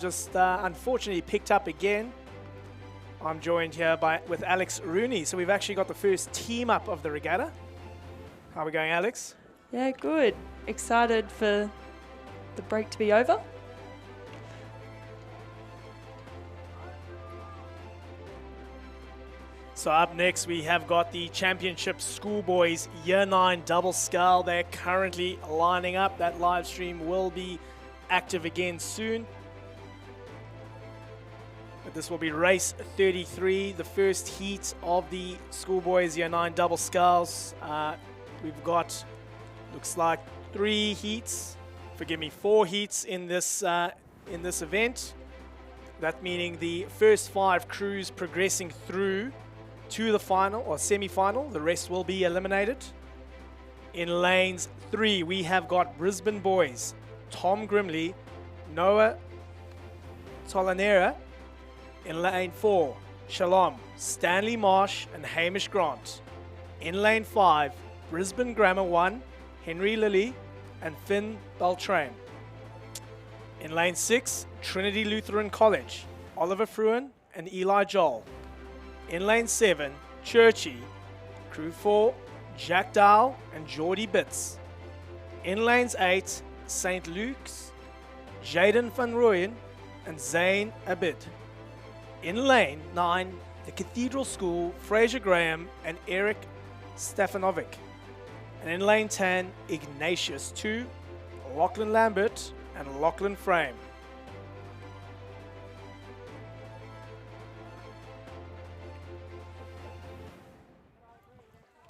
Just unfortunately picked up again. I'm joined here with Alex Rooney. So we've actually got the first team up of the regatta. How are we going, Alex? Yeah, good. Excited for the break to be over. So up next we have got the Championship Schoolboys Year 9 double scull. They're currently lining up. That live stream will be active again soon. But this will be race 33, the first heat of the Schoolboys Year 9 double sculls. We've got, looks like 4 heats in this event. That meaning the first 5 crews progressing through to the final or semi-final. The rest will be eliminated. In lanes 3, we have got Brisbane boys, Tom Grimley, Noah Tolanera. In lane 4, Shalom, Stanley Marsh and Hamish Grant. In lane 5, Brisbane Grammar 1, Henry Lilly and Finn Beltrame. In lane 6, Trinity Lutheran College, Oliver Fruin and Eli Joel. In lane 7, Churchy, Crew 4, Jack Dow and Geordie Bits. In lanes 8, St. Luke's, Jaden Van Rooyen and Zane Abid. In lane 9, the Cathedral School, Fraser Graham and Eric Stefanovic. And in lane 10, Ignatius 2, Lachlan Lambert and Lachlan Frame.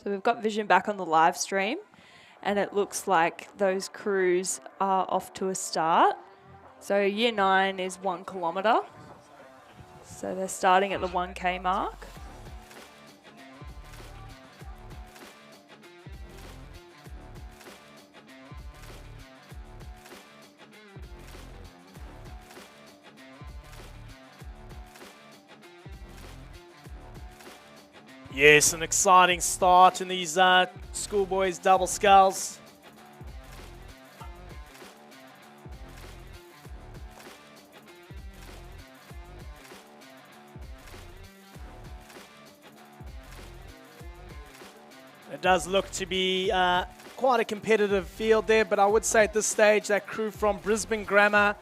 So we've got vision back on the live stream, and it looks like those crews are off to a start. So Year 9 is 1 kilometre. So they're starting at the 1K mark. Yes, an exciting start in these Schoolboys double sculls. It does look to be quite a competitive field there, but I would say at this stage that crew from Brisbane Grammar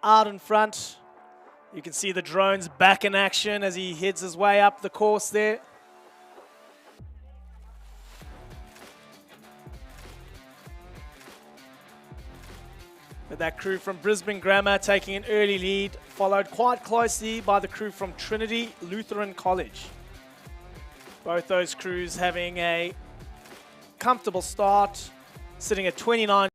out in front. You can see the drones back in action as he heads his way up the course there. But that crew from Brisbane Grammar taking an early lead, followed quite closely by the crew from Trinity Lutheran College. Both those crews having a comfortable start, sitting at 29.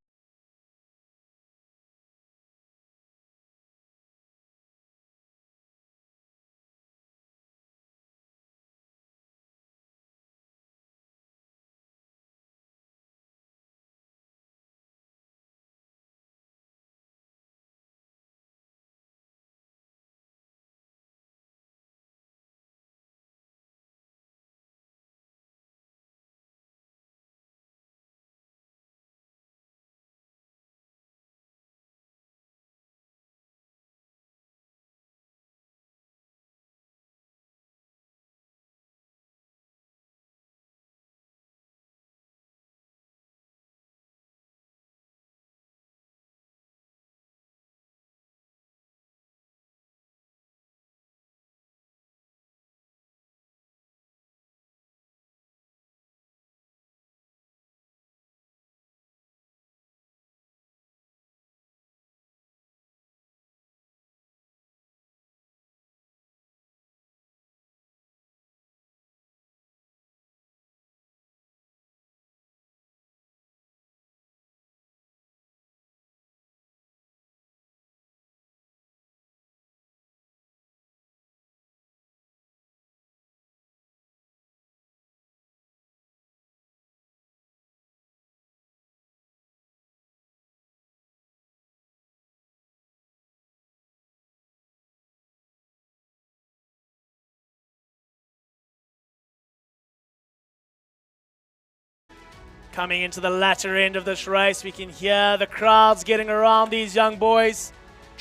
Coming into the latter end of this race, we can hear the crowds getting around these young boys.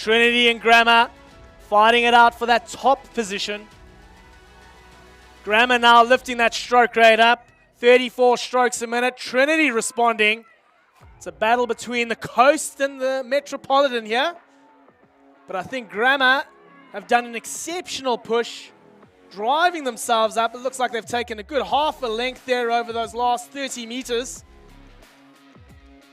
Trinity and Grammar fighting it out for that top position. Grammar now lifting that stroke rate up. 34 strokes a minute. Trinity responding. It's a battle between the coast and the metropolitan here. But I think Grammar have done an exceptional push, driving themselves up. It looks like they've taken a good half a length there over those last 30 meters.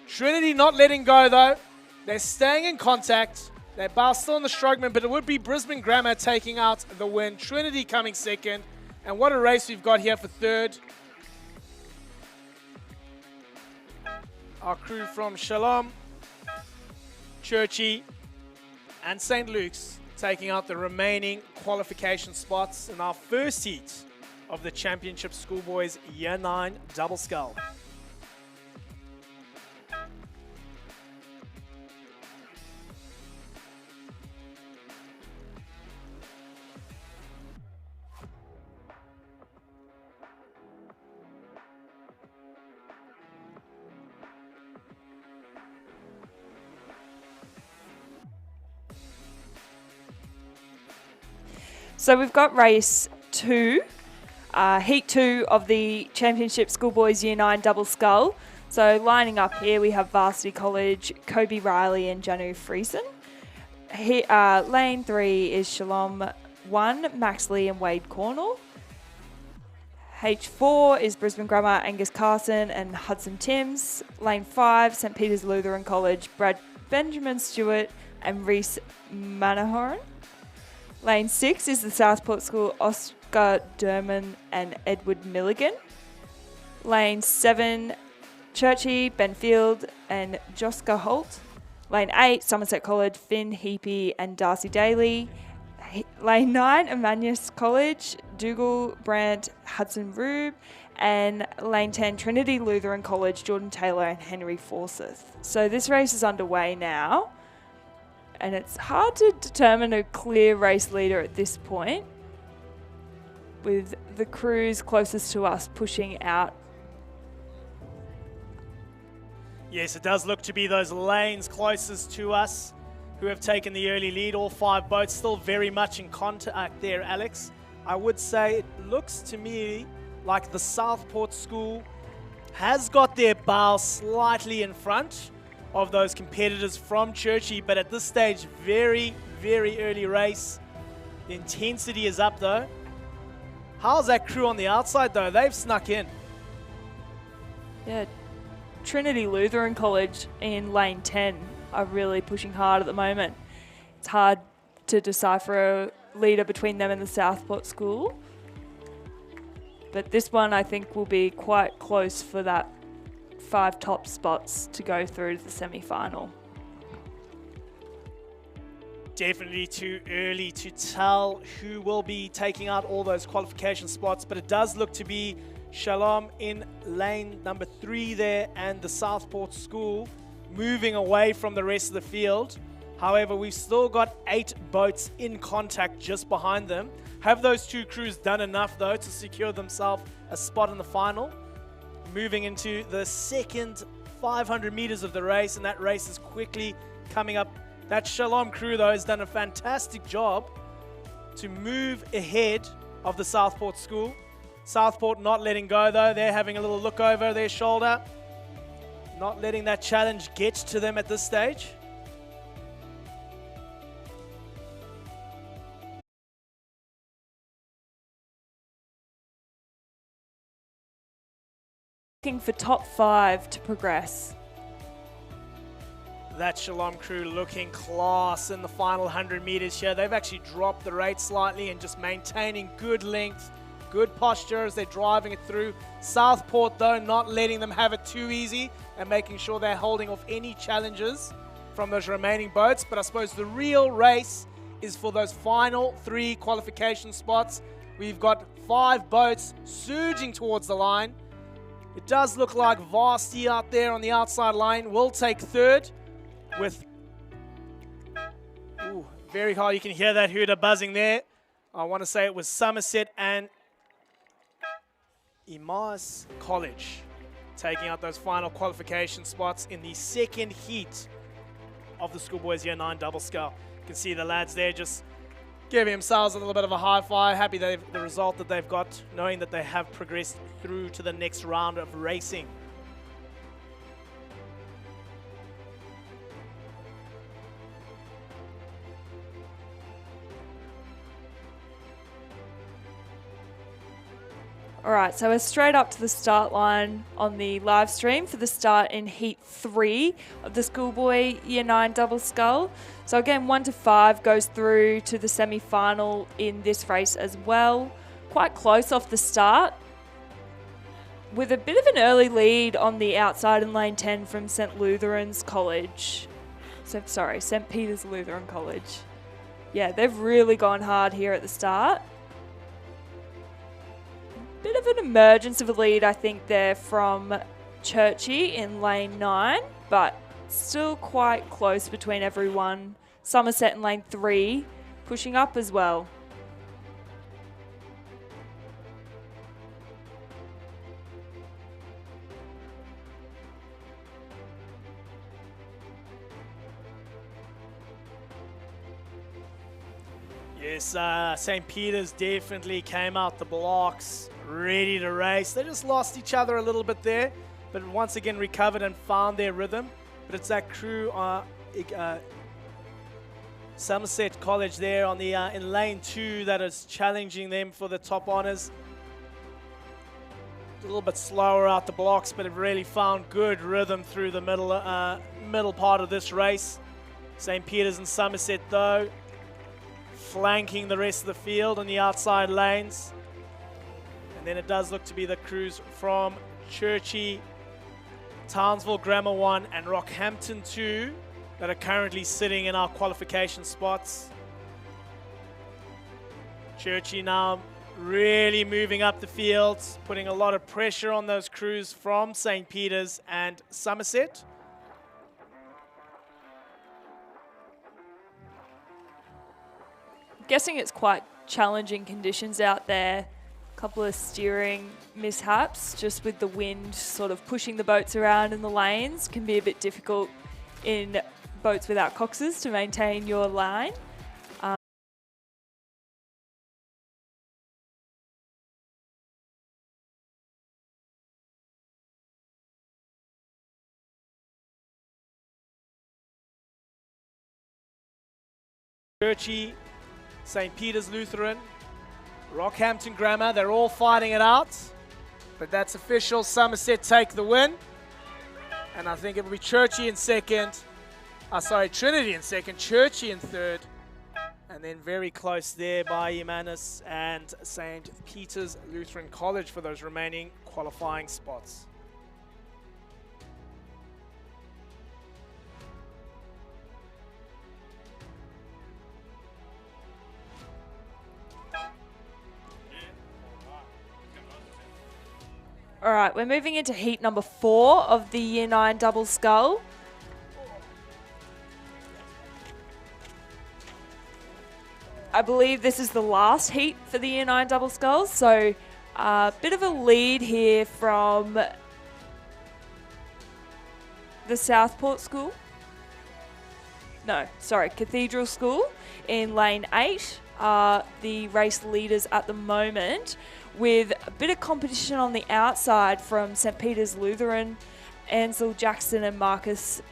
Trinity not letting go though. They're staying in contact. They're still in the strokeman, but it would be Brisbane Grammar taking out the win. Trinity coming second. And what a race we've got here for third. Our crew from Shalom, Churchy, and St. Luke's taking out the remaining qualification spots in our first heat of the Championship Schoolboys Year 9 Double Scull. So we've got race 2, heat 2 of the Championship Schoolboys Year 9 Double Scull. So lining up here we have Varsity College, Kobe Riley and Janu Friesen. Lane 3 is Shalom 1, Max Lee and Wade Cornell. H4 is Brisbane Grammar, Angus Carson and Hudson Timms. Lane 5, St. Peter's Lutheran College, Benjamin Stewart and Reese Manahoran. Lane 6 is the Southport School, Oscar Derman and Edward Milligan. Lane 7, Churchy, Ben Field and Joska Holt. Lane 8, Somerset College, Finn Heapy and Darcy Daly. Lane 9, Emmanuel College, Dougal Brandt, Hudson Rube. And Lane 10, Trinity Lutheran College, Jordan Taylor and Henry Forsyth. So this race is underway now. And it's hard to determine a clear race leader at this point, with the crews closest to us pushing out. Yes, it does look to be those lanes closest to us who have taken the early lead. All 5 boats still very much in contact there, Alex. I would say it looks to me like the Southport School has got their bow slightly in front of those competitors from Churchy, but at this stage, very, very early race. The intensity is up though. How's that crew on the outside though? They've snuck in. Yeah, Trinity Lutheran College in lane 10 are really pushing hard at the moment. It's hard to decipher a leader between them and the Southport School. But this one I think will be quite close for that 5 top spots to go through to the semi-final. Definitely too early to tell who will be taking out all those qualification spots, but it does look to be Shalom in lane number 3 there and the Southport School moving away from the rest of the field. However, we've still got 8 boats in contact just behind them. Have those 2 crews done enough though to secure themselves a spot in the final? Moving into the second 500 meters of the race, and that race is quickly coming up. That Shalom crew though has done a fantastic job to move ahead of the Southport School. Southport not letting go though. They're having a little look over their shoulder, not letting that challenge get to them at this stage. Looking for top 5 to progress. That Shalom crew looking class in the final 100 meters here. They've actually dropped the rate slightly and just maintaining good length, good posture as they're driving it through. Southport though not letting them have it too easy and making sure they're holding off any challenges from those remaining boats. But I suppose the real race is for those final 3 qualification spots. We've got 5 boats surging towards the line. It does look like Varsity out there on the outside line will take 3rd with very high. You can hear that hooter buzzing there. I want to say it was Somerset and Emmaus College taking out those final qualification spots in the second heat of the Schoolboys Year 9 Double Scull. can see the lads there just giving themselves a little bit of a high five, happy the result that they've got, knowing that they have progressed through to the next round of racing. All right, so we're straight up to the start line on the live stream for the start in Heat 3 of the Schoolboy Year 9 Double Scull. So again, 1 to 5 goes through to the semi-final in this race as well. Quite close off the start, with a bit of an early lead on the outside in lane 10 from St. Lutheran's College. St. Peter's Lutheran College. Yeah, they've really gone hard here at the start. Bit of an emergence of a lead, I think, there from Churchy in lane 9, but still quite close between everyone. Somerset in lane 3, pushing up as well. Yes, St. Peter's definitely came out the blocks, ready to race. They just lost each other a little bit there, but once again recovered and found their rhythm. But it's that crew, Somerset College there on the in lane 2 that is challenging them for the top honours. A little bit slower out the blocks, but have really found good rhythm through the middle part of this race. St. Peter's and Somerset though, flanking the rest of the field on the outside lanes. And then it does look to be the crews from Churchy, Townsville Grammar 1 and Rockhampton 2 that are currently sitting in our qualification spots. Churchy now really moving up the fields, putting a lot of pressure on those crews from St. Peter's and Somerset. Guessing it's quite challenging conditions out there. A couple of steering mishaps, just with the wind sort of pushing the boats around in the lanes. Can be a bit difficult in boats without coxes to maintain your line. Churchy, St. Peter's Lutheran, Rockhampton Grammar, they're all fighting it out. But that's official, Somerset take the win. And I think it will be Churchy in second. Trinity in second, Churchy in third. And then very close there by Emmaus and St. Peter's Lutheran College for those remaining qualifying spots. All right, we're moving into heat number 4 of the Year 9 Double Scull. I believe this is the last heat for the Year 9 Double Sculls, so a bit of a lead here from the Southport School. Cathedral School in lane 8 are the race leaders at the moment, with a bit of competition on the outside from St. Peter's Lutheran, Ansel Jackson and Marcus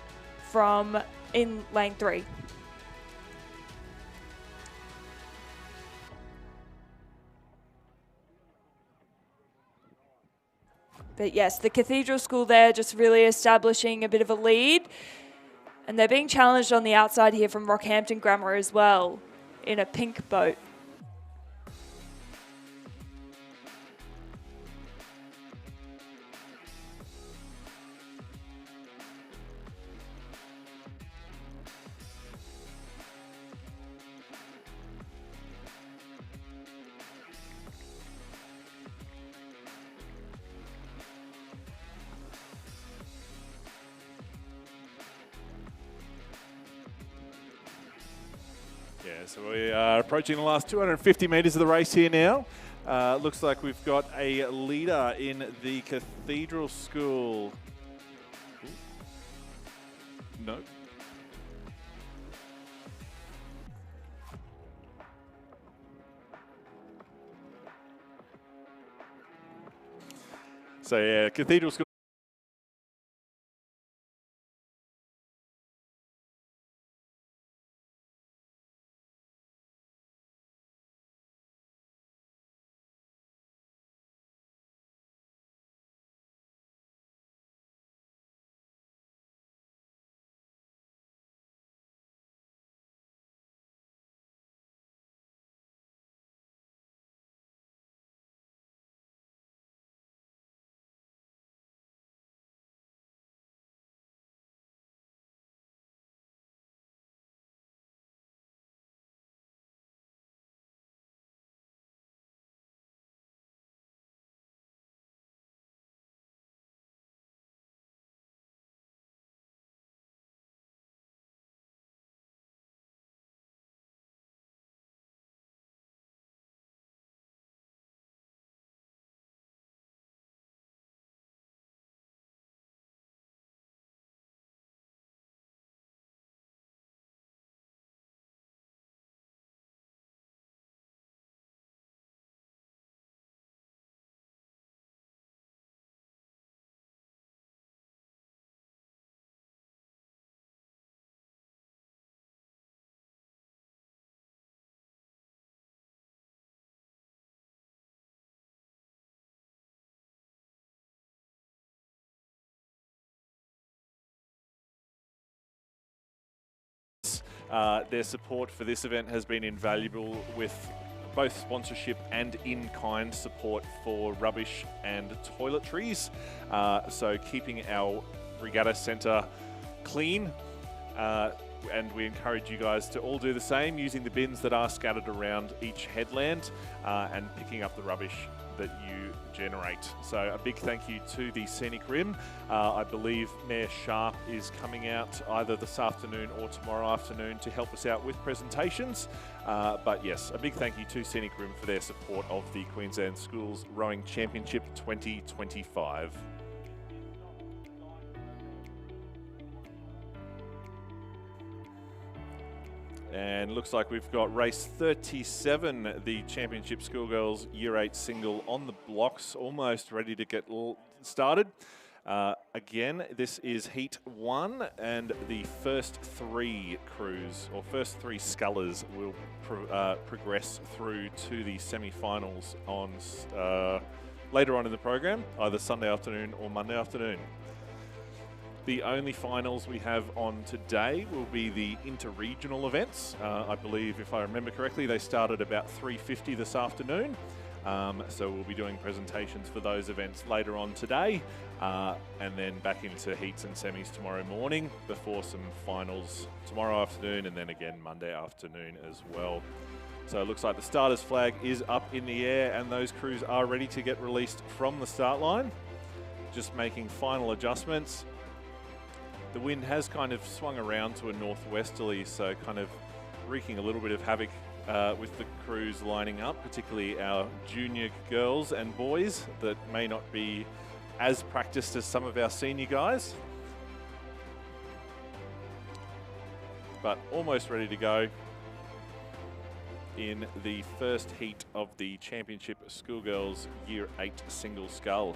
from in lane 3. But yes, the Cathedral School there just really establishing a bit of a lead. And they're being challenged on the outside here from Rockhampton Grammar as well in a pink boat. Yeah, so we are approaching the last 250 metres of the race here now. Looks like we've got a leader in the Cathedral School. Ooh. No. So yeah, Cathedral School. Their support for this event has been invaluable with both sponsorship and in-kind support for rubbish and toiletries. So keeping our Regatta Centre clean, and we encourage you guys to all do the same, using the bins that are scattered around each headland and picking up the rubbish that you generate. So a big thank you to the Scenic Rim. I believe Mayor Sharp is coming out either this afternoon or tomorrow afternoon to help us out with presentations. But yes, a big thank you to Scenic Rim for their support of the Queensland Schools Rowing Championship 2025. And looks like we've got race 37, the Championship Schoolgirls Year 8 single on the blocks, almost ready to get started. Again, this is Heat 1, and the first 3 crews, or first 3 scullers, will progress through to the semi-finals on later on in the program, either Sunday afternoon or Monday afternoon. The only finals we have on today will be the inter-regional events. I believe, if I remember correctly, they started about 3:50 this afternoon. So we'll be doing presentations for those events later on today, and then back into heats and semis tomorrow morning before some finals tomorrow afternoon, and then again Monday afternoon as well. So it looks like the starters flag is up in the air, and those crews are ready to get released from the start line. Just making final adjustments. The wind has kind of swung around to a northwesterly, so kind of wreaking a little bit of havoc with the crews lining up, particularly our junior girls and boys that may not be as practiced as some of our senior guys. But almost ready to go in the first heat of the Championship Schoolgirls Year 8 Single Scull.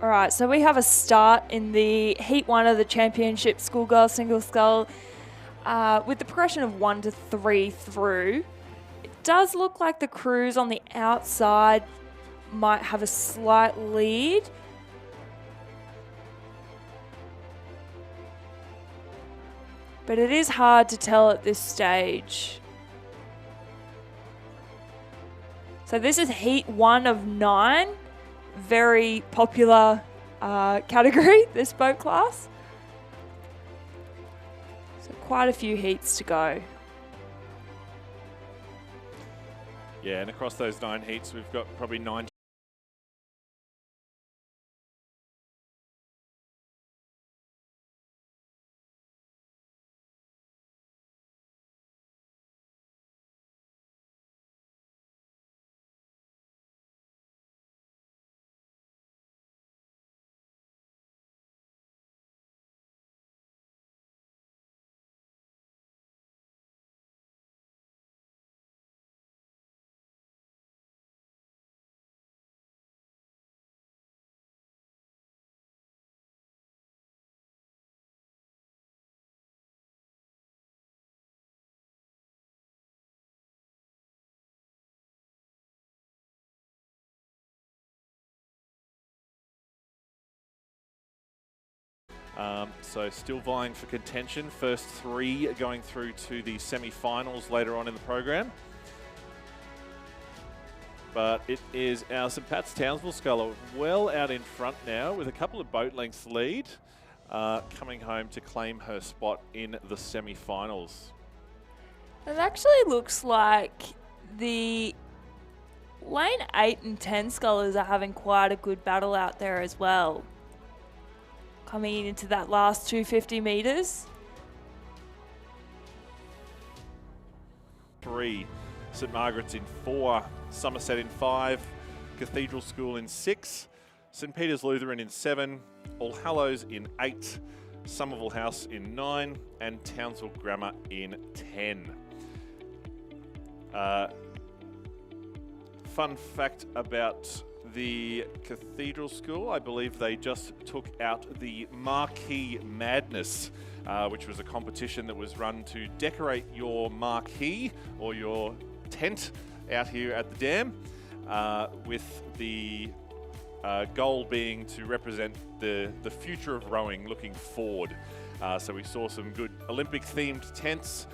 All right, so we have a start in the Heat 1 of the Championship Schoolgirl Single Scull with the progression of 1 to 3 through. It does look like the crews on the outside might have a slight lead. But it is hard to tell at this stage. So this is Heat 1 of 9. Very popular category, this boat class. So quite a few heats to go. Yeah, and across those 9 heats, we've got probably 9 So still vying for contention. First 3 going through to the semi-finals later on in the program. But it is our St Pat's Townsville Sculler well out in front now with a couple of boat lengths lead, coming home to claim her spot in the semi-finals. It actually looks like the lane 8 and 10 scullers are having quite a good battle out there as well. Coming into that last 250 metres. 3, St Margaret's in 4, Somerset in 5, Cathedral School in 6, St Peter's Lutheran in 7, All Hallows in 8, Somerville House in 9, and Townsville Grammar in 10. Fun fact about the Cathedral School, I believe they just took out the Marquee Madness, which was a competition that was run to decorate your marquee or your tent out here at the dam, with the goal being to represent the future of rowing looking forward. So we saw some good Olympic-themed tents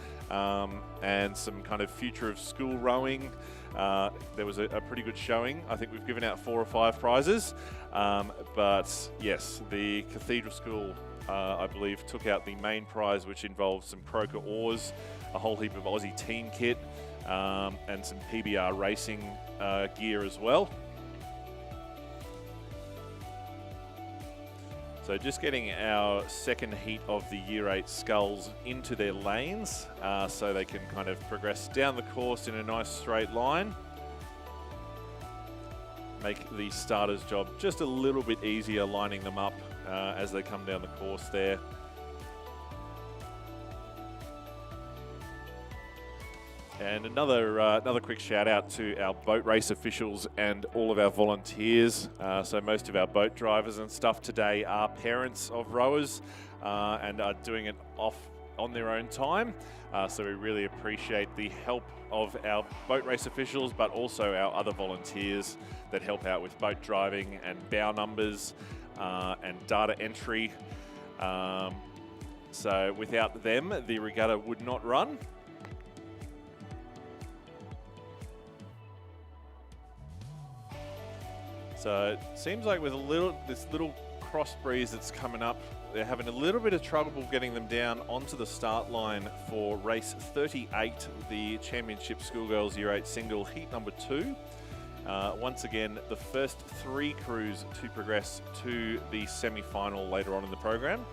and some kind of future of school rowing. There was a pretty good showing. I think we've given out 4 or 5 prizes. But yes, the Cathedral School, I believe, took out the main prize, which involved some croaker oars, a whole heap of Aussie team kit, and some PBR racing gear as well. So just getting our second heat of the Year 8 sculls into their lanes so they can kind of progress down the course in a nice straight line. Make the starters' job just a little bit easier lining them up as they come down the course there. And another quick shout out to our boat race officials and all of our volunteers. So most of our boat drivers and stuff today are parents of rowers and are doing it on their own time. So we really appreciate the help of our boat race officials, but also our other volunteers that help out with boat driving and bow numbers and data entry. So without them, the regatta would not run. So it seems like with this little cross breeze that's coming up, they're having a little bit of trouble getting them down onto the start line for race 38, the Championship Schoolgirls Year 8 Single Heat number 2. Once again, the first 3 crews to progress to the semi-final later on in the program.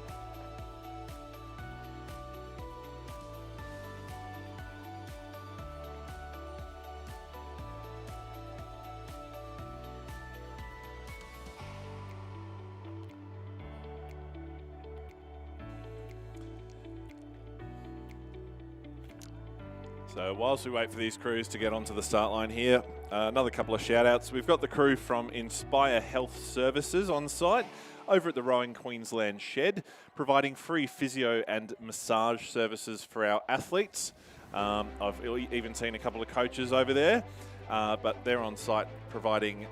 So whilst we wait for these crews to get onto the start line here, another couple of shout outs. We've got the crew from Inspire Health Services on site over at the Rowing Queensland shed, providing free physio and massage services for our athletes. I've even seen a couple of coaches over there, but they're on site providing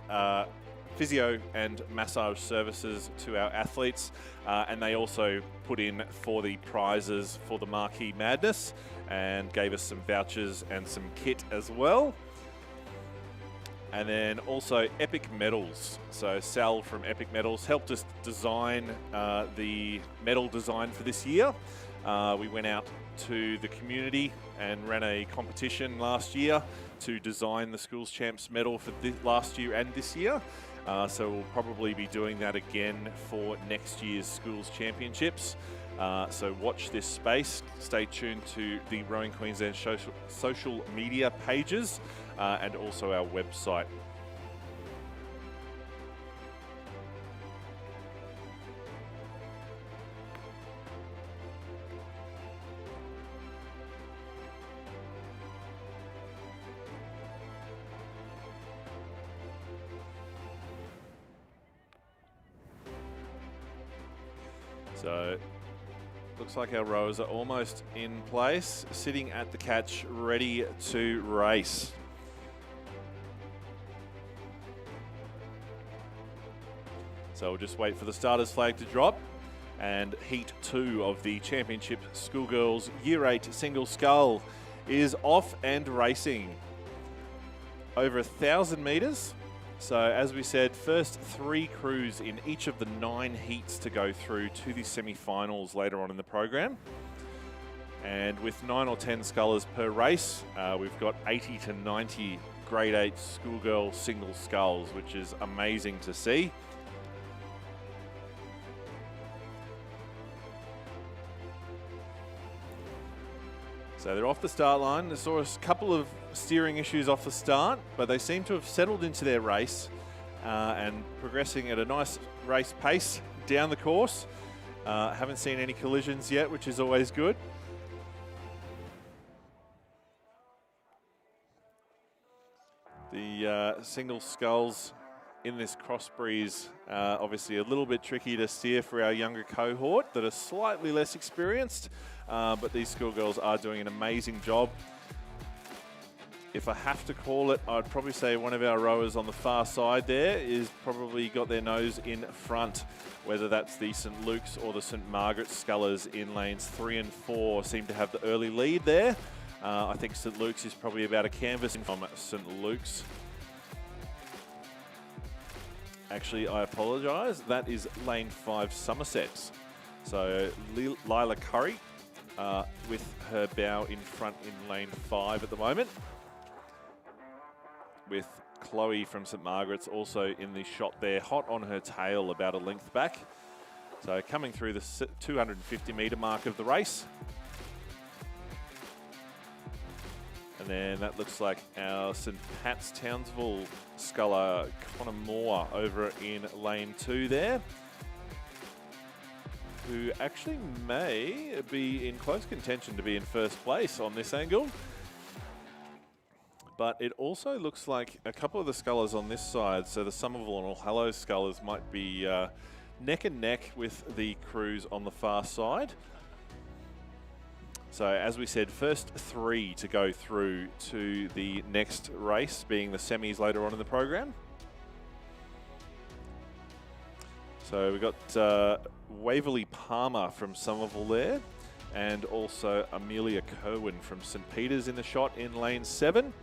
physio and massage services to our athletes, and they also put in for the prizes for the Marquee Madness and gave us some vouchers and some kit as well. And then also Epic Medals. So Sal from Epic Medals helped us design the medal design for this year. We went out to the community and ran a competition last year to design the Schools Champs medal for last year and this year. So we'll probably be doing that again for next year's Schools Championships. So watch this space. Stay tuned to the Rowing Queensland social media pages and also our website. So looks like our rowers are almost in place, sitting at the catch, ready to race. So we'll just wait for the starter's flag to drop. And Heat 2 of the Championship Schoolgirls Year 8 Single Scull is off and racing. Over 1,000 metres. So as we said, first 3 crews in each of the 9 heats to go through to the semi-finals later on in the program. And with 9 or 10 scullers per race, we've got 80 to 90 Grade 8 schoolgirl single sculls, which is amazing to see. So they're off the start line. They saw a couple of steering issues off the start, but they seem to have settled into their race and progressing at a nice race pace down the course. Haven't seen any collisions yet, which is always good. The single sculls in this cross breeze, obviously a little bit tricky to steer for our younger cohort that are slightly less experienced, but these schoolgirls are doing an amazing job. If I have to call it, I'd probably say one of our rowers on the far side there is probably got their nose in front, whether that's the St Luke's or the St Margaret's scullers in lanes 3 and 4 seem to have the early lead there. I think St Luke's is probably about a canvas from St Luke's. Actually, I apologise. That is lane 5 Somerset's. So Lila Curry with her bow in front in lane 5 at the moment. With Chloe from St Margaret's also in the shot there, hot on her tail, about a length back. So coming through the 250 metre mark of the race. And then that looks like our St Pat's Townsville sculler, Connor Moore, over in lane 2 there, who actually may be in close contention to be in first place on this angle. But it also looks like a couple of the scullers on this side, so the Somerville and All Hallows scullers might be neck and neck with the crews on the far side. So as we said, first 3 to go through to the next race, being the semis later on in the program. So we've got Waverley Palmer from Somerville there, and also Amelia Kerwin from St Peter's in the shot in lane 7.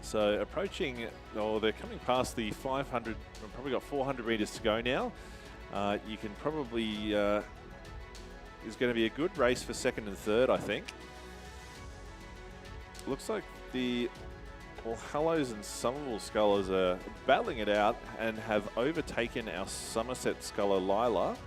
So approaching, they're coming past the 500, we've probably got 400 metres to go now. You can probably, is going to be a good race for second and third, I think. Looks like the All Hallows and Somerville scullers are battling it out and have overtaken our Somerset sculler Lila.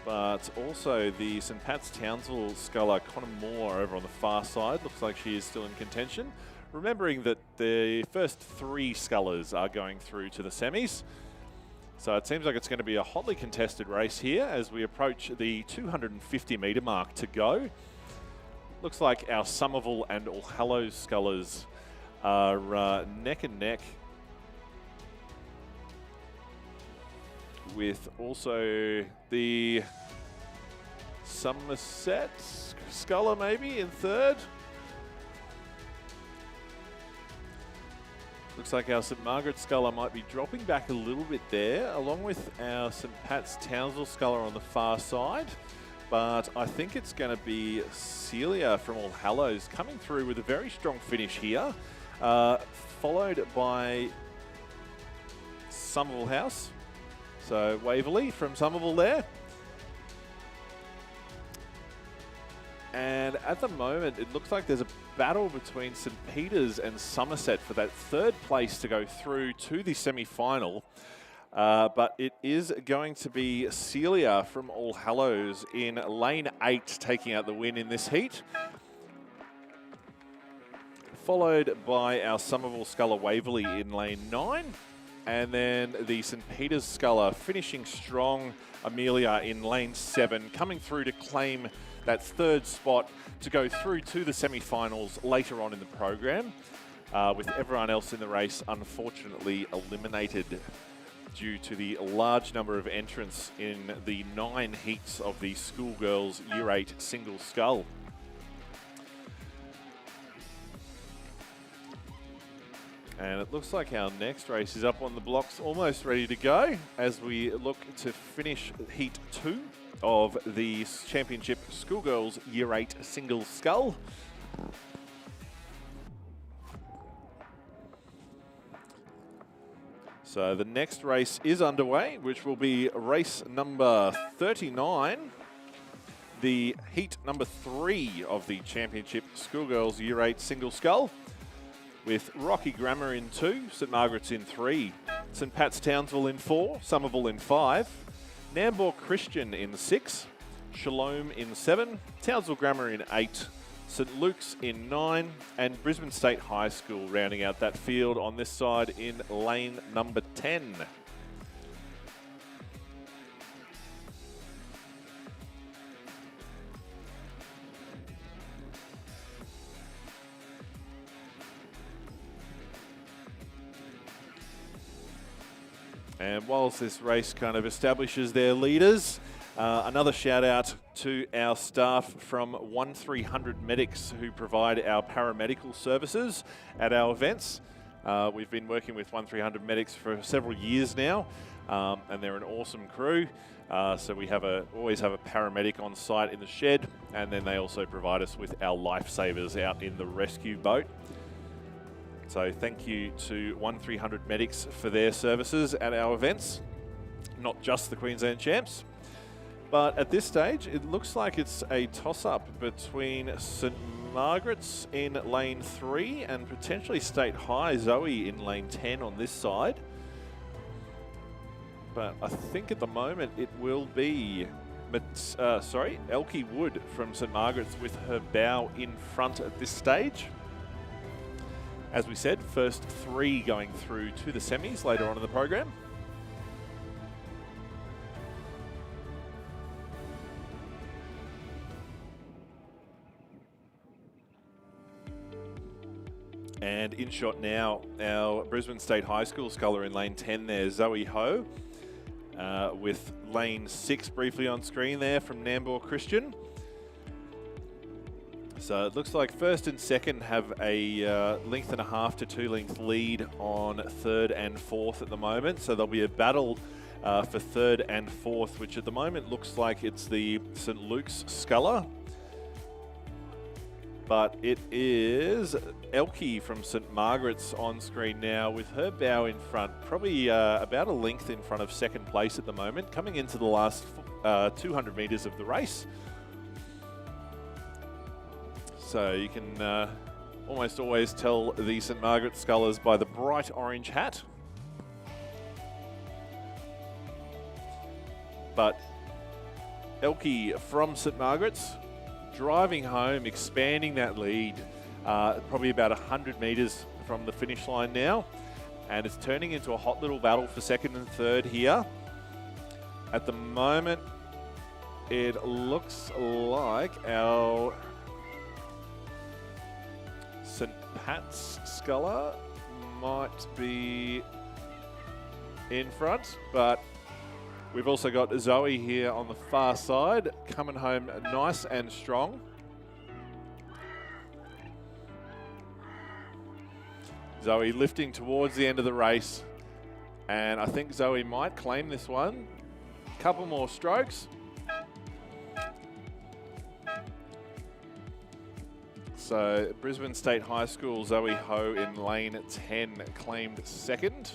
But also the St Pat's Townsville sculler Connor Moore over on the far side. Looks like she is still in contention. Remembering that the first 3 scullers are going through to the semis. So it seems like it's going to be a hotly contested race here as we approach the 250 metre mark to go. Looks like our Somerville and All Hallows scullers are neck and neck, with also the Somerset sculler maybe in third. Looks like our St Margaret's sculler might be dropping back a little bit there, along with our St Pat's Townsville sculler on the far side. But I think it's going to be Celia from All Hallows coming through with a very strong finish here, followed by Somerville House. So Waverley from Somerville there. And at the moment, it looks like there's a battle between St Peter's and Somerset for that third place to go through to the semi-final. But it is going to be Celia from All Hallows in lane 8 taking out the win in this heat. Followed by our Somerville sculler Waverley in lane 9. And then the St Peter's sculler finishing strong, Amelia in lane 7, coming through to claim that third spot to go through to the semi-finals later on in the program, with everyone else in the race unfortunately eliminated due to the large number of entrants in the 9 heats of the Schoolgirls Year 8 Single And it looks like our next race is up on the blocks, almost ready to go, as we look to finish Heat 2 of the Championship Schoolgirls Year 8 Single Scull. So the next race is underway, which will be race number 39, the heat number 3 of the Championship Schoolgirls Year 8 Single Scull, with Rocky Grammar in 2, St Margaret's in 3, St Pat's Townsville in 4, Somerville in 5, Nambour Christian in 6, Shalom in 7, Townsville Grammar in 8, St Luke's in 9, and Brisbane State High School rounding out that field on this side in lane number 10. And whilst this race kind of establishes their leaders, another shout out to our staff from 1300 Medics who provide our paramedical services at our events. We've been working with 1300 Medics for several years now, and they're an awesome crew. So we always have a paramedic on site in the shed, and then they also provide us with our lifesavers out in the rescue boat. So thank you to 1300 Medics for their services at our events, not just the Queensland Champs. But at this stage, it looks like it's a toss-up between St Margaret's in lane 3 and potentially State High Zoe in lane 10 on this side. But I think at the moment it will be Elkie Wood from St Margaret's with her bow in front at this stage. As we said, first 3 going through to the semis later on in the program. And in shot now, our Brisbane State High School sculler in lane 10 there, Zoe Ho, with lane 6 briefly on screen there from Nambour Christian. So it looks like first and second have a length and a half to 2 length lead on third and fourth at the moment. So there'll be a battle for third and fourth, which at the moment looks like it's the St Luke's sculler. But it is Elkie from St Margaret's on screen now with her bow in front, probably about a length in front of second place at the moment, coming into the last 200 metres of the race. So you can almost always tell the St Margaret's scullers by the bright orange hat. But Elkie from St Margaret's driving home, expanding that lead, probably about 100 metres from the finish line now. And it's turning into a hot little battle for second and third here. At the moment, it looks like our St Pat's sculler might be in front, but we've also got Zoe here on the far side, coming home nice and strong. Zoe lifting towards the end of the race, and I think Zoe might claim this one. Couple more strokes. So Brisbane State High School, Zoe Ho in lane 10 claimed second.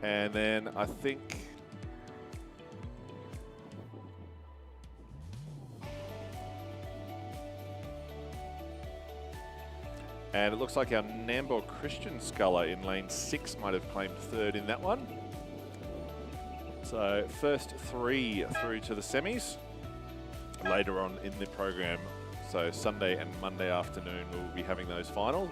And then I think and it looks like our Nambour Christian sculler in lane 6 might have claimed third in that one. So first 3 through to the semis later on in the program. So Sunday and Monday afternoon we'll be having those finals.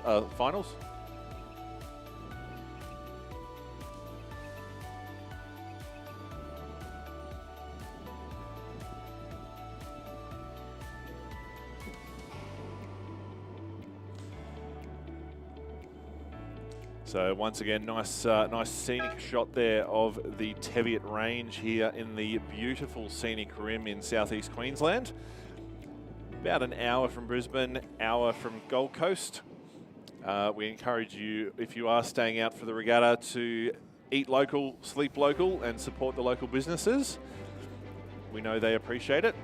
So once again, nice scenic shot there of the Teviot Range here in the beautiful scenic rim in southeast Queensland. About an hour from Brisbane, hour from Gold Coast. We encourage you, if you are staying out for the regatta, to eat local, sleep local, and support the local businesses. We know they appreciate it.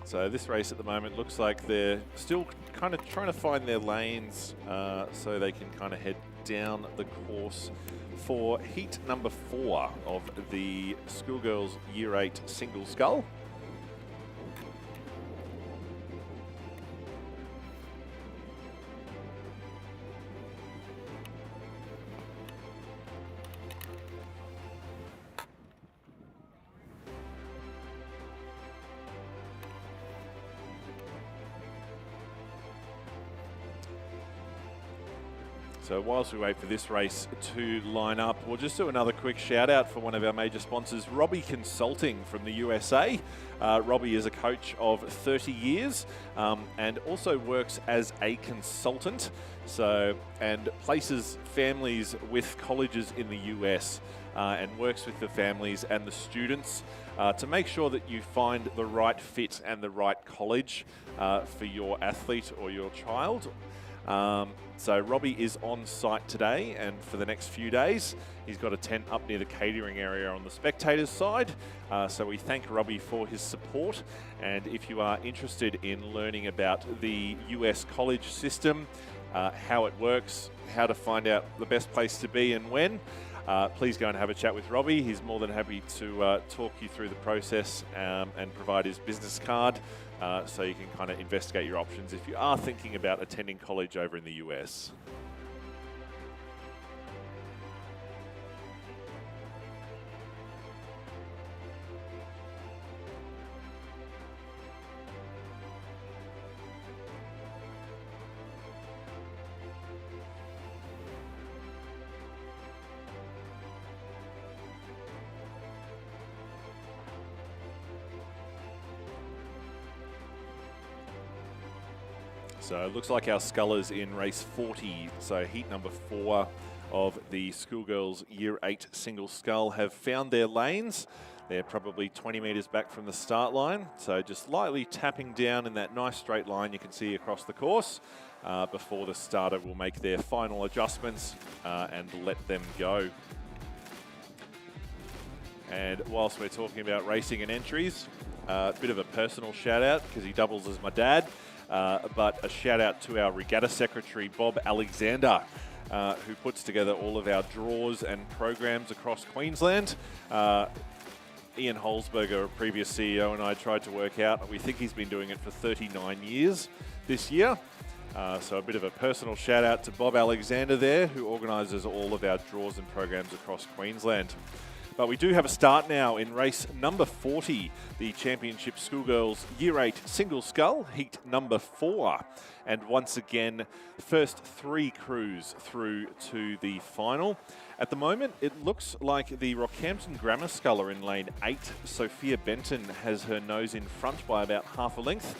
So this race at the moment looks like they're still kind of trying to find their lanes so they can kind of head down the course for heat number 4 of the Schoolgirls Year 8 Single Scull. So whilst we wait for this race to line up, we'll just do another quick shout out for one of our major sponsors, Robbie Consulting from the USA. Robbie is a coach of 30 years and also works as a consultant, and places families with colleges in the US and works with the families and the students to make sure that you find the right fit and the right college for your athlete or your child. So Robbie is on site today and for the next few days. He's got a tent up near the catering area on the spectators side. So we thank Robbie for his support. And if you are interested in learning about the US college system, how it works, how to find out the best place to be and when, please go and have a chat with Robbie. He's more than happy to talk you through the process and provide his business card so you can kind of investigate your options if you are thinking about attending college over in the US. So it looks like our scullers in race 40, so heat number 4 of the Schoolgirls Year 8 Single Scull have found their lanes. They're probably 20 metres back from the start line, so just lightly tapping down in that nice straight line you can see across the course before the starter will make their final adjustments and let them go. And whilst we're talking about racing and entries, a bit of a personal shout out because he doubles as my dad. But a shout out to our regatta secretary, Bob Alexander, who puts together all of our draws and programs across Queensland. Ian Holzberger, a previous CEO, and I tried to work out. We think he's been doing it for 39 years this year. So a bit of a personal shout out to Bob Alexander there, who organises all of our draws and programs across Queensland. But we do have a start now in race number 40, the Championship Schoolgirls Year 8 Single Scull, heat number 4. And once again, first 3 crews through to the final. At the moment, it looks like the Rockhampton Grammar Sculler in lane 8, Sophia Benton, has her nose in front by about half a length.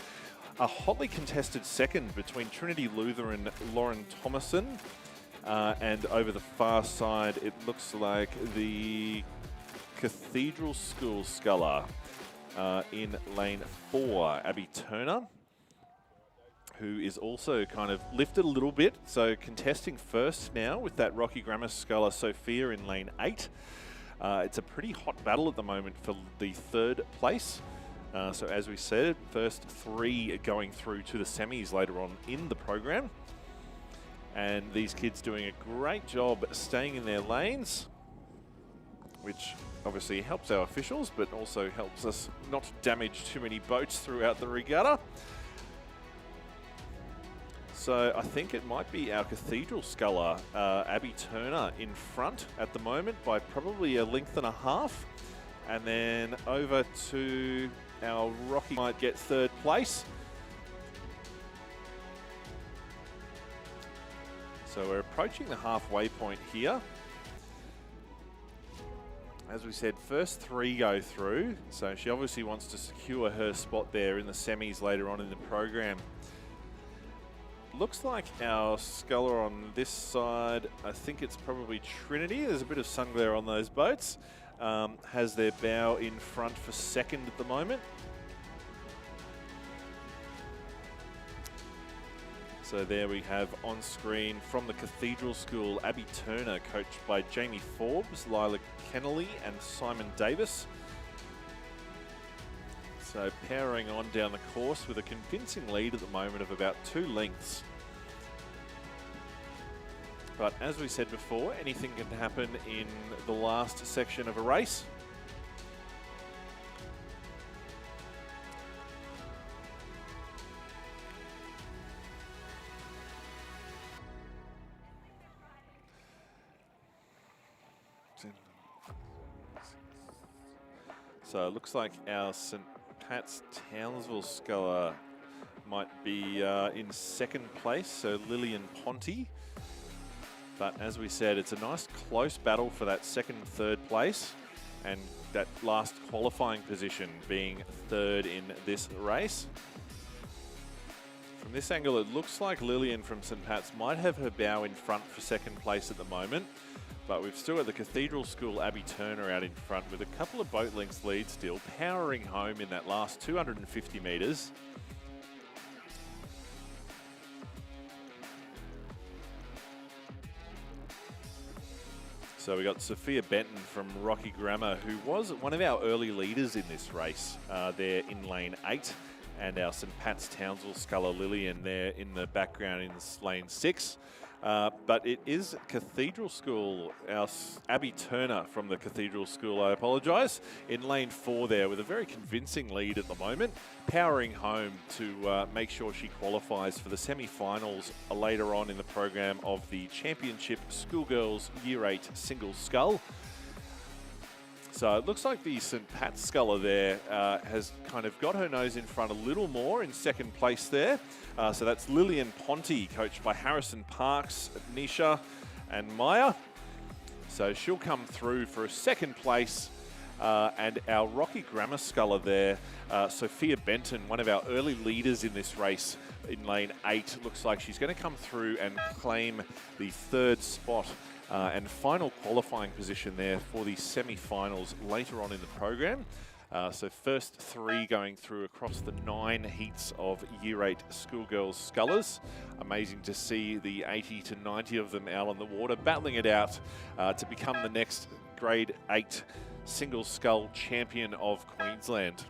A hotly contested second between Trinity Lutheran Lauren Thomason. And over the far side, it looks like the Cathedral School Sculler in lane 4, Abby Turner, who is also kind of lifted a little bit. So contesting first now with that Rocky Grammar Sculler Sophia in lane 8. It's a pretty hot battle at the moment for the 3rd place. So as we said, first 3 going through to the semis later on in the program. And these kids doing a great job staying in their lanes, which obviously helps our officials, but also helps us not damage too many boats throughout the regatta. So I think it might be our Cathedral Sculler, Abby Turner, in front at the moment by probably a length and a half. And then over to our Rocky, might get 3rd place. So we're approaching the halfway point here. As we said, first 3 go through, so she obviously wants to secure her spot there in the semis later on in the program. Looks like our sculler on this side, I think it's probably Trinity. There's a bit of sun glare on those boats. Has their bow in front for 2nd at the moment. So there we have on screen from the Cathedral School, Abby Turner, coached by Jamie Forbes, Lila Kennelly and Simon Davis. So powering on down the course with a convincing lead at the moment of about 2 lengths. But as we said before, anything can happen in the last section of a race. So it looks like our St. Pat's Townsville sculler might be in second place, so Lillian Ponty. But as we said, it's a nice close battle for that second and third place, and that last qualifying position being third in this race. From this angle, it looks like Lillian from St. Pat's might have her bow in front for second place at the moment. But we've still got the Cathedral School Abby Turner out in front with a couple of boat lengths lead still, powering home in that last 250 metres. So we got Sophia Benton from Rocky Grammar, who was one of our early leaders in this race there in lane 8. And our St. Pat's Townsville sculler Lillian there in the background in lane 6. But it is Cathedral School, our Abby Turner from the Cathedral School, I apologise, in lane 4 there with a very convincing lead at the moment, powering home to make sure she qualifies for the semi-finals later on in the program of the Championship Schoolgirls Year 8 Single Scull. So it looks like the St. Pat's sculler there has kind of got her nose in front a little more in second place there. So that's Lillian Ponty, coached by Harrison Parks, Nisha and Maya. So she'll come through for a second place. And our Rocky Grammar sculler there, Sophia Benton, one of our early leaders in this race in lane 8. Looks like she's going to come through and claim the third spot. And final qualifying position there for the semi-finals later on in the program. So first 3 going through across the 9 heats of Year 8 schoolgirls scullers. Amazing to see the 80 to 90 of them out on the water, battling it out to become the next grade 8 single scull champion of Queensland.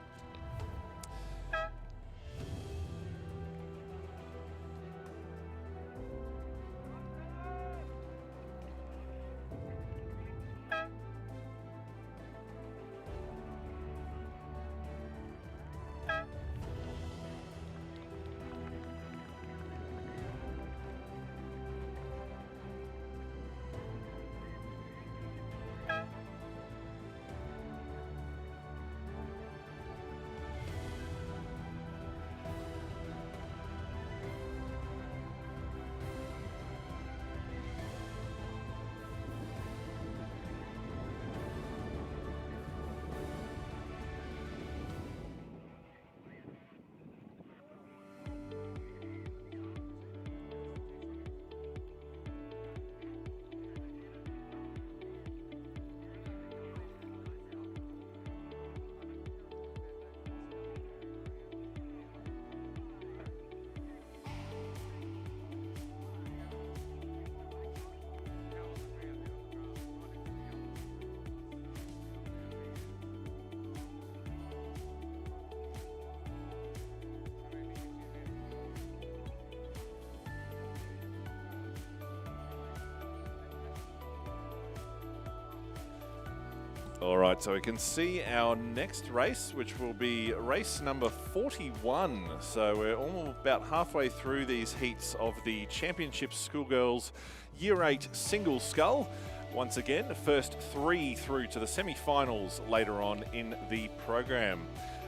All right, so we can see our next race, which will be race number 41. So we're almost about halfway through these heats of the Championship Schoolgirls Year 8 Single Scull. Once again, the first 3 through to the semi-finals later on in the program.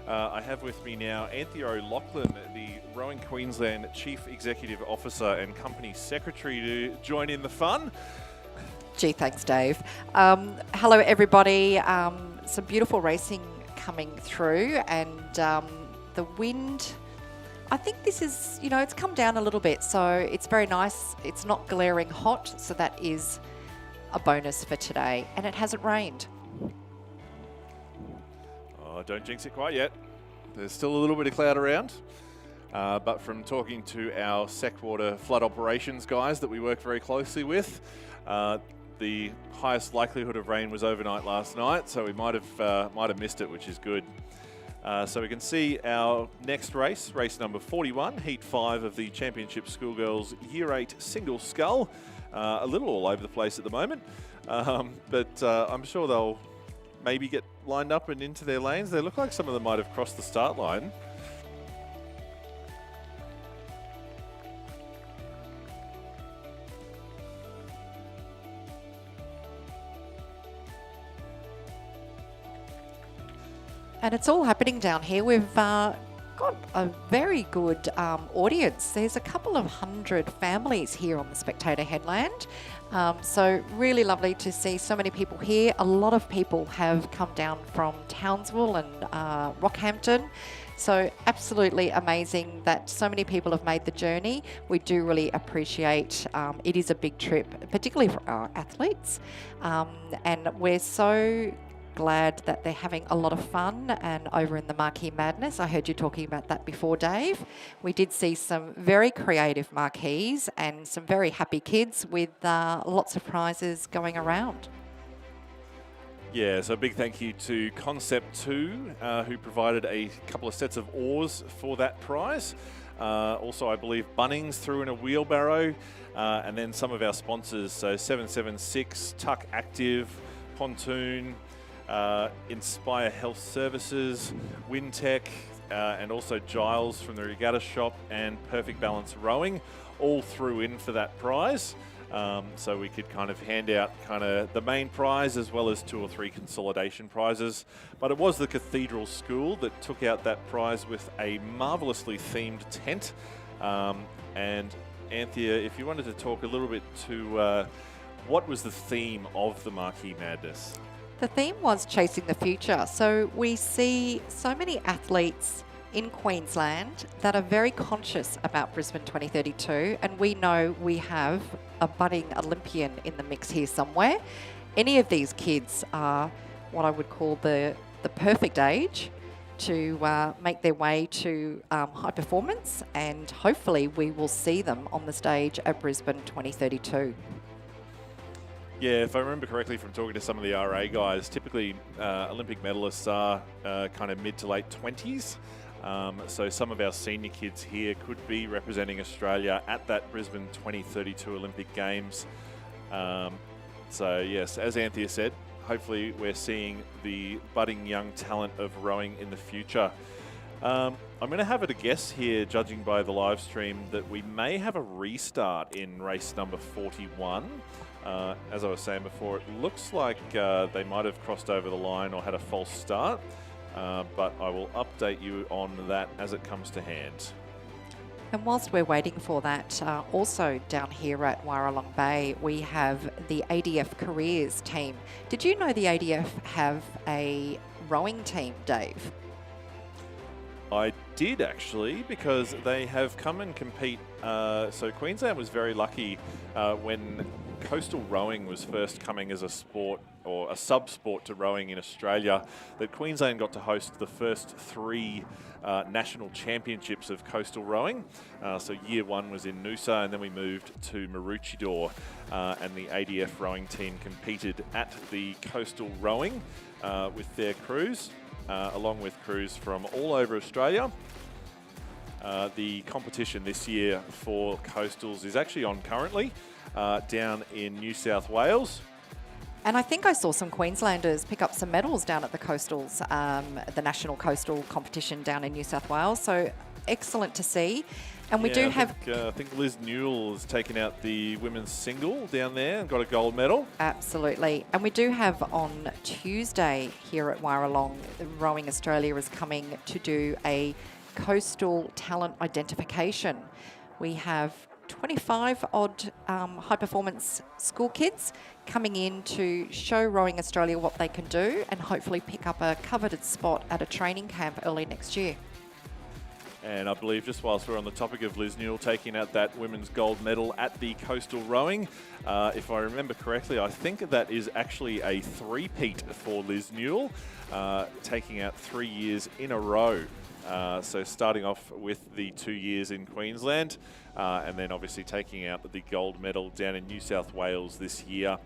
I have with me now Anthea O'Loughlin, the Rowing Queensland Chief Executive Officer and Company Secretary, to join in the fun. Gee, thanks, Dave. Hello, everybody. Some beautiful racing coming through, and the wind, I think this is, it's come down a little bit, so it's very nice. It's not glaring hot, so that is a bonus for today, and it hasn't rained. Oh, don't jinx it quite yet. There's still a little bit of cloud around. But from talking to our Seckwater flood operations guys that we work very closely with, the highest likelihood of rain was overnight last night, so we might have missed it, which is good. So we can see our next race, race number 41, Heat 5 of the Championship Schoolgirls Year 8 Single Scull. A little all over the place at the moment, but I'm sure they'll maybe get lined up and into their lanes. They look like some of them might have crossed the start line. And it's all happening down here. We've got a very good audience. There's a couple of hundred families here on the Spectator Headland. So really lovely to see so many people here. A lot of people have come down from Townsville and Rockhampton. So absolutely amazing that so many people have made the journey. We do really appreciate it is a big trip, particularly for our athletes. And we're so glad that they're having a lot of fun. And over in the Marquee Madness, I heard you talking about that before, Dave. We did see some very creative marquees and some very happy kids with lots of prizes going around. Yeah, so a big thank you to Concept 2, who provided a couple of sets of oars for that prize. Also, I believe Bunnings threw in a wheelbarrow, and then some of our sponsors, so 776, Tuck Active, Pontoon, Inspire Health Services, Wintech, and also Giles from the Regatta shop and Perfect Balance Rowing, all threw in for that prize. So we could kind of hand out kind of the main prize as well as 2 or 3 consolidation prizes. But it was the Cathedral School that took out that prize with a marvellously themed tent. And Anthea, if you wanted to talk a little bit to what was the theme of the Marquee Madness? The theme was chasing the future. So we see so many athletes in Queensland that are very conscious about Brisbane 2032, and we know we have a budding Olympian in the mix here somewhere. Any of these kids are what I would call the perfect age to make their way to high performance, and hopefully we will see them on the stage at Brisbane 2032. Yeah, if I remember correctly from talking to some of the RA guys, typically Olympic medalists are kind of mid to late 20s. So some of our senior kids here could be representing Australia at that Brisbane 2032 Olympic Games. So yes, as Anthea said, hopefully we're seeing the budding young talent of rowing in the future. I'm going to have it a guess here, judging by the live stream, that we may have a restart in race number 41. As I was saying before, it looks like they might have crossed over the line or had a false start, but I will update you on that as it comes to hand. And whilst we're waiting for that, also down here at Wyaralong Bay, we have the ADF Careers team. Did you know the ADF have a rowing team, Dave? I did actually, because they have come and compete. So Queensland was very lucky when coastal rowing was first coming as a sport or a sub-sport to rowing in Australia, that Queensland got to host the first 3 national championships of coastal rowing. So year 1 was in Noosa, and then we moved to Maroochydore, and the ADF rowing team competed at the coastal rowing with their crews, along with crews from all over Australia. The competition this year for coastals is actually on currently down in New South Wales. And I think I saw some Queenslanders pick up some medals down at the Coastals, the National Coastal Competition down in New South Wales. So excellent to see. And we do have... I think Liz Newell has taken out the women's single down there and got a gold medal. Absolutely. And we do have on Tuesday here at Wyaralong, Rowing Australia is coming to do a coastal talent identification. We have 25 odd high-performance school kids coming in to show Rowing Australia what they can do and hopefully pick up a coveted spot at a training camp early next year. And I believe, just whilst we're on the topic of Liz Newell taking out that women's gold medal at the coastal rowing, if I remember correctly, I think that is actually a three-peat for Liz Newell, taking out 3 years in a row So starting off with the 2 years in Queensland, and then obviously taking out the gold medal down in New South Wales this year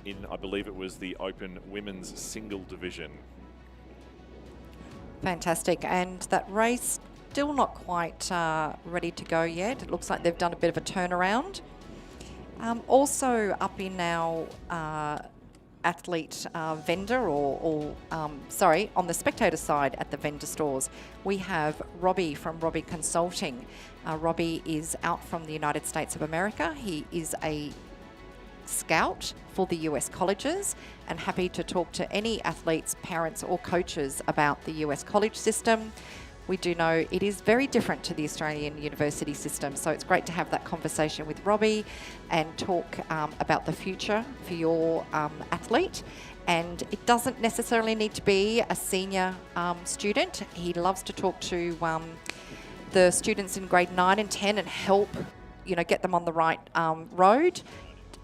in, I believe it was the Open Women's Single Division. Fantastic. And that race still not quite ready to go yet. It looks like they've done a bit of a turnaround. Also up in our athlete vendor on the spectator side at the vendor stores, we have Robbie from Robbie Consulting. Robbie is out from the United States of America. He is a scout for the US colleges and happy to talk to any athletes, parents or coaches about the US college system. We do know it is very different to the Australian university system, so it's great to have that conversation with Robbie and talk about the future for your athlete. And it doesn't necessarily need to be a senior student. He loves to talk to the students in grade 9 and 10 and help, get them on the right road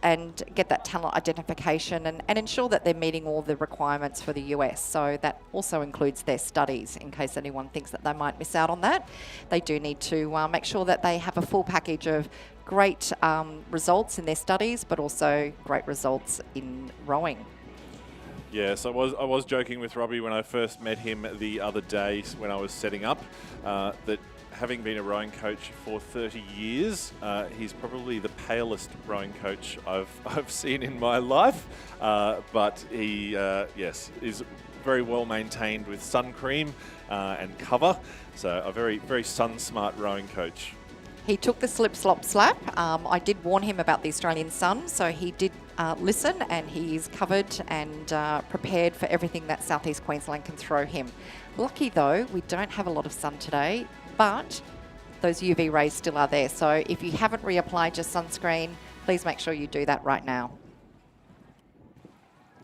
and get that talent identification and ensure that they're meeting all the requirements for the US. So that also includes their studies, in case anyone thinks that they might miss out on that. They do need to make sure that they have a full package of great results in their studies, but also great results in rowing. Yes, I was joking with Robbie when I first met him the other day when I was setting up that having been a rowing coach for 30 years, he's probably the palest rowing coach I've seen in my life. But he, is very well maintained with sun cream and cover. So a very, very sun-smart rowing coach. He took the slip, slop, slap. I did warn him about the Australian sun, so he did listen, and he's covered and prepared for everything that Southeast Queensland can throw him. Lucky though, we don't have a lot of sun today, but those UV rays still are there. So if you haven't reapplied your sunscreen, please make sure you do that right now.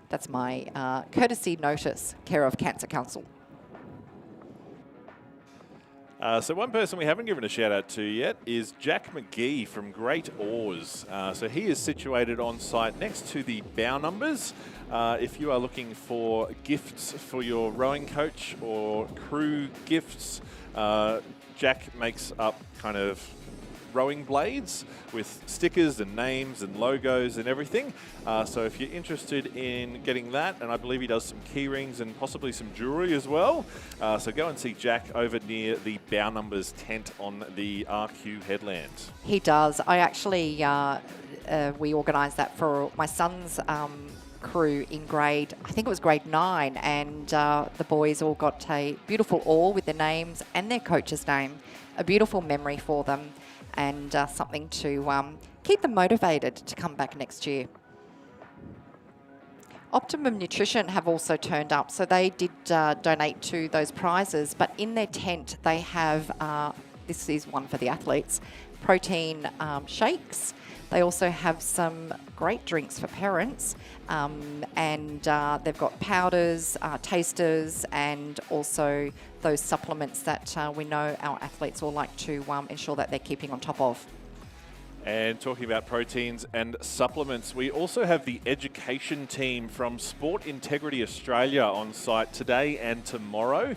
That's my courtesy notice, care of Cancer Council. So one person we haven't given a shout out to yet is Jack McGee from Great Oars. So he is situated on site next to the bow numbers. If you are looking for gifts for your rowing coach or crew gifts, Jack makes up kind of rowing blades with stickers and names and logos and everything. So if you're interested in getting that, and I believe he does some key rings and possibly some jewelry as well. So go and see Jack over near the bow numbers tent on the RQ headland. He does. I actually, we organised that for my son's crew in I think it was grade 9, and the boys all got a beautiful oar with their names and their coach's name. A beautiful memory for them, and something to keep them motivated to come back next year. Optimum Nutrition have also turned up, so they did donate to those prizes, but in their tent they have, this is one for the athletes, protein shakes. They also have some great drinks for parents, and they've got powders, tasters, and also those supplements that we know our athletes all like to ensure that they're keeping on top of. And talking about proteins and supplements, we also have the education team from Sport Integrity Australia on site today and tomorrow.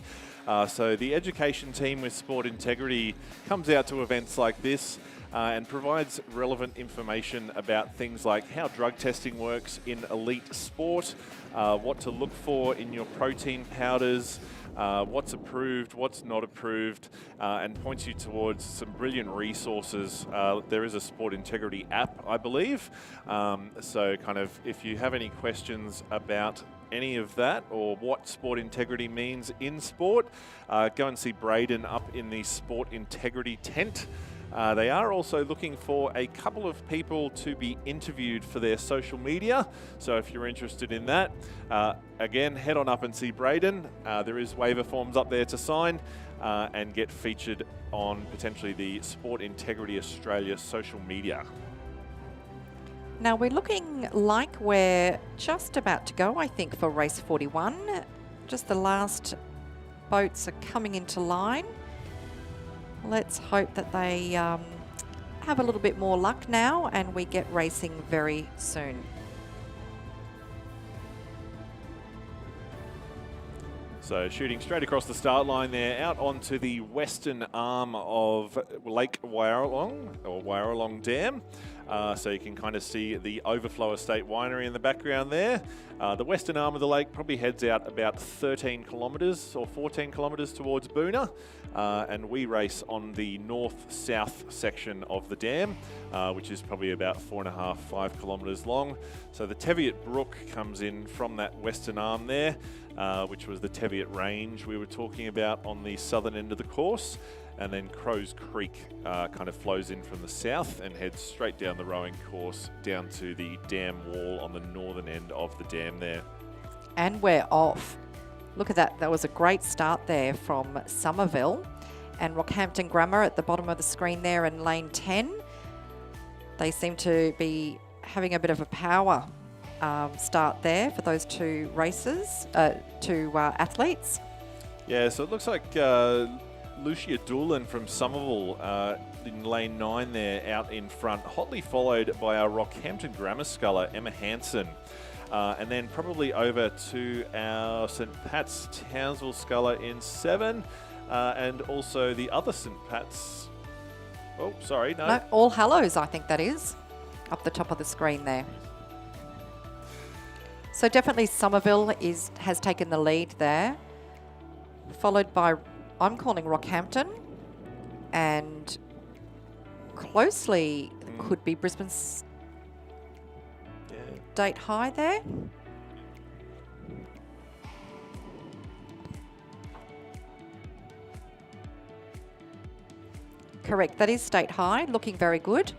So the education team with Sport Integrity comes out to events like this and provides relevant information about things like how drug testing works in elite sport, what to look for in your protein powders, what's approved, what's not approved, and points you towards some brilliant resources. There is a Sport Integrity app, I believe. So kind of if you have any questions about any of that or what Sport Integrity means in sport, go and see Braden up in the Sport Integrity tent. They are also looking for a couple of people to be interviewed for their social media. So if you're interested in that, again, head on up and see Braden. There is waiver forms up there to sign and get featured on potentially the Sport Integrity Australia social media. Now we're looking like we're just about to go, I think, for race 41. Just the last boats are coming into line. Let's hope that they have a little bit more luck now and we get racing very soon. So shooting straight across the start line there, out onto the western arm of Lake Wyaralong, or Wyaralong Dam. So you can kind of see the Overflow Estate Winery in the background there. The western arm of the lake probably heads out about 13 kilometres or 14 kilometres towards Boona. And we race on the north-south section of the dam, which is probably about 4.5, 5 kilometres long. So the Teviot Brook comes in from that western arm there, which was the Teviot Range we were talking about on the southern end of the course. And then Crows Creek kind of flows in from the south and heads straight down the rowing course down to the dam wall on the northern end of the dam there. And we're off. Look at that. That was a great start there from Somerville and Rockhampton Grammar at the bottom of the screen there in lane 10. They seem to be having a bit of a power start there for those two races, athletes. Yeah, so it looks like Lucia Doolan from Somerville in lane 9 there out in front, hotly followed by our Rockhampton Grammar sculler, Emma Hansen. And then probably over to our St Pat's Townsville sculler in 7, and also the other St Pat's. Oh, sorry, no. All Hallows, I think that is, up the top of the screen there. So definitely Somerville has taken the lead there, followed by, I'm calling Rockhampton, and closely could be Brisbane's State High there. Correct, that is State High, looking very good.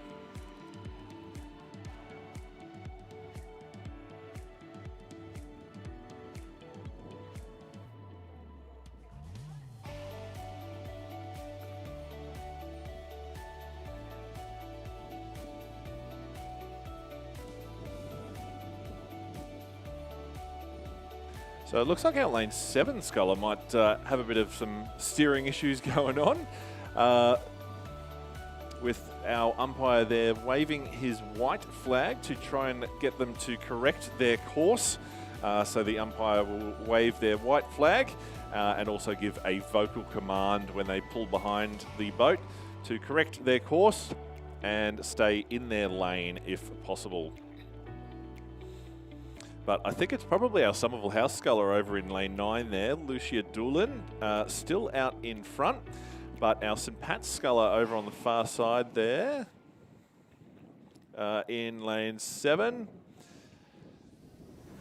So it looks like our lane 7 sculler might have a bit of some steering issues going on. With our umpire there waving his white flag to try and get them to correct their course. So the umpire will wave their white flag and also give a vocal command when they pull behind the boat to correct their course and stay in their lane if possible. But I think it's probably our Somerville House sculler over in lane 9 there, Lucia Doolan, still out in front. But our St Pat's sculler over on the far side there in lane 7.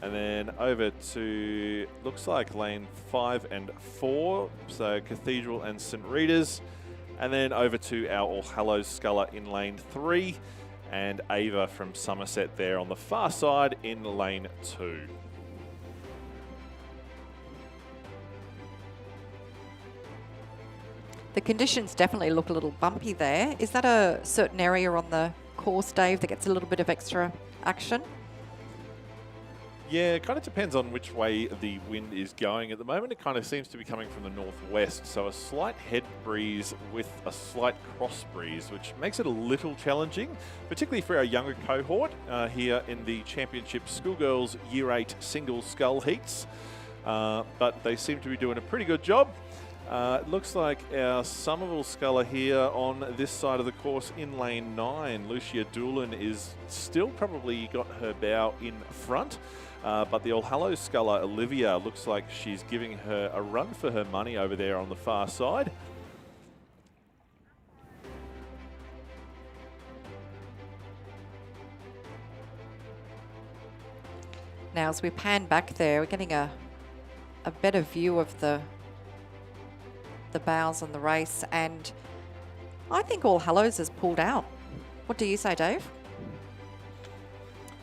And then over to, looks like lane 5 and 4, so Cathedral and St Rita's. And then over to our All Hallows sculler in lane 3. And Ava from Somerset there on the far side in lane 2. The conditions definitely look a little bumpy there. Is that a certain area on the course, Dave, that gets a little bit of extra action? Yeah, it kind of depends on which way the wind is going. At the moment, it kind of seems to be coming from the northwest, so a slight head breeze with a slight cross breeze, which makes it a little challenging, particularly for our younger cohort here in the Championship Schoolgirls Year 8 Single Scull Heats. But they seem to be doing a pretty good job. It looks like our Somerville sculler here on this side of the course in lane 9, Lucia Doolan, is still probably got her bow in front. But the All Hallows sculler, Olivia, looks like she's giving her a run for her money over there on the far side. Now, as we pan back there, we're getting a better view of the bows on the race, and I think All Hallows has pulled out. What do you say, Dave?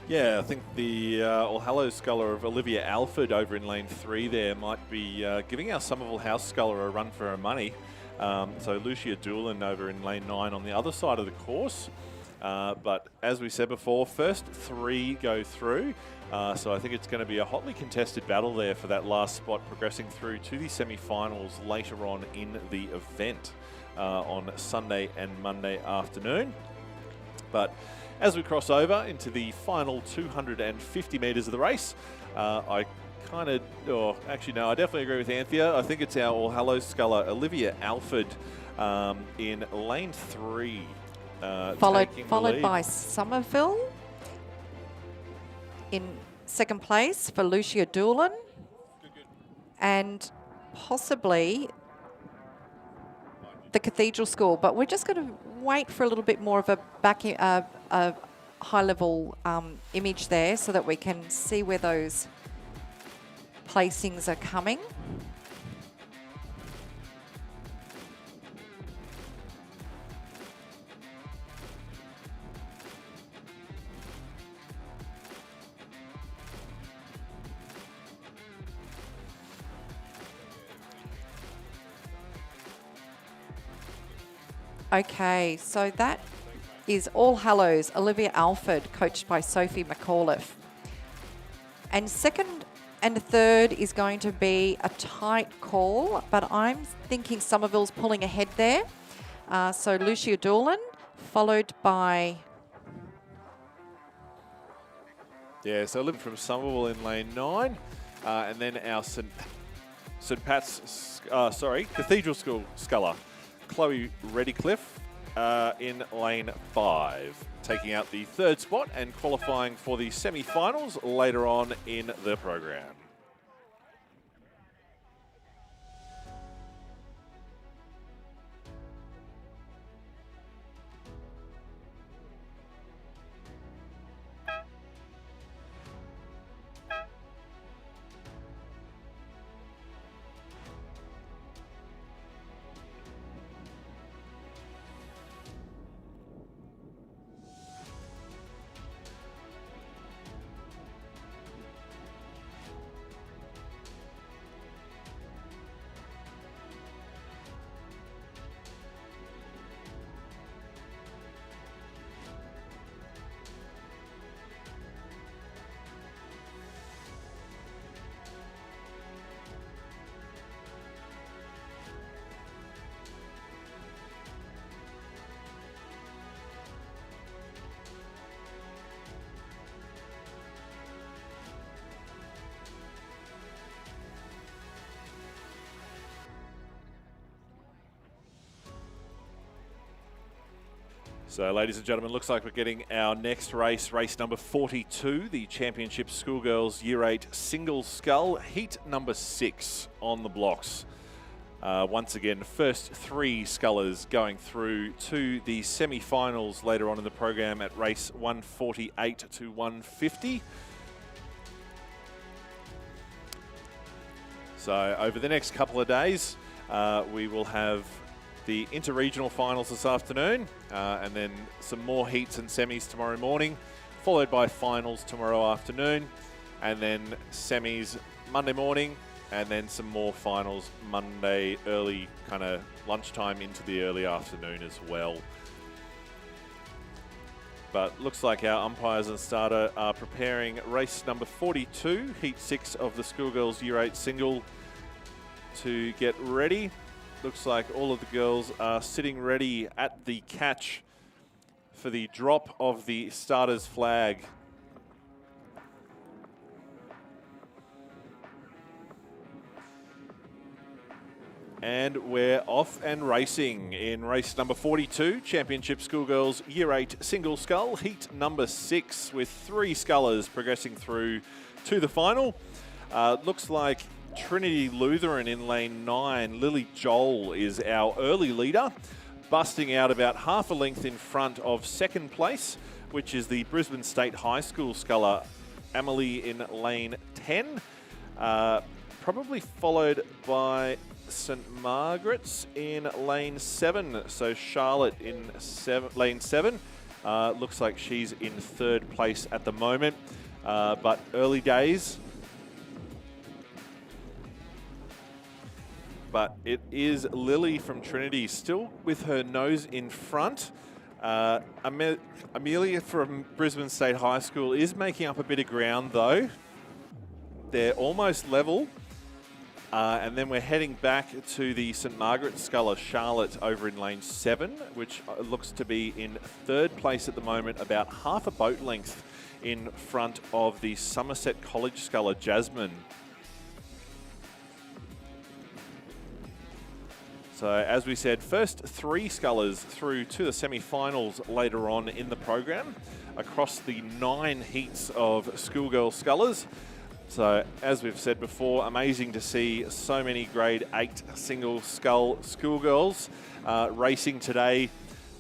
Yeah, I think the All Hallows sculler of Olivia Alford over in lane 3 there might be giving our Somerville House sculler a run for her money. So Lucia Doolan over in lane 9 on the other side of the course. But as we said before, first 3 go through. So I think it's going to be a hotly contested battle there for that last spot, progressing through to the semi-finals later on in the event on Sunday and Monday afternoon. But as we cross over into the final 250 metres of the race, I kind of, or actually no, I definitely agree with Anthea. I think it's our All Hallows sculler, Olivia Alford, in lane 3. Followed taking the lead. by Somerville in second place for Lucia Doolan. And possibly the Cathedral School, but we're just going to wait for a little bit more of a high-level image there so that we can see where those placings are coming. Okay, so that is All Hallows, Olivia Alford, coached by Sophie McAuliffe. And second and third is going to be a tight call, but I'm thinking Somerville's pulling ahead there. So Lucia Doolan, followed by... Yeah, so Olivia from Somerville in lane 9. And then our Cathedral School sculler, Chloe Reddycliffe, in lane 5, taking out the 3rd spot and qualifying for the semi-finals later on in the program. So, ladies and gentlemen, looks like we're getting our next race, race number 42, the Championship Schoolgirls Year 8 Single Scull, heat number 6 on the blocks. Once again, first 3 scullers going through to the semi-finals later on in the program at race 148 to 150. So, over the next couple of days, we will have the inter-regional finals this afternoon, and then some more heats and semis tomorrow morning, followed by finals tomorrow afternoon, and then semis Monday morning, and then some more finals Monday early, kind of lunchtime into the early afternoon as well. But looks like our umpires and starter are preparing race number 42, heat 6 of the Schoolgirls Year 8 Single, to get ready. Looks like all of the girls are sitting ready at the catch for the drop of the starter's flag. And we're off and racing in race number 42, Championship Schoolgirls Year 8 Single Scull, heat number 6, with 3 scullers progressing through to the final. Looks like Trinity Lutheran in lane 9, Lily Joel is our early leader, busting out about half a length in front of second place, which is the Brisbane State High School sculler, Emily in lane 10, probably followed by St Margaret's in lane 7. So Charlotte in lane 7. Looks like she's in 3rd place at the moment, but early days. But it is Lily from Trinity, still with her nose in front. Amelia from Brisbane State High School is making up a bit of ground, though. They're almost level. And then we're heading back to the St Margaret sculler, Charlotte, over in lane 7, which looks to be in 3rd place at the moment, about half a boat length in front of the Somerset College sculler, Jasmine. So as we said, first 3 scullers through to the semi-finals later on in the program across the 9 heats of schoolgirl scullers. So as we've said before, amazing to see so many grade 8 single scull schoolgirls racing today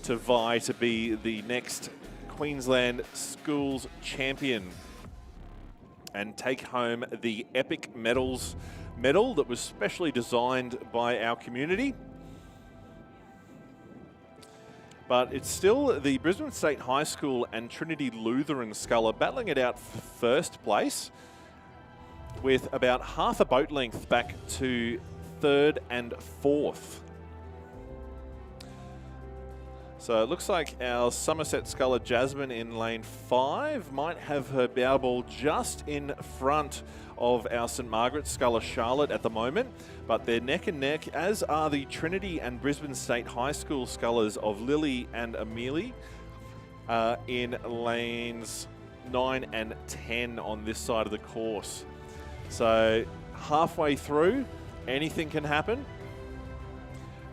to vie to be the next Queensland Schools Champion and take home the Epic Medals medal that was specially designed by our community. But it's still the Brisbane State High School and Trinity Lutheran sculler battling it out for first place with about half a boat length back to 3rd and 4th. So it looks like our Somerset sculler Jasmine in lane 5 might have her bow ball just in front of our St Margaret's sculler Charlotte at the moment, but they're neck and neck, as are the Trinity and Brisbane State High School scullers of Lily and Amelie in lanes 9 and 10 on this side of the course. So halfway through, anything can happen.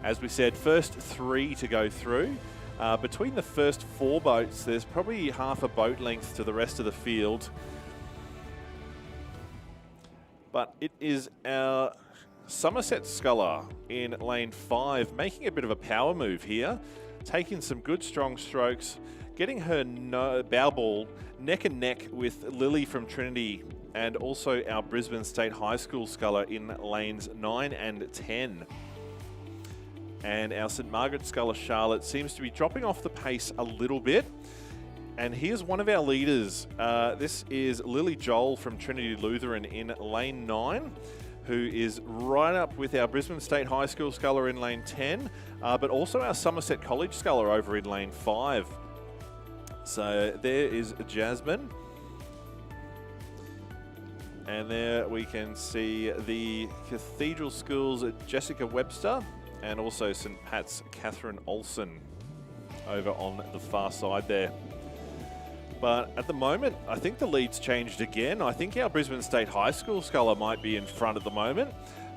As we said, first 3 to go through. Between the first 4 boats, there's probably half a boat length to the rest of the field. But it is our Somerset sculler in lane 5 making a bit of a power move here, taking some good strong strokes, getting her bow ball neck and neck with Lily from Trinity and also our Brisbane State High School sculler in lanes 9 and 10. And our St Margaret's sculler Charlotte seems to be dropping off the pace a little bit. And here's one of our leaders. This is Lily Joel from Trinity Lutheran in lane 9, who is right up with our Brisbane State High School sculler in lane 10, but also our Somerset College sculler over in lane 5. So there is Jasmine. And there we can see the Cathedral Schools Jessica Webster and also St Pat's Catherine Olsen over on the far side there. But at the moment, I think the lead's changed again. I think our Brisbane State High School sculler might be in front at the moment.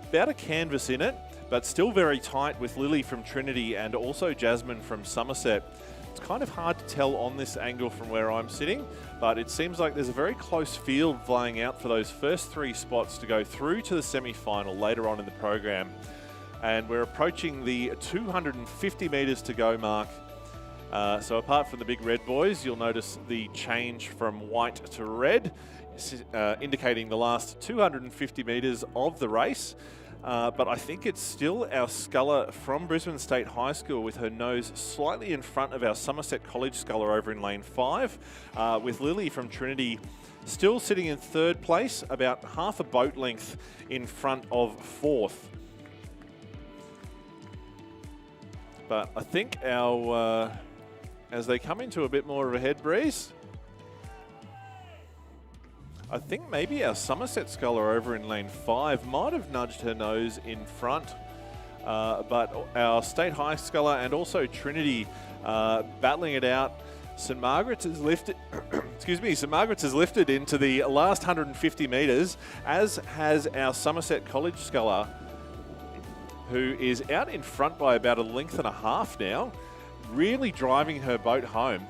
About a canvas in it, but still very tight with Lily from Trinity and also Jasmine from Somerset. It's kind of hard to tell on this angle from where I'm sitting, but it seems like there's a very close field flying out for those first 3 spots to go through to the semi-final later on in the program. And we're approaching the 250 metres to go mark. So apart from the big red boys, you'll notice the change from white to red, indicating the last 250 metres of the race. But I think it's still our sculler from Brisbane State High School with her nose slightly in front of our Somerset College sculler over in lane 5, with Lily from Trinity still sitting in 3rd place, about half a boat length in front of 4th. But I think our, as they come into a bit more of a head breeze, I think maybe our Somerset sculler over in lane 5 might have nudged her nose in front. But our State High sculler and also Trinity battling it out. St Margaret's is lifted, St Margaret's is lifted into the last 150 metres, as has our Somerset College sculler, who is out in front by about a length and a half now, really driving her boat home.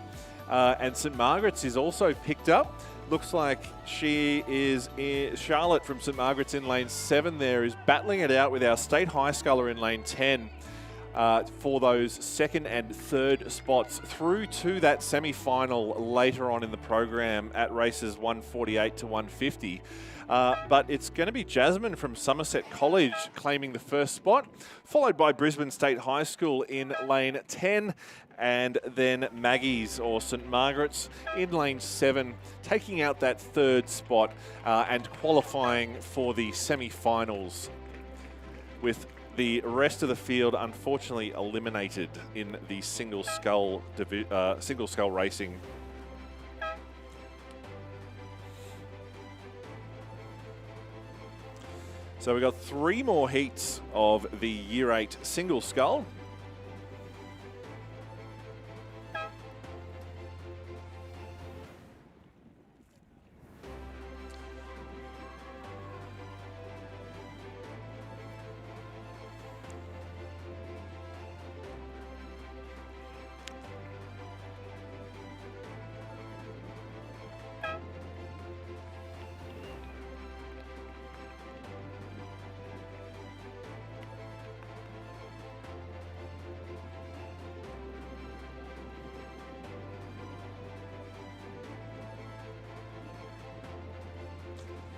And St Margaret's is also picked up. Looks like she is Charlotte from St Margaret's in lane 7 there is battling it out with our State High sculler in lane 10 for those 2nd and 3rd spots through to that semi-final later on in the program at races 148 to 150. But it's going to be Jasmine from Somerset College claiming the first spot, followed by Brisbane State High School in lane 10, and then Maggie's or St Margaret's in lane 7, taking out that 3rd spot and qualifying for the semi-finals, with the rest of the field unfortunately eliminated in the single scull racing. So we've got 3 more heats of the Year 8 single scull.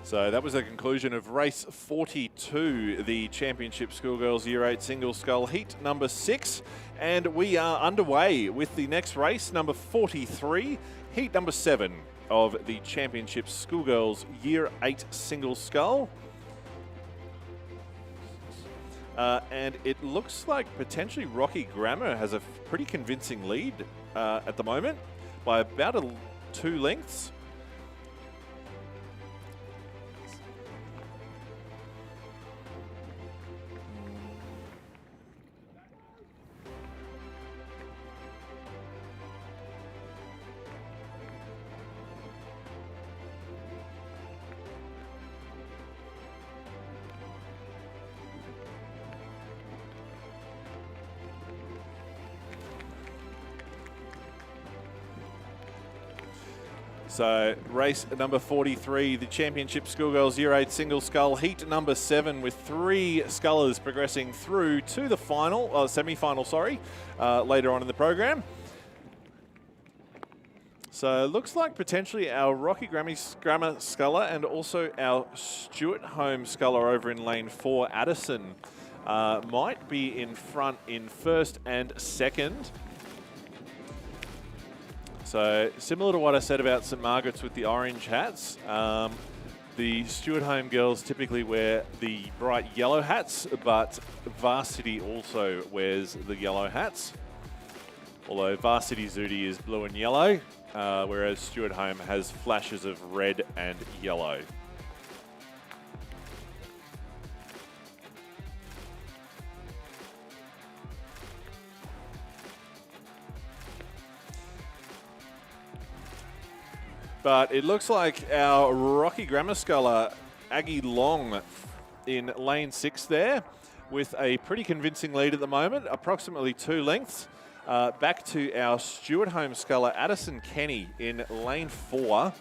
So that was the conclusion of race 42, the Championship Schoolgirls Year 8 Single Scull Heat number 6. And we are underway with the next race, number 43, Heat number 7 of the Championship Schoolgirls Year 8 Single Scull. And it looks like potentially Rocky Grammar has a pretty convincing lead at the moment by about 2 lengths. So race number 43, the Championship Schoolgirls Year 8 Single Scull Heat number 7, with 3 scullers progressing through to the final, semi-final, later on in the program. So it looks like potentially our Rocky Grammar sculler and also our Stuart Home sculler over in lane 4, Addison, might be in front in first and second. So similar to what I said about St Margaret's with the orange hats, the Stuart Home girls typically wear the bright yellow hats, but Varsity also wears the yellow hats. Although Varsity Zudi is blue and yellow, whereas Stuart Home has flashes of red and yellow. But it looks like our Rocky Grammar sculler, Aggie Long, in lane 6 there, with a pretty convincing lead at the moment, approximately 2 lengths. Back to our Stuart Home sculler, Addison Kenny, in lane 4.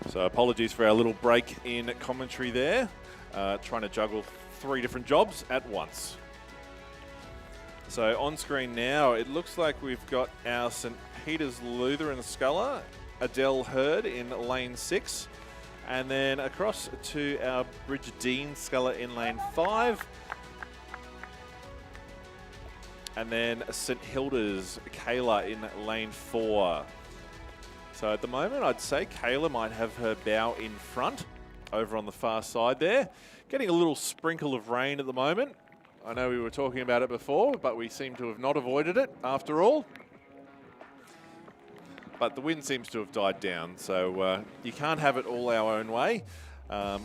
So apologies for our little break in commentary there. Trying to juggle 3 different jobs at once. So on screen now, it looks like we've got our St Peter's Lutheran sculler, Adele Hurd, in lane 6. And then across to our Bridgedine sculler in lane 5. And then St Hilda's Kayla in lane 4. So at the moment, I'd say Kayla might have her bow in front over on the far side there. Getting a little sprinkle of rain at the moment. I know we were talking about it before, but we seem to have not avoided it after all. But the wind seems to have died down, so you can't have it all our own way.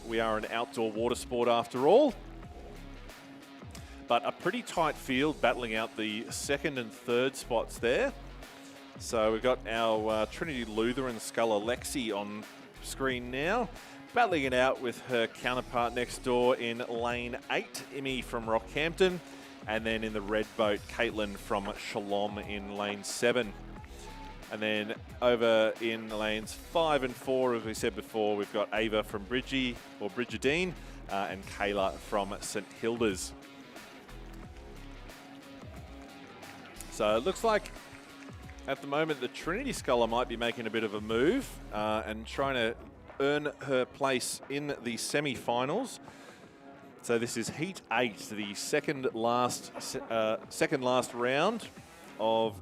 We are an outdoor water sport after all. but a pretty tight field battling out the second and third spots there. So we've got our Trinity Lutheran sculler Lexi on screen now, battling it out with her counterpart next door in lane 8, Imi from Rockhampton, and then in the red boat, Caitlin from Shalom in lane 7. And then over in lanes 5 and 4, as we said before, we've got Ava from Bridgerdine, and Kayla from St Hilda's. So it looks like at the moment the Trinity sculler might be making a bit of a move and trying to earn her place in the semi-finals. So this is Heat 8, the second last round of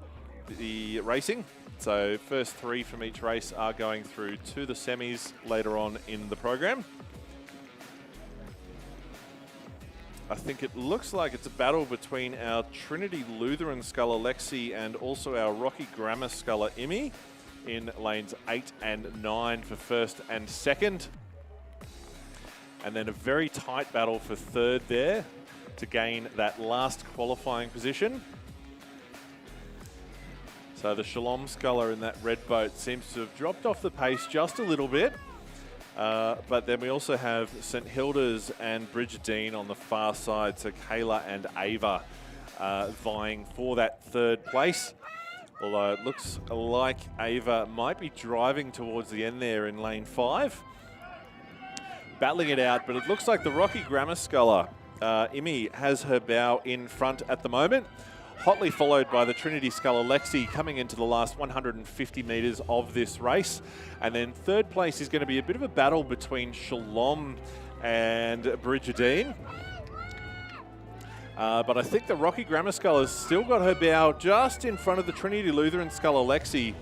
the racing. So first 3 from each race are going through to the semis later on in the program. I think it looks like it's a battle between our Trinity Lutheran sculler Lexi and also our Rocky Grammar sculler Imi in lanes 8 and 9 for first and second. And then a very tight battle for third there to gain that last qualifying position. So the Shalom sculler in that red boat seems to have dropped off the pace just a little bit. But then we also have St Hilda's and Bridgerdine on the far side, so Kayla and Ava vying for that third place. Although it looks like Ava might be driving towards the end there in lane 5. Battling it out, but it looks like the Rocky Grammar sculler, Imi, has her bow in front at the moment. Hotly followed by the Trinity sculler Lexi coming into the last 150 metres of this race. And then third place is going to be a bit of a battle between Shalom and Bridgerdine. But I think the Rocky Grammar sculler's still got her bow just in front of the Trinity Lutheran sculler Lexi,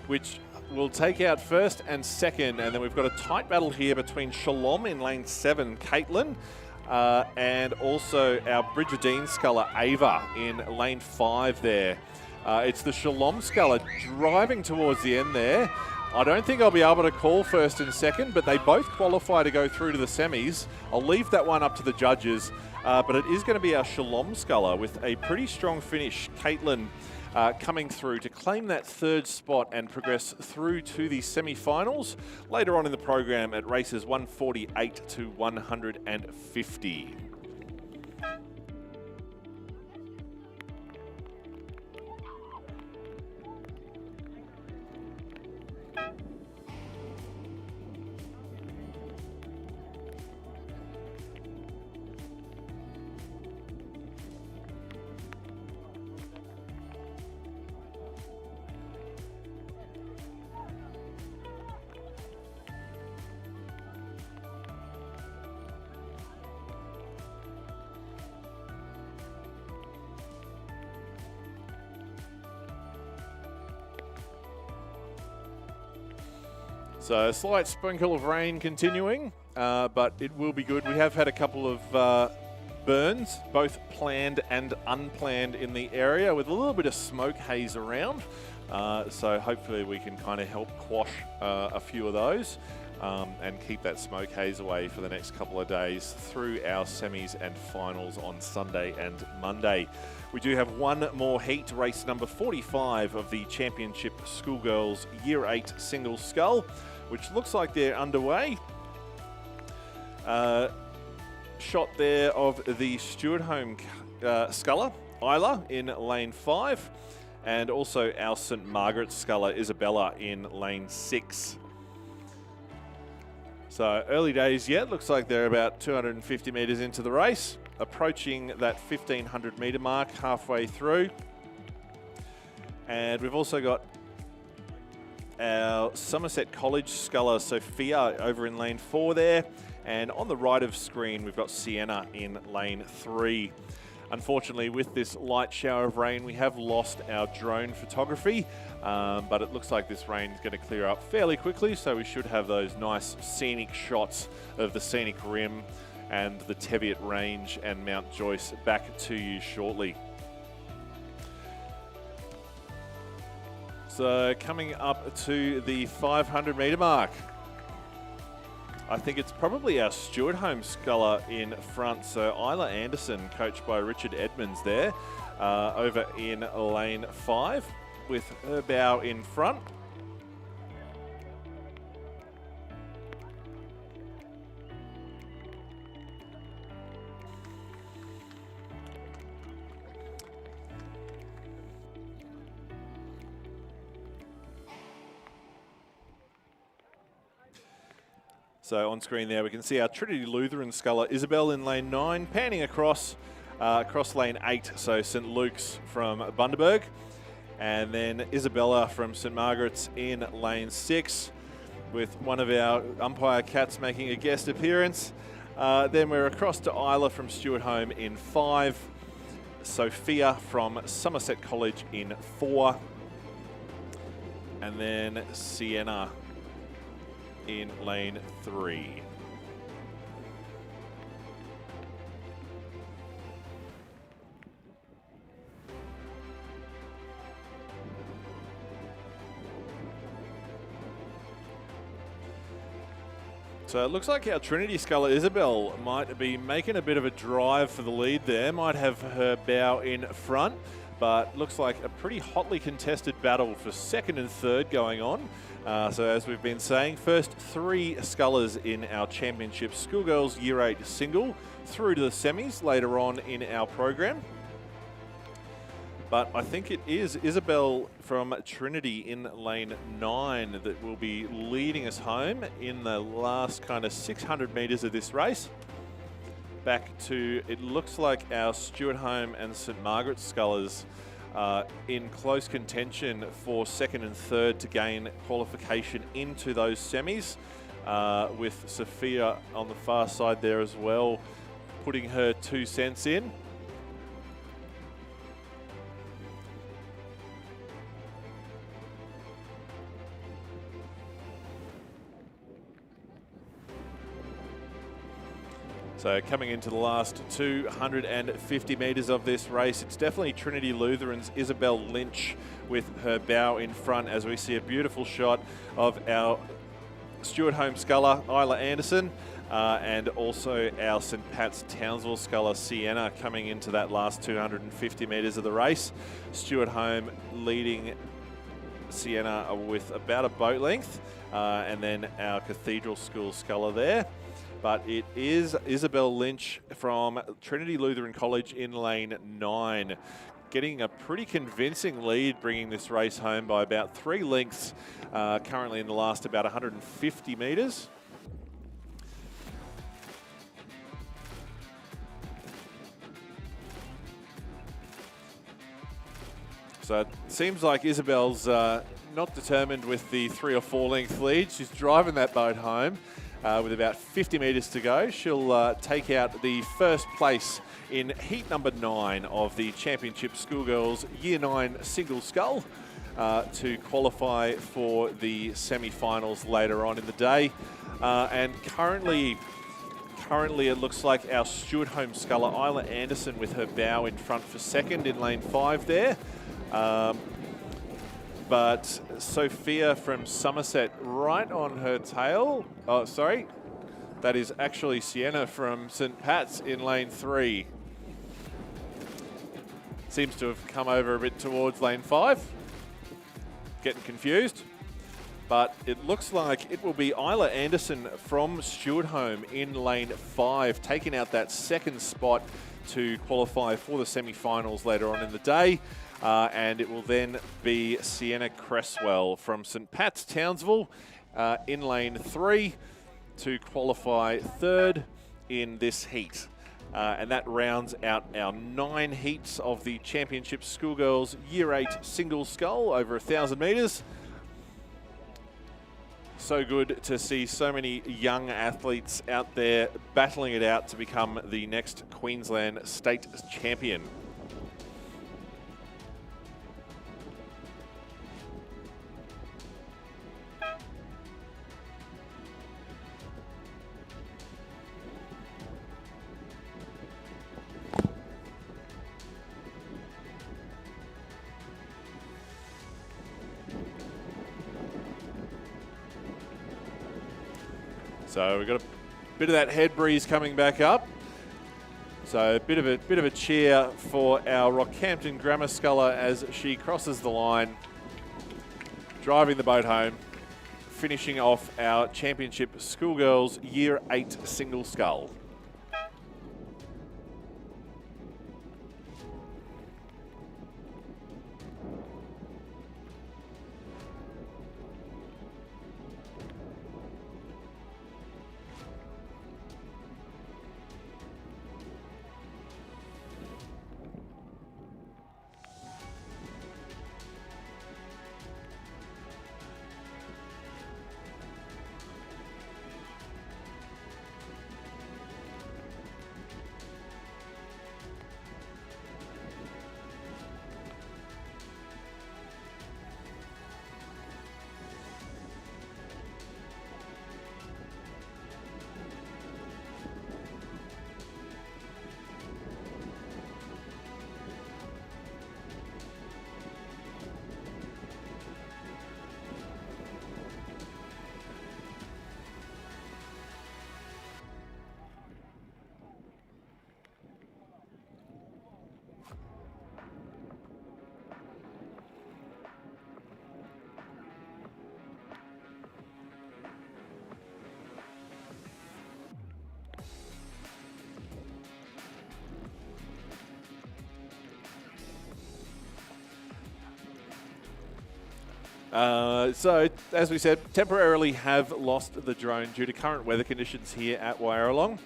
which will take out first and second. And then we've got a tight battle here between Shalom in lane 7, Caitlin, and also our Bridgerdine sculler Ava in lane 5 there. It's the Shalom sculler driving towards the end there. I don't think I'll be able to call first and second, but they both qualify to go through to the semis. I'll leave that one up to the judges, but it is going to be our Shalom sculler with a pretty strong finish. Caitlin coming through to claim that third spot and progress through to the semi-finals later on in the program at races 148 to 150. So a slight sprinkle of rain continuing, but it will be good. We have had a couple of burns, both planned and unplanned in the area with a little bit of smoke haze around. So hopefully we can kind of help quash a few of those and keep that smoke haze away for the next couple of days through our semis and finals on Sunday and Monday. We do have one more heat, race number 45 of the Championship Schoolgirls Year 8 Single Scull, which looks like they're underway. Shot there of the Stewart Home sculler, Isla, in lane 5, and also our St Margaret's sculler, Isabella, in lane 6. So early days yet, looks like they're about 250 metres into the race, approaching that 1500 metre mark halfway through. And we've also got our Somerset College sculler, Sophia, over in lane 4 there. And on the right of screen, we've got Sienna in lane 3. Unfortunately, with this light shower of rain, we have lost our drone photography, but it looks like this rain is going to clear up fairly quickly, so we should have those nice scenic shots of the scenic rim and the Teviot Range and Mount Joyce back to you shortly. So coming up to the 500 metre mark. I think it's probably our Stewart Home sculler in front. So Isla Anderson, coached by Richard Edmonds there, over in lane 5 with her bow in front. So on screen there, we can see our Trinity Lutheran sculler, Isabel, in lane 9, panning across lane 8, so St Luke's from Bundaberg. And then Isabella from St Margaret's in lane 6, with one of our umpire cats making a guest appearance. Then we're across to Isla from Stewart Home in 5, Sophia from Somerset College in 4, and then Sienna in lane 3. So it looks like our Trinity sculler Isabel might be making a bit of a drive for the lead there, might have her bow in front, but looks like a pretty hotly contested battle for second and third going on. So as we've been saying, first 3 scullers in our championship schoolgirls Year 8 single through to the semis later on in our program. But I think it is Isabel from Trinity in lane 9 that will be leading us home in the last kind of 600 metres of this race. Back to, it looks like our Stewart Home and St Margaret's scullers in close contention for second and third to gain qualification into those semis, with Sophia on the far side there as well, putting her 2 cents in. So coming into the last 250 metres of this race, it's definitely Trinity Lutheran's Isabel Lynch with her bow in front, as we see a beautiful shot of our Stewart Home sculler, Isla Anderson, and also our St Pat's Townsville sculler, Sienna, coming into that last 250 metres of the race. Stewart Home leading Sienna with about a boat length, and then our Cathedral School sculler there. But it is Isabel Lynch from Trinity Lutheran College in lane 9, getting a pretty convincing lead, bringing this race home by about 3 lengths, currently in the last about 150 metres. So it seems like Isabel's not determined with the 3 or 4 length lead. She's driving that boat home. With about 50 metres to go, she'll take out the first place in heat number 9 of the Championship Schoolgirls Year 9 Single Scull to qualify for the semi-finals later on in the day. And currently it looks like our Stewart Home sculler, Isla Anderson, with her bow in front for second in lane 5 there. But Sophia from Somerset right on her tail. Oh, sorry. That is actually Sienna from St Pat's in lane 3. Seems to have come over a bit towards lane 5. Getting confused. But it looks like it will be Isla Anderson from Stewart Home in lane 5, taking out that second spot to qualify for the semi-finals later on in the day. And it will then be Sienna Cresswell from St Pat's Townsville in lane 3 to qualify third in this heat. And that rounds out our 9 heats of the Championship Schoolgirls Year 8 Single Scull over 1,000 metres. So good to see so many young athletes out there battling it out to become the next Queensland State Champion. So we've got a bit of that head breeze coming back up. So a bit of a cheer for our Rockhampton Grammar Sculler as she crosses the line, driving the boat home, finishing off our championship schoolgirls Year 8 single scull. So, as we said, temporarily have lost the drone due to current weather conditions here at Wyaralong.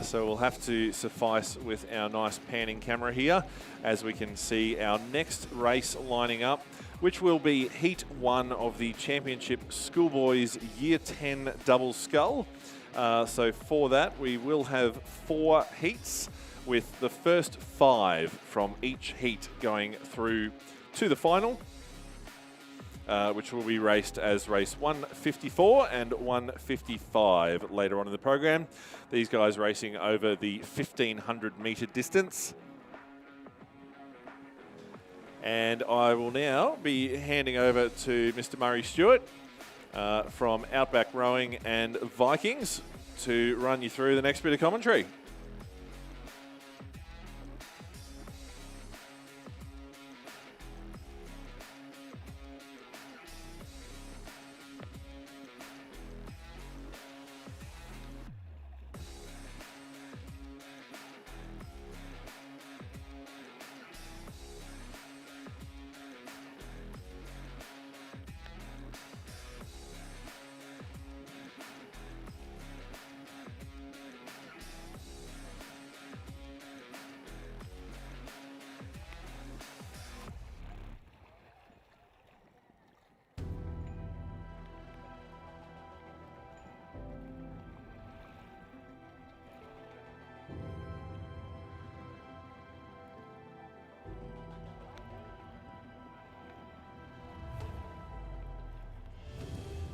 So we'll have to suffice with our nice panning camera here as we can see our next race lining up, which will be Heat 1 of the Championship Schoolboys Year 10 Double Scull. So for that, we will have 4 heats with the first 5 from each heat going through to the final. Which will be raced as race 154 and 155 later on in the program. These guys racing over the 1,500 metre distance. And I will now be handing over to Mr. Murray Stewart from Outback Rowing and Vikings to run you through the next bit of commentary.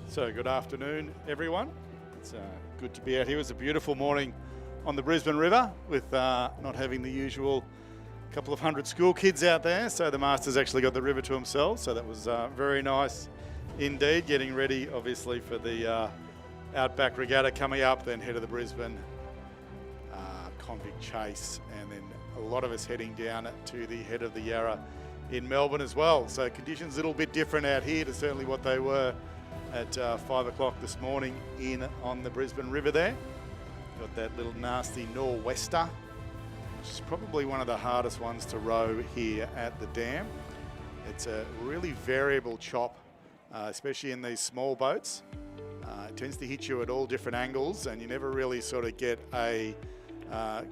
So good afternoon, everyone. It's good to be out here. It was a beautiful morning on the Brisbane River with not having the usual couple of hundred school kids out there. So the Masters actually got the river to themselves. So that was very nice indeed. Getting ready, obviously, for the Outback Regatta coming up, then head of the Brisbane Convict Chase, and then a lot of us heading down to the head of the Yarra in Melbourne as well. So conditions a little bit different out here to certainly what they were at 5 o'clock this morning in on the Brisbane River there. Got that little nasty nor'wester, which is probably one of the hardest ones to row here at the dam. It's a really variable chop, especially in these small boats. It tends to hit you at all different angles and you never really sort of get a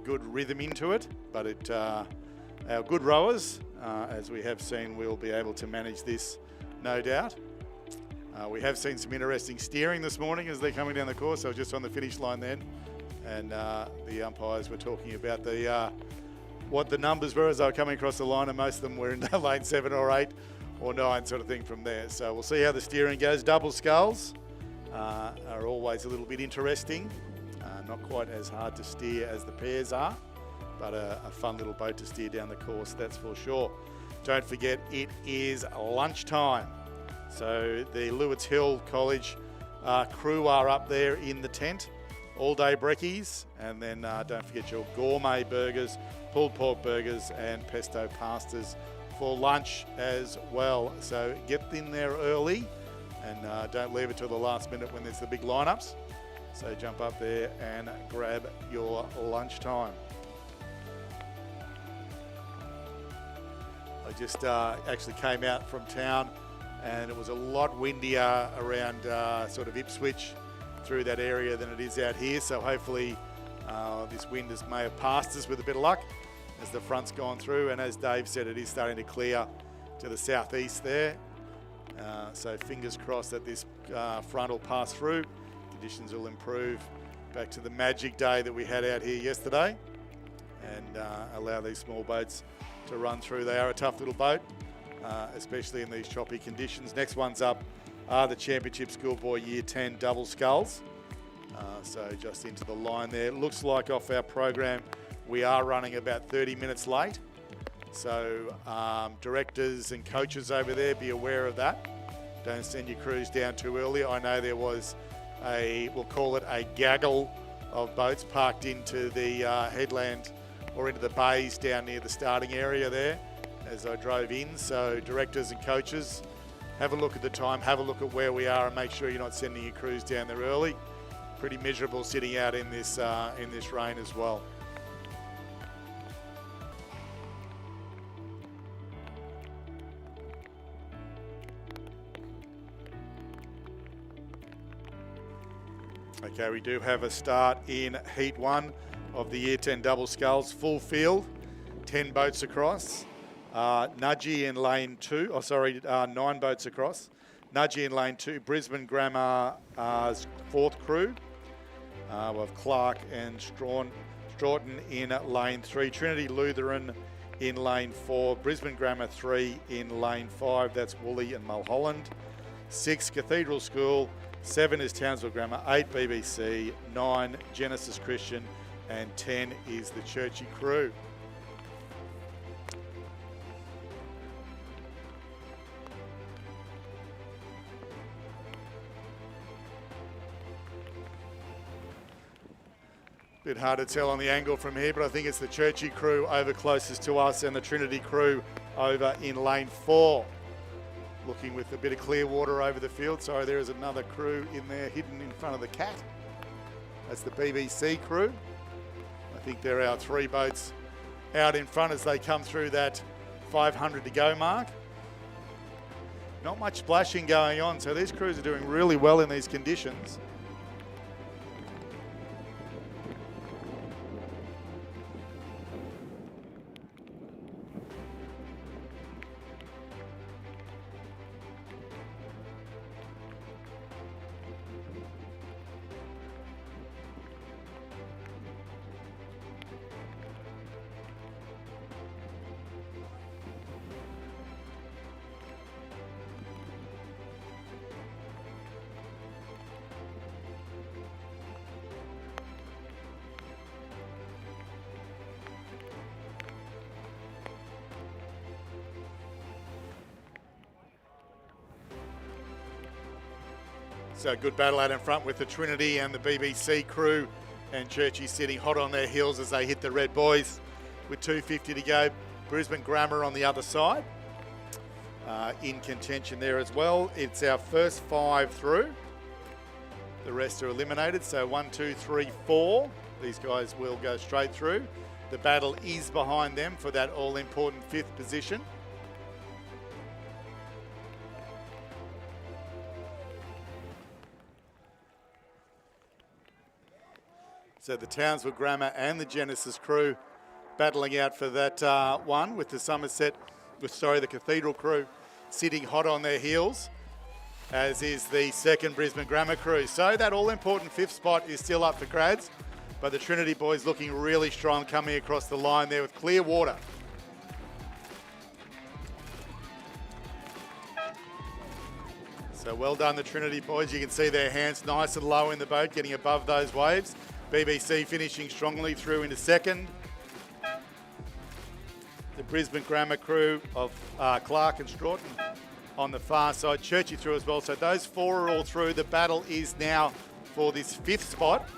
good rhythm into it, but our good rowers, as we have seen, will be able to manage this, no doubt. We have seen some interesting steering this morning as they're coming down the course. I was just on the finish line then, and the umpires were talking about what the numbers were as they were coming across the line, and most of them were in lane 7 or 8 or 9 sort of thing from there. So we'll see how the steering goes. Double sculls are always a little bit interesting. Not quite as hard to steer as the pairs are, but a fun little boat to steer down the course, that's for sure. Don't forget, it is lunchtime. So the Lewis Hill College crew are up there in the tent. All day brekkies, and then don't forget your gourmet burgers, pulled pork burgers and pesto pastas for lunch as well. So get in there early and don't leave it till the last minute when there's the big lineups. So jump up there and grab your lunchtime. I just actually came out from town and it was a lot windier around sort of Ipswich through that area than it is out here. So hopefully this wind may have passed us with a bit of luck as the front's gone through. And as Dave said, it is starting to clear to the southeast there. So fingers crossed that this front will pass through. Conditions will improve back to the magic day that we had out here yesterday and allow these small boats to run through. They are a tough little boat, especially in these choppy conditions. Next one's up are the Championship Schoolboy Year 10 double sculls. So just into the line there. Looks like off our program we are running about 30 minutes late. So directors and coaches over there, be aware of that. Don't send your crews down too early. I know there was we'll call it a gaggle of boats parked into the headland or into the bays down near the starting area there as I drove in. So directors and coaches, have a look at the time, have a look at where we are and make sure you're not sending your crews down there early. Pretty miserable sitting out in this rain as well. Okay, we do have a start in Heat 1 of the Year 10 double sculls, full field, 10 boats across. Nudgy in lane 2, 9 boats across. Nudgy in lane 2, Brisbane Grammar's fourth crew. We have Clark and Stroughton in lane 3. Trinity Lutheran in lane 4. Brisbane Grammar 3 in lane 5. That's Woolley and Mulholland. 6, Cathedral School. 7 is Townsville Grammar. 8, BBC. 9, Genesis Christian. And 10 is the Churchy crew. Bit hard to tell on the angle from here, but I think it's the Churchy crew over closest to us and the Trinity crew over in lane 4. Looking with a bit of clear water over the field. Sorry, there is another crew in there hidden in front of the cat. That's the BBC crew. I think there are 3 boats out in front as they come through that 500 to go mark. Not much splashing going on, so these crews are doing really well in these conditions. So good battle out in front with the Trinity and the BBC crew, and Churchy sitting hot on their heels as they hit the red boys with 2:50 to go. Brisbane Grammar on the other side in contention there as well. It's our first 5 through. The rest are eliminated. So 1, 2, 3, 4. These guys will go straight through. The battle is behind them for that all-important 5th position. So the Townsville Grammar and the Genesis crew battling out for that one, with the Cathedral crew sitting hot on their heels, as is the second Brisbane Grammar crew. So that all-important 5th spot is still up for grabs, but the Trinity boys looking really strong coming across the line there with clear water. So well done, the Trinity boys. You can see their hands nice and low in the boat, getting above those waves. BBC finishing strongly through into second. The Brisbane Grammar crew of Clark and Stroughton on the far side. Churchy through as well. So those 4 are all through. The battle is now for this 5th spot.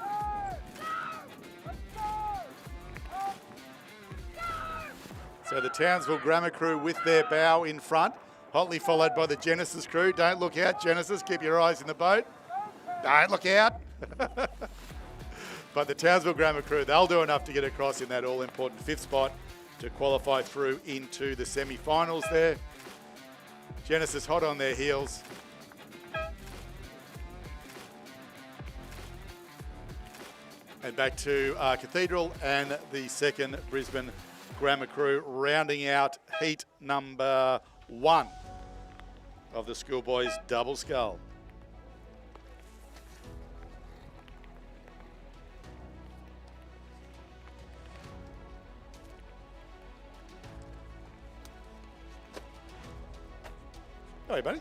So the Townsville Grammar crew with their bow in front, hotly followed by the Genesis crew. Don't look out, Genesis. Keep your eyes in the boat. Don't look out. But the Townsville Grammar crew, they'll do enough to get across in that all-important 5th spot to qualify through into the semi-finals there. Genesis hot on their heels. And back to Cathedral and the 2nd Brisbane Grammar crew, rounding out heat number 1 of the schoolboys double scull. Hey, buddy.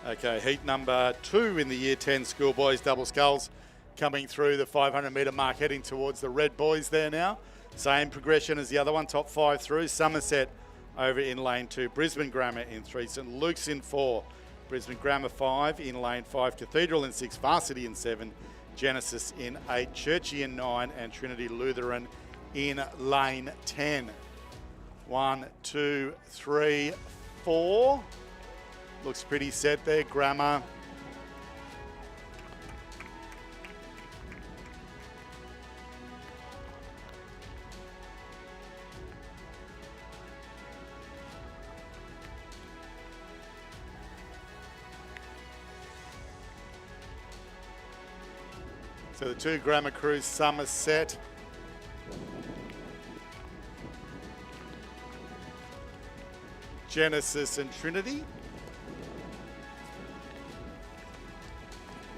Okay, heat number 2 in the Year 10 schoolboys double sculls coming through the 500 metre mark, heading towards the red boys there now. Same progression as the other one, top 5 through. Somerset over in lane 2, Brisbane Grammar in 3, St Luke's in 4, Brisbane Grammar 5, in lane 5, Cathedral in 6, Varsity in 7, Genesis in 8, Churchy in 9, and Trinity Lutheran in lane 10. 1, 2, 3, 4. Looks pretty set there, Grammar. So the 2 Grammar crews, Somerset. Genesis and Trinity.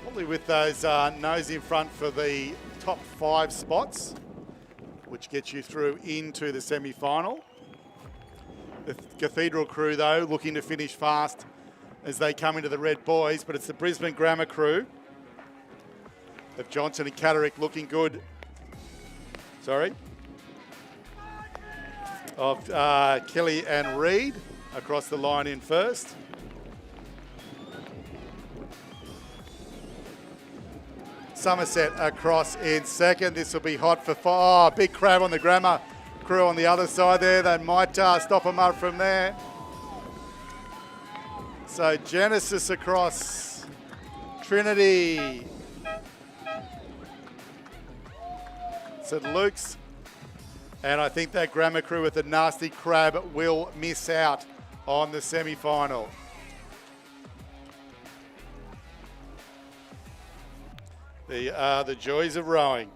Probably with those nose in front for the top 5 spots, which gets you through into the semi-final. The Cathedral crew, though, looking to finish fast as they come into the red boys, but it's the Brisbane Grammar crew of Johnson and Catterick looking good. Sorry. Of Kelly and Reed across the line in first. Somerset across in second. This will be hot for big crab on the Grammar crew on the other side there. They might stop them up from there. So Genesis across, Trinity, St Luke's, and I think that Grammar crew with the nasty crab will miss out on the semi-final. The joys of rowing.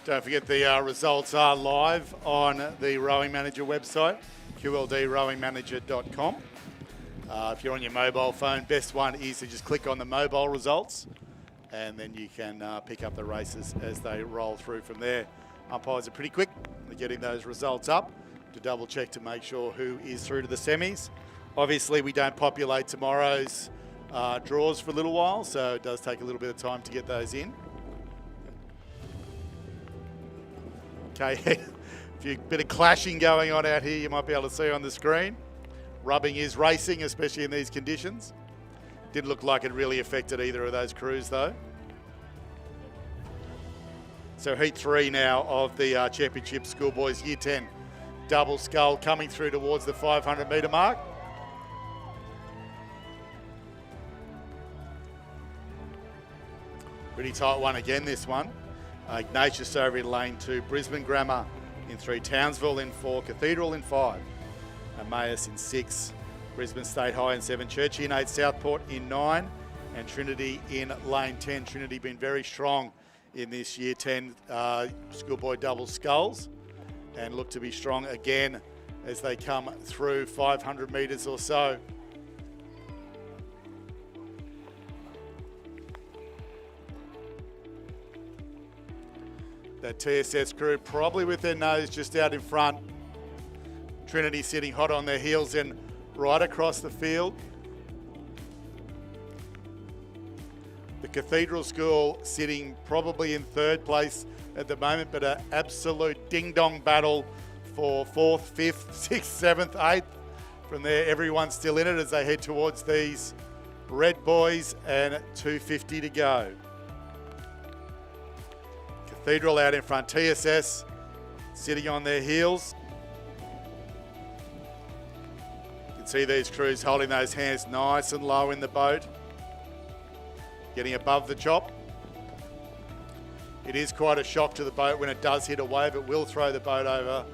Don't forget the results are live on the Rowing Manager website, qldrowingmanager.com. If you're on your mobile phone, best one is to just click on the mobile results, and then you can pick up the races as they roll through from there. Umpires are pretty quick at getting those results up to double check to make sure who is through to the semis. Obviously, we don't populate tomorrow's draws for a little while, so it does take a little bit of time to get those in. Okay, a bit of clashing going on out here, you might be able to see on the screen. Rubbing is racing, especially in these conditions. Didn't look like it really affected either of those crews though. So heat 3 now of the Championship Schoolboys Year 10 double scull coming through towards the 500 metre mark. Pretty tight one again, this one. Ignatius over in lane 2, Brisbane Grammar in 3, Townsville in 4, Cathedral in 5, Emmaus in 6, Brisbane State High in 7, Churchie in 8, Southport in 9, and Trinity in lane 10. Trinity been very strong in this Year 10 Schoolboy double sculls and look to be strong again as they come through 500 metres or so. That TSS crew probably with their nose just out in front. Trinity sitting hot on their heels and right across the field. The Cathedral School sitting probably in 3rd place at the moment, but an absolute ding-dong battle for 4th, 5th, 6th, 7th, 8th. From there, everyone's still in it as they head towards these red boys and 250 to go. Cathedral out in front, TSS sitting on their heels. You can see these crews holding those hands nice and low in the boat, getting above the chop. It is quite a shock to the boat when it does hit a wave. It will throw the boat over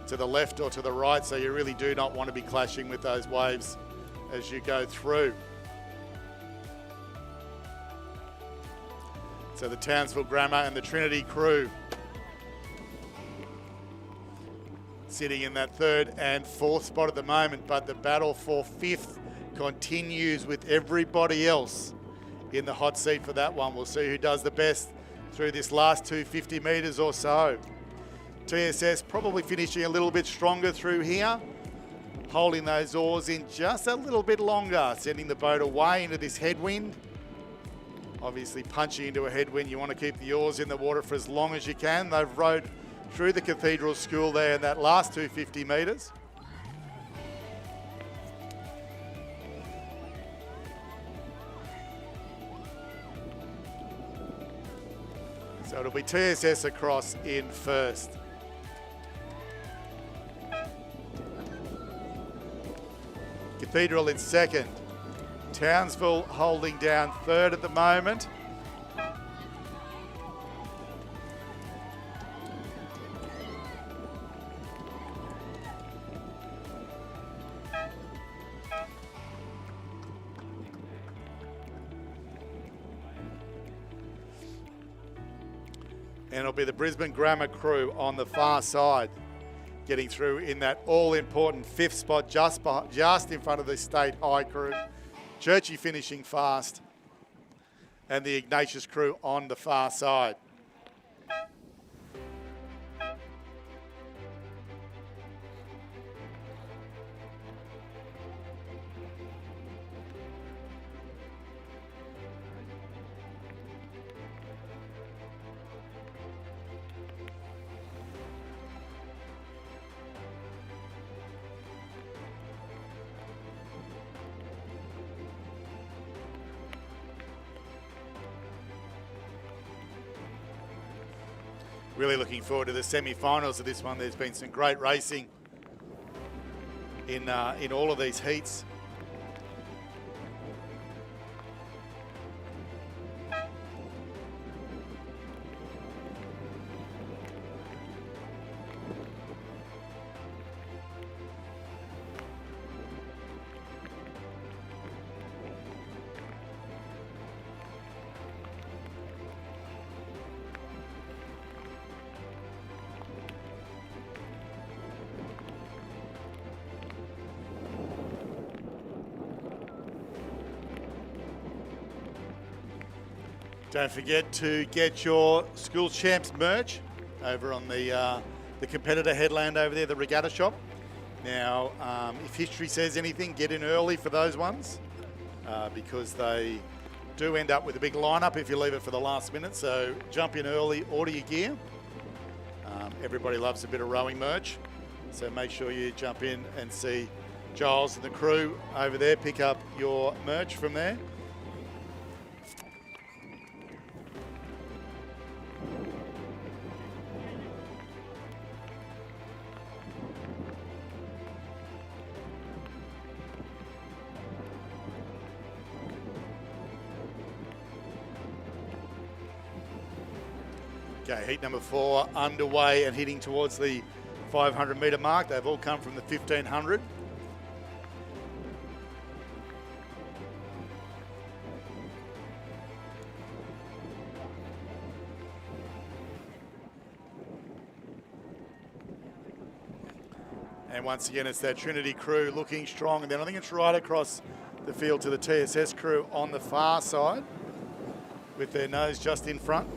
to the left or to the right, so you really do not want to be clashing with those waves as you go through. So the Townsville Grammar and the Trinity crew sitting in that 3rd and 4th spot at the moment, but the battle for 5th continues with everybody else in the hot seat for that one. We'll see who does the best through this last 250 metres or so. TSS probably finishing a little bit stronger through here, holding those oars in just a little bit longer, sending the boat away into this headwind. Obviously punching into a headwind, you want to keep the oars in the water for as long as you can. They've rowed through the Cathedral School there in that last 250 metres. So it'll be TSS across in 1st. Cathedral in 2nd. Townsville holding down 3rd at the moment. And it'll be the Brisbane Grammar crew on the far side, getting through in that all-important 5th spot, just in front of the State High crew. Churchie finishing fast, and the Ignatius crew on the far side. Really looking forward to the semi-finals of this one. There's been some great racing in all of these heats. Don't forget to get your School Champs merch over on the competitor headland over there, the Regatta shop. Now, if history says anything, get in early for those ones because they do end up with a big lineup if you leave it for the last minute. So jump in early, order your gear. everybody loves a bit of rowing merch. So make sure you jump in and see Giles and the crew over there. Pick up your merch from there. Okay, heat number 4 underway and heading towards the 500 metre mark. They've all come from the 1500. And once again, it's that Trinity crew looking strong. And then I think it's right across the field to the TSS crew on the far side with their nose just in front.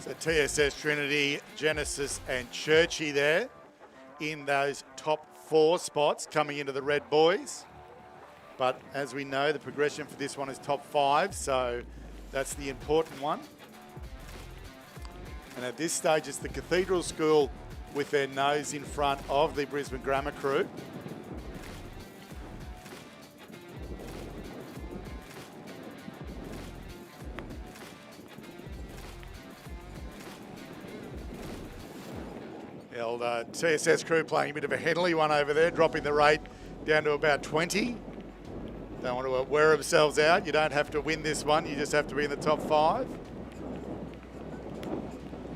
So TSS, Trinity, Genesis and Churchy there in those top 4 spots coming into the Red Boys. But as we know, the progression for this one is top 5, so that's the important one. And at this stage, it's the Cathedral School with their nose in front of the Brisbane Grammar crew. The old TSS crew playing a bit of a Henley one over there, dropping the rate down to about 20. Don't want to wear themselves out. You don't have to win this one. You just have to be in the top 5.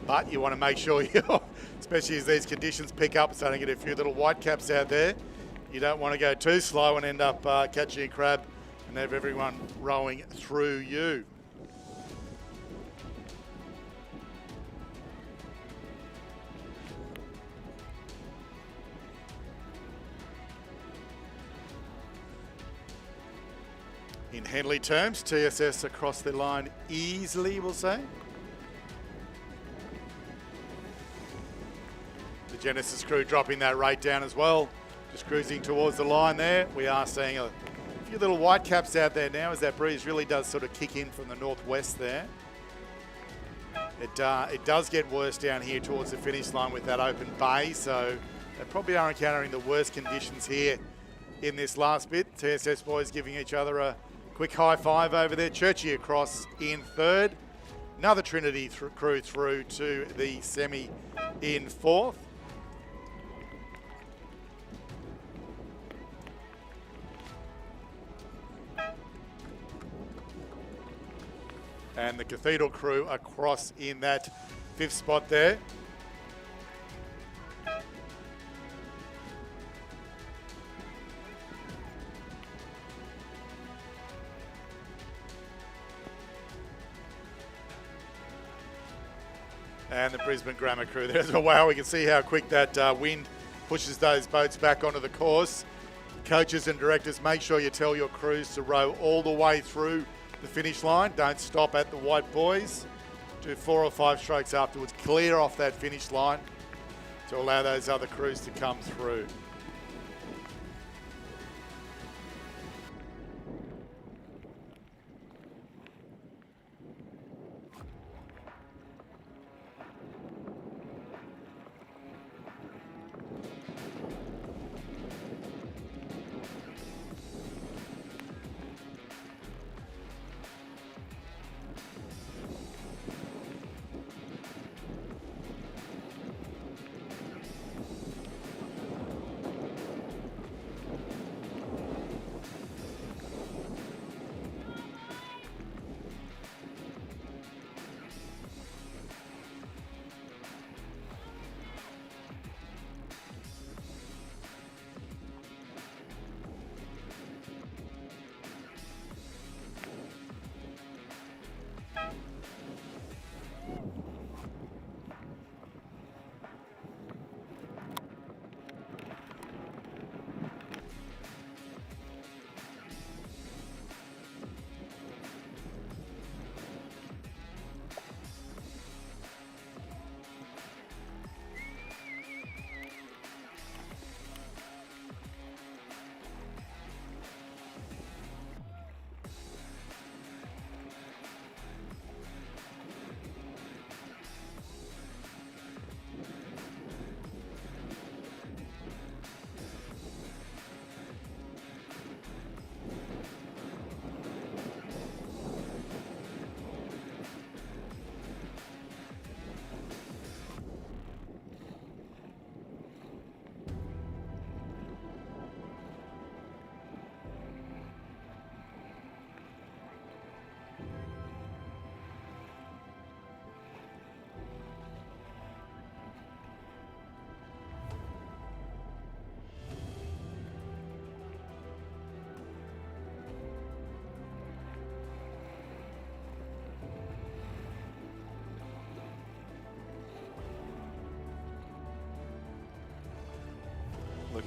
But you want to make sure you're, especially as these conditions pick up, starting to get a few little white caps out there. You don't want to go too slow and end up catching a crab and have everyone rowing through you. In Henley terms, TSS across the line easily, we'll say. The Genesis crew dropping that rate down as well. Just cruising towards the line there. We are seeing a few little white caps out there now as that breeze really does sort of kick in from the northwest there. It does get worse down here towards the finish line with that open bay, so they probably are encountering the worst conditions here in this last bit. TSS boys giving each other a quick high five over there. Churchy across in 3rd. Another Trinity crew through to the semi in 4th. And the Cathedral crew across in that 5th spot there. And the Brisbane Grammar crew there as well. Wow, we can see how quick that wind pushes those boats back onto the course. Coaches and directors, make sure you tell your crews to row all the way through the finish line. Don't stop at the white buoys. Do 4 or 5 strokes afterwards. Clear off that finish line to allow those other crews to come through.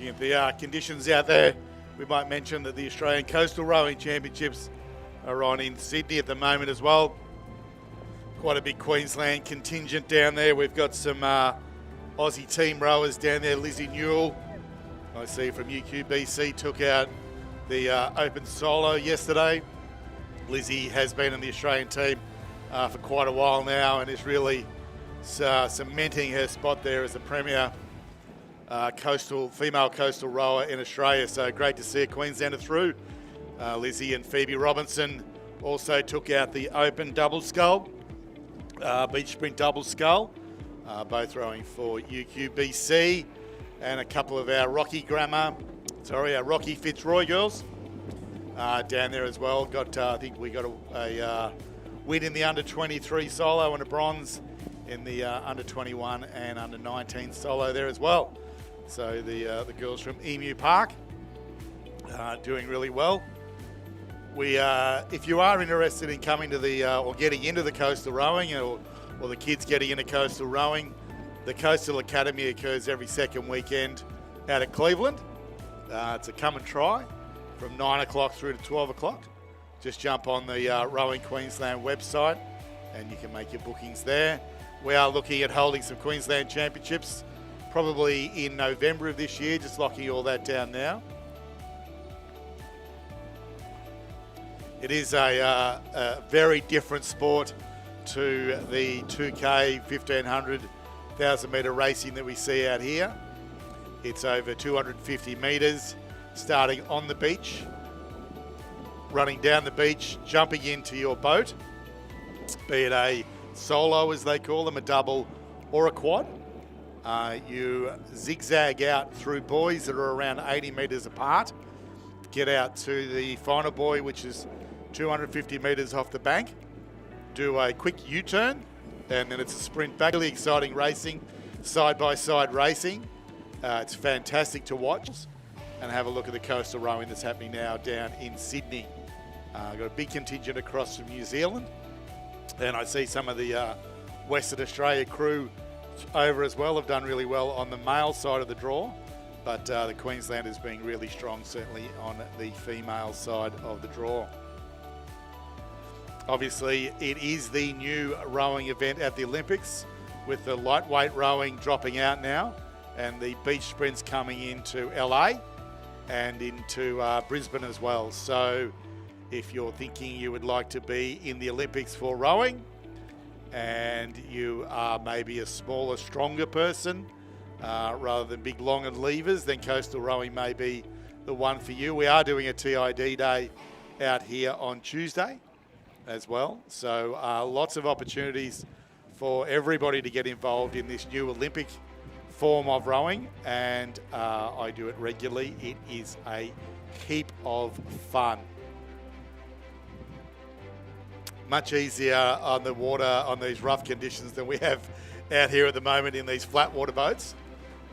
Looking at the conditions out there, we might mention that the Australian Coastal Rowing Championships are on in Sydney at the moment as well. Quite a big Queensland contingent down there. We've got some Aussie team rowers down there. Lizzie Newell, I see from UQBC, took out the open solo yesterday. Lizzie has been in the Australian team for quite a while now and is really cementing her spot there as the premier female coastal rower in Australia. So great to see a Queenslander through. Lizzie and Phoebe Robinson also took out the open double scull, beach sprint double scull, both rowing for UQBC, and a couple of our Rocky Fitzroy girls down there as well. I think we got a win in the under 23 solo and a bronze in the under 21 and under 19 solo there as well. So the girls from Emu Park doing really well. If you are interested in coming to or getting into the coastal rowing, or the kids getting into coastal rowing, the Coastal Academy occurs every second weekend out at Cleveland. It's a come and try from 9 o'clock through to 12 o'clock. Just jump on the Rowing Queensland website and you can make your bookings there. We are looking at holding some Queensland Championships probably in November of this year, just locking all that down now. It is a very different sport to the 2K, 1500, 1000 metre racing that we see out here. It's over 250 metres, starting on the beach, running down the beach, jumping into your boat, be it a solo as they call them, a double or a quad. You zigzag out through buoys that are around 80 metres apart, get out to the final buoy, which is 250 metres off the bank, do a quick U-turn, and then it's a sprint back. Really exciting racing, side-by-side racing. It's fantastic to watch, and have a look at the coastal rowing that's happening now down in Sydney. Got a big contingent across from New Zealand, and I see some of the Western Australia crew over as well have done really well on the male side of the draw, but the Queenslanders being really strong certainly on the female side of the draw. Obviously, it is the new rowing event at the Olympics, with the lightweight rowing dropping out now and the beach sprints coming into LA and into Brisbane as well. So if you're thinking you would like to be in the Olympics for rowing and you are maybe a smaller, stronger person rather than big, long and levers, then coastal rowing may be the one for you. We are doing a TID day out here on Tuesday as well. So lots of opportunities for everybody to get involved in this new Olympic form of rowing, and I do it regularly. It is a heap of fun. Much easier on the water on these rough conditions than we have out here at the moment in these flat water boats.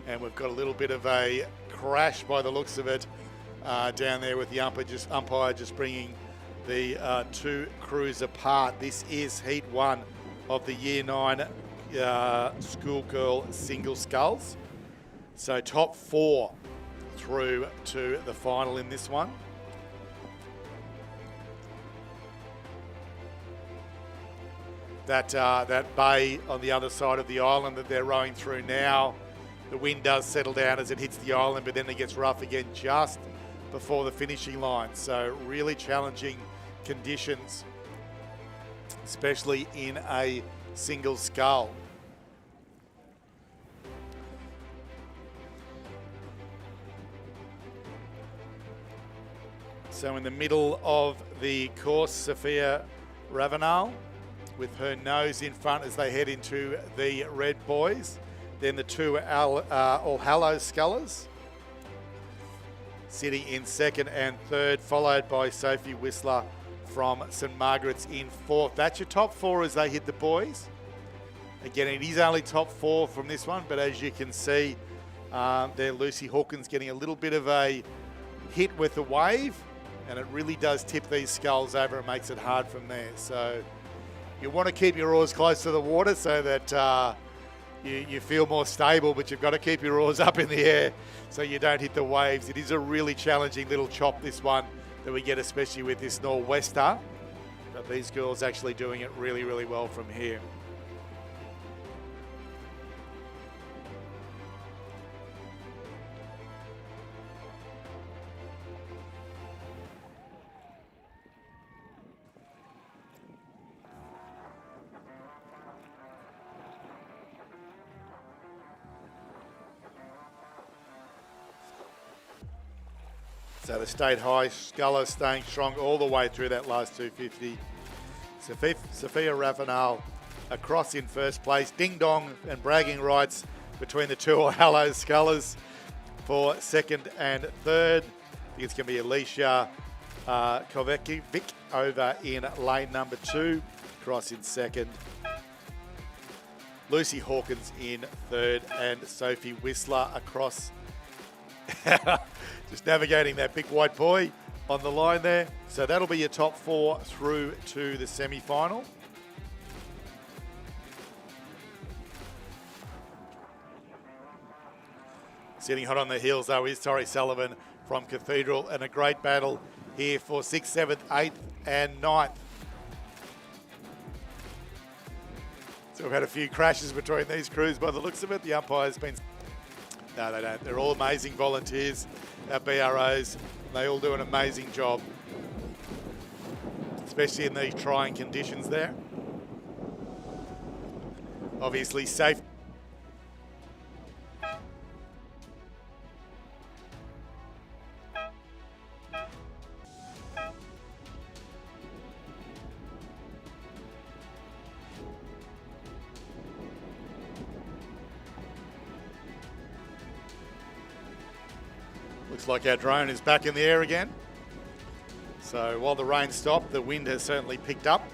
And we've got a little bit of a crash by the looks of it down there with the umpire just bringing the two crews apart. This is Heat 1 of the Year 9 schoolgirl single sculls. So top 4 through to the final in this one. That bay on the other side of the island that they're rowing through now, the wind does settle down as it hits the island, but then it gets rough again just before the finishing line. So really challenging conditions, especially in a single scull. So in the middle of the course, Sophia Ravenel with her nose in front as they head into the red buoys. Then the two All Hallows scullers sitting in second and third, followed by Sophie Whistler from St Margaret's in fourth. That's your top 4 as they hit the buoys. Again, it is only top 4 from this one, but as you can see, there Lucy Hawkins getting a little bit of a hit with the wave, and it really does tip these sculls over and makes it hard from there. So you want to keep your oars close to the water so that you feel more stable, but you've got to keep your oars up in the air so you don't hit the waves. It is a really challenging little chop, this one, that we get, especially with this nor'wester. But these girls actually doing it really, really well from here. So the state high, Sculler staying strong all the way through that last 250. Sophia Rafanal across in first place. Ding dong and bragging rights between the two Hello Scullers for second and third. I think it's going to be Alicia Kovacevic over in lane number 2, cross in second. Lucy Hawkins in third, and Sophie Whistler across. Just navigating that big white boy on the line there. So that'll be your top 4 through to the semi-final. Sitting hot on the heels though is Tori Sullivan from Cathedral, and a great battle here for 6th, 7th, 8th and 9th. So we've had a few crashes between these crews by the looks of it. The umpire's been... No, they don't. They're all amazing volunteers, our BROs. They all do an amazing job, especially in these trying conditions there. Obviously safe. Looks like our drone is back in the air again. So while the rain stopped, the wind has certainly picked up.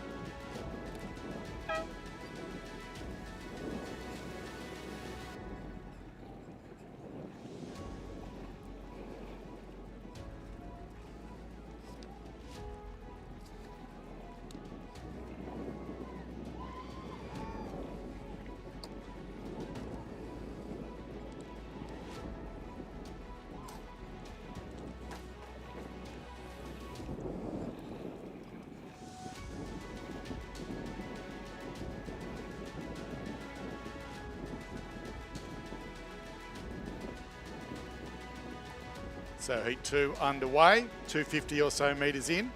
So heat 2 underway, 250 or so metres in.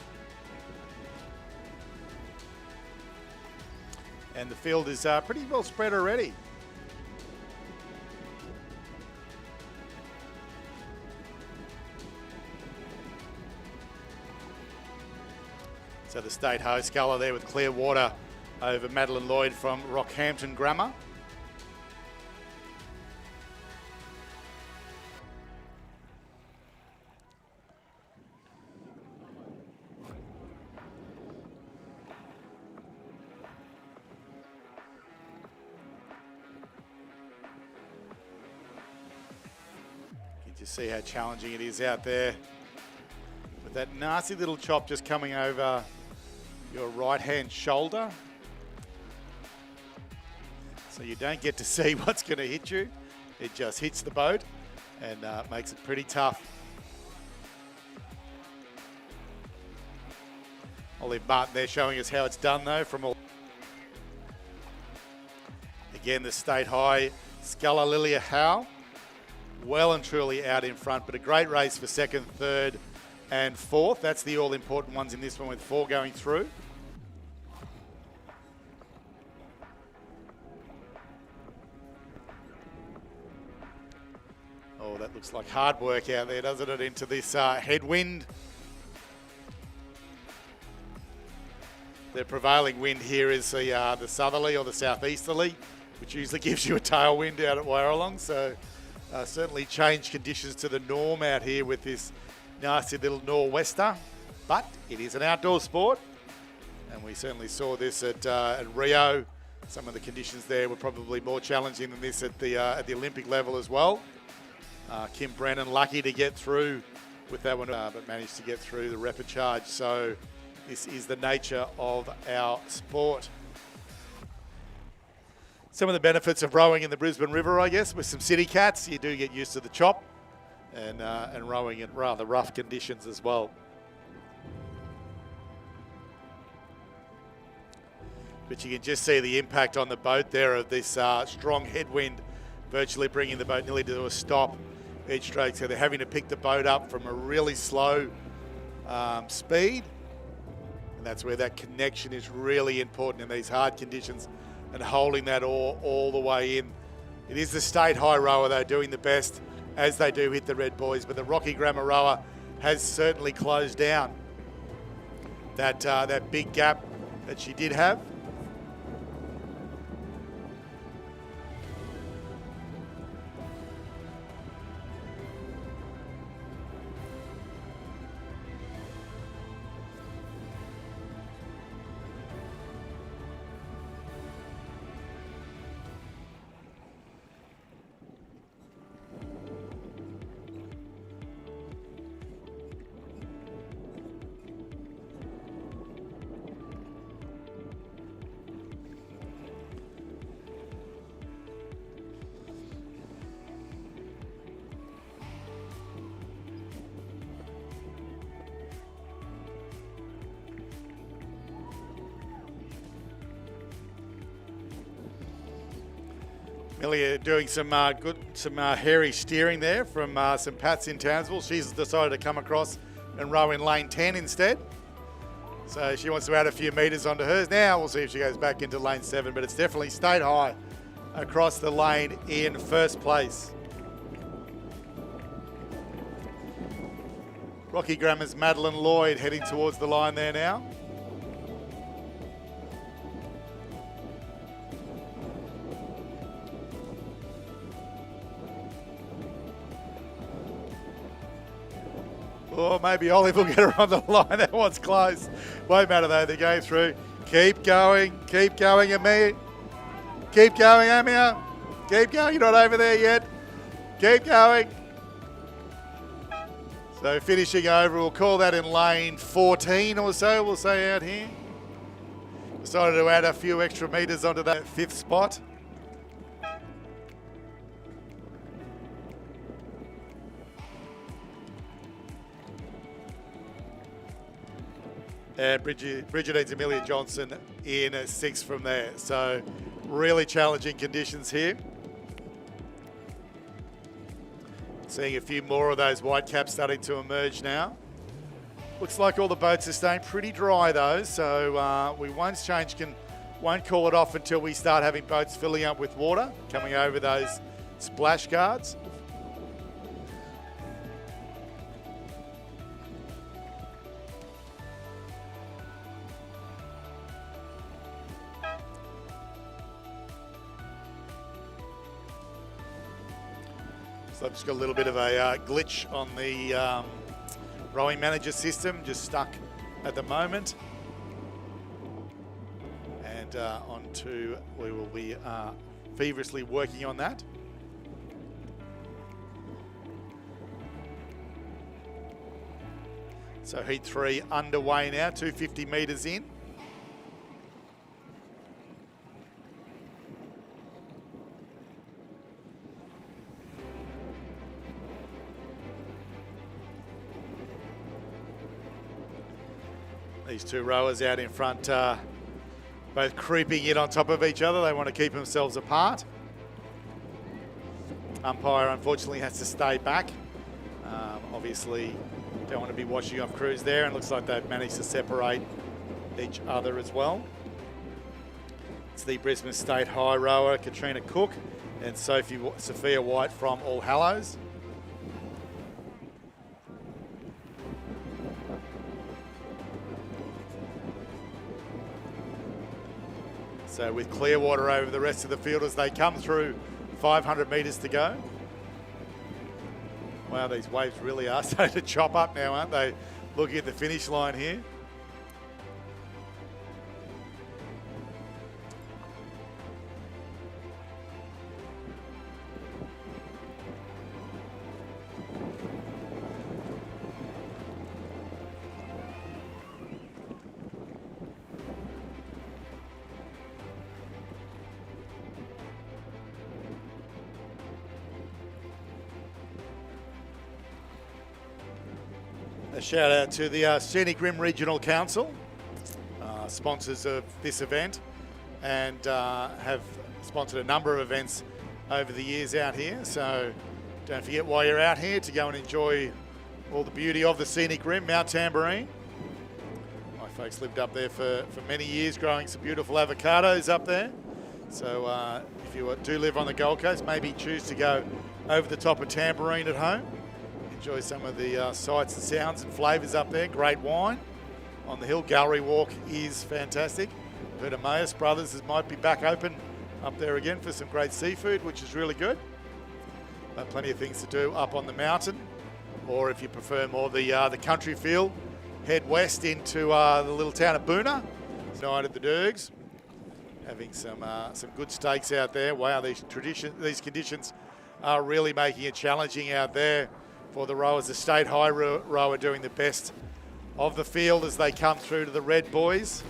And the field is pretty well spread already. So the state host Sculler there with clear water over Madeline Lloyd from Rockhampton Grammar. You see how challenging it is out there with that nasty little chop just coming over your right hand shoulder, so you don't get to see what's going to hit you. It just hits the boat and makes it pretty tough. I'll leave Martin there showing us how it's done though. From all again, the state high Sculler Lilia Howe well and truly out in front, but a great race for second, third and fourth. That's the all important ones in this one, with 4 going through. Oh, that looks like hard work out there, doesn't it, into this headwind. The prevailing wind here is the southerly or the southeasterly, which usually gives you a tailwind out at Wyaralong. So certainly changed conditions to the norm out here with this nasty little nor'wester, but it is an outdoor sport, and we certainly saw this at Rio. Some of the conditions there were probably more challenging than this at the Olympic level as well. Kim Brennan lucky to get through with that one, but managed to get through the repechage. So this is the nature of our sport. Some of the benefits of rowing in the Brisbane River, I guess, with some city cats, you do get used to the chop and rowing in rather rough conditions as well. But you can just see the impact on the boat there of this strong headwind, virtually bringing the boat nearly to a stop each stroke. So they're having to pick the boat up from a really slow speed. And that's where that connection is really important in these hard conditions and holding that oar all the way in. It is the state high rower, though, doing the best as they do hit the red buoys. But the Rocky Grammar rower has certainly closed down that big gap that she did have. Millie doing some hairy steering there from some Pats in Townsville. She's decided to come across and row in lane 10 instead. So she wants to add a few metres onto hers. Now we'll see if she goes back into lane 7, but it's definitely stayed high across the lane in first place. Rocky Grammar's Madeline Lloyd heading towards the line there now. Or maybe Olive will get her on the line. That one's close. Won't matter though, they're going through. Keep going, Amir. Keep going, Amir. Keep going, you're not over there yet. Keep going. So finishing over, we'll call that in lane 14 or so, we'll say out here. Decided to add a few extra metres onto that 5th spot. And Bridget needs Amelia Johnson in 6th from there. So really challenging conditions here. Seeing a few more of those white caps starting to emerge now. Looks like all the boats are staying pretty dry though, so we won't call it off until we start having boats filling up with water, coming over those splash guards. So I've just got a little bit of a glitch on the rowing manager system, just stuck at the moment. And we will be feverishly working on that. So heat 3 underway now, 250 metres in. These two rowers out in front, both creeping in on top of each other. They want to keep themselves apart. Umpire, unfortunately, has to stay back. Obviously, don't want to be washing off crews there, and looks like they've managed to separate each other as well. It's the Brisbane State High rower, Katrina Cook, and Sophia White from All Hallows. So with clear water over the rest of the field as they come through, 500 metres to go. Wow, these waves really are starting to chop up now, aren't they? Looking at the finish line here. A shout out to the Scenic Rim Regional Council, sponsors of this event, and have sponsored a number of events over the years out here. So don't forget while you're out here to go and enjoy all the beauty of the Scenic Rim, Mount Tamborine. My folks lived up there for many years, growing some beautiful avocados up there. So if you do live on the Gold Coast, maybe choose to go over the top of Tamborine at home. Enjoy some of the sights and sounds and flavours up there. Great wine on the hill. Gallery Walk is fantastic. Heard Emmaus Brothers might be back open up there again for some great seafood, which is really good. But plenty of things to do up on the mountain. Or if you prefer more the country feel, head west into the little town of Boona, night at the Dergs. Having some good steaks out there. Wow, these conditions are really making it challenging out there for the rowers. The state high rower doing the best of the field as they come through to the red buoys.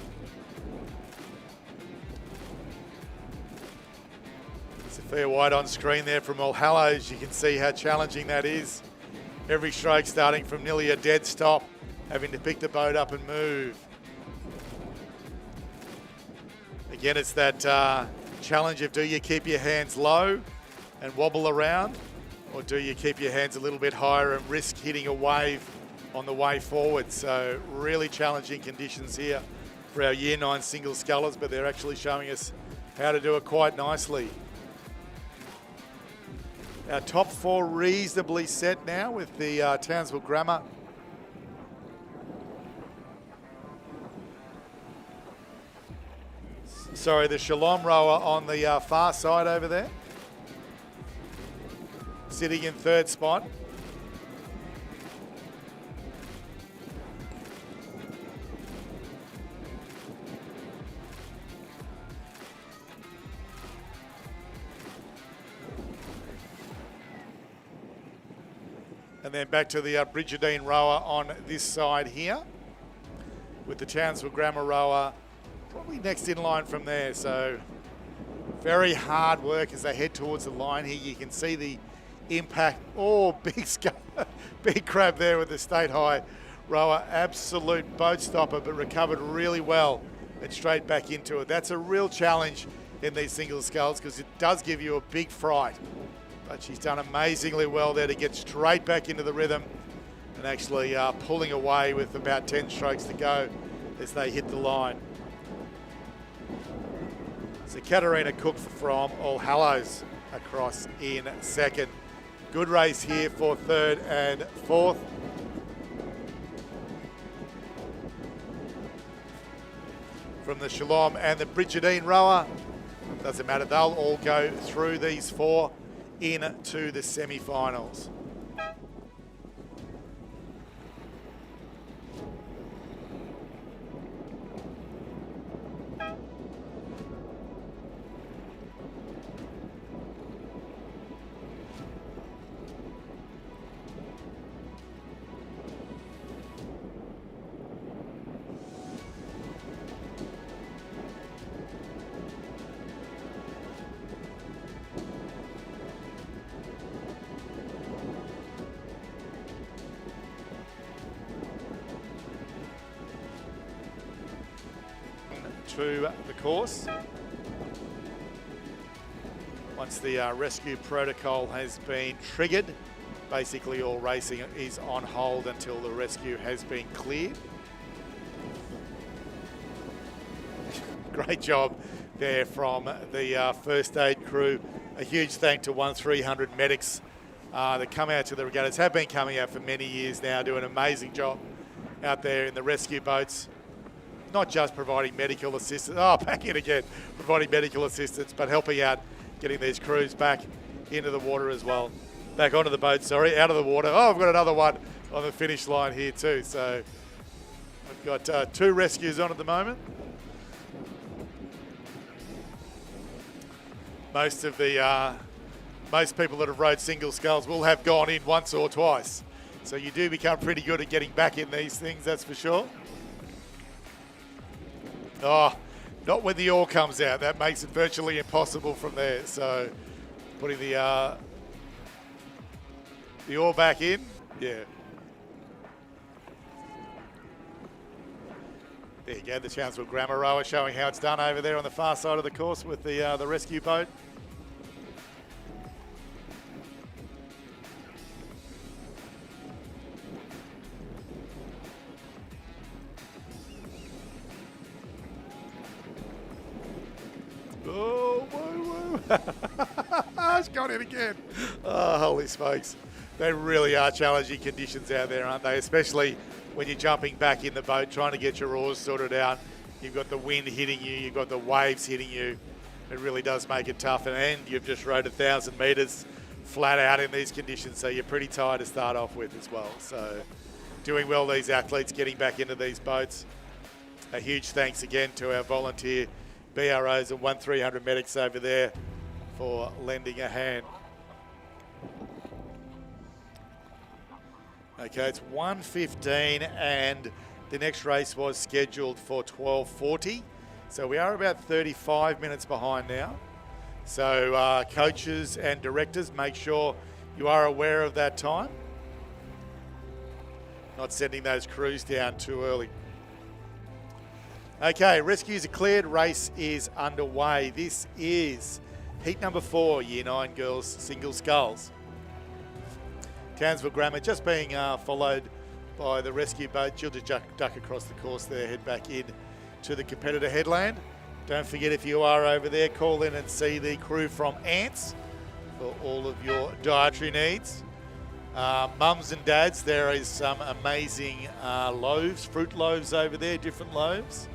There's a fair wide on screen there from All Hallows. You can see how challenging that is. Every stroke starting from nearly a dead stop, having to pick the boat up and move. Again, it's that challenge of do you keep your hands low and wobble around, or do you keep your hands a little bit higher and risk hitting a wave on the way forward? So really challenging conditions here for our Year 9 single scullers, but they're actually showing us how to do it quite nicely. Our top 4 reasonably set now with the Townsville Grammar. Sorry, the Shalom rower on the far side over there. Sitting in 3rd spot. And then back to the Brigidine rower on this side here, with the Townsville Grammar rower probably next in line from there. So very hard work as they head towards the line here. You can see the impact. Oh, big crab there with the state high rower. Absolute boat stopper, but recovered really well and straight back into it. That's a real challenge in these single sculls because it does give you a big fright. But she's done amazingly well there to get straight back into the rhythm and actually pulling away with about 10 strokes to go as they hit the line. So Katarina Cook from All Hallows across in 2nd. Good race here for 3rd and 4th. From the Shalom and the Brigidine rower. Doesn't matter, they'll all go through these 4 into the semi-finals. To the course. Once the rescue protocol has been triggered, basically all racing is on hold until the rescue has been cleared. Great job there from the first aid crew. A huge thank to 1300 medics that come out to the regattas, have been coming out for many years now, doing an amazing job out there in the rescue boats. Not just providing medical assistance, back in again, providing medical assistance, but helping out getting these crews back into the water as well. Back onto the boat, sorry, out of the water. Oh, I've got another one on the finish line here too. So I've got 2 rescues on at the moment. Most people that have rowed single sculls will have gone in once or twice. So you do become pretty good at getting back in these things, that's for sure. Oh, not when the oar comes out. That makes it virtually impossible from there. So putting the oar back in, yeah. There you go, the Townsville Grammar rower showing how it's done over there on the far side of the course with the rescue boat. Oh, whoa, whoa. It's gone in again. Oh, holy smokes. They really are challenging conditions out there, aren't they? Especially when you're jumping back in the boat, trying to get your oars sorted out. You've got the wind hitting you, you've got the waves hitting you. It really does make it tough. And you've just rode 1,000 metres flat out in these conditions, so you're pretty tired to start off with as well. So doing well, these athletes getting back into these boats. A huge thanks again to our volunteer BROs and 1300 medics over there for lending a hand. Okay, it's 1:15 and the next race was scheduled for 12:40. So we are about 35 minutes behind now. So coaches and directors, make sure you are aware of that time. Not sending those crews down too early. Okay, rescues are cleared, race is underway. This is heat number 4, Year 9 girls single sculls. Townsville Grammar just being followed by the rescue boat. She'll just duck across the course there, head back in to the competitor headland. Don't forget, if you are over there, call in and see the crew from Ants for all of your dietary needs. Mums and dads, there is some amazing loaves, fruit loaves over there, different loaves.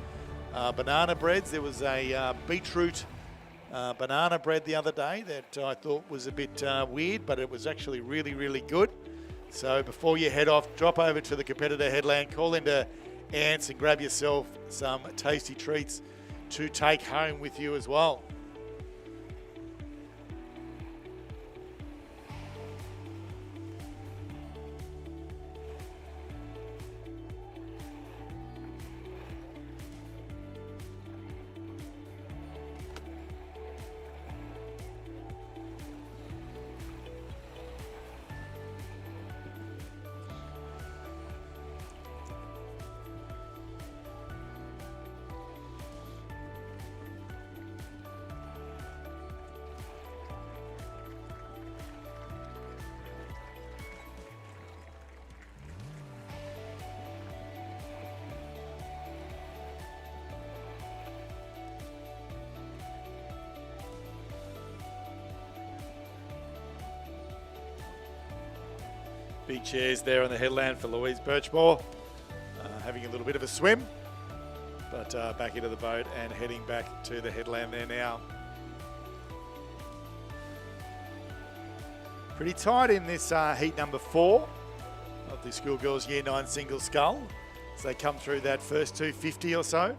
Banana breads, there was a beetroot banana bread the other day that I thought was a bit weird, but it was actually really, really good. So before you head off, drop over to the competitor headland, call into Ants and grab yourself some tasty treats to take home with you as well. Big chairs there on the headland for Louise Birchmore, having a little bit of a swim, but back into the boat and heading back to the headland there now. Pretty tight in this heat number 4 of the Schoolgirls Year 9 single scull as they come through that first 250 or so.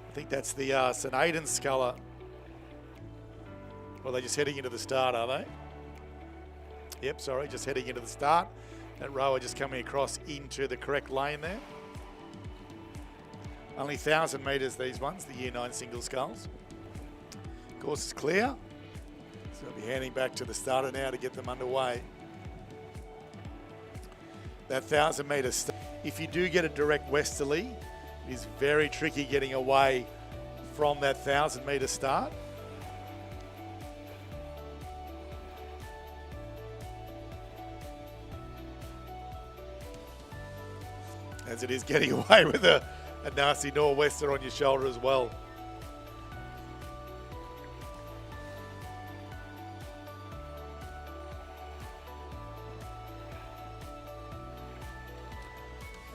I think that's the St Aidan's sculler. Well, they're just heading into the start, are they? Yep, sorry, just heading into the start. That rower just coming across into the correct lane there. Only 1,000 metres, these ones, the Year 9 single sculls. Course is clear. So I'll be handing back to the starter now to get them underway. That 1,000 metre start, if you do get a direct westerly, it is very tricky getting away from that 1,000 metre start. As it is getting away with a nasty nor'wester on your shoulder as well.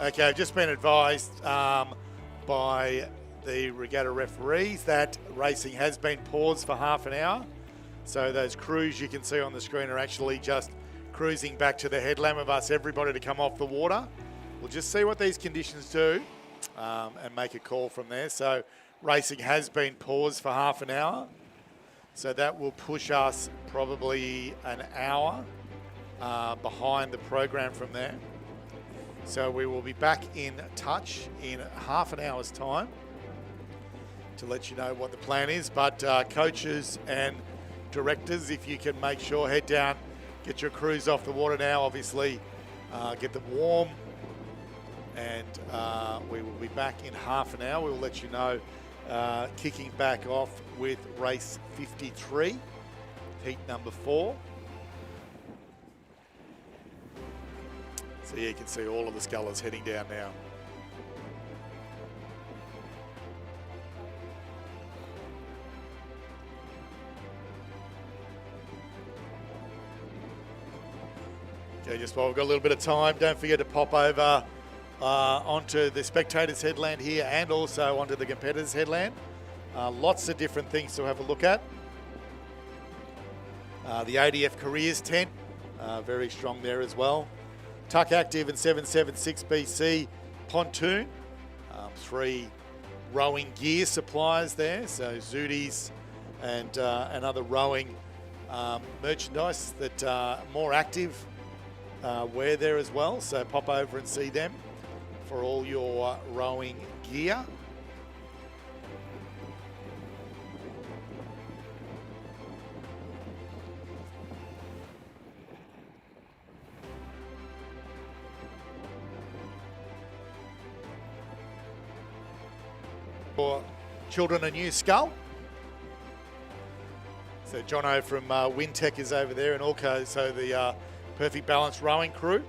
Okay, I've just been advised by the regatta referees that racing has been paused for half an hour. So those crews you can see on the screen are actually just cruising back to the headland with us, everybody to come off the water. We'll just see what these conditions do and make a call from there. So racing has been paused for half an hour. So that will push us probably an hour behind the program from there. So we will be back in touch in half an hour's time to let you know what the plan is. But coaches and directors, if you can make sure, head down, get your crews off the water now, obviously get them warm and we will be back in half an hour. We'll let you know, kicking back off with race 53, heat number 4. So yeah, you can see all of the scullers heading down now. Okay, just while we've got a little bit of time, don't forget to pop over onto the spectators headland here and also onto the competitors headland. Lots of different things to have a look at. The ADF Careers tent, very strong there as well. Tuck Active and 776 BC pontoon. 3 rowing gear suppliers there, so Zooties and other rowing merchandise that are more active wear there as well. So pop over and see them for all your rowing gear. For Children a New Scull. So Jono from Wintech is over there, and also the Perfect Balance rowing crew.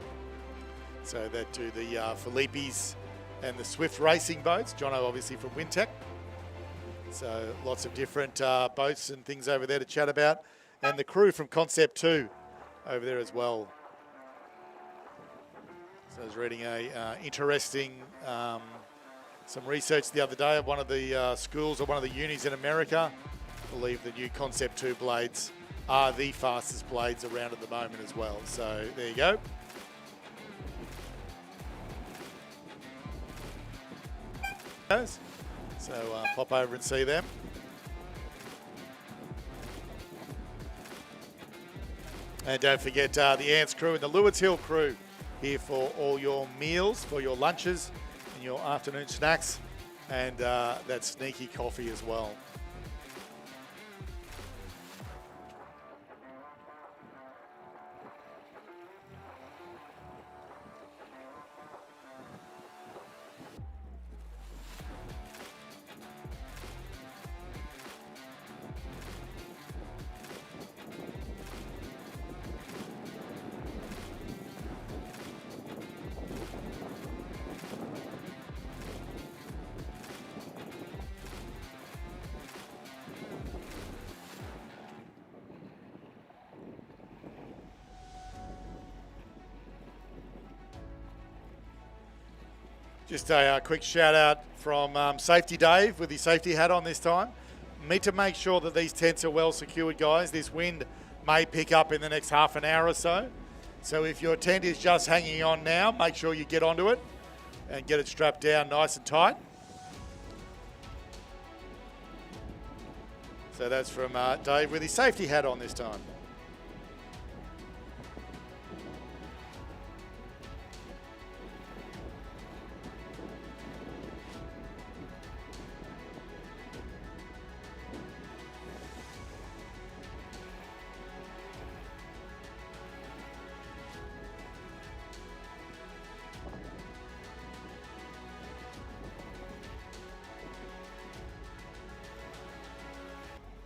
So that do the Philippes and the Swift racing boats. Jono obviously from Wintech. So lots of different boats and things over there to chat about. And the crew from Concept 2 over there as well. So I was reading a interesting some research the other day of one of the schools or one of the unis in America. I believe the new Concept 2 blades are the fastest blades around at the moment as well. So there you go. So pop over and see them. And don't forget the Ants crew and the Lewis Hill crew here for all your meals, for your lunches and your afternoon snacks, and that sneaky coffee as well. Just a quick shout out from Safety Dave with his safety hat on this time. Need to make sure that these tents are well secured, guys. This wind may pick up in the next half an hour or so. So if your tent is just hanging on now, make sure you get onto it and get it strapped down nice and tight. So that's from Dave with his safety hat on this time.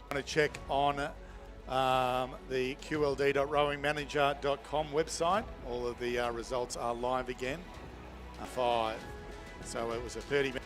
To check on the qld.rowingmanager.com website. All of the results are live again. 5. So it was a 30-minute.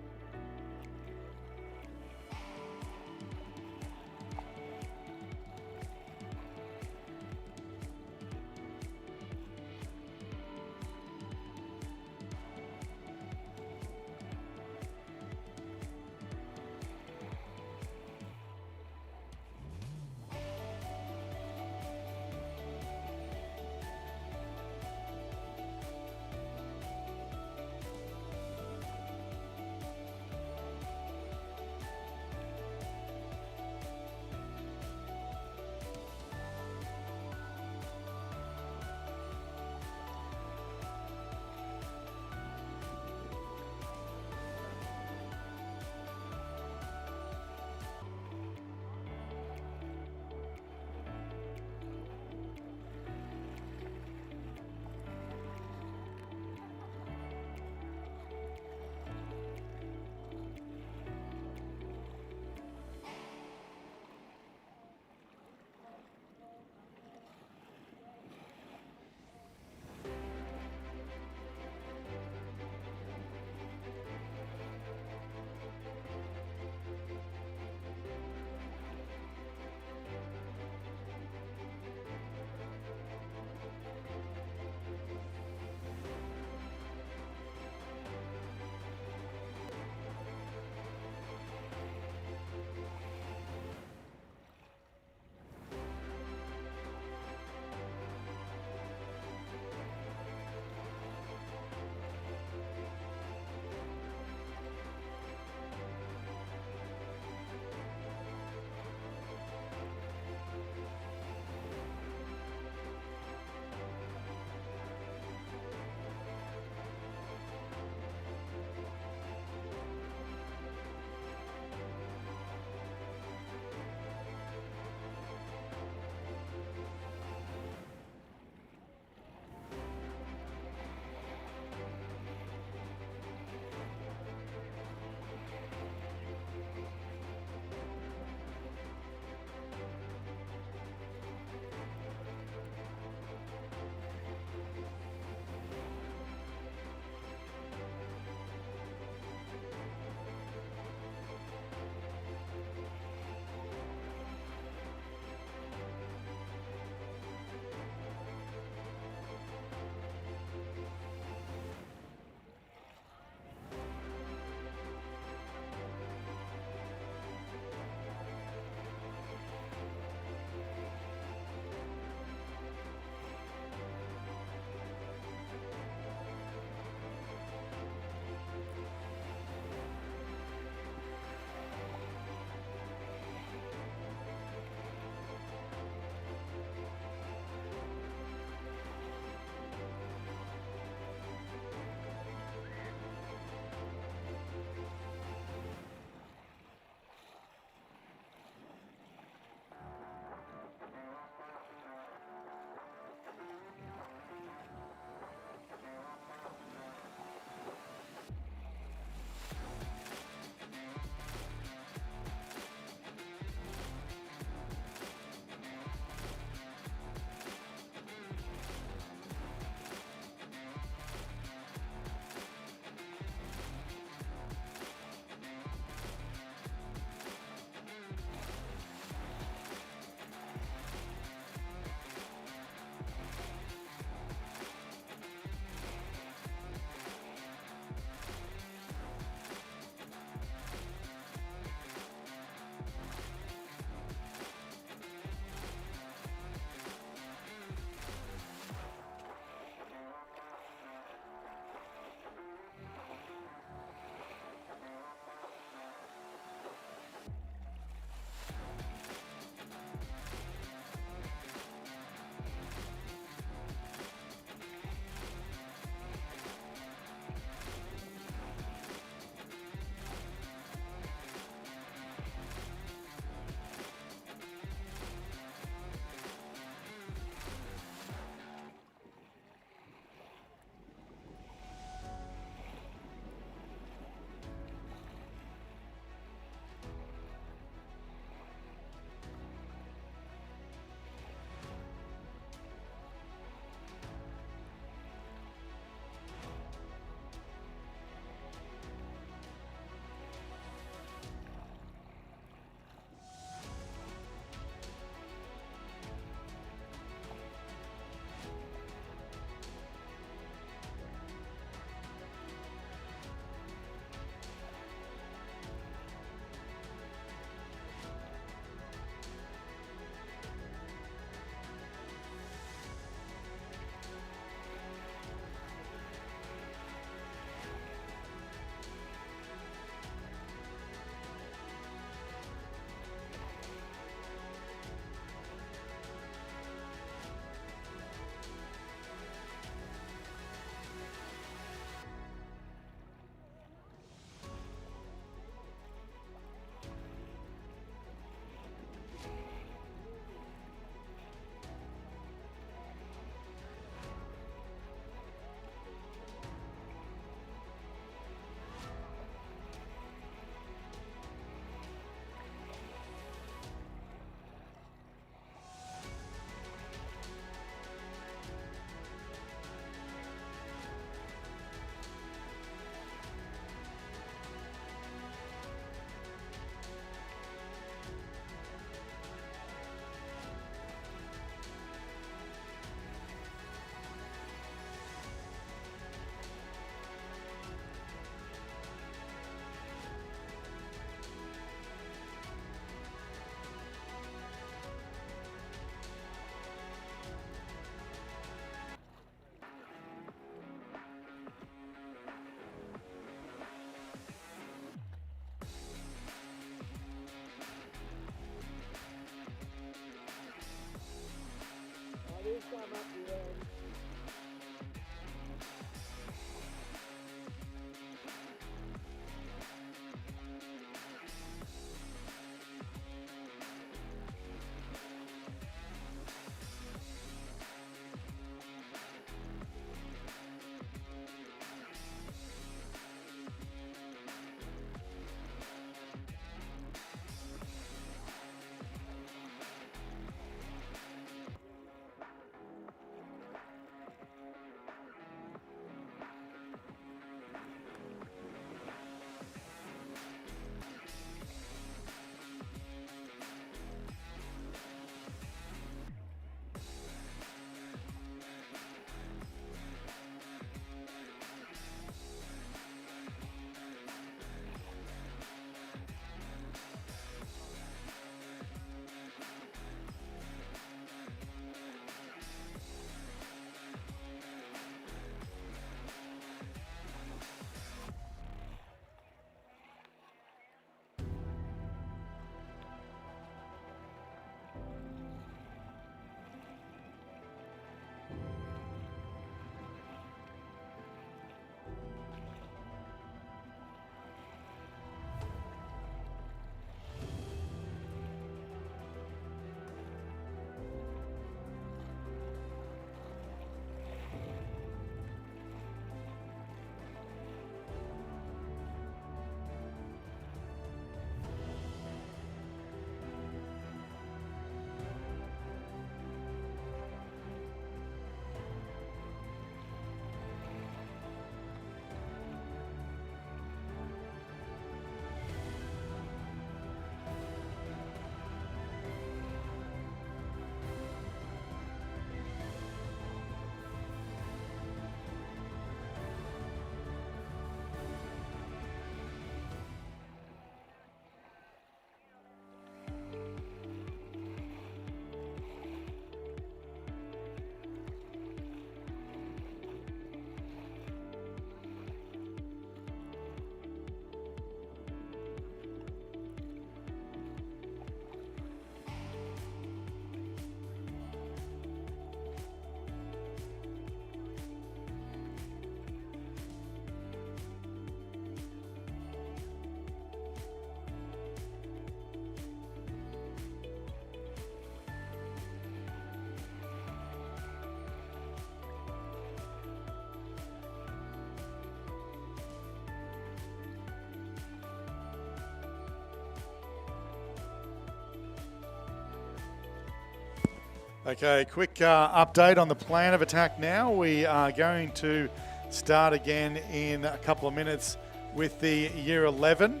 Okay, quick update on the plan of attack now. We are going to start again in a couple of minutes with the Year 11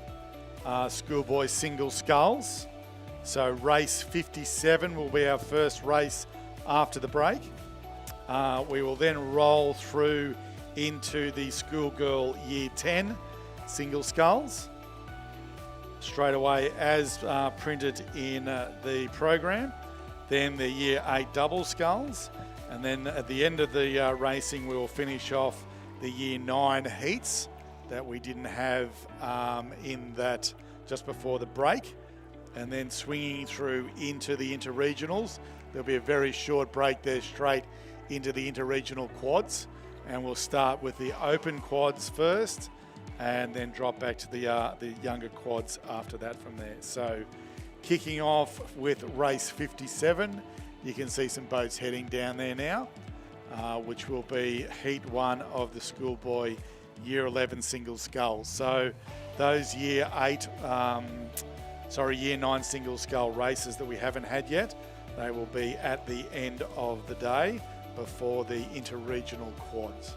schoolboy single sculls. So race 57 will be our first race after the break. We will then roll through into the schoolgirl Year 10 single sculls. Straight away as printed in the program. Then the Year 8 double sculls. And then at the end of the racing, we will finish off the Year 9 heats that we didn't have in that just before the break. And then swinging through into the interregionals. There'll be a very short break there straight into the interregional quads. And we'll start with the open quads first and then drop back to the younger quads after that from there. So kicking off with race 57, you can see some boats heading down there now, which will be heat 1 of the schoolboy Year 11 single sculls. So those Year 9 single scull races that we haven't had yet, they will be at the end of the day before the interregional quads.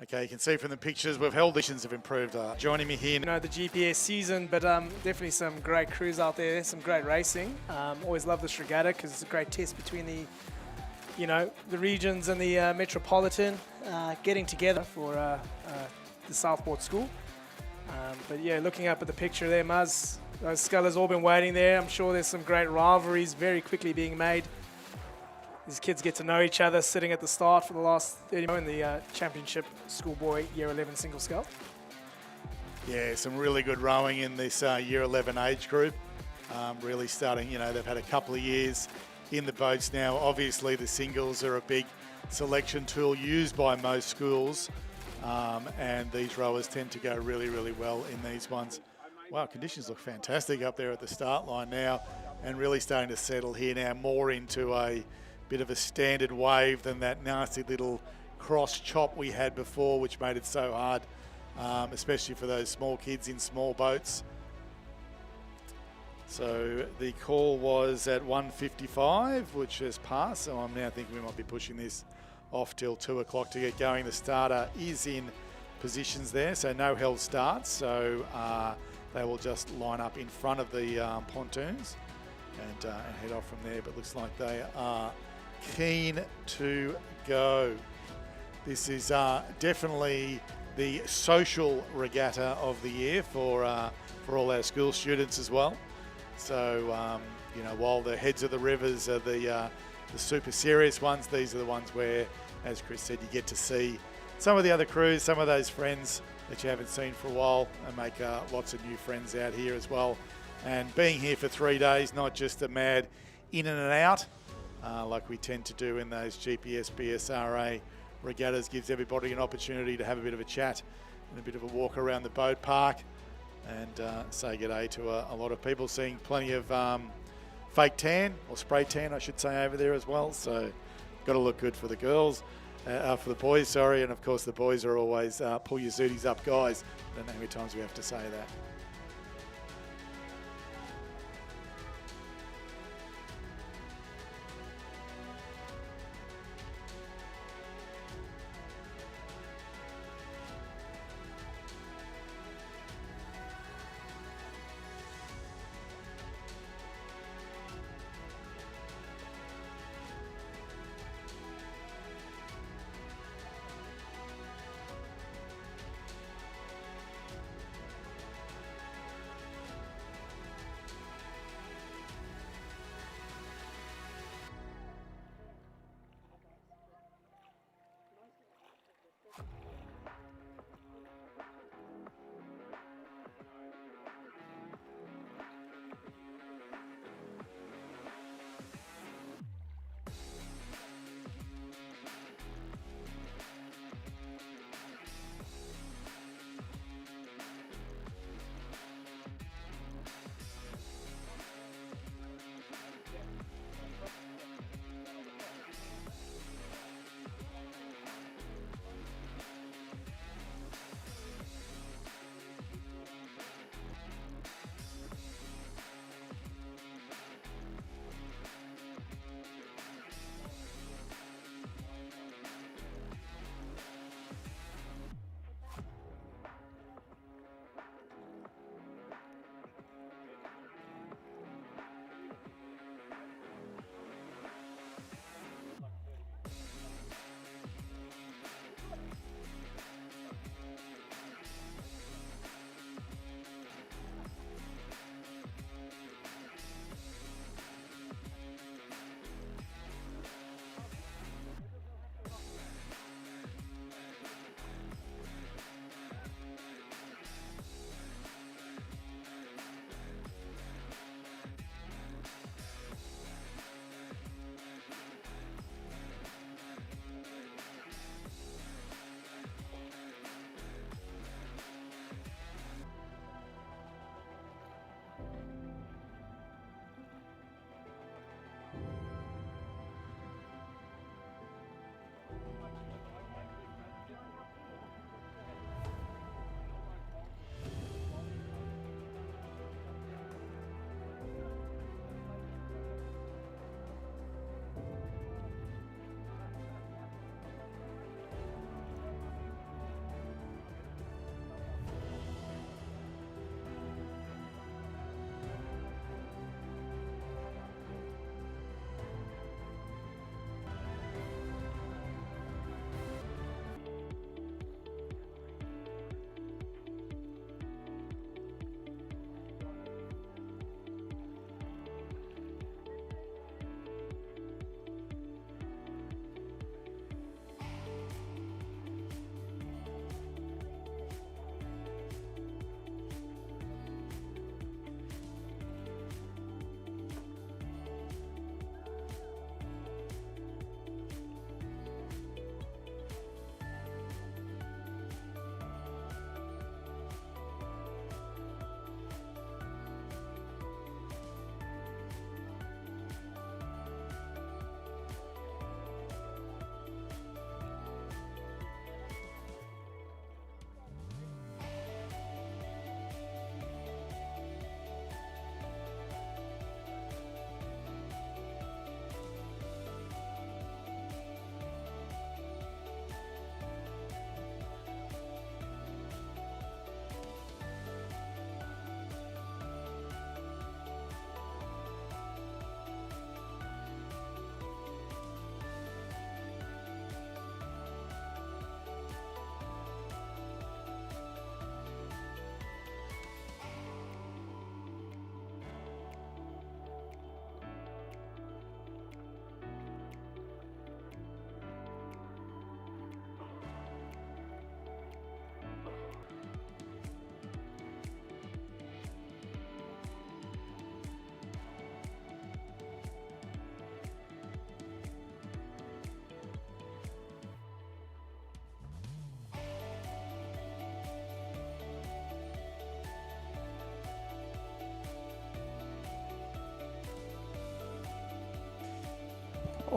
Okay, you can see from the pictures we've held conditions have improved. Joining me here. You know, the GPS season, but definitely some great crews out there, some great racing. Always love this regatta because it's a great test between the regions and the metropolitan getting together for the Southport School. But yeah, looking up at the picture there, Muzz, those scullers all been waiting there. I'm sure there's some great rivalries very quickly being made. These kids get to know each other sitting at the start for the last 30 minutes in the championship schoolboy Year 11 single scull. Yeah, some really good rowing in this Year 11 age group. Really starting, they've had a couple of years in the boats now. Obviously, the singles are a big selection tool used by most schools, and these rowers tend to go really, really well in these ones. Wow, conditions look fantastic up there at the start line now, and really starting to settle here now more into a bit of a standard wave than that nasty little cross chop we had before, which made it so hard, especially for those small kids in small boats. So the call was at 1:55, which has passed. So I'm now thinking we might be pushing this off till 2 o'clock to get going. The starter is in positions there, so no held starts. So they will just line up in front of the pontoons and head off from there. But looks like they are keen to go. This is definitely the social regatta of the year for all our school students as well. So, you know, while the heads of the rivers are the super serious ones, these are the ones where, as Chris said, you get to see some of the other crews, some of those friends that you haven't seen for a while, and make lots of new friends out here as well. And being here for 3 days, not just a mad in and out, like we tend to do in those GPS BSRA regattas, gives everybody an opportunity to have a bit of a chat and a bit of a walk around the boat park and say g'day to a lot of people. Seeing plenty of fake tan, or spray tan I should say, over there as well. So got to look good for the girls, for the boys, sorry. And of course the boys are always pull your zooties up guys. I don't know how many times we have to say that.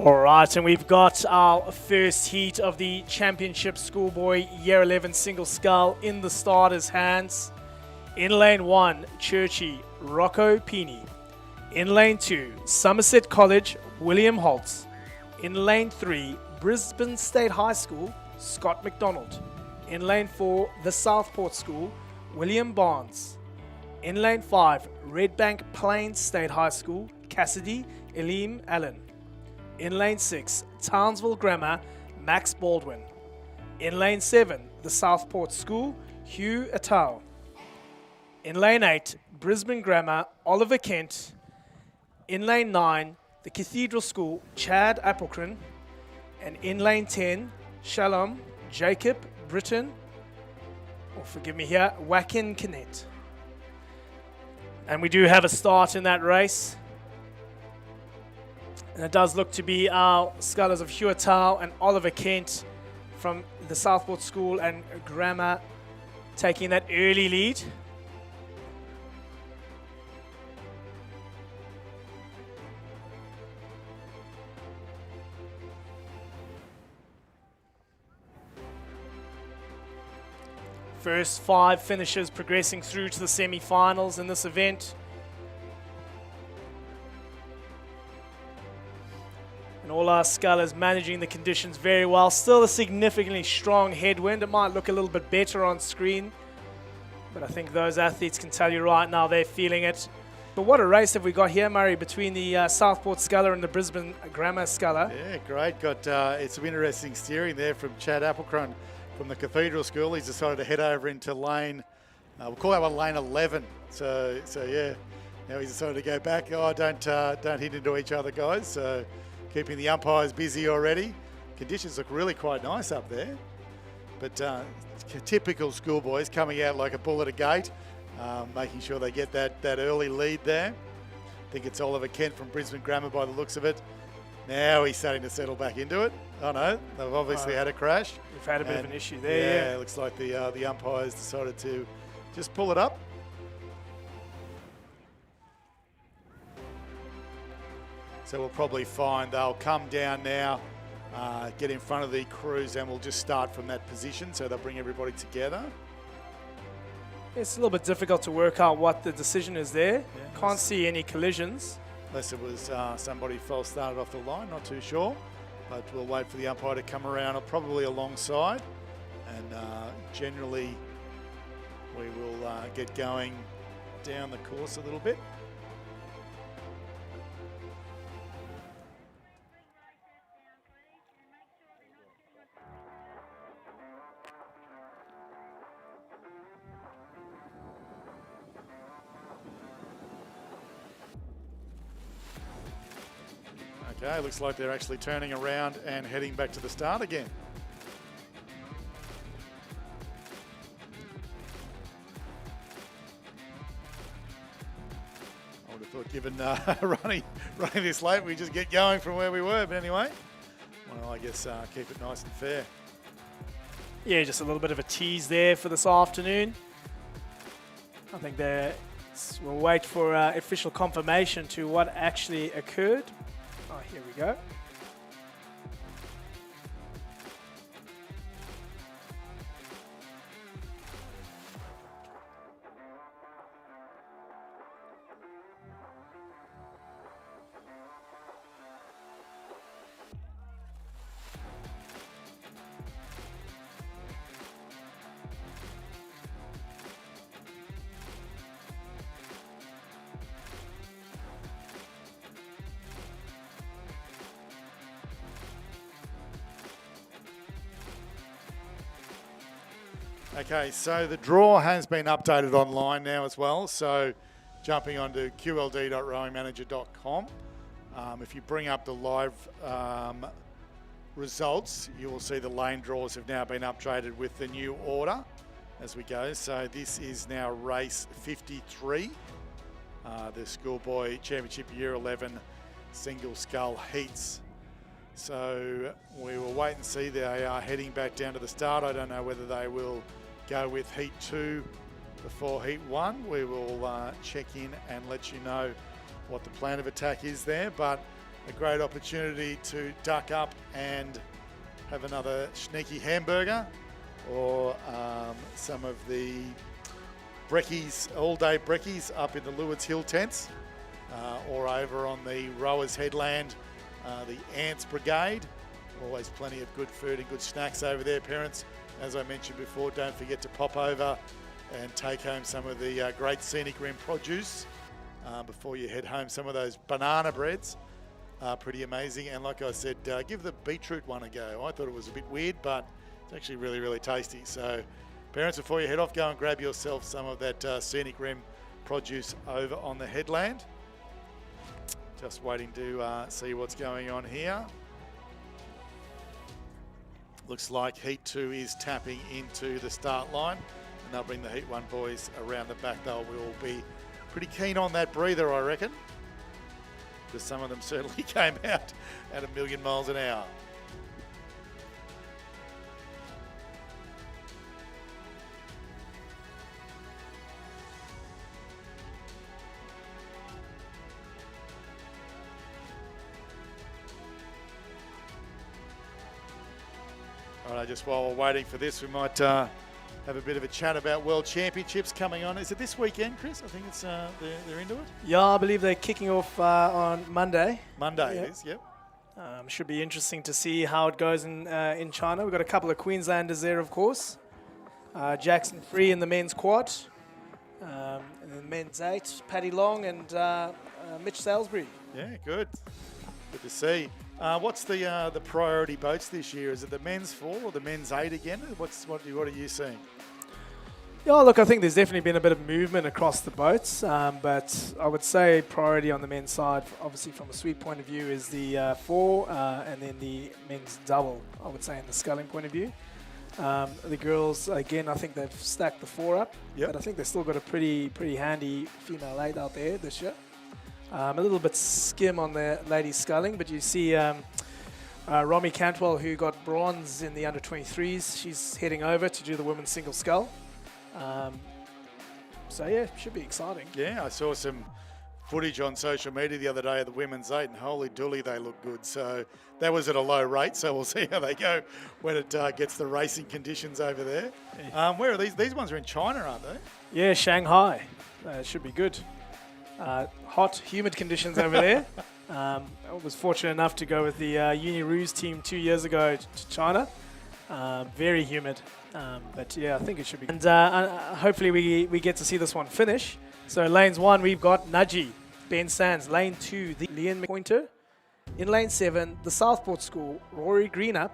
All right, and we've got our first heat of the Championship Schoolboy Year 11 Single Scull in the starters' hands. In lane 1, Churchy, Rocco Pini. In lane 2, Somerset College, William Holtz. In lane 3, Brisbane State High School, Scott McDonald. In lane 4, the Southport School, William Barnes. In lane 5, Redbank Plains State High School, Cassidy Elim Allen. In lane 6, Townsville Grammar, Max Baldwin. In lane 7, the Southport School, Hugh Attal. In lane 8, Brisbane Grammar, Oliver Kent. In lane 9, the Cathedral School, Chad Applecron. And in lane 10, Shalom, Jacob Britton, or forgive me here, Wacken Kinnett. And we do have a start in that race. And it does look to be our scullers of Hugh Attal and Oliver Kent from the Southport School and Grammar taking that early lead. First 5 finishers progressing through to the semi-finals in this event. And all our scullers managing the conditions very well. Still a significantly strong headwind. It might look a little bit better on screen, but I think those athletes can tell you right now they're feeling it. But what a race have we got here, Murray, between the Southport sculler and the Brisbane Grammar sculler. Yeah, great. Got it's some interesting steering there from Chad Applecron from the Cathedral School. He's decided to head over into lane, we'll call that one lane 11. So yeah, now he's decided to go back. Oh, don't hit into each other, guys. So keeping the umpires busy already. Conditions look really quite nice up there. But typical schoolboys coming out like a bull at a gate, making sure they get that early lead there. I think it's Oliver Kent from Brisbane Grammar by the looks of it. Now he's starting to settle back into it. Oh no, they've obviously had a crash. We've had a bit of an issue there. Yeah, it looks like the umpires decided to just pull it up. So we'll probably find they'll come down now, get in front of the crews, and we'll just start from that position. So they'll bring everybody together. It's a little bit difficult to work out what the decision is there. Yeah, can't see any collisions. Unless it was somebody false started off the line, not too sure. But we'll wait for the umpire to come around, probably alongside. And generally, we will get going down the course a little bit. Okay, looks like they're actually turning around and heading back to the start again. I would have thought given running this late, we just get going from where we were. But anyway, well, I guess keep it nice and fair. Yeah, just a little bit of a tease there for this afternoon. I think we'll wait for official confirmation to what actually occurred. Oh, here we go. Okay, so the draw has been updated online now as well. So jumping onto qld.rowingmanager.com, if you bring up the live results, you will see the lane draws have now been updated with the new order as we go. So this is now race 53, the Schoolboy Championship Year 11 Single Scull Heats. So we will wait and see. They are heading back down to the start. I don't know whether they will go with Heat 2 before Heat 1. We will check in and let you know what the plan of attack is there. But a great opportunity to duck up and have another sneaky hamburger, or some of the brekkies, all-day brekkies up in the Lewards Hill tents, or over on the Rowers Headland, the Ants Brigade. Always plenty of good food and good snacks over there, parents. As I mentioned before, don't forget to pop over and take home some of the great scenic rim produce before you head home. Some of those banana breads are pretty amazing. And like I said, give the beetroot one a go. I thought it was a bit weird, but it's actually really, really tasty. So parents, before you head off, go and grab yourself some of that scenic rim produce over on the headland. Just waiting to see what's going on here. Looks like Heat 2 is tapping into the start line, and they'll bring the Heat 1 boys around the back. They'll will be pretty keen on that breather, I reckon, because some of them certainly came out at 1,000,000 miles an hour. All right, just while we're waiting for this, we might have a bit of a chat about World Championships coming on. Is it this weekend, Chris? I think it's they're into it. Yeah, I believe they're kicking off on Monday. Monday Yep. it is, yep. Should be interesting to see how it goes in China. We've got a couple of Queenslanders there, of course. Jackson Free in the men's quad. And then men's 8, Paddy Long and Mitch Salisbury. Yeah, good. Good to see. What's the priority boats this year? Is it the men's 4 or the men's 8 again? What are you seeing? Yeah, look, I think there's definitely been a bit of movement across the boats, but I would say priority on the men's side, obviously from a sweep point of view, is the 4, and then the men's double, I would say, in the sculling point of view. The girls, again, I think they've stacked the 4 up, Yep. but I think they've still got a pretty handy female 8 out there this year. A little bit skim on the ladies sculling, but you see Romy Cantwell, who got bronze in the under-23s. She's heading over to do the women's single scull. So, yeah, should be exciting. Yeah, I saw some footage on social media the other day of the women's 8, and holy dooly, they look good. So that was at a low rate, so we'll see how they go when it gets the racing conditions over there. Where are these? These ones are in China, aren't they? Yeah, Shanghai. Should be good. Hot, humid conditions over there. I was fortunate enough to go with the Uniroos team 2 years ago to China. Very humid. But yeah, I think it should be. And hopefully we get to see this one finish. So lanes 1, we've got Nudgy, Ben Sands. Lane 2, the Leon Pointer. In lane 7, the Southport School, Rory Greenup.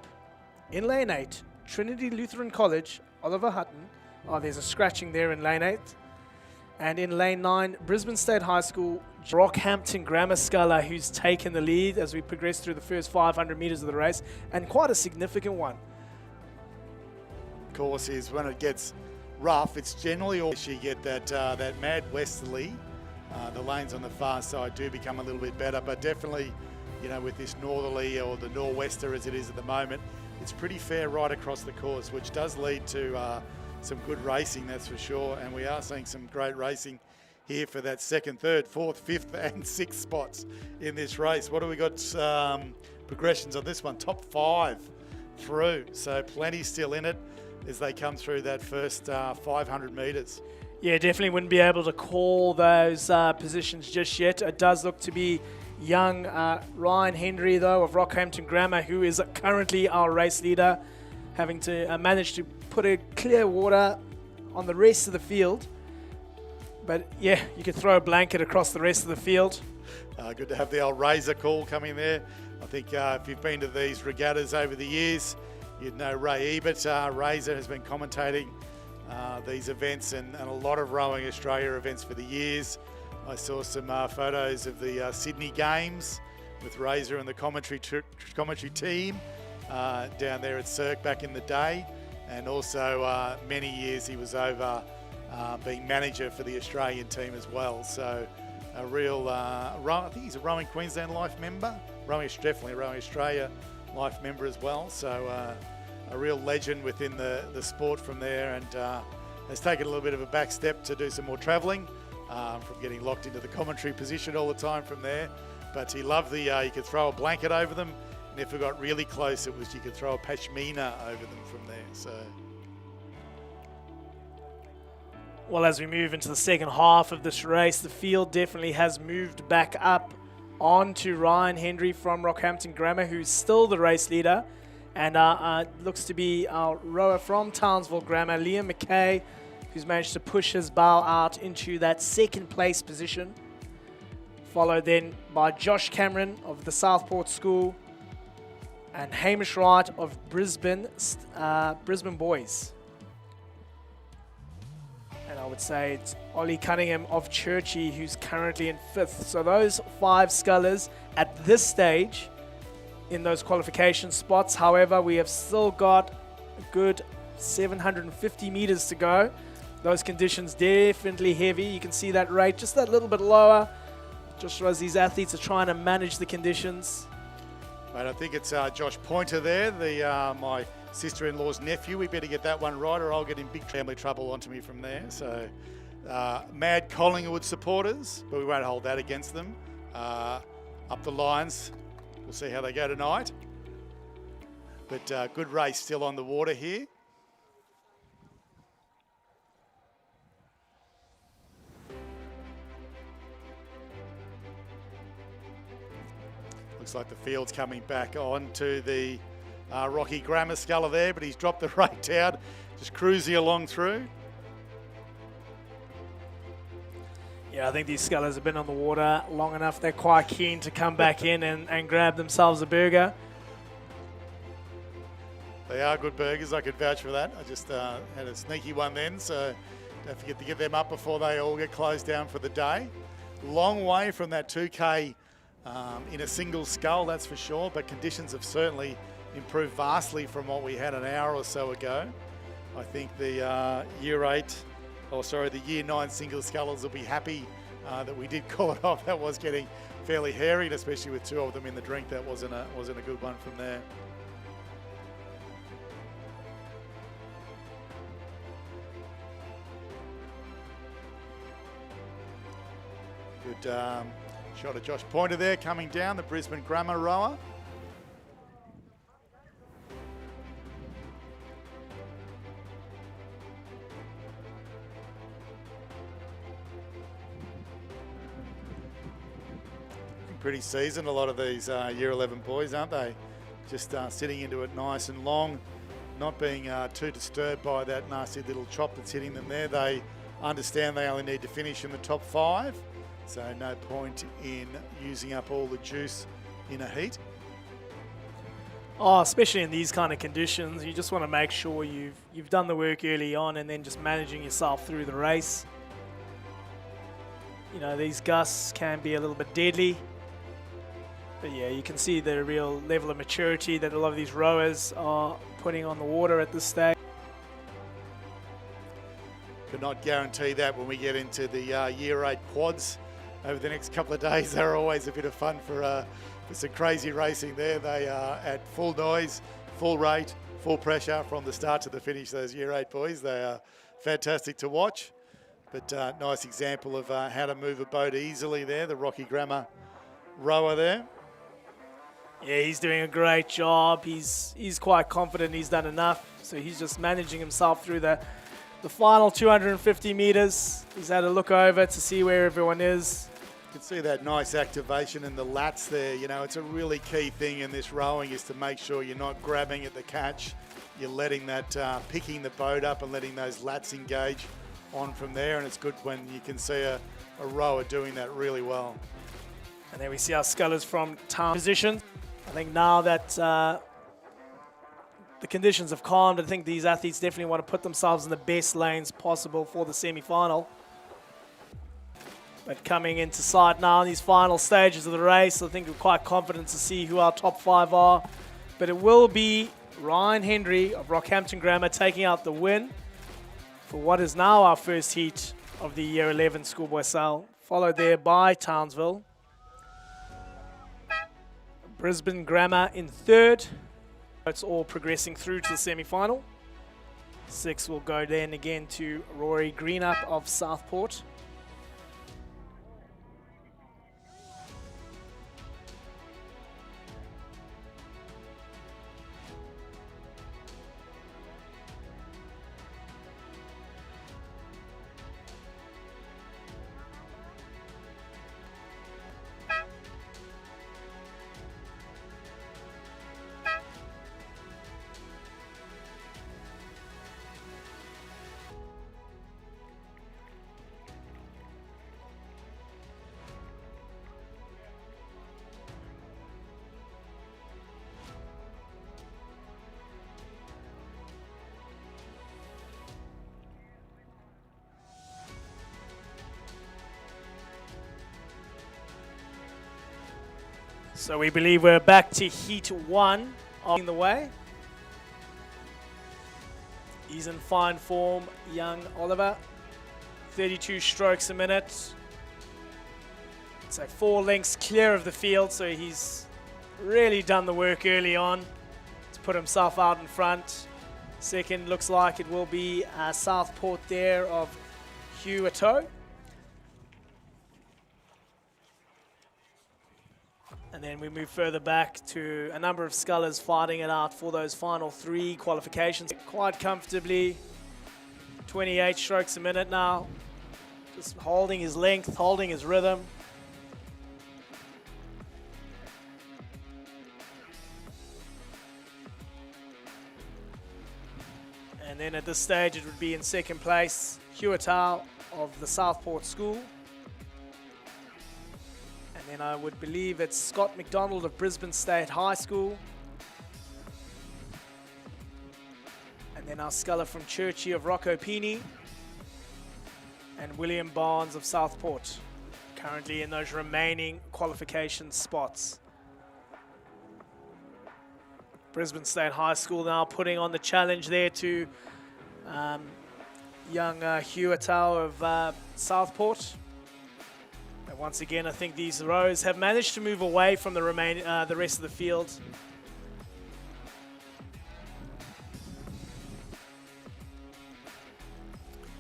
In lane 8, Trinity Lutheran College, Oliver Hutton. Oh, there's a scratching there in lane 8. And in lane 9, Brisbane State High School, Rockhampton Grammar Sculler, who's taken the lead as we progress through the first 500 metres of the race, and quite a significant one. Course is when it gets rough, it's generally always you get that mad westerly. The lanes on the far side do become a little bit better, but definitely, you know, with this northerly or the nor'wester as it is at the moment, it's pretty fair right across the course, which does lead to some good racing, that's for sure. And we are seeing some great racing here for that 2nd, 3rd, 4th, 5th and 6th spots in this race. What do we got progressions on this one? Top 5 through, so plenty still in it as they come through that first 500 metres. Yeah, definitely wouldn't be able to call those positions just yet. It does look to be young Ryan Henry, though, of Rockhampton Grammar, who is currently our race leader, having to manage to put a clear water on the rest of the field. But yeah, you could throw a blanket across the rest of the field. Good to have the old Razor call coming there. I think if you've been to these regattas over the years, you'd know Ray Ebert. Razor has been commentating these events and a lot of Rowing Australia events for the years. I saw some photos of the Sydney Games with Razor and the commentary team down there at Cirque back in the day. And also many years he was over being manager for the Australian team as well. So a real, I think he's a Rowing Queensland Life member. Definitely a Rowing Australia Life member as well. So a real legend within the sport from there, and has taken a little bit of a back step to do some more travelling from getting locked into the commentary position all the time from there. But he loved the, you could throw a blanket over them, and if it got really close, it was you could throw a pashmina over them from there. So. Well, as we move into the second half of this race, the field definitely has moved back up onto Ryan Henry from Rockhampton Grammar, who's still the race leader. And looks to be our rower from Townsville Grammar, Liam McKay, who's managed to push his bow out into that second place position. Followed then by Josh Cameron of the Southport School and Hamish Wright of Brisbane Boys. And I would say it's Ollie Cunningham of Churchy who's currently in 5th. So those 5 scullers at this stage in those qualification spots. However, we have still got a good 750 meters to go. Those conditions definitely heavy. You can see that rate just that little bit lower. Just as these athletes are trying to manage the conditions. But I think it's Josh Pointer there, my sister-in-law's nephew. We better get that one right or I'll get in big family trouble onto me from there. So mad Collingwood supporters, but we won't hold that against them. Up the lines, we'll see how they go tonight. But good race still on the water here. Looks like the field's coming back on to the Rocky Grammar sculler there, but he's dropped the rate down, just cruising along through. Yeah, I think these scullers have been on the water long enough. They're quite keen to come back in and grab themselves a burger. They are good burgers, I could vouch for that. I just had a sneaky one then, so don't forget to get them up before they all get closed down for the day. Long way from that 2K in a single scull, that's for sure, but conditions have certainly improved vastly from what we had an hour or so ago. I think the Year 9 single scullers will be happy that we did call it off. That was getting fairly hairy, and especially with 2 of them in the drink, that wasn't a good one from there. Good shot of Josh Pointer there coming down, the Brisbane Grammar rower. Pretty seasoned, a lot of these Year 11 boys, aren't they? Just sitting into it nice and long, not being too disturbed by that nasty little chop that's hitting them there. They understand they only need to finish in the top 5. So no point in using up all the juice in a heat. Oh, especially in these kind of conditions, you just want to make sure you've done the work early on and then just managing yourself through the race. You know, these gusts can be a little bit deadly. But yeah, you can see the real level of maturity that a lot of these rowers are putting on the water at this stage. Could not guarantee that when we get into the Year 8 quads over the next couple of days. They're always a bit of fun for some crazy racing there. They are at full noise, full rate, full pressure from the start to the finish, those Year 8 boys. They are fantastic to watch, but nice example of how to move a boat easily there, the Rocky Grammar rower there. Yeah, he's doing a great job. He's quite confident he's done enough, so he's just managing himself through the final 250 meters. He's had a look over to see where everyone is. You can see that nice activation in the lats there. You know, it's a really key thing in this rowing is to make sure you're not grabbing at the catch. You're letting that, picking the boat up and letting those lats engage on from there. And it's good when you can see a rower doing that really well. And then we see our scullers from town position. I think now that the conditions have calmed, I think these athletes definitely want to put themselves in the best lanes possible for the semi-final. But coming into sight now in these final stages of the race, I think we're quite confident to see who our top 5 are. But it will be Ryan Henry of Rockhampton Grammar taking out the win for what is now our first heat of the Year 11 schoolboy sale, followed there by Townsville. Brisbane Grammar in 3rd. It's all progressing through to the semi-final. 6 will go then again to Rory Greenup of Southport. So we believe we're back to heat 1 on the way. He's in fine form, young Oliver. 32 strokes a minute. So 4 lengths clear of the field, so he's really done the work early on to put himself out in front. Second looks like it will be Southport there of Huato. And then we move further back to a number of scullers fighting it out for those final 3 qualifications. Quite comfortably, 28 strokes a minute now. Just holding his length, holding his rhythm. And then at this stage, it would be in second place, Huatao of the Southport School. And then I would believe it's Scott McDonald of Brisbane State High School. And then our sculler from Churchie of Rocopini. And William Barnes of Southport, currently in those remaining qualification spots. Brisbane State High School now putting on the challenge there to young Huatao of Southport. And once again, I think these rows have managed to move away from the rest of the field.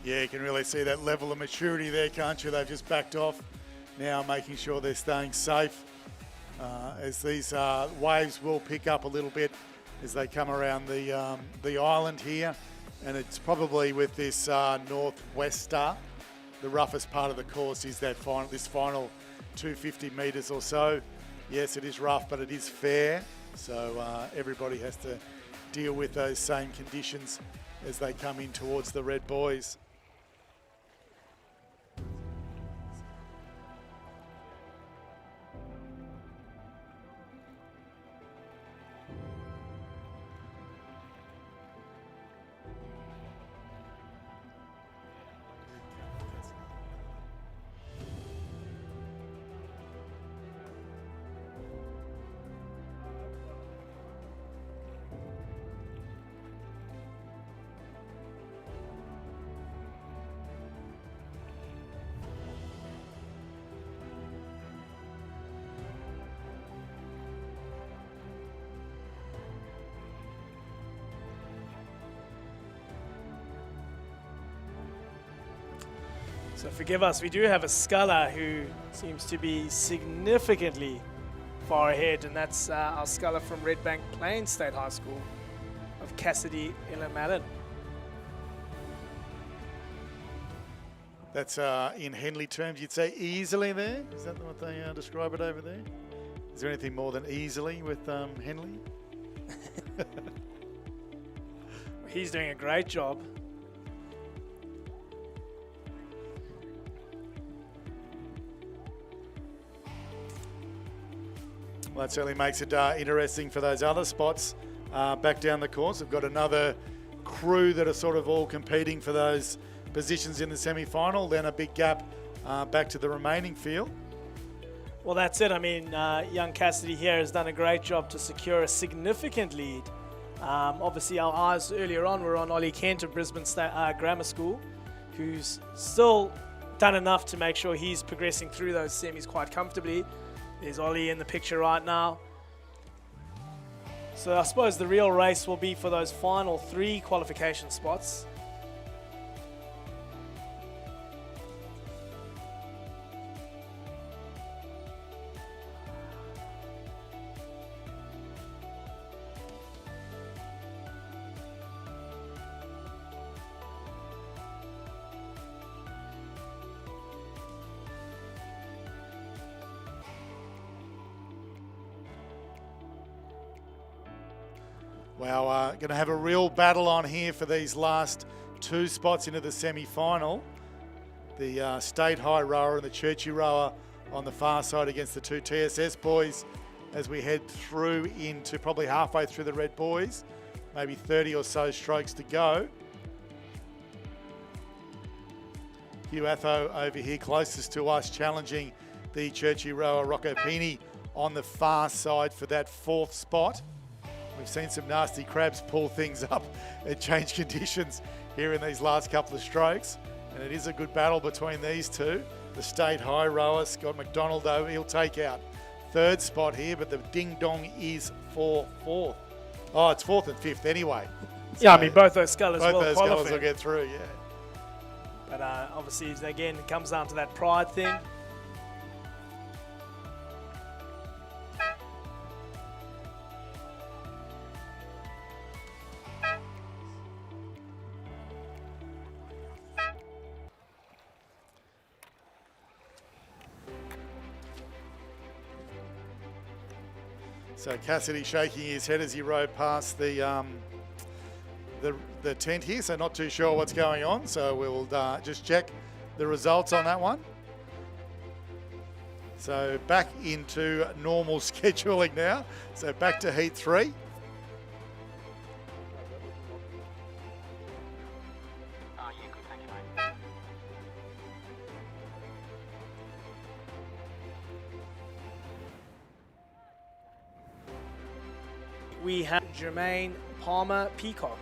Yeah, you can really see that level of maturity there, can't you? They've just backed off now, making sure they're staying safe. As these waves will pick up a little bit as they come around the island here. And it's probably with this northwester, the roughest part of the course is that this final 250 metres or so. Yes, it is rough, but it is fair. So everybody has to deal with those same conditions as they come in towards the red buoys. So forgive us, we do have a sculler who seems to be significantly far ahead, and that's our sculler from Redbank Plains State High School of Cassidy Illamallon. That's in Henley terms, you'd say easily there? Is that what they describe it over there? Is there anything more than easily with Henley? He's doing a great job. Well, that certainly makes it interesting for those other spots back down the course. We've got another crew that are sort of all competing for those positions in the semi-final, then a big gap back to the remaining field. Well, that's it. I mean, young Cassidy here has done a great job to secure a significant lead. Obviously, our eyes earlier on were on Ollie Kent of Brisbane State Grammar School, who's still done enough to make sure he's progressing through those semis quite comfortably. There's Ollie in the picture right now. So I suppose the real race will be for those final 3 qualification spots. Wow, going to have a real battle on here for these last 2 spots into the semi-final. The State High rower and the Churchie rower on the far side against the 2 TSS boys as we head through into probably halfway through the red boys. Maybe 30 or so strokes to go. Hugh Atho over here closest to us, challenging the Churchie rower Rocopini on the far side for that 4th spot. We've seen some nasty crabs pull things up and change conditions here in these last couple of strokes. And it is a good battle between these two. The state high rower, Scott McDonald, though, he'll take out 3rd spot here, but the ding-dong is for 4th. Oh, it's 4th and 5th anyway. Yeah, I mean, both those scullers Both will those qualify. scullers will get through, yeah. But obviously, again, it comes down to that pride thing. So Cassidy shaking his head as he rode past the tent here, so not too sure what's going on. So we'll just check the results on that one. So back into normal scheduling now. So back to heat 3. We have Jermaine Palmer Peacock,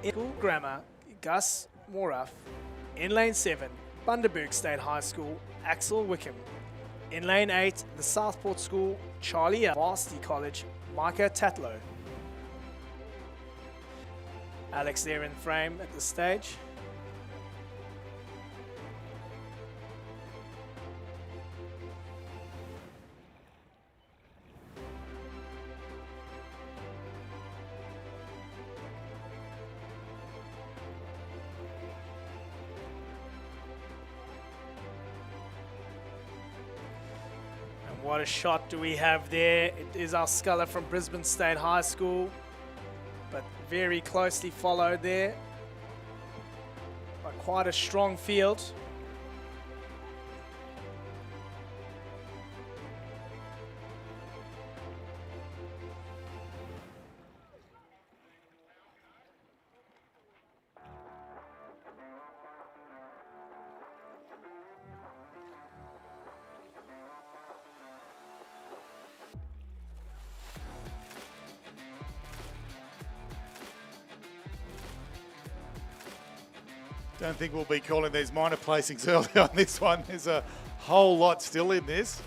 in Grammar, Gus Moruff, in lane 7, Bundaberg State High School, Axel Wickham. In lane 8, the Southport School, Charlie Varsity College, Micah Tatlow. Alex there in frame at the stage. What a shot do we have there. It is our sculler from Brisbane State High School, but very closely followed there by quite a strong field. Don't think we'll be calling these minor placings early on this one. There's a whole lot still in this.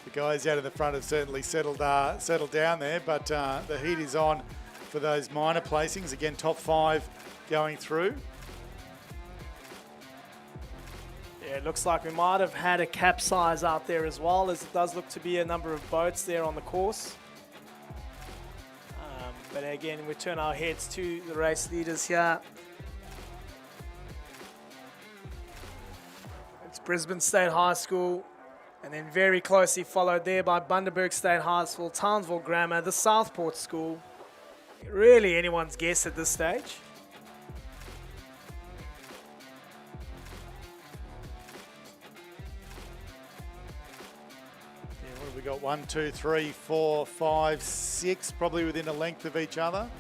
The guys out in the front have certainly settled down there, but the heat is on for those minor placings. Again, top 5 going through. Yeah, it looks like we might have had a capsize out there as well, as it does look to be a number of boats there on the course. But again, we turn our heads to the race leaders here. It's Brisbane State High School, and then very closely followed there by Bundaberg State High School, Townsville Grammar, the Southport School. Really anyone's guess at this stage. Yeah, what have we got? 1, 2, 3, 4, 5, 6, probably within a length of each other.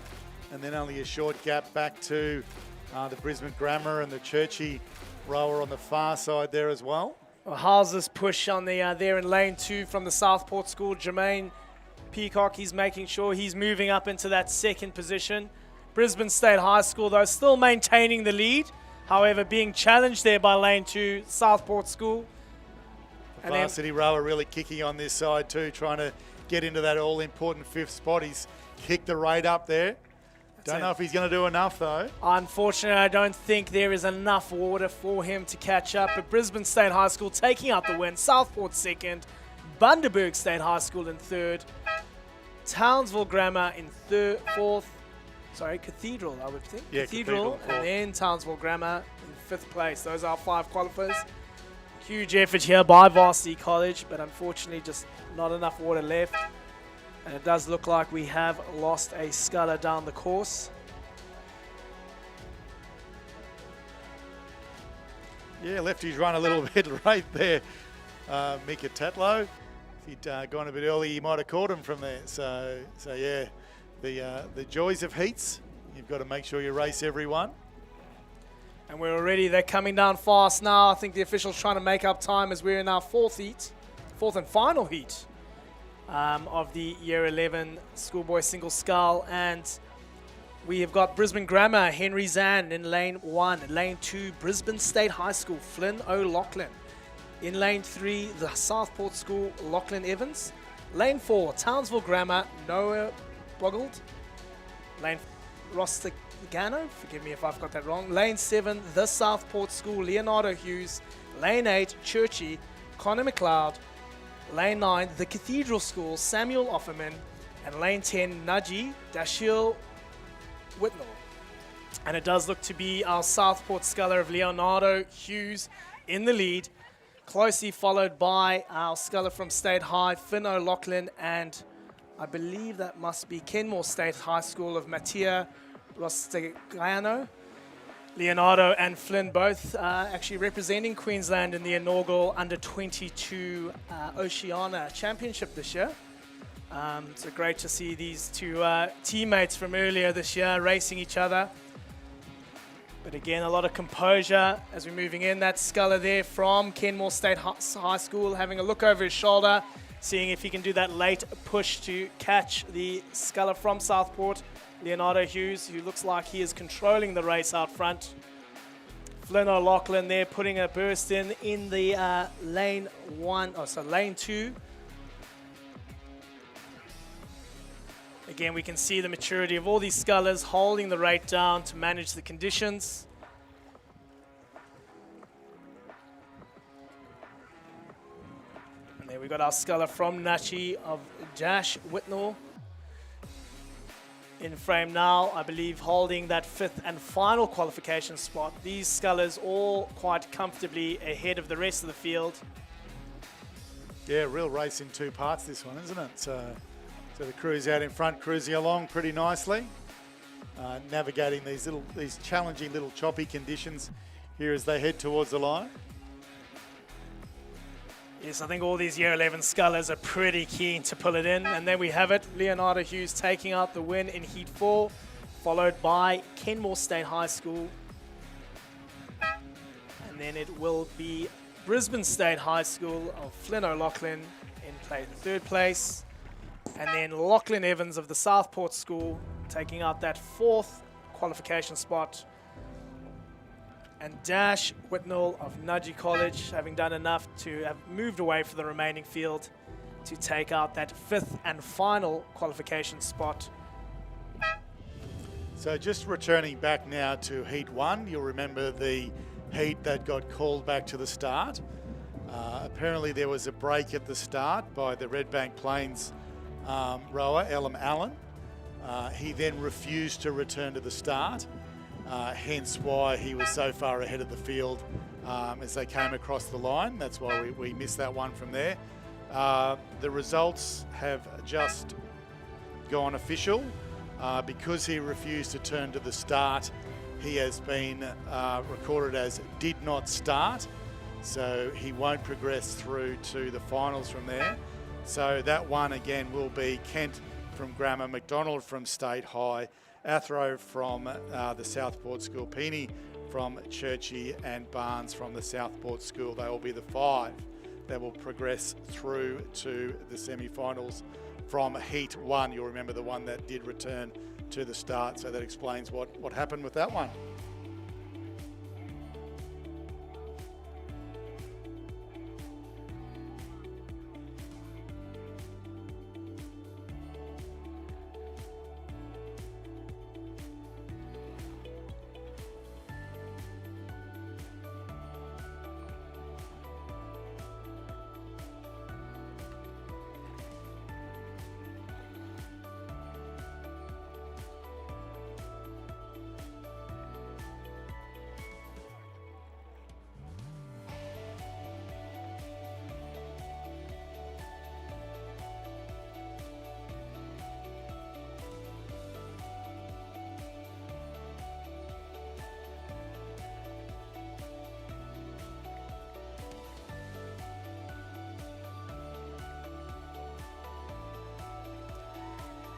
And then only a short gap back to the Brisbane Grammar and the Churchy rower on the far side there as well. Well, how's this push on the there in lane 2 from the Southport School? Jermaine Peacock, he's making sure he's moving up into that 2nd position. Brisbane State High School, though, still maintaining the lead. However, being challenged there by lane 2, Southport School. The varsity rower really kicking on this side too, trying to get into that all-important 5th spot. He's kicked the rate up there. Don't know if he's going to do enough, though. Unfortunately, I don't think there is enough water for him to catch up. But Brisbane State High School taking out the win. Southport 2nd. Bundaberg State High School in 3rd. Townsville Grammar in 4th. Sorry, Cathedral, I would think. Yeah, Cathedral and then Townsville Grammar in 5th place. Those are 5 qualifiers. Huge effort here by Varsity College, but unfortunately just not enough water left. And it does look like we have lost a sculler down the course. Yeah, lefty's run a little bit right there. Micah Tatlow. If he'd gone a bit early, he might have caught him from there. So yeah, the joys of heats. You've got to make sure you race everyone. And they're coming down fast now. I think the officials trying to make up time as we're in our 4th heat, 4th and final heat. of the Year 11 schoolboy single scull. And we have got Brisbane Grammar, Henry Zan in lane 1. Lane 2, Brisbane State High School, Flynn O'Loughlin. In lane 3, the Southport School, Lachlan Evans. Lane 4, Townsville Grammar, Noah Boggled. Lane Rostigano, forgive me if I've got that wrong. Lane 7, the Southport School, Leonardo Hughes. Lane 8, Churchy, Connor McLeod. Lane 9, the Cathedral School, Samuel Offerman. And lane 10, Naji Dashiel Whitnell. And it does look to be our Southport sculler of Leonardo Hughes in the lead, closely followed by our sculler from State High, Finn O'Loughlin, and I believe that must be Kenmore State High School of Mattia Rostigano. Leonardo and Flynn both actually representing Queensland in the inaugural Under-22 Oceania Championship this year. So great to see these two teammates from earlier this year racing each other. But again, a lot of composure as we're moving in. That sculler there from Kenmore State High School, having a look over his shoulder, seeing if he can do that late push to catch the sculler from Southport, Leonardo Hughes, who looks like he is controlling the race out front. Flynn O'Loughlin there putting a burst in the lane 2. Again, we can see the maturity of all these scullers holding the rate down to manage the conditions. And there we got our sculler from Nachi of Dash Whitnell in frame now, I believe holding that 5th and final qualification spot. These scullers all quite comfortably ahead of the rest of the field. Yeah, real race in two parts, this one, isn't it? So the crew's out in front, cruising along pretty nicely, navigating these challenging little choppy conditions here as they head towards the line. Yes, I think all these Year 11 scullers are pretty keen to pull it in. And there we have it, Leonardo Hughes taking out the win in Heat 4, followed by Kenmore State High School. And then it will be Brisbane State High School of Flynn O'Loughlin in third place. And then Lachlan Evans of the Southport School taking out that 4th qualification spot. And Dash Whitnell of Nudgee College having done enough to have moved away from the remaining field to take out that 5th and final qualification spot. So just returning back now to Heat 1, you'll remember the heat that got called back to the start. Apparently there was a break at the start by the Red Bank Plains rower, Elam Allen. He then refused to return to the start, hence why he was so far ahead of the field as they came across the line. That's why we missed that one from there. The results have just gone official. Because he refused to turn to the start, he has been recorded as did not start, so he won't progress through to the finals from there. So that one again will be Kent from Grammar, McDonald from State High, Athro from the Southport School, Peeny from Churchy, and Barnes from the Southport School. They will be the 5 that will progress through to the semi-finals from Heat 1. You'll remember the one that did return to the start, so that explains what happened with that one.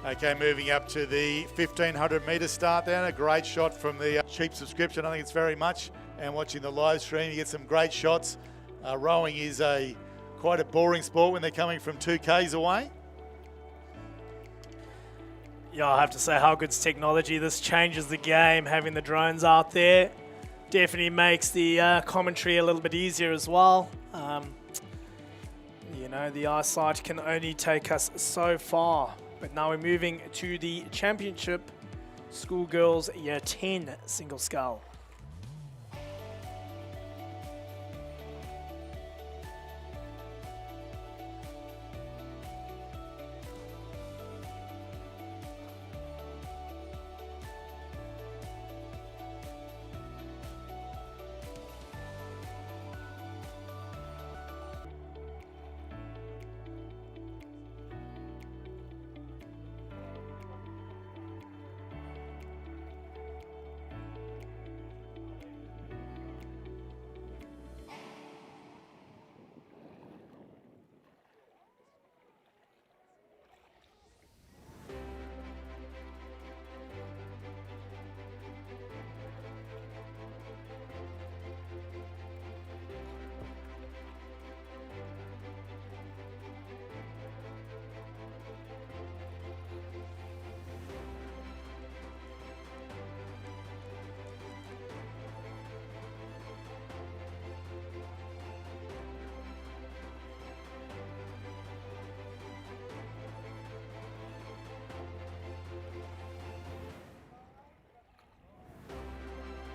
Okay, moving up to the 1500 metre start down. A great shot from the cheap subscription. I think it's very much. And watching the live stream, you get some great shots. Rowing is quite a boring sport when they're coming from 2Ks away. Yeah, I have to say, how good's technology? This changes the game, having the drones out there. Definitely makes the commentary a little bit easier as well. You know, the eyesight can only take us so far. But now we're moving to the championship schoolgirls year 10 single scull.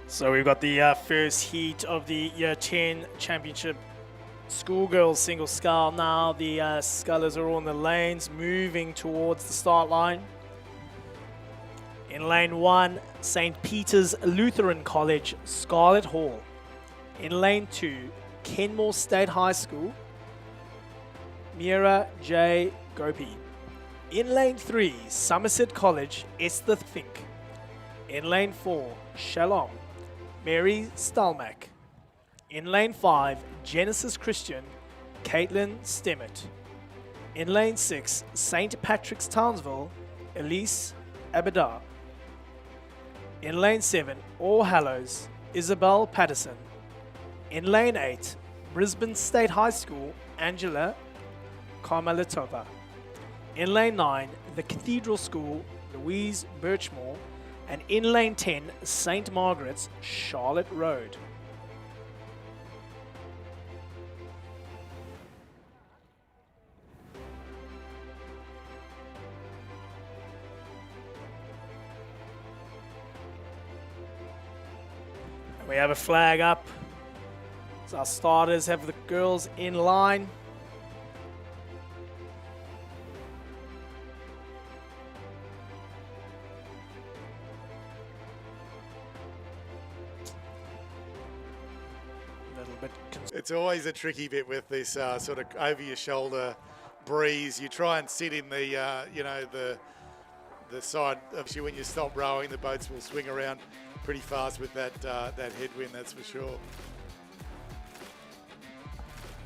So we've got the first heat of the year 10 championship schoolgirls single scull now. The scullers are all in the lanes, moving towards the start line. In lane 1, St. Peter's Lutheran College, Scarlett Hall. In lane 2, Kenmore State High School, Mira J. Gopi. In lane 3, Somerset College, Esther Fink. In lane 4, Shalom, Mary Stalmack. In lane 5, Genesis Christian, Caitlin Stemmett. In lane 6, St. Patrick's Townsville, Elise Abadar. In lane 7, All Hallows, Isabel Patterson. In lane 8, Brisbane State High School, Angela Karmalitova. In lane 9, the Cathedral School, Louise Birchmore. And in lane 10, St. Margaret's, Charlotte Road. We have a flag up. So our starters have the girls in line. It's always a tricky bit with this sort of over-your-shoulder breeze. You try and sit in the, the side. Obviously, when you stop rowing, the boats will swing around pretty fast with that headwind, that's for sure.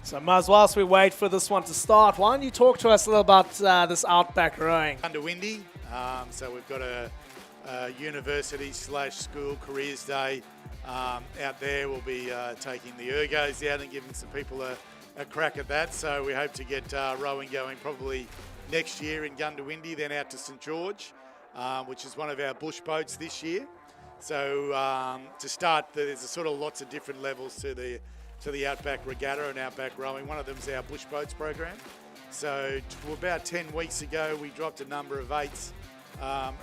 So, Muzz, whilst we wait for this one to start, why don't you talk to us a little about this outback rowing? Under windy, so we've got a university/school careers day out there. We'll be taking the ergos out and giving some people a crack at that. So we hope to get rowing going probably next year in Gundawindi, then out to St George, which is one of our bush boats this year. So to start, there's sort of lots of different levels to the Outback Regatta and Outback Rowing. One of them is our bush boats program. So about 10 weeks ago, we dropped a number of eights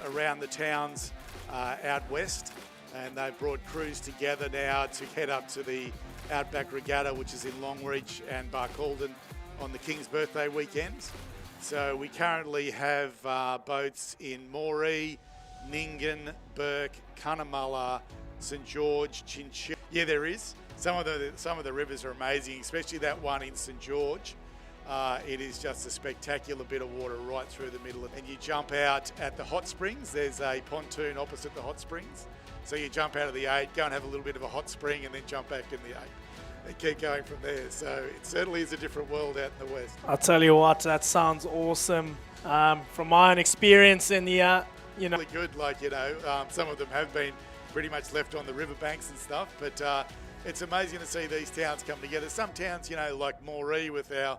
around the towns out west, and they've brought crews together now to head up to the Outback Regatta, which is in Longreach and Barcaldine on the King's birthday weekends. So we currently have boats in Moree, Ningen, Burke, Cunnamulla, St George, Chinchilla. Yeah, there is. Some of the rivers are amazing, especially that one in St George. It is just a spectacular bit of water right through the middle. And you jump out at the hot springs. There's a pontoon opposite the hot springs. So you jump out of the 8, go and have a little bit of a hot spring, and then jump back in the 8. And keep going from there. So it certainly is a different world out in the west. I'll tell you what, that sounds awesome. From my own experience in the, Really good, some of them have been pretty much left on the riverbanks and stuff, but it's amazing to see these towns come together. Some towns, like Moree with our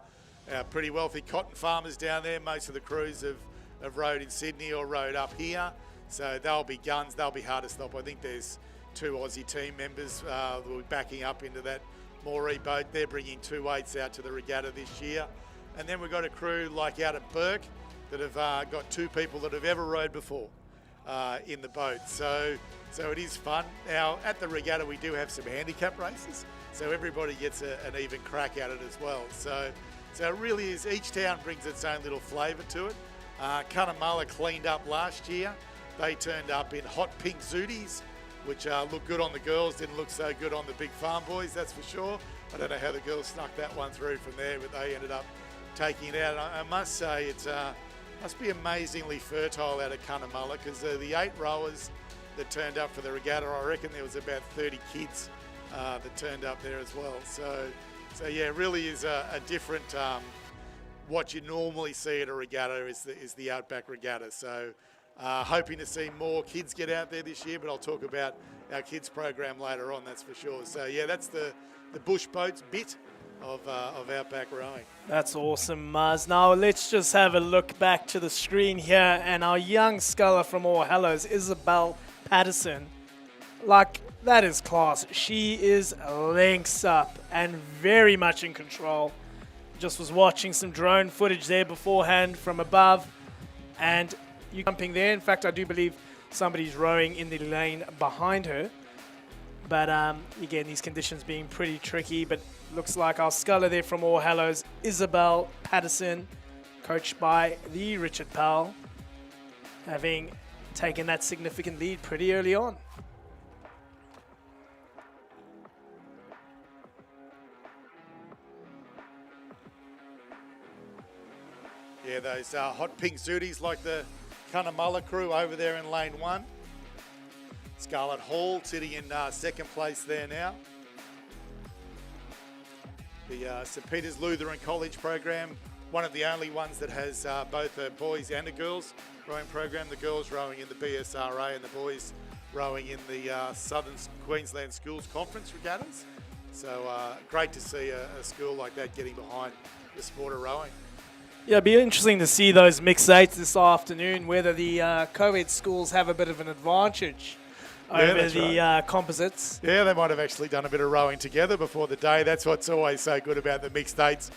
pretty wealthy cotton farmers down there, most of the crews have have rowed in Sydney or rowed up here. So they'll be guns, they'll be hard to stop. I think there's 2 Aussie team members that will be backing up into that Moree boat. They're bringing 2 weights out to the regatta this year. And then we've got a crew like out at Burke that have got 2 people that have ever rowed before in the boat. So it is fun. Now, at the regatta, we do have some handicap races, so everybody gets an even crack at it as well. So it really is, each town brings its own little flavour to it. Cunnamulla cleaned up last year. They turned up in hot pink zooties, which looked good on the girls, didn't look so good on the big farm boys, that's for sure. I don't know how the girls snuck that one through from there, but they ended up taking it out. I must say, it must be amazingly fertile out of Cunnamulla, because the 8 rowers that turned up for the regatta, I reckon there was about 30 kids that turned up there as well. So yeah, it really is a different, what you normally see at a regatta is the Outback Regatta. So hoping to see more kids get out there this year, but I'll talk about our kids program later on, that's for sure. So yeah, that's the bush boats bit of Outback rowing. That's awesome, Muzz. Now let's just have a look back to the screen here, and our young sculler from All Hallows, Isabel Patterson. Like, that is class. She is lengths up and very much in control. Just was watching some drone footage there beforehand from above, and you jumping there. In fact, I do believe somebody's rowing in the lane behind her. But again, these conditions being pretty tricky, but looks like our sculler there from All Hallows, Isabel Patterson, coached by the Richard Powell, having taken that significant lead pretty early on. Yeah, those hot pink zooties like the Cunnamulla crew over there in lane 1. Scarlett Hall sitting in second place there now. The St Peter's Lutheran College program, one of the only ones that has both a boys and a girls rowing program. The girls rowing in the BSRA and the boys rowing in the Southern Queensland Schools Conference regattas. So great to see a school like that getting behind the sport of rowing. Yeah, it'd be interesting to see those mixed eights this afternoon, whether the co-ed schools have a bit of an advantage over the composites. Yeah, they might have actually done a bit of rowing together before the day. That's what's always so good about the mixed eights.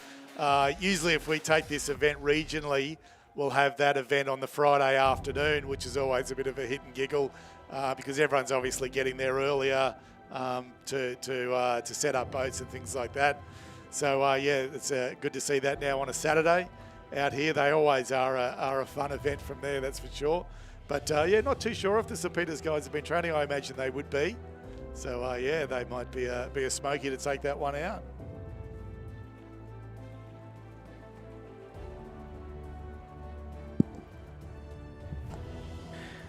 Usually if we take this event regionally, we'll have that event on the Friday afternoon, which is always a bit of a hit and giggle because everyone's obviously getting there earlier to set up boats and things like that. So yeah, it's good to see that now on a Saturday out here. They always are a fun event from there, that's for sure. But yeah, not too sure if the St Peter's guys have been training. I imagine they would be. So yeah, they might be a smoky to take that one out.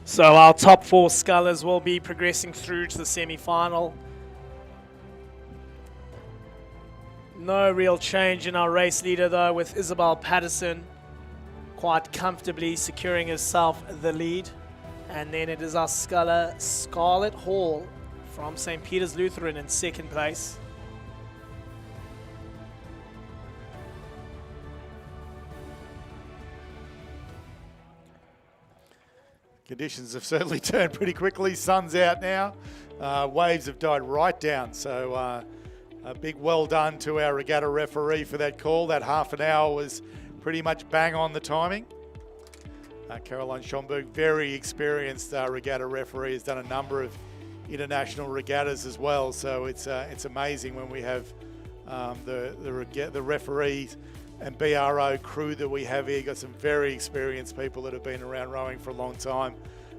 So our top 4 scullers will be progressing through to the semi-final. No real change in our race leader though, with Isabel Patterson quite comfortably securing herself the lead. And then it is our sculler Scarlett Hall from St. Peter's Lutheran in second place. Conditions have certainly turned pretty quickly. Sun's out now. Waves have died right down. So a big well done to our regatta referee for that call. That half an hour was pretty much bang on the timing. Caroline Schomburg, very experienced regatta referee, has done a number of international regattas as well. So it's amazing when we have the referees and BRO crew that we have here. Got some very experienced people that have been around rowing for a long time,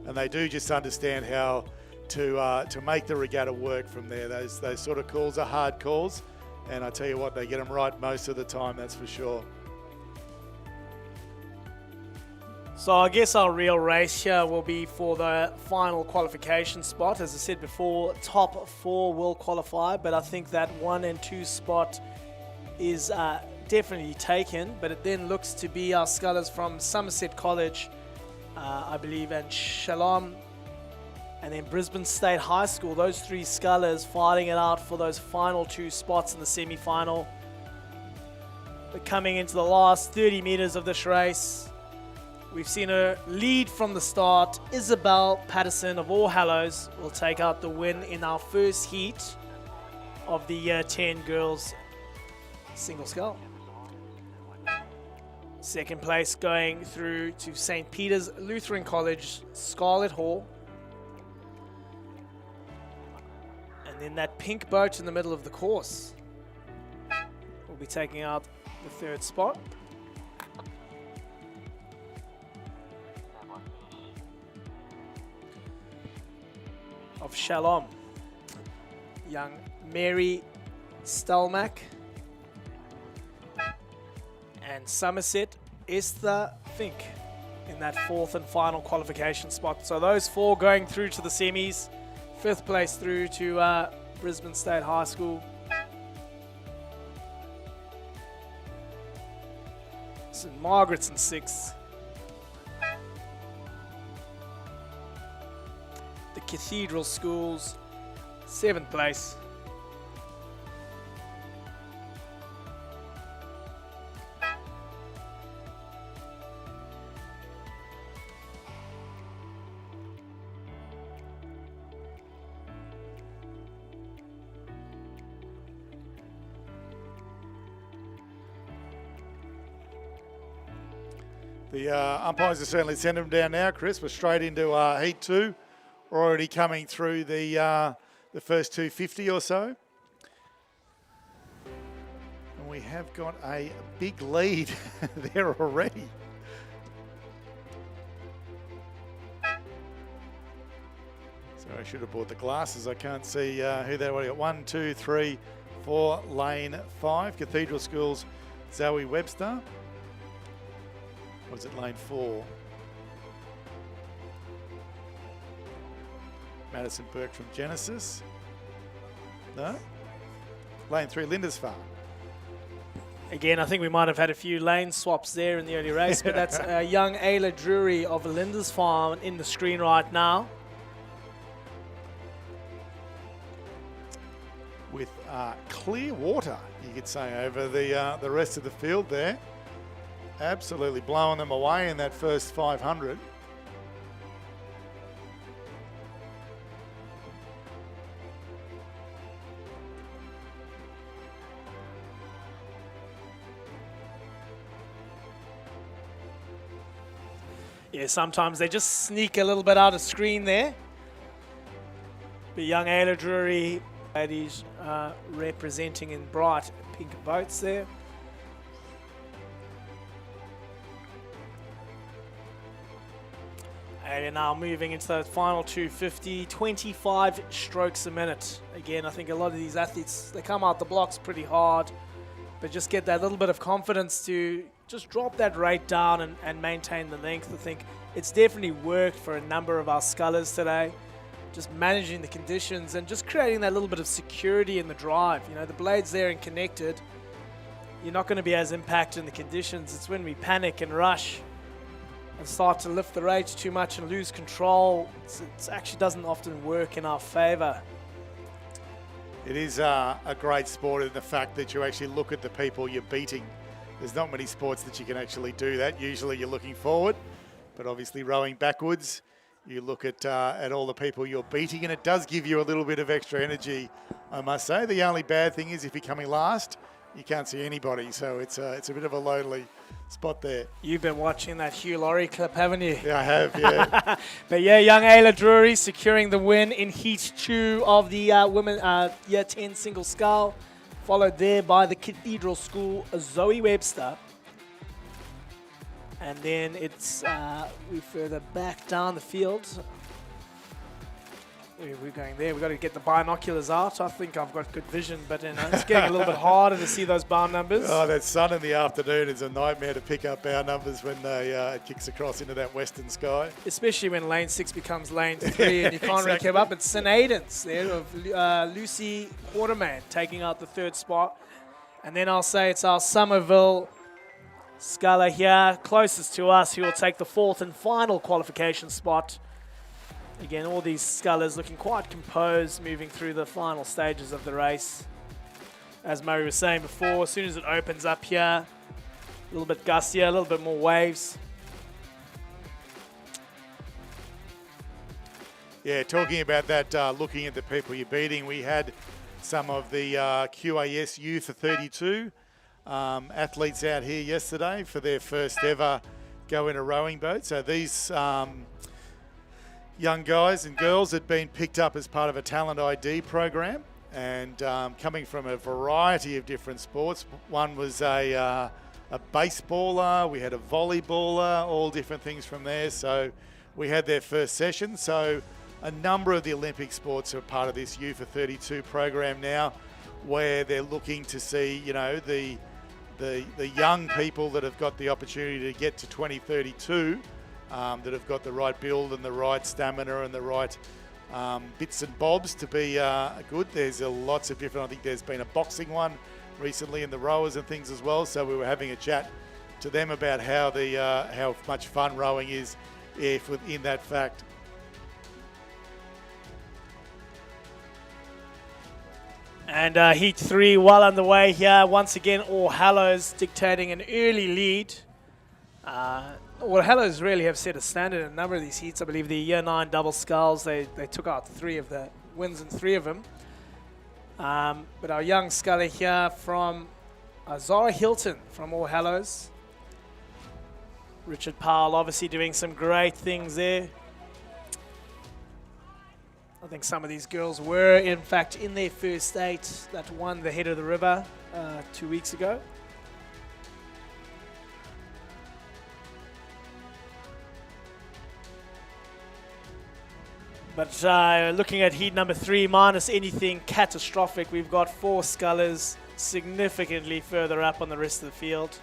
and they do just understand how to make the regatta work from there. Those sort of calls are hard calls, and I tell you what, they get them right most of the time, that's for sure. So I guess our real race here will be for the final qualification spot. As I said before, top 4 will qualify, but I think that 1 and 2 spot is definitely taken. But it then looks to be our scullers from Somerset College, I believe, and Shalom, and then Brisbane State High School. Those 3 scullers fighting it out for those final 2 spots in the semi-final. But coming into the last 30 meters of this race, We've seen her lead from the start. Isabel Patterson of All Hallows will take out the win in our first heat of the Year 10 girls single scull. Second place going through to St. Peter's Lutheran College, Scarlett Hall. And then that pink boat in the middle of the course will be taking out the third spot. Of Shalom, young Mary Stelmack, and Somerset Esther Fink in that fourth and final qualification spot. So those four going through to the semis. Fifth place through to Brisbane State High School. St. Margaret's in sixth. The Cathedral Schools, seventh place. The umpires are certainly sending them down now, Chris. We're straight into Heat 2. We're already coming through the first 250 or so. And we have got a big lead there already. So I should have bought the glasses. I can't see who they were. 1, 2, 3, 4, lane 5. Cathedral Schools, Zoe Webster. Or is it lane 4? Madison Burke from Genesis. No? Lane 3, Lindisfarne. Again, I think we might have had a few lane swaps there in the early race, but that's young Ayla Drury of Lindisfarne in the screen right now. With clear water, you could say, over the rest of the field there. Absolutely blowing them away in that first 500. Yeah, sometimes they just sneak a little bit out of screen there. But young Ayla Drury, ladies representing in bright pink boats there. And now moving into the final 250, 25 strokes a minute. Again, I think a lot of these athletes, they come out the blocks pretty hard, but just get that little bit of confidence to just drop that rate down and maintain the length. I think it's definitely worked for a number of our scullers today. Just managing the conditions and just creating that little bit of security in the drive. You know, the blade's there and connected. You're not going to be as impacted in the conditions. It's when we panic and rush and start to lift the rates too much and lose control. It actually doesn't often work in our favour. It is a great sport in the fact that you actually look at the people you're beating. There's not many sports that you can actually do that. Usually you're looking forward, but obviously rowing backwards, you look at all the people you're beating, and it does give you a little bit of extra energy, I must say. The only bad thing is if you're coming last, you can't see anybody, so it's a bit of a lonely spot there. You've been watching that Hugh Laurie clip, haven't you? Yeah, I have, yeah. But yeah, young Ayla Drury securing the win in Heat 2 of the women Year 10 single scull, followed there by the Cathedral School, Zoe Webster. And then it's we further back down the field. We're going there. We've got to get the binoculars out. I think I've got good vision, but you know, it's getting a little bit harder to see those bar numbers. Oh, that sun in the afternoon is a nightmare to pick up our numbers when it kicks across into that western sky. Especially when lane 6 becomes lane 3 and you can't really keep up. It's St. Aidan's there of Lucy Quartermain taking out the third spot. And then I'll say it's our Somerville sculler here, closest to us, who will take the fourth and final qualification spot. Again, all these scullers looking quite composed, moving through the final stages of the race. As Murray was saying before, as soon as it opens up here, a little bit gustier, a little bit more waves. Yeah, talking about that, looking at the people you're beating, we had some of the QAS Youth of 32 athletes out here yesterday for their first ever go in a rowing boat. So these young guys and girls had been picked up as part of a talent ID program and coming from a variety of different sports. One was a baseballer, we had a volleyballer, all different things from there. So we had their first session. So a number of the Olympic sports are part of this Youth of 32 program now, where they're looking to see, you know, the young people that have got the opportunity to get to 2032, that have got the right build and the right stamina and the right bits and bobs to be good. There's lots of different, I think there's been a boxing one recently in the rowers and things as well. So we were having a chat to them about how how much fun rowing is in that fact. And Heat 3 well underway here. Once again, All Hallows dictating an early lead. All Hallows really have set a standard in a number of these heats. I believe the Year 9 double sculls, they took out 3 of the wins in 3 of them. But our young sculler here from Zara Hilton from All Hallows. Richard Powell obviously doing some great things there. I think some of these girls were, in fact, in their first 8 that won the Head of the River 2 weeks ago. But looking at heat number 3, minus anything catastrophic, we've got 4 scullers significantly further up on the rest of the field.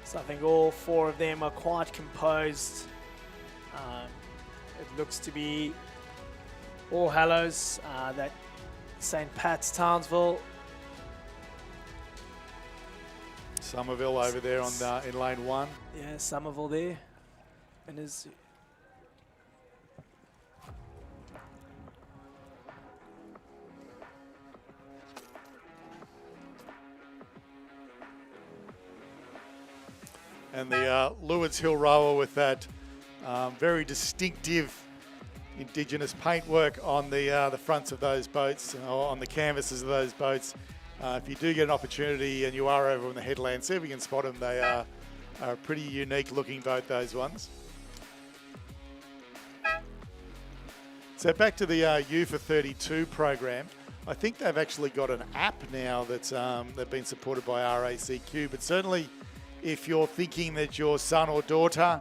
So I think all 4 of them are quite composed. It looks to be All Hallows, that St. Pat's, Townsville. Somerville over there on in lane 1. Yeah, Somerville there. And is And the Lewards Hill rower with that very distinctive Indigenous paintwork on the fronts of those boats, or on the canvases of those boats. If you do get an opportunity and you are over on the headland, see if you can spot them. They are a pretty unique looking boat, those ones. So back to the Youth for 32 program. I think they've actually got an app now that's they've been supported by RACQ, but certainly if you're thinking that your son or daughter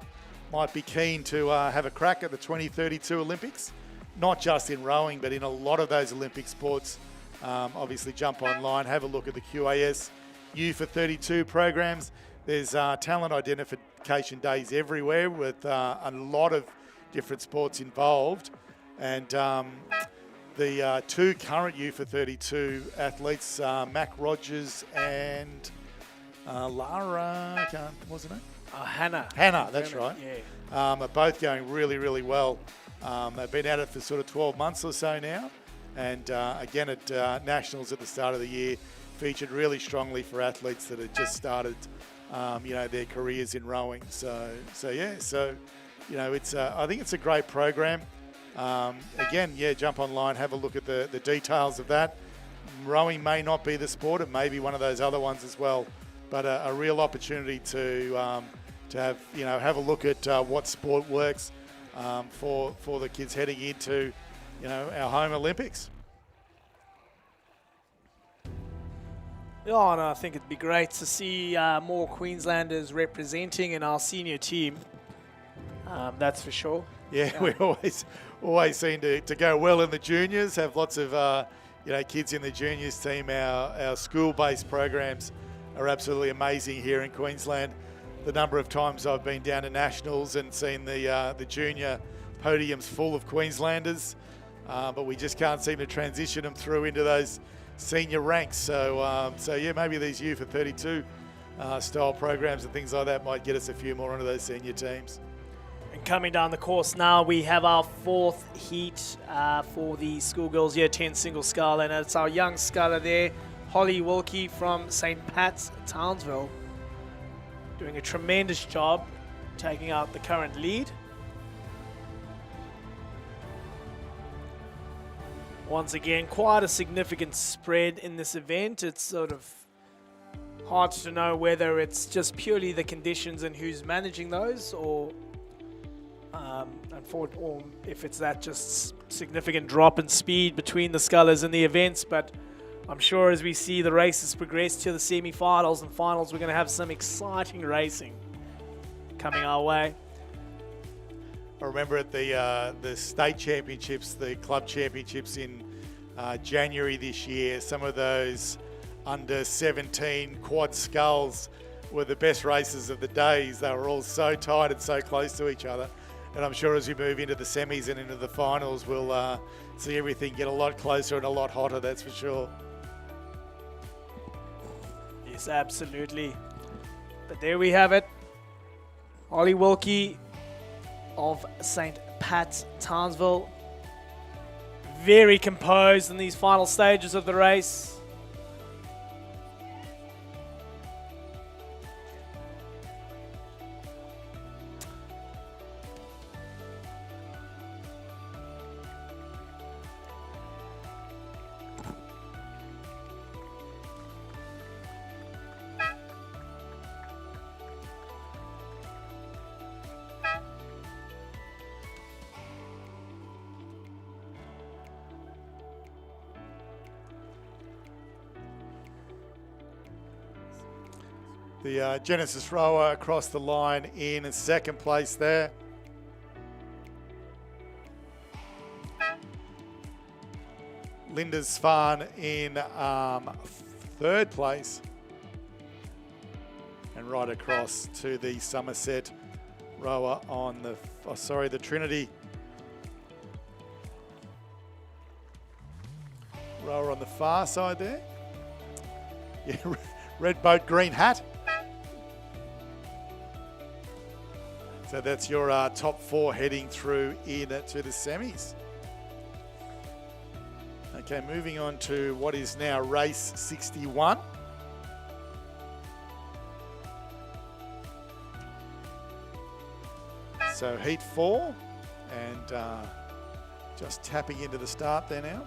might be keen to have a crack at the 2032 Olympics, not just in rowing, but in a lot of those Olympic sports, obviously jump online, have a look at the QAS Youth for 32 programs. There's talent identification days everywhere with a lot of different sports involved. And the 2 current Youth for 32 athletes, Mac Rogers and Lara, what was her name? Hannah. Hannah, that's right. Yeah. Are both going really, really well. They've been at it for sort of 12 months or so now. And again, at Nationals at the start of the year, featured really strongly for athletes that had just started, their careers in rowing. So it's I think it's a great program. Jump online, have a look at the details of that. Rowing may not be the sport; it may be one of those other ones as well. But a real opportunity to have a look at what sport works for the kids heading into our home Olympics. Yeah, and I think it'd be great to see more Queenslanders representing in our senior team. That's for sure. Yeah, we always seem to go well in the juniors. Have lots of kids in the juniors team. Our school-based programs are absolutely amazing here in Queensland. The number of times I've been down to Nationals and seen the junior podiums full of Queenslanders, but we just can't seem to transition them through into those senior ranks. So maybe these Youth for 32 style programs and things like that might get us a few more onto those senior teams. And coming down the course now, we have our 4th heat for the schoolgirls Year 10 single scull, and it's our young sculler there, Holly Wilkie from St. Pat's, Townsville, doing a tremendous job taking out the current lead. Once again, quite a significant spread in this event. It's sort of hard to know whether it's just purely the conditions and who's managing those, or or if it's that just significant drop in speed between the scullers and the events. But I'm sure as we see the races progress to the semi-finals and finals, we're going to have some exciting racing coming our way. I remember at the state championships, the club championships in January this year, some of those under 17 quad sculls were the best races of the days. They were all so tight and so close to each other. And I'm sure as we move into the semis and into the finals, we'll see everything get a lot closer and a lot hotter, that's for sure. Yes, absolutely. But there we have it. Ollie Wilkie of St. Pat's, Townsville. Very composed in these final stages of the race. The Genesis rower across the line in second place there. Linda's Farn in third place. And right across to the Somerset rower on the, the Trinity rower on the far side there. Yeah, red boat, green hat. So that's your top four heading through into the semis. Okay, moving on to what is now race 61. So heat 4, and just tapping into the start there now.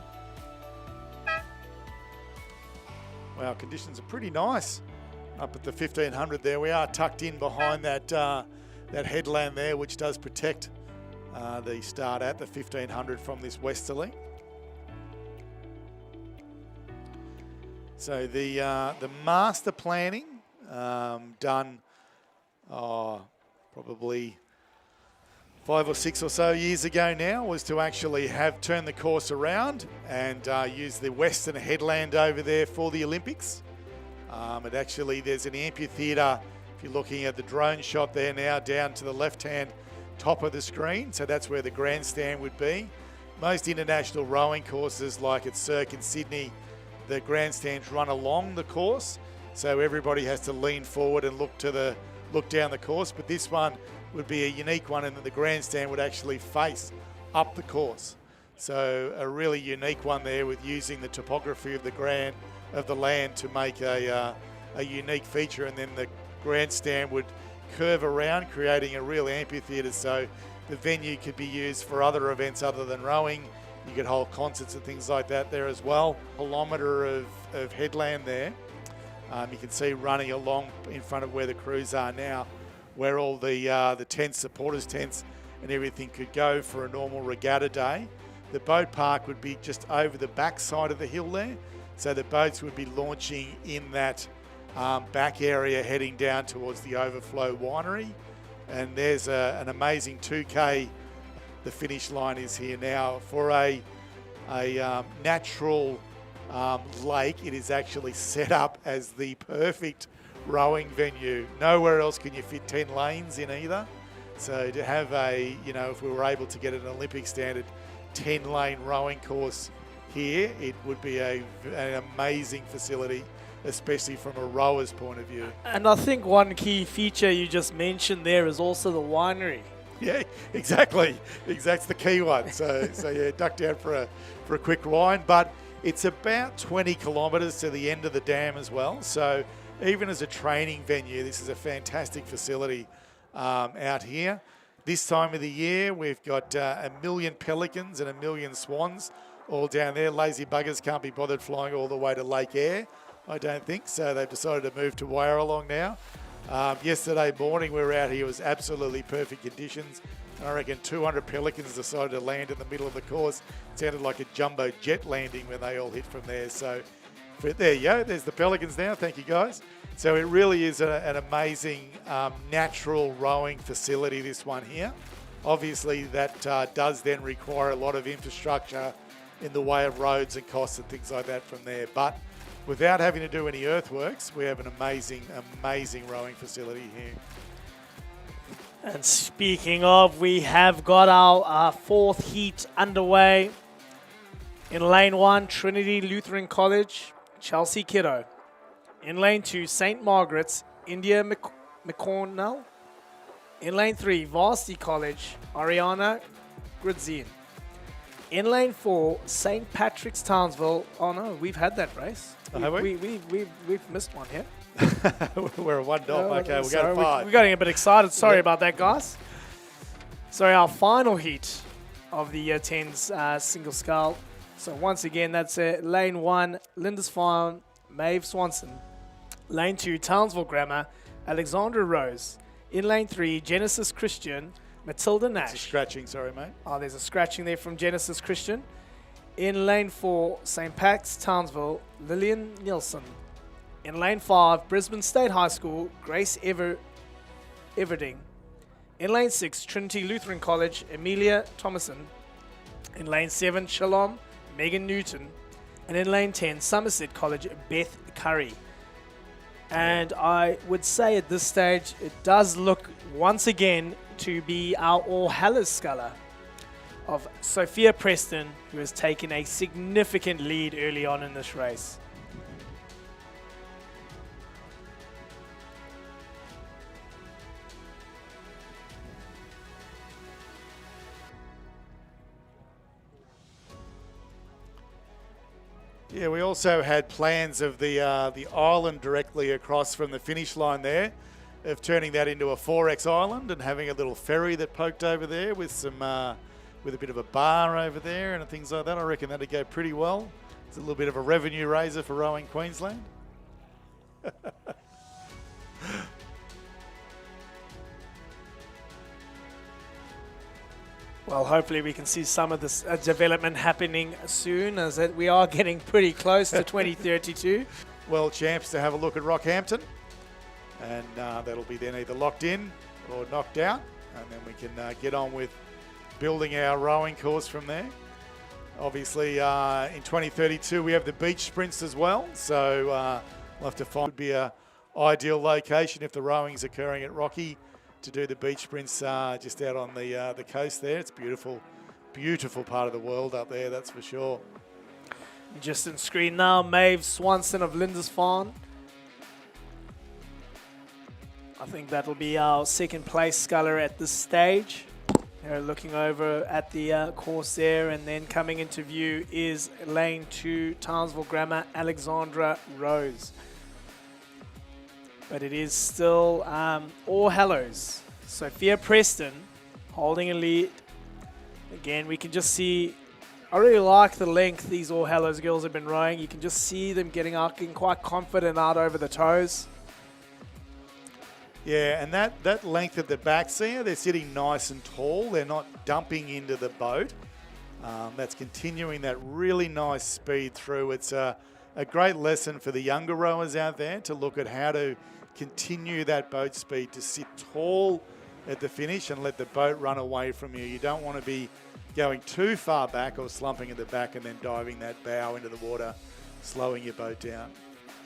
Wow, conditions are pretty nice up at the 1500 there. We are tucked in behind that headland there, which does protect the start at the 1500 from this westerly. So the master planning done probably 5 or 6 or so years ago now was to actually have turned the course around and use the western headland over there for the Olympics. And actually there's an amphitheatre, if you're looking at the drone shot there now, down to the left-hand top of the screen. So that's where the grandstand would be. Most international rowing courses, like at Cirque in Sydney, the grandstands run along the course. So everybody has to lean forward and look down the course. But this one would be a unique one in that the grandstand would actually face up the course. So a really unique one there, with using the topography of the land to make a unique feature, and then the grandstand would curve around, creating a real amphitheatre, so the venue could be used for other events other than rowing. You could hold concerts and things like that there as well. Kilometre of headland there. You can see running along in front of where the crews are now, where all the tents, supporters tents and everything could go for a normal regatta day. The boat park would be just over the back side of the hill there. So the boats would be launching in that back area, heading down towards the Overflow Winery. And there's an amazing 2K. The finish line is here now. For a natural lake, it is actually set up as the perfect rowing venue. Nowhere else can you fit 10 lanes in either. So to have if we were able to get an Olympic standard 10-lane rowing course here, it would be an amazing facility, especially from a rower's point of view. And I think one key feature you just mentioned there is also the winery. Yeah, exactly. That's the key one. So yeah, duck down for a quick wine. But it's about 20 kilometres to the end of the dam as well. So even as a training venue, this is a fantastic facility out here. This time of the year, we've got 1 million pelicans and 1 million swans all down there. Lazy buggers can't be bothered flying all the way to Lake Eyre, I don't think. So they've decided to move to Wyaralong now. Yesterday morning we were out here. It was absolutely perfect conditions. I reckon 200 pelicans decided to land in the middle of the course. It sounded like a jumbo jet landing when they all hit from there. So there you go. There's the pelicans now. Thank you, guys. So it really is an amazing natural rowing facility, this one here. Obviously, that does then require a lot of infrastructure in the way of roads and costs and things like that from there. But without having to do any earthworks, we have an amazing, amazing rowing facility here. And speaking of, we have got our fourth heat underway. In lane 1, Trinity Lutheran College, Chelsea Kiddo. In lane 2, St. Margaret's, India McCornell. In lane 3, Varsity College, Ariana Gridzine. In lane 4, St. Patrick's Townsville. Oh no, we've had that race. Have we? We've missed one here. We're a one dog. Okay, we'll go to 5. We're getting a bit excited. Sorry about that, guys. Sorry, our final heat of the year 10's single scull. So once again, that's lane 1, Lindisfarne, Maeve Swanson. Lane 2, Townsville Grammar, Alexandra Rose. In lane 3, Genesis Christian, Matilda Nash. It's a scratching, sorry, mate. Oh, there's a scratching there from Genesis Christian. In lane 4, St. Pat's Townsville, Lillian Nielsen. In lane 5, Brisbane State High School, Grace Everding. In lane 6, Trinity Lutheran College, Amelia Thomason. In lane 7, Shalom, Megan Newton. And in lane 10, Somerset College, Beth Curry. And I would say at this stage, it does look once again to be our All Hallows sculler of Sophia Preston, who has taken a significant lead early on in this race. Yeah, we also had plans of the island directly across from the finish line there, of turning that into a 4X island and having a little ferry that poked over there with some with a bit of a bar over there and things like that. I reckon that'd go pretty well. It's a little bit of a revenue raiser for rowing Queensland. Well, hopefully we can see some of this development happening soon, as we are getting pretty close to 2032. World champs to have a look at Rockhampton, and that'll be then either locked in or knocked out, and then we can get on with building our rowing course from there. Obviously, in 2032 we have the beach sprints as well, so we'll have to find would be a ideal location if the rowing's occurring at Rocky, to do the beach sprints just out on the coast there. It's beautiful, beautiful part of the world up there, that's for sure. Just on screen now, Maeve Swanson of Lindisfarne. I think that'll be our second place sculler at this stage. They're looking over at the course there, and then coming into view is lane 2, Townsville Grammar, Alexandra Rose. But it is still All Hallows. Sophia Preston holding a lead. Again, we can just see, I really like the length these All Hallows girls have been rowing. You can just see them getting quite confident out over the toes. Yeah, and that length at the back, see how they're sitting nice and tall. They're not dumping into the boat. That's continuing that really nice speed through. It's a great lesson for the younger rowers out there to look at how to continue that boat speed, to sit tall at the finish and let the boat run away from you. You don't want to be going too far back or slumping at the back and then diving that bow into the water, slowing your boat down.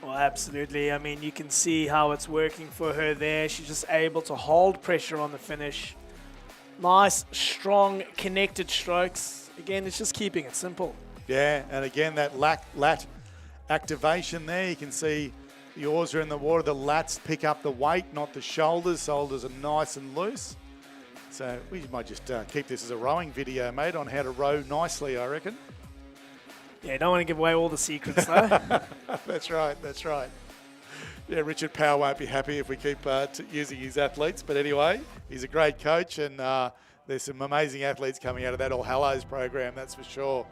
Well, absolutely. I mean, you can see how it's working for her there. She's just able to hold pressure on the finish. Nice, strong, connected strokes. Again, it's just keeping it simple. Yeah, and again, that lat activation there, you can see the oars are in the water, the lats pick up the weight, not the shoulders. Shoulders are nice and loose. So we might just keep this as a rowing video, mate, on how to row nicely, I reckon. Yeah, don't want to give away all the secrets, though. That's right, that's right. Yeah, Richard Powell won't be happy if we keep using his athletes. But anyway, he's a great coach, and there's some amazing athletes coming out of that All Hallows program, that's for sure.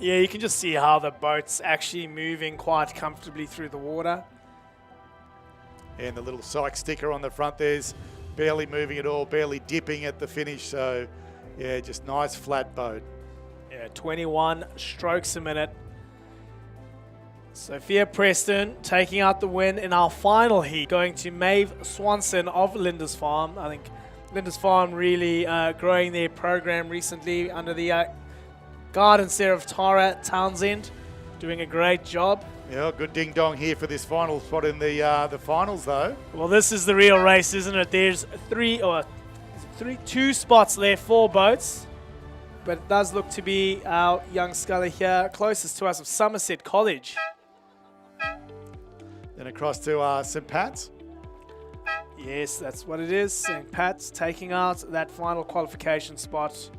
Yeah, you can just see how the boat's actually moving quite comfortably through the water. And the little Sykes sticker on the front there's barely moving at all, barely dipping at the finish. So, yeah, just nice flat boat. Yeah, 21 strokes a minute. Sophia Preston taking out the win in our final heat, going to Maeve Swanson of Lindisfarne. I think Lindisfarne really growing their program recently under the guidance there of Tara Townsend, doing a great job. Yeah, good ding-dong here for this final spot in the finals, though. Well, this is the real race, isn't it? There's two spots there, 4 boats. But it does look to be our young sculler here, closest to us of Somerset College. Then across to St. Pat's. Yes, that's what it is. St. Pat's taking out that final qualification spot.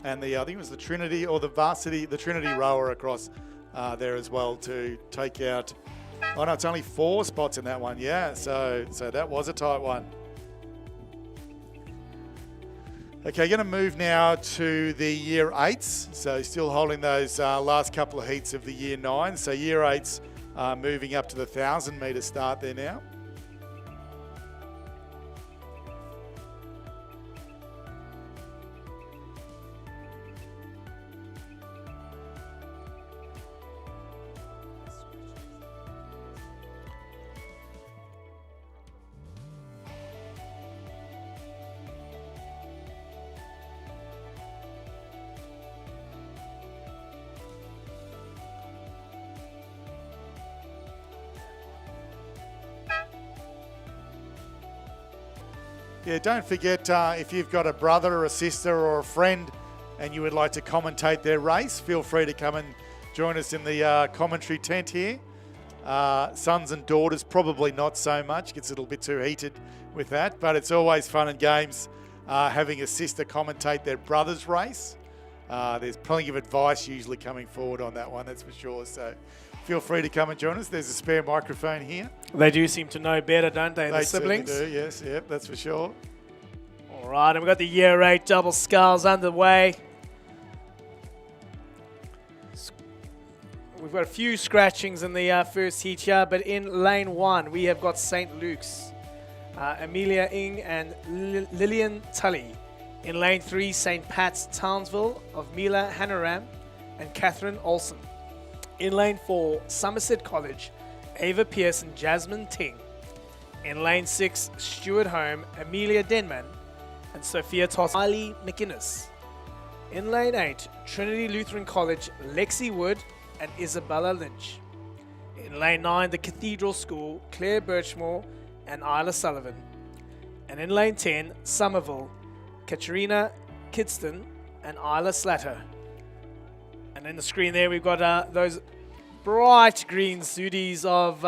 And I think it was the Trinity or the varsity, the Trinity rower across there as well to take out. Oh no, it's only 4 spots in that one. Yeah, so that was a tight one. Okay, going to move now to the Year 8s. So still holding those last couple of heats of the Year 9. So Year 8s moving up to the 1,000 metre start there now. Yeah, don't forget if you've got a brother or a sister or a friend and you would like to commentate their race, feel free to come and join us in the commentary tent here. Sons and daughters, probably not so much. Gets a little bit too heated with that, but it's always fun and games having a sister commentate their brother's race. There's plenty of advice usually coming forward on that one, that's for sure. So feel free to come and join us. There's a spare microphone here. They do seem to know better, don't they, the They siblings? certainly do, yes, yep, that's for sure. All right, and we've got the Year 8 double sculls underway. We've got a few scratchings in the first heat here, but in lane 1, we have got St. Luke's, Amelia Ing and Lillian Tully. In lane 3, St. Pat's Townsville of Mila Hanaram and Catherine Olsen. In lane 4, Somerset College, Ava Pierce and Jasmine Ting. In lane 6, Stuart Home, Amelia Denman and Sophia Toss, Ali McInnes. In lane 8, Trinity Lutheran College, Lexi Wood and Isabella Lynch. In lane 9, the Cathedral School, Claire Birchmore and Isla Sullivan. And in lane 10, Somerville, Katerina Kidston and Isla Slatter. And in the screen there, we've got those bright green suities of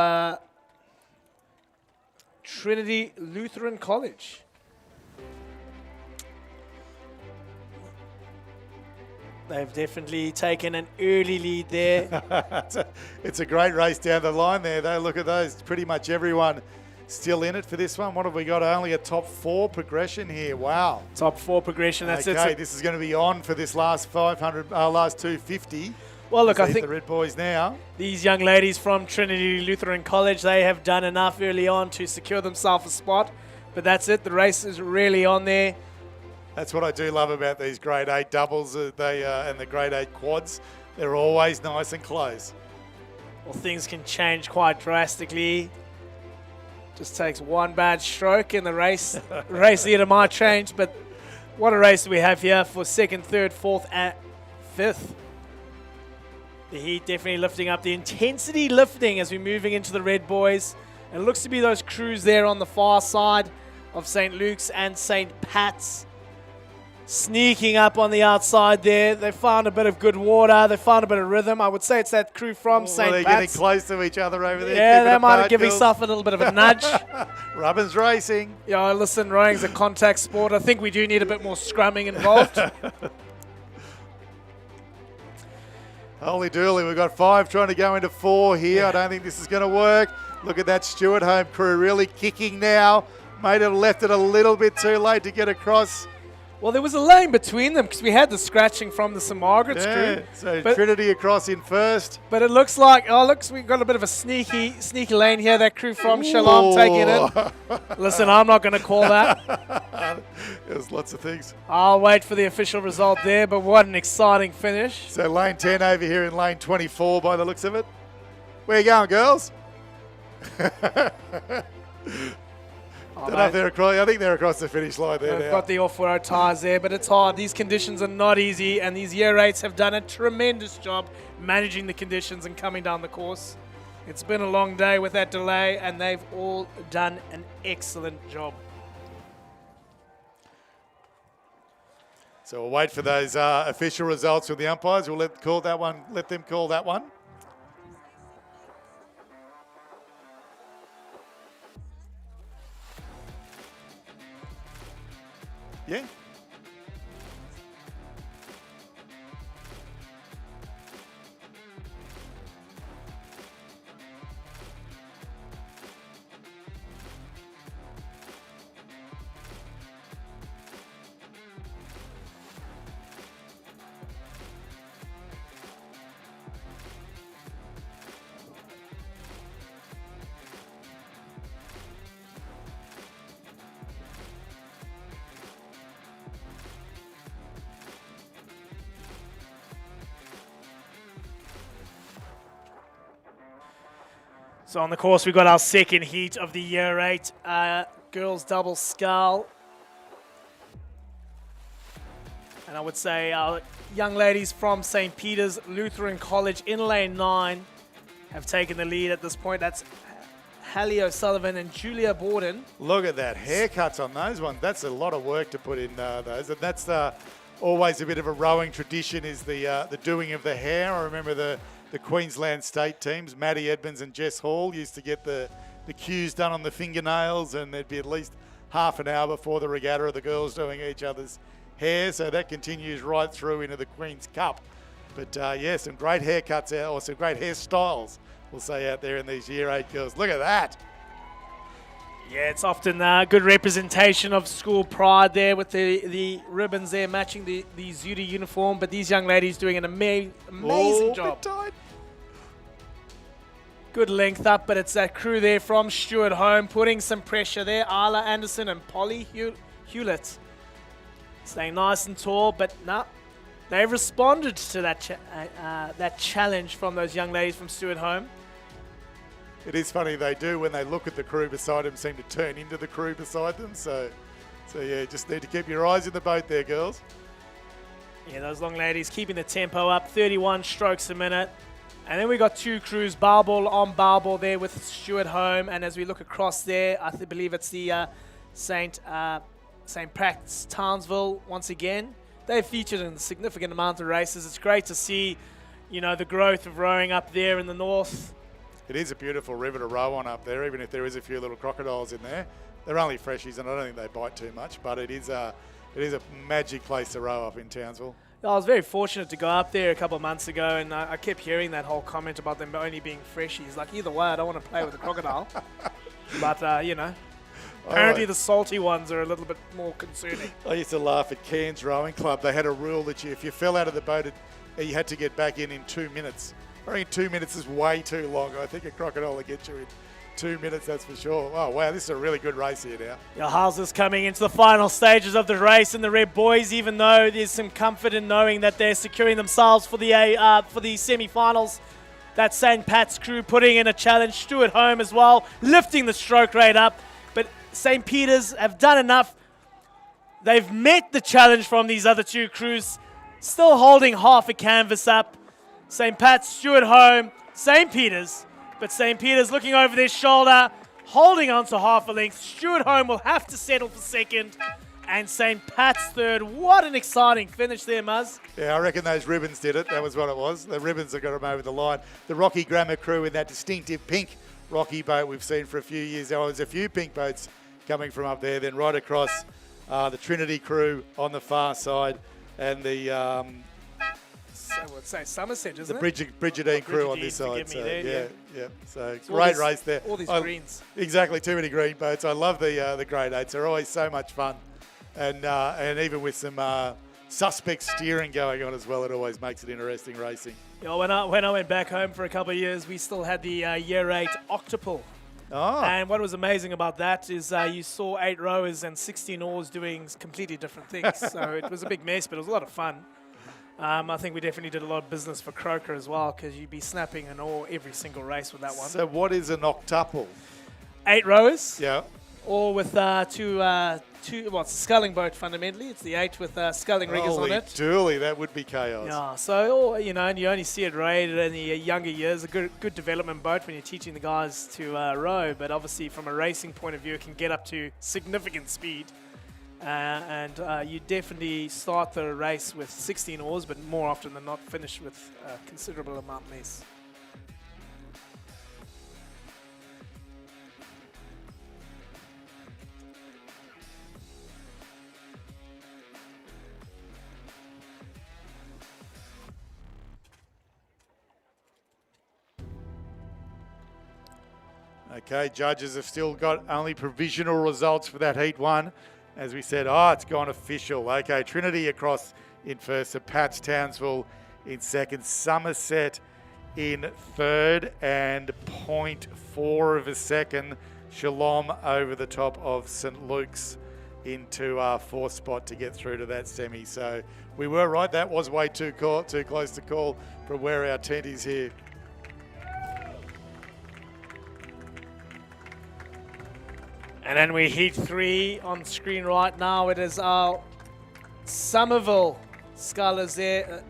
Trinity Lutheran College. They've definitely taken an early lead there. It's a great race down the line there, though. Look at those. Pretty much everyone still in it for this one. What have we got? Only a top 4 progression here. Wow. Top 4 progression. That's okay, it. this is going to be on for this last 500, last 250. Well, look, I think the Red Boys now. These young ladies from Trinity Lutheran College, they have done enough early on to secure themselves a spot. But that's it. The race is really on there. That's what I do love about these Grade 8 doubles and the Grade 8 quads. They're always nice and close. Well, things can change quite drastically. Just takes one bad stroke and the race leader might change. But what a race we have here for 2nd, 3rd, 4th, and 5th. The heat definitely lifting up. The intensity lifting as we're moving into the Red Boys. And it looks to be those crews there on the far side of St. Luke's and St. Pat's. Sneaking up on the outside there. They found a bit of good water. They found a bit of rhythm. I would say it's that crew from St. They're Pat's. getting close to each other over there. Yeah, they might have given himself a little bit of a nudge. Rubbin's racing. Yeah, listen, rowing's a contact sport. I think we do need a bit more scrumming involved. Holy dooly, we've got 5 trying to go into 4 here. I don't think this is going to work. Look at that Stuart Home crew really kicking now. Left it a little bit too late to get across. Well, there was a lane between them because we had the scratching from the St. Margaret's crew. So But- Trinity across in first. But it looks like, we've got a bit of a sneaky lane here. That crew from Shalom taking it in. Listen, I'm not going to call that. There's lots of things. I'll wait for the official result there, but what an exciting finish. So lane 10 over here in lane 24 by the looks of it. Where you going, girls? Don't know if they're across. I think they're across the finish line there They've now. got the off-road tyres there, but it's hard. These conditions are not easy, and these year 8s have done a tremendous job managing the conditions and coming down the course. It's been a long day with that delay, and they've all done an excellent job. So we'll wait for those official results from the umpires. We'll let them call that one. Yeah. So on the course, we've got our second heat of the year 8 girls double scull. And I would say our young ladies from St. Peter's Lutheran College in lane 9 have taken the lead at this point. That's Hallie O'Sullivan and Julia Borden. Look at that haircuts on those ones. That's a lot of work to put in those, and that's always a bit of a rowing tradition. Is the doing of the hair. I remember the Queensland state teams, Maddie Edmonds and Jess Hall, used to get the cues done on the fingernails, and there'd be at least half an hour before the regatta of the girls doing each other's hair. So that continues right through into the Queen's Cup. But yeah, some great haircuts out, or some great hairstyles, we'll say, out there in these year 8 girls. Look at that. Yeah, it's often good representation of school pride there with the ribbons there matching the Zudi uniform. But these young ladies doing an amazing job. Bit tight. Good length up, but it's that crew there from Stuart Home putting some pressure there. Arla Anderson and Polly Hewlett staying nice and tall, but they've responded to that challenge from those young ladies from Stuart Home. It is funny, they do, when they look at the crew beside them, seem to turn into the crew beside them. So yeah, just need to keep your eyes in the boat there, girls. Yeah, those long ladies keeping the tempo up, 31 strokes a minute. And then we got two crews, Barball on Barball there with Stuart Home. And as we look across there, I believe it's the St. Pratt's Townsville once again. They've featured in a significant amount of races. It's great to see, the growth of rowing up there in the north. It is a beautiful river to row on up there, even if there is a few little crocodiles in there. They're only freshies, and I don't think they bite too much, but it is a magic place to row up in Townsville. I was very fortunate to go up there a couple of months ago, and I kept hearing that whole comment about them only being freshies. Like, either way, I don't want to play with a crocodile. But, apparently the salty ones are a little bit more concerning. I used to laugh at Cairns Rowing Club. They had a rule that if you fell out of the boat, you had to get back in 2 minutes. I reckon 2 minutes is way too long. I think a crocodile will get you in 2 minutes, that's for sure. Oh, wow, this is a really good race here now. Yeah, Houses coming into the final stages of the race in the Red Boys, even though there's some comfort in knowing that they're securing themselves for the semi-finals. That St. Pat's crew putting in a challenge. Stuart Home as well, lifting the stroke rate up. But St. Peter's have done enough. They've met the challenge from these other two crews, still holding half a canvas up. St. Pat's, Stuart Home, St. Peter's. But St. Peter's looking over their shoulder, holding on to half a length. Stuart Home will have to settle for second. And St. Pat's third. What an exciting finish there, Muzz. Yeah, I reckon those ribbons did it. That was what it was. The ribbons that got them over the line. The Rocky Grammar crew in that distinctive pink Rocky boat we've seen for a few years. There was a few pink boats coming from up there. Then right across the Trinity crew on the far side. And the... Let's say Somerset, isn't the Bridgetine crew on this side. So, there, yeah. So great race there. All these greens. Exactly, too many green boats. I love the grade 8s. They're always so much fun and even with some suspect steering going on as well, it always makes it interesting racing. You know, when I went back home for a couple of years, we still had the Year 8 Octuple. Oh, And what was amazing about that is you saw 8 rowers and 16 oars doing completely different things. So it was a big mess, but it was a lot of fun. I think we definitely did a lot of business for Croker as well, because you'd be snapping an oar every single race with that one. so what is an octuple? 8 rowers, Yeah. all with two, well, it's a sculling boat fundamentally. It's the 8 with sculling riggers on Holy it. dooly, that would be chaos. Yeah, so, you know, and you only see it rated in the younger years. A good development boat when you're teaching the guys to row, but obviously from a racing point of view, it can get up to significant speed. And you definitely start the race with 16 oars, but more often than not finish with a considerable amount less. Okay, judges have still got only provisional results for that heat 1. As we said, it's gone official. Okay, Trinity across in first, so Pat's Townsville in second, Somerset in third, and 0.4 of a second, Shalom over the top of St. Luke's into fourth spot to get through to that semi. So we were right, that was way too close to call from where our tent is here. And then we heat 3 on screen right now. It is our Somerville scullers there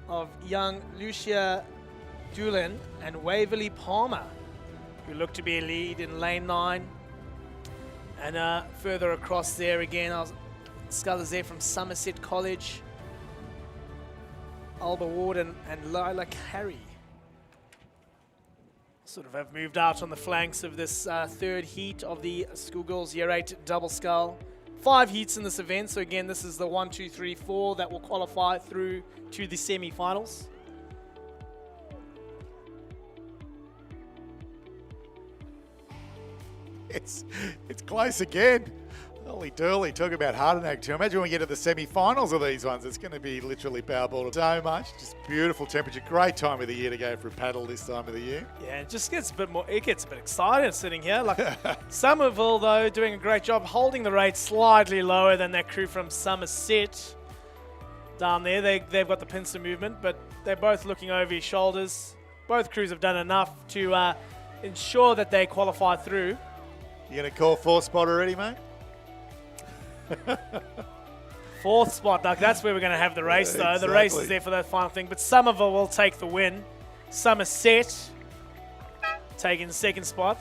of young Lucia Doolin and Waverley Palmer, who look to be a lead in lane 9. And further across there again, our scullers there from Somerset College, Alba Ward and Lila Carey. Sort of have moved out on the flanks of this third heat of the Schoolgirls Year 8 double scull. 5 heats in this event, so again, this is the 1, 2, 3, 4 that will qualify through to the semi-finals. It's close again. Holy dooly, talk about heart attack too. Imagine when we get to the semi-finals of these ones, it's going to be literally powerball so much. Just beautiful temperature. Great time of the year to go for a paddle this time of the year. Yeah, it just gets a bit more, it gets a bit exciting sitting here. Like Somerville, though, doing a great job holding the rate slightly lower than that crew from Somerset down there. They've got the pincer movement, but they're both looking over his shoulders. Both crews have done enough to ensure that they qualify through. You going to call fourth spot already, mate? Fourth spot, Doug. That's where we're going to have the race, though. Exactly. The race is there for that final thing. But Somerville will take the win. Somerset taking second spot.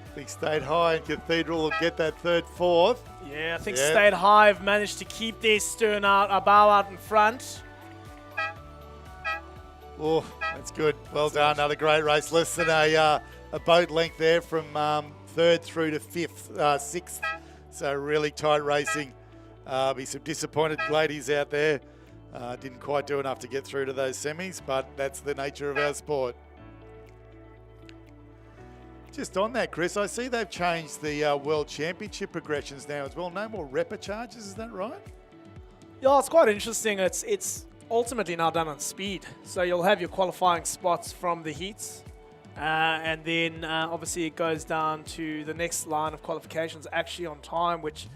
I think State High and Cathedral will get that third, fourth. Yeah, I think State High have managed to keep their stern out, bow out in front. Oh, that's good. Well done. Another great race. Less than a boat length there from third through to sixth. So really tight racing. Be some disappointed ladies out there. Didn't quite do enough to get through to those semis, but that's the nature of our sport. Just on that, Chris, I see they've changed the World Championship progressions now as well. No more repper charges, is that right? Yeah, it's quite interesting. It's ultimately now done on speed. So you'll have your qualifying spots from the heats. And then obviously it goes down to the next line of qualifications actually on time, which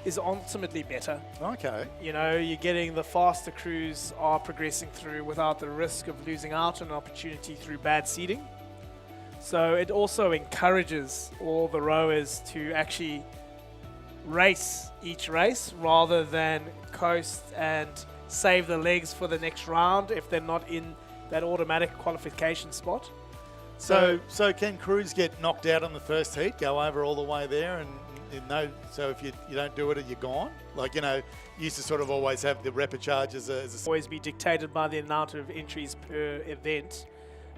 is ultimately better. Okay. You know, you're getting the faster crews are progressing through without the risk of losing out on an opportunity through bad seeding. So it also encourages all the rowers to actually race each race rather than coast and save the legs for the next round if they're not in that automatic qualification spot. So can crews get knocked out on the first heat, go over all the way there, and so if you don't do it, you're gone? Like, you know, you used to sort of always have the repper charge as a always be dictated by the amount of entries per event.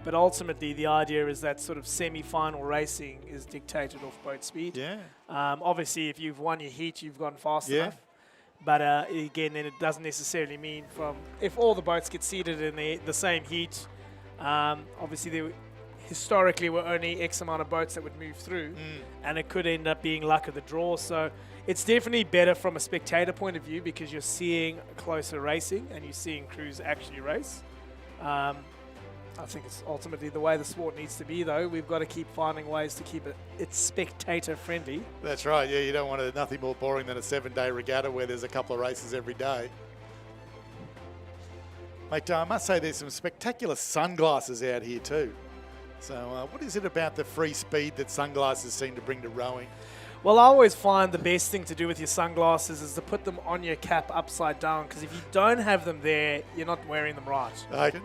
But ultimately, the idea is that sort of semi-final racing is dictated off boat speed. Yeah. Obviously, if you've won your heat, you've gone fast enough. But again, then it doesn't necessarily mean if all the boats get seated in the same heat, obviously the historically were only X amount of boats that would move through, and it could end up being luck of the draw. So it's definitely better from a spectator point of view because you're seeing closer racing and you're seeing crews actually race. I think it's ultimately the way the sport needs to be, though. We've got to keep finding ways to keep it spectator friendly. That's right. Yeah, you don't want nothing more boring than a 7-day regatta where there's a couple of races every day. Mate, I must say there's some spectacular sunglasses out here too. So what is it about the free speed that sunglasses seem to bring to rowing? Well, I always find the best thing to do with your sunglasses is to put them on your cap upside down, because if you don't have them there, you're not wearing them right. Okay.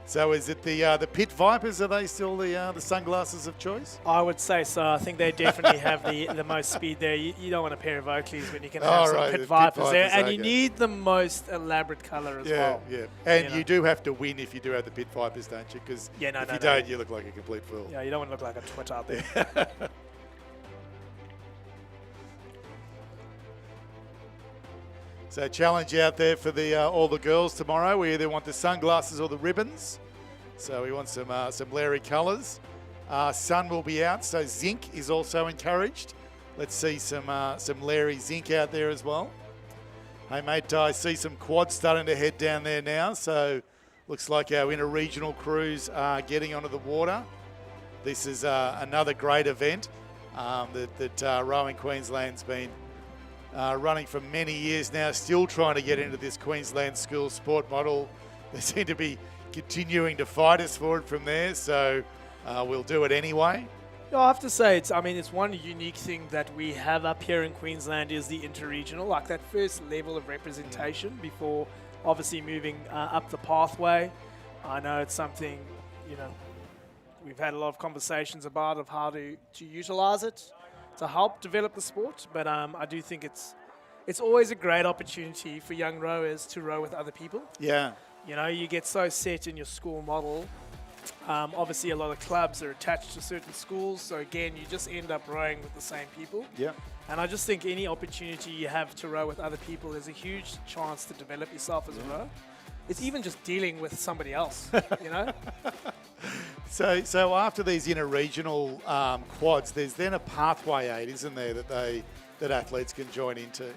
So is it the Pit Vipers? Are they still the sunglasses of choice? I would say so. I think they definitely have the most speed there. You don't want a pair of Oakleys when you can have some Pit Vipers there. And you need the most elaborate colour as well. Yeah, and you do have to win if you do have the Pit Vipers, don't you? Because if you don't, you look like a complete fool. Yeah, you don't want to look like a twit out there. So challenge out there for all the girls tomorrow. We either want the sunglasses or the ribbons. So we want some Larry colours. Sun will be out, so zinc is also encouraged. Let's see some Larry zinc out there as well. Hey mate, I see some quads starting to head down there now. So looks like our inter-regional crews are getting onto the water. This is another great event that Rowing Queensland's been running for many years now, still trying to get into this Queensland school sport model. They seem to be continuing to fight us for it from there, so we'll do it anyway. Yeah, I have to say, it's one unique thing that we have up here in Queensland is the interregional, like that first level of representation before obviously moving up the pathway. I know it's something, we've had a lot of conversations about of how to utilise it to help develop the sport, but I do think it's always a great opportunity for young rowers to row with other people. Yeah. You get so set in your school model. Obviously, a lot of clubs are attached to certain schools, so again, you just end up rowing with the same people. Yeah. And I just think any opportunity you have to row with other people is a huge chance to develop yourself as a rower. It's even just dealing with somebody else, So after these inter-regional quads, there's then a pathway 8, isn't there, that athletes can join into?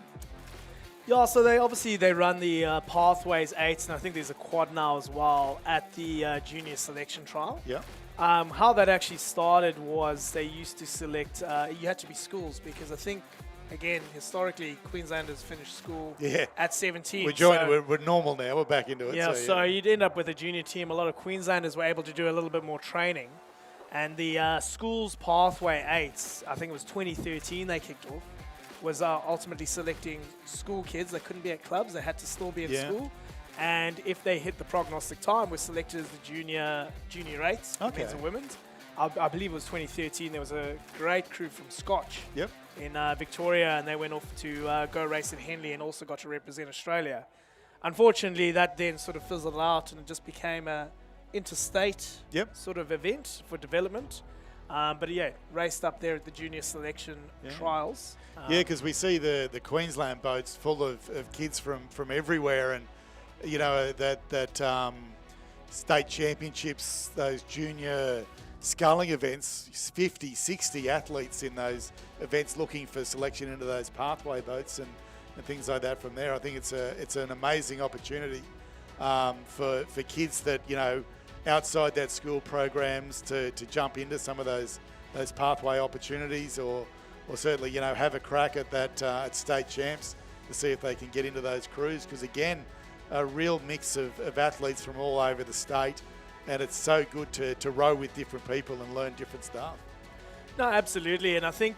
Yeah, so they run the Pathways 8s, and I think there's a quad now as well at the junior selection trial. Yeah. How that actually started was they used to select, you had to be schools, because I think, again, historically, Queenslanders finished school at 17. We're normal now. We're back into it. Yeah, so you'd end up with a junior team. A lot of Queenslanders were able to do a little bit more training. And the schools pathway 8s, I think it was 2013 they kicked off, was ultimately selecting school kids that couldn't be at clubs. They had to still be at school. And if they hit the prognostic time, were selected as the junior 8s, men's and women's. I believe it was 2013. There was a great crew from Scotch in Victoria, and they went off to go race in Henley and also got to represent Australia. Unfortunately, that then sort of fizzled out and it just became a interstate sort of event for development. But raced up there at the junior selection trials. Because we see the Queensland boats full of kids from everywhere, and that state championships, those junior sculling events, 50, 60 athletes in those events looking for selection into those pathway boats and things like that from there. I think it's an amazing opportunity for kids that, outside that school programs to jump into some of those pathway opportunities or certainly, have a crack at that at state champs to see if they can get into those crews, because again, a real mix of athletes from all over the state, and it's so good to row with different people and learn different stuff. No, absolutely, and I think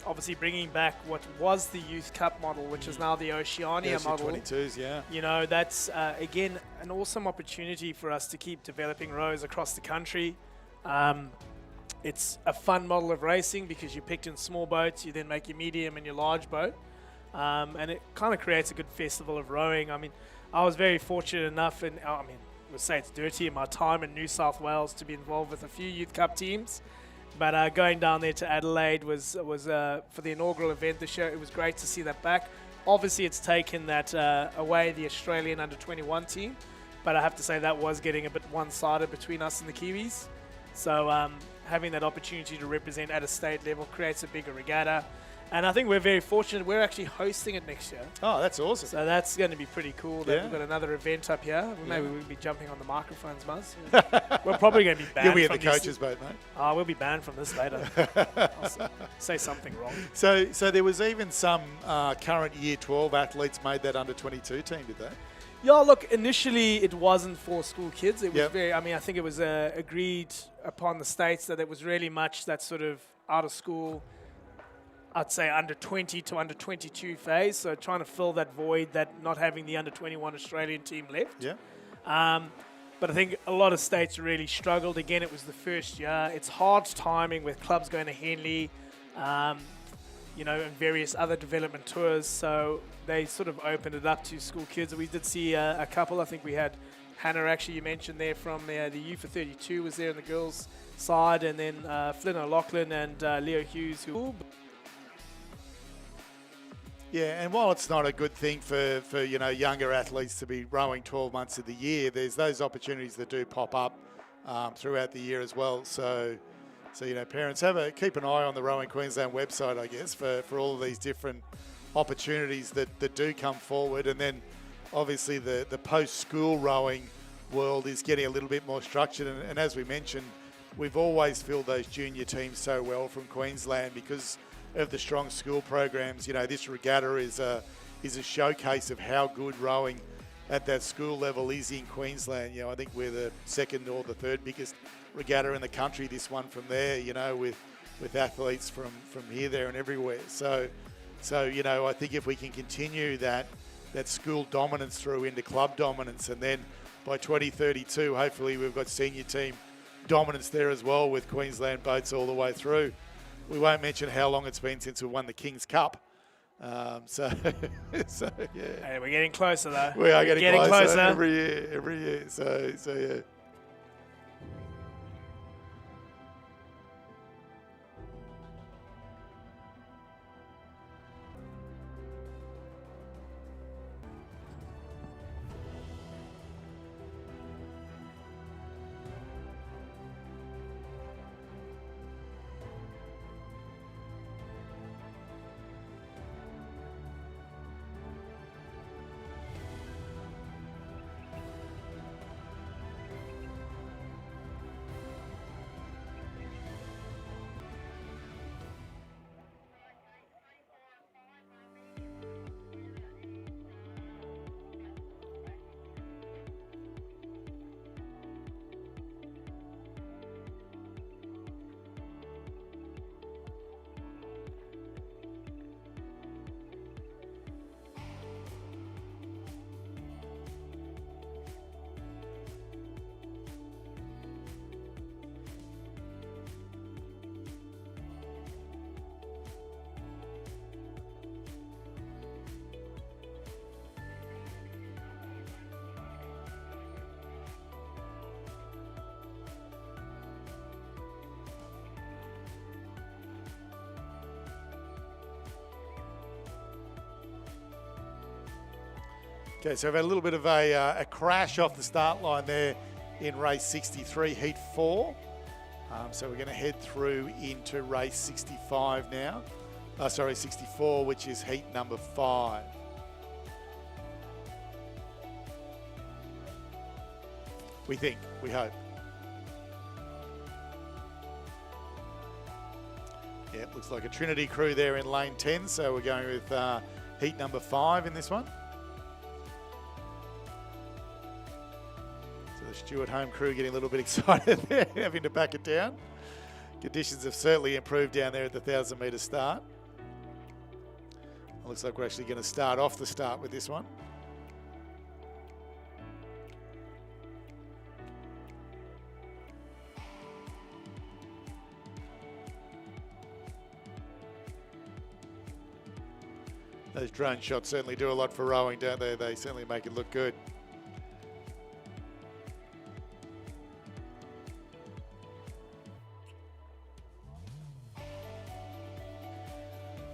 obviously bringing back what was the Youth Cup model, which is now the Oceania model. 22s, that's again an awesome opportunity for us to keep developing rows across the country. It's a fun model of racing because you picked in small boats, you then make your medium and your large boat, and it kind of creates a good festival of rowing. I mean, I was very fortunate enough, and we'll say it's dirty in my time in New South Wales to be involved with a few Youth Cup teams. But going down there to Adelaide was for the inaugural event this year. It was great to see that back. Obviously, it's taken that away, the Australian under-21 team, but I have to say that was getting a bit one-sided between us and the Kiwis. So having that opportunity to represent at a state level creates a bigger regatta. And I think we're very fortunate. We're actually hosting it next year. Oh, that's awesome. So that's going to be pretty cool that Yeah. we've got another event up here. Well, maybe Yeah. we'll be jumping on the microphones, Muzz. We're probably going to be banned You'll be in from the this. coaches boat, mate. Oh, we'll be banned from this later. I'll say something wrong. So there was even some current Year 12 athletes made that under 22 team, did they? Yeah, look, initially it wasn't for school kids. It was Yep. very, I mean, I think it was agreed upon the states that it was really much that sort of out of school, I'd say under 20 to under 22 phase. So trying to fill that void that not having the under 21 Australian team left. Yeah. But I think a lot of states really struggled. Again, it was the first year. It's hard timing with clubs going to Henley, and various other development tours. So they sort of opened it up to school kids. We did see a couple. I think we had Hannah, actually, you mentioned there from the U for 32 was there on the girls' side. And then Flynn O'Loughlin and Leo Hughes, who... Yeah, and while it's not a good thing for younger athletes to be rowing 12 months of the year, there's those opportunities that do pop up throughout the year as well. So parents keep an eye on the Rowing Queensland website, I guess, for all of these different opportunities that do come forward. And then obviously the post-school rowing world is getting a little bit more structured. And as we mentioned, we've always filled those junior teams so well from Queensland because of the strong school programs. This regatta is a showcase of how good rowing at that school level is in Queensland. I think we're the second or the third biggest regatta in the country, this one from there, with athletes from here, there and everywhere. So I think if we can continue that school dominance through into club dominance, and then by 2032, hopefully we've got senior team dominance there as well with Queensland boats all the way through. We won't mention how long it's been since we won the King's Cup. So yeah. Hey, we're getting closer, though. We are getting closer. closer. Every year. So yeah. Okay, so we've had a little bit of a crash off the start line there in race 63, heat 4. So we're going to head through into race 65 now. 64, which is heat number 5. We think, we hope. Yeah, looks like a Trinity crew there in lane 10, so we're going with heat number 5 in this one. So the Stewart home crew getting a little bit excited there, having to back it down. Conditions have certainly improved down there at the 1,000 metre start. It looks like we're actually going to start off the start with this one. Those drone shots certainly do a lot for rowing, don't they? They certainly make it look good.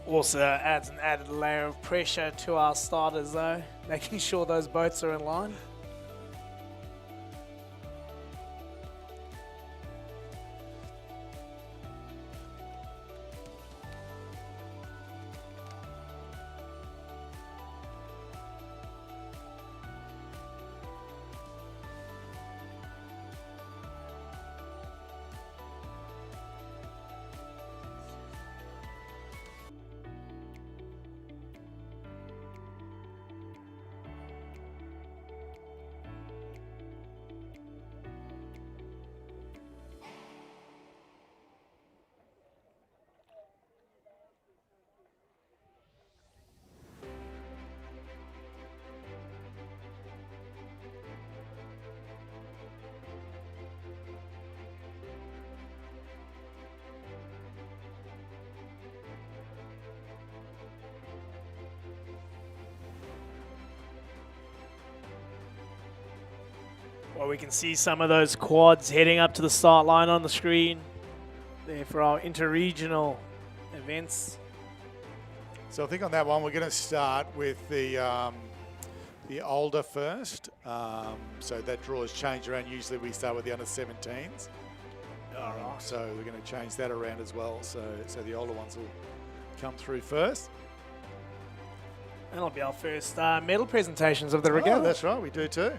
Also adds an added layer of pressure to our starters, though, making sure those boats are in line. Well, we can see some of those quads heading up to the start line on the screen there for our interregional events. So I think on that one, we're going to start with the older first. So that draw has changed around. Usually we start with the under-17s. All right. So we're going to change that around as well. So the older ones will come through first. That'll be our first medal presentations of the regatta. Oh, that's right, we do too.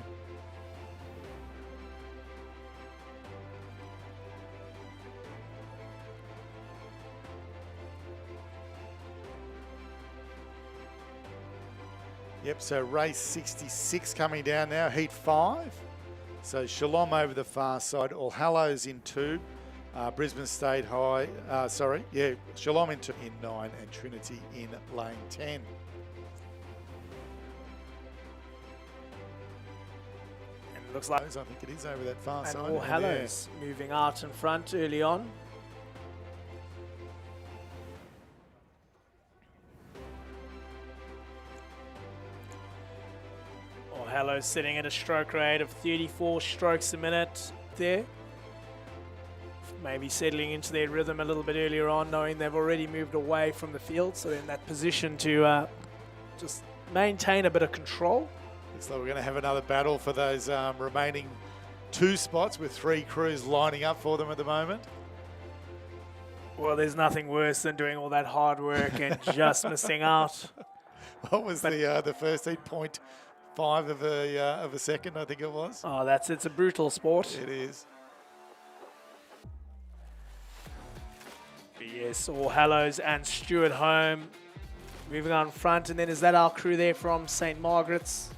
Yep, so race 66 coming down now, heat 5. So Shalom over the far side, All Hallows in 2, Brisbane State High, Shalom in 9 and Trinity in lane 10. And it looks like I think it is over that far side. All Hallows moving out in front early on. All Hallows sitting at a stroke rate of 34 strokes a minute there. Maybe settling into their rhythm a little bit earlier on, knowing they've already moved away from the field, so they're in that position to just maintain a bit of control. Looks like we're going to have another battle for those remaining 2 spots with 3 crews lining up for them at the moment. Well, there's nothing worse than doing all that hard work and just missing out. What was the first heat? 0.5 of a second, I think it was. Oh, it's a brutal sport. It is. But yes, All Hallows and Stuart Home moving on front, and then is that our crew there from St. Margaret's?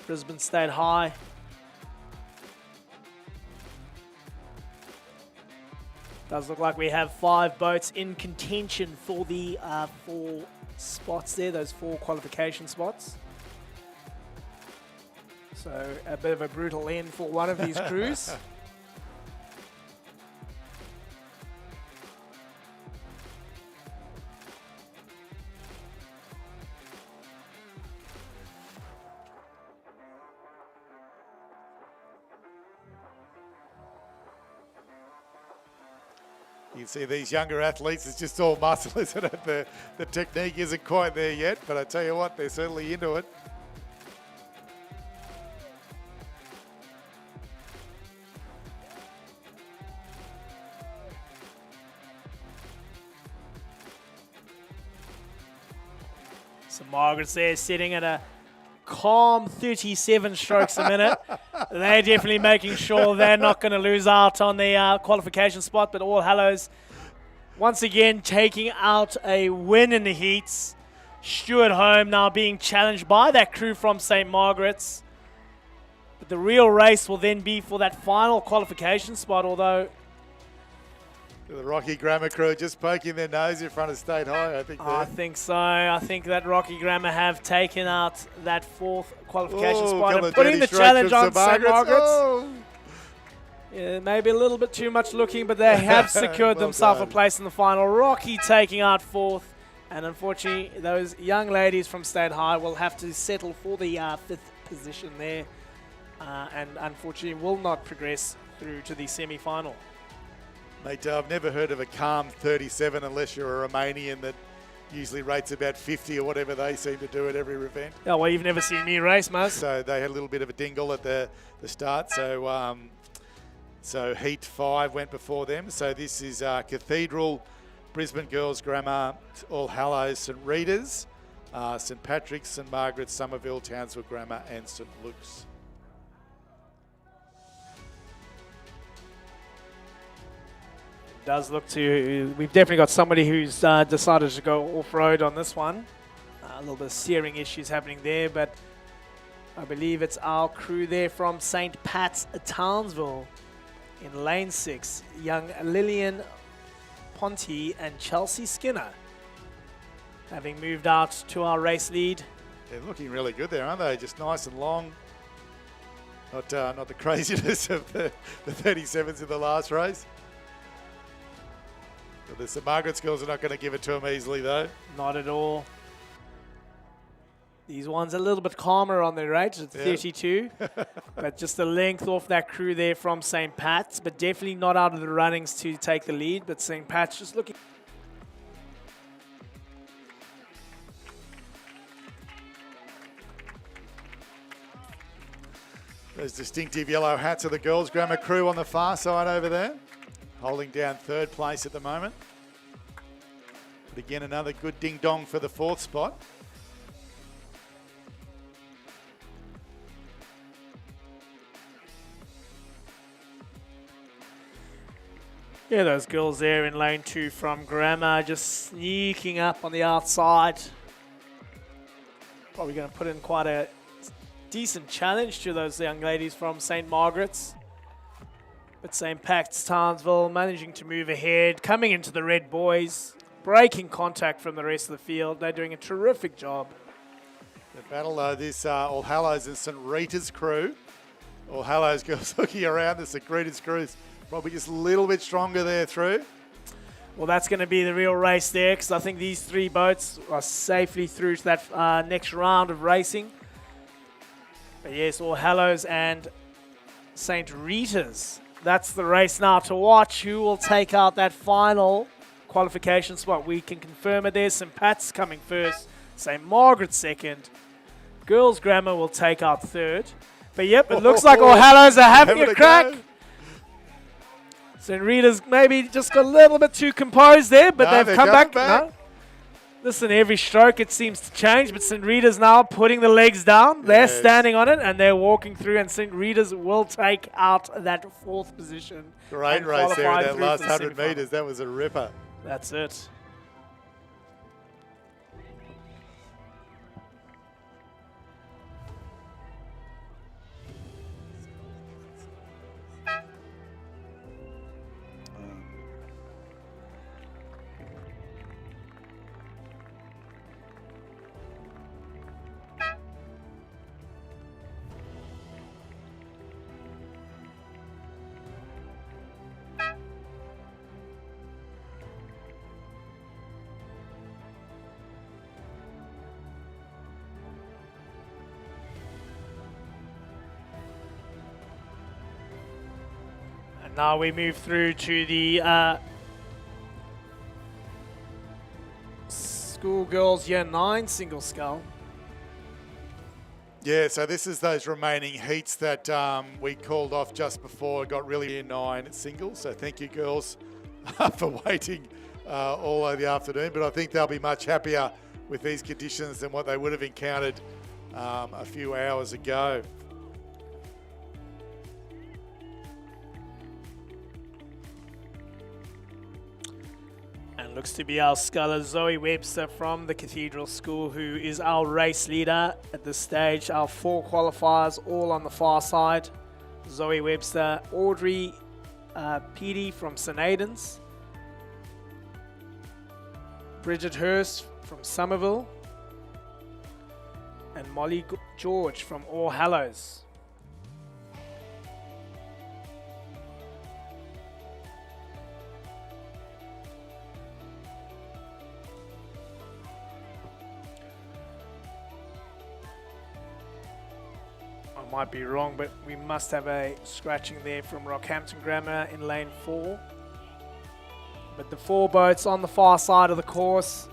Brisbane State High. Does look like we have 5 boats in contention for the 4 spots there, those 4 qualification spots. So a bit of a brutal end for one of these crews. You can see these younger athletes, it's just all muscle, isn't it? The technique isn't quite there yet, but I tell you what, they're certainly into it. So Margaret's there sitting at a calm 37 strokes a minute. They're definitely making sure they're not going to lose out on the qualification spot, but All Hallows once again taking out a win in the heats. Stuart Home now being challenged by that crew from St. Margaret's. But the real race will then be for that final qualification spot, although The Rocky Grammar crew just poking their nose in front of State High, I think. I think so. I think that Rocky Grammar have taken out that 4th qualification spot and putting the challenge on St. Margaret's. Oh. Yeah, maybe a little bit too much looking, but they have secured Well themselves a done. place in the final. Rocky taking out 4th, and unfortunately, those young ladies from State High will have to settle for the 5th position there, and unfortunately will not progress through to the semi-final. Mate, I've never heard of a calm 37 unless you're a Romanian that usually rates about 50 or whatever they seem to do at every event. Oh, well, you've never seen me race, Muzz. So they had a little bit of a dingle at the start. So heat 5 went before them. So this is Cathedral, Brisbane Girls Grammar, All Hallows, St Rita's, St Patrick's, St Margaret's, Somerville, Townsville Grammar and St Luke's. Does look to, we've definitely got somebody who's decided to go off-road on this one. A little bit of steering issues happening there, but I believe it's our crew there from St. Pat's, Townsville in lane 6. Young Lillian Ponte and Chelsea Skinner having moved out to our race lead. They're looking really good there, aren't they? Just nice and long. Not the craziness of the 37s in the last race. But the St Margaret's girls are not going to give it to them easily, though. Not at all. These ones a little bit calmer on their rate, it's 32. But just the length off that crew there from St. Pat's, but definitely not out of the runnings to take the lead. But St. Pat's just looking. Those distinctive yellow hats of the girls' grammar crew on the far side over there, holding down third place at the moment. But again, another good ding-dong for the fourth spot. Yeah, those girls there in lane 2 from Grammar just sneaking up on the outside. Probably going to put in quite a decent challenge to those young ladies from St. Margaret's. But St. Pat's Townsville managing to move ahead, coming into the red boys, breaking contact from the rest of the field. They're doing a terrific job. The battle though, this All Hallows and St. Rita's crew. All Hallows girls looking around, the St. Rita's crew's probably just a little bit stronger there through. Well, that's going to be the real race there, because I think these 3 boats are safely through to that next round of racing. But yes, All Hallows and St. Rita's. That's the race now to watch. Who will take out that final qualification spot? We can confirm it there. St. Pat's coming first. St. Margaret's second. Girls Grammar will take out third. But yep, it looks like All Hallows are having a crack. St. Rita's maybe just got a little bit too composed there, but they've come back. No. Listen, every stroke it seems to change, but St. Rita's now putting the legs down. They're standing on it, and they're walking through, and St. Rita's will take out that 4th position. Great race there in that last 100 metres. That was a ripper. That's it. Now we move through to the schoolgirls year 9 single scull. Yeah, so this is those remaining heats that we called off just before. Got really year 9 singles. So thank you, girls, for waiting all over the afternoon. But I think they'll be much happier with these conditions than what they would have encountered a few hours ago. Looks to be our sculler Zoe Webster from the Cathedral School, who is our race leader at this stage. Our 4 qualifiers all on the far side. Zoe Webster, Audrey Petey from St. Aidan's, Bridget Hurst from Somerville, and Molly George from All Hallows. Might be wrong, but we must have a scratching there from Rockhampton Grammar in lane 4. But the 4 boats on the far side of the course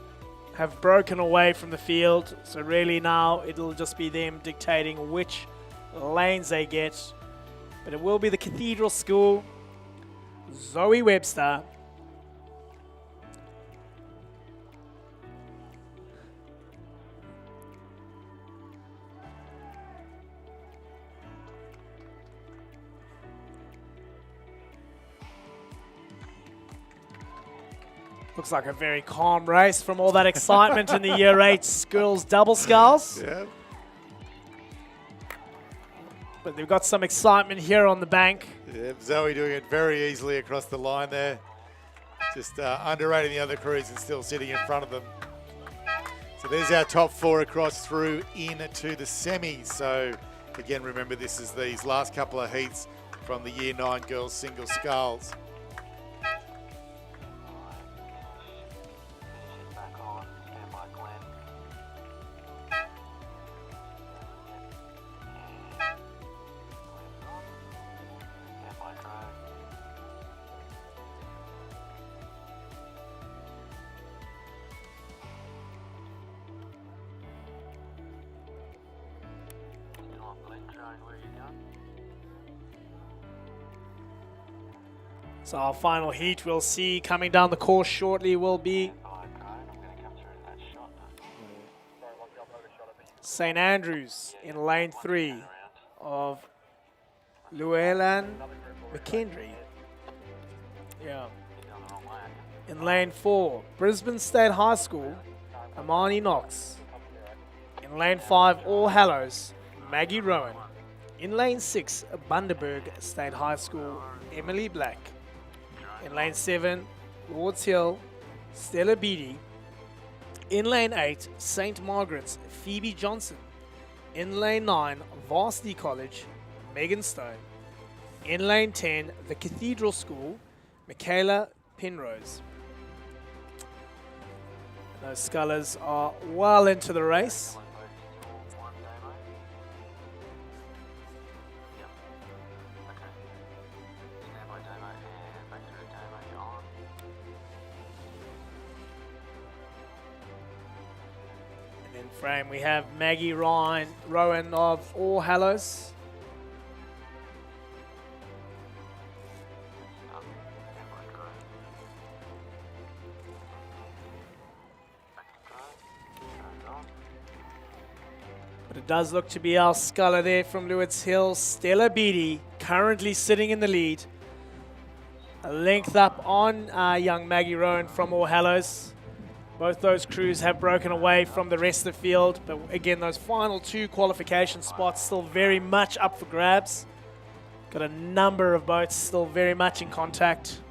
have broken away from the field, so really now it'll just be them dictating which lanes they get. But it will be the Cathedral School, Zoe Webster, looks like a very calm race from all that excitement in the Year 8 girls double sculls. Yeah. But they've got some excitement here on the bank. Yeah, Zoe doing it very easily across the line there. Just underrating the other crews and still sitting in front of them. So there's our top 4 across through into the semis. So again, remember this is these last couple of heats from the Year 9 girls single sculls. So our final heat we'll see coming down the course shortly will be St. Andrews in lane 3 of Llewellyn McKendry. Yeah. In lane 4, Brisbane State High School, Amani Knox. In lane 5, All Hallows, Maggie Rowan. In lane 6, Bundaberg State High School, Emily Black. In lane 7, Lords Hill, Stella Beattie. In lane 8, St. Margaret's, Phoebe Johnson. In lane 9, Varsity College, Megan Stone. In lane 10, the Cathedral School, Michaela Penrose. And those scullers are well into the race. And in frame we have Maggie Rowan of All Hallows. But it does look to be our sculler there from Lewis Hill, Stella Beattie, currently sitting in the lead. A length up on young Maggie Rowan from All Hallows. Both those crews have broken away from the rest of the field, but again, those final 2 qualification spots still very much up for grabs. Got a number of boats still very much in contact.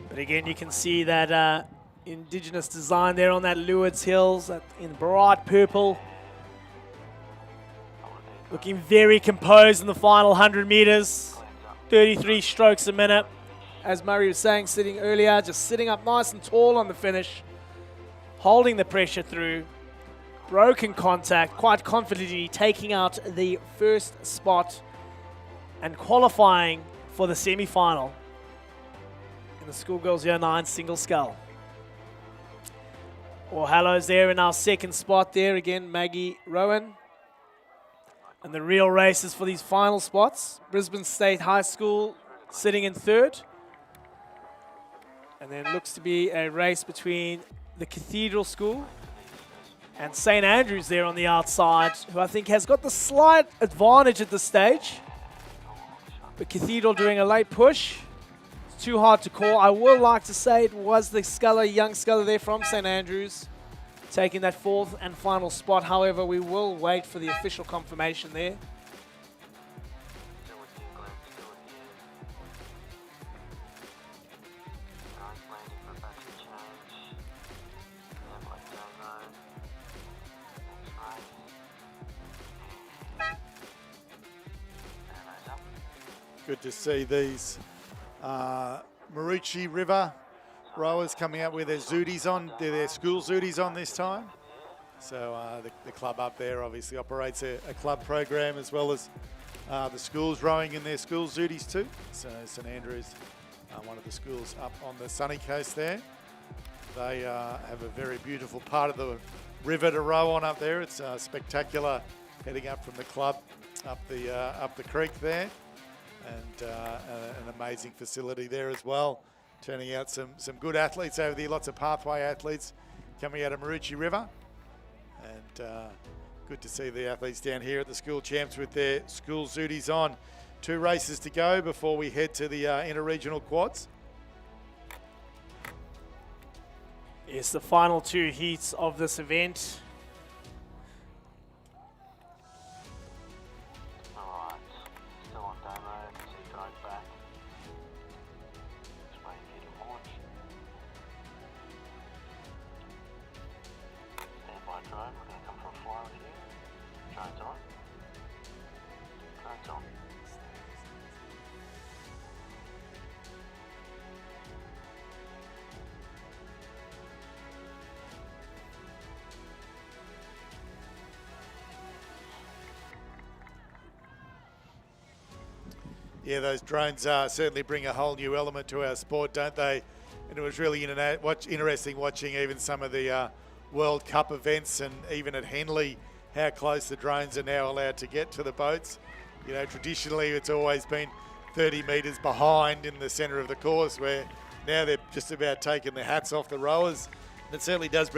But again, you can see that Indigenous design there on that Lewis Hills in bright purple. Looking very composed in the final 100 meters. 33 strokes a minute. As Murray was saying, sitting earlier, just sitting up nice and tall on the finish. Holding the pressure through. Broken contact, quite confidently taking out the first spot and qualifying for the semi-final in the Schoolgirls Year 9 single scull. All Hallows there in our second spot there. Again, Maggie Rowan. And the real races for these final spots. Brisbane State High School sitting in third. And then looks to be a race between the Cathedral School and St. Andrews there on the outside, who I think has got the slight advantage at this stage. But Cathedral doing a late push. It's too hard to call. I would like to say it was the sculler, young sculler there from St. Andrews, taking that 4th and final spot. However, we will wait for the official confirmation there. Good to see these Marucci River rowers coming up with their zooties on, their school zooties on this time. So the club up there obviously operates a club program as well as the schools rowing in their school zooties too. So St Andrews, one of the schools up on the sunny coast there. They have a very beautiful part of the river to row on up there. It's spectacular heading up from the club up the creek there. And an amazing facility there as well, turning out some good athletes over there, lots of pathway athletes coming out of Marucci River. And good to see the athletes down here at the school champs with their school zooties on. 2 races to go before we head to the inter-regional quads. It's the final 2 heats of this event. Yeah, those drones certainly bring a whole new element to our sport, don't they? And it was really interesting watching even some of the World Cup events, and even at Henley, how close the drones are now allowed to get to the boats. You know, traditionally it's always been 30 metres behind in the centre of the course, where now they're just about taking their hats off the rowers. And it certainly does. So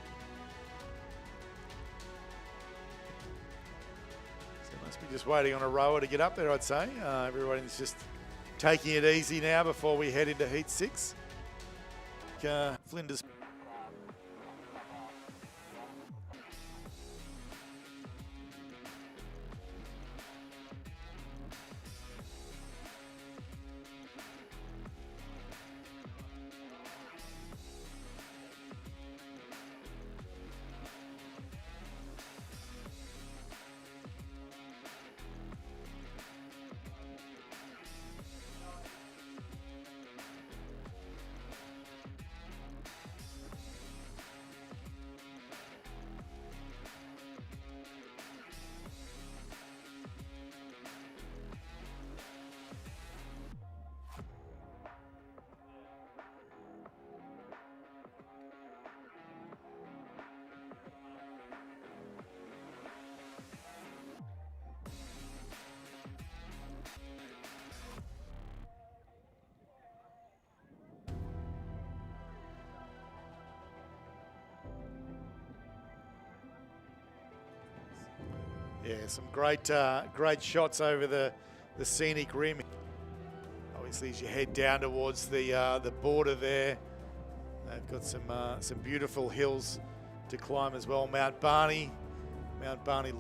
must be just waiting on a rower to get up there, I'd say. Everybody's just taking it easy now before we head into heat 6. Flinders. Yeah, some great shots over the scenic rim. Obviously, as you head down towards the border there, they've got some beautiful hills to climb as well. Mount Barney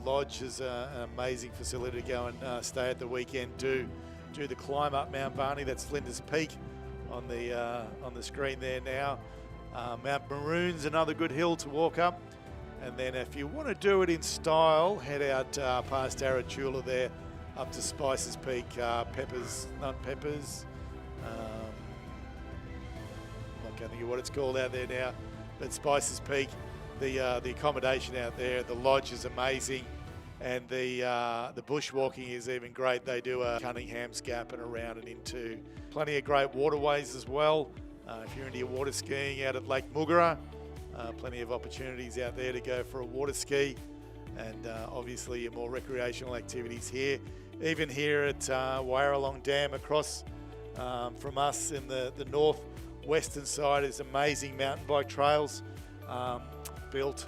Lodge is an amazing facility to go and stay at the weekend. Do the climb up Mount Barney. That's Flinders Peak on the screen there now. Mount Maroon's another good hill to walk up. And then if you want to do it in style, head out past Arachula there, up to Spices Peak, Peppers, not Peppers. I can't think of what it's called out there now, but Spices Peak, the accommodation out there, the lodge is amazing, and the bushwalking is even great. They do a Cunningham's Gap and around and into plenty of great waterways as well. If you're into your water skiing out at Lake Muggera, plenty of opportunities out there to go for a water ski, and obviously your more recreational activities here. Even here at Wyaralong Dam across from us in the north-western side is amazing mountain bike trails built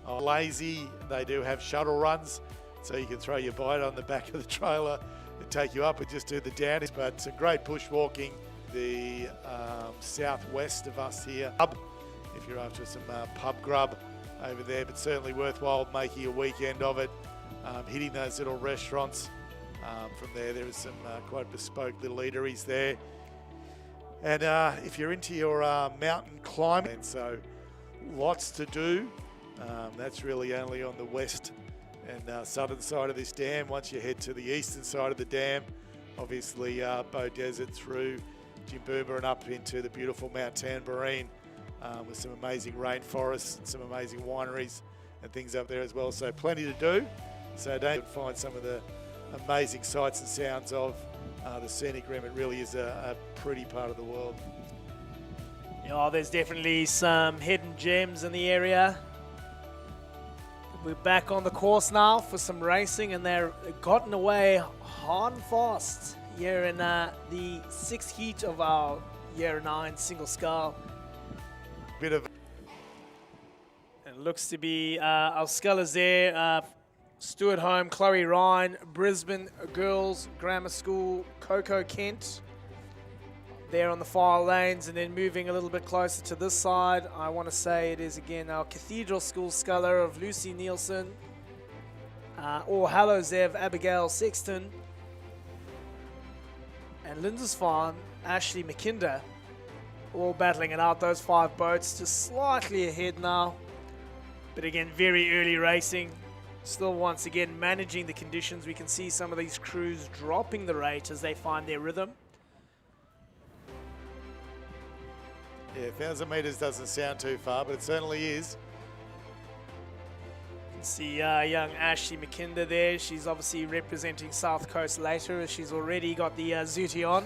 lazy. They do have shuttle runs, so you can throw your bike on the back of the trailer and take you up and just do the down. But some great bushwalking. The southwest of us here, if you're after some pub grub over there, but certainly worthwhile making a weekend of it, hitting those little restaurants. From there is some quite bespoke little eateries there. And if you're into your mountain climbing, and so lots to do. That's really only on the west and southern side of this dam. Once you head to the eastern side of the dam, obviously Bow Desert through Jimboomba and up into the beautiful Mount Tamborine, with some amazing rainforests and some amazing wineries and things up there as well. So plenty to do. So don't find some of the amazing sights and sounds of the scenic rim. It really is a pretty part of the world. Yeah, there's definitely some hidden gems in the area. We're back on the course now for some racing, and they're gotten away hard and fast here in the sixth heat of our Year 9 single scull. Bit of It looks to be our scullers there. Stuart Home, Chloe Ryan, Brisbane Girls Grammar School, Coco Kent. There on the far lanes, and then moving a little bit closer to this side, I want to say it is again our Cathedral School sculler of Lucy Nielsen, All Hallows Ev Abigail Sexton, and Lindisfarne Ashley McKinder, all battling it out. Those 5 boats just slightly ahead now, but again very early racing. Still once again managing the conditions. We can see some of these crews dropping the rate as they find their rhythm. Yeah, 1,000 metres doesn't sound too far, but it certainly is. You can see young Ashley McKinder there. She's obviously representing South Coast later, as she's already got the Zooty on.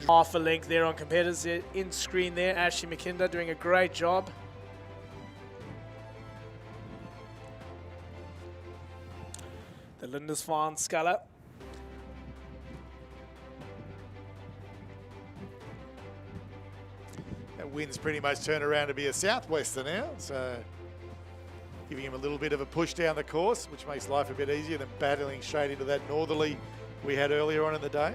Half a length there on competitors in screen there. Ashley McKinder doing a great job. The Lindisfarne sculler. That wind's pretty much turned around to be a southwester now, so giving him a little bit of a push down the course, which makes life a bit easier than battling straight into that northerly we had earlier on in the day.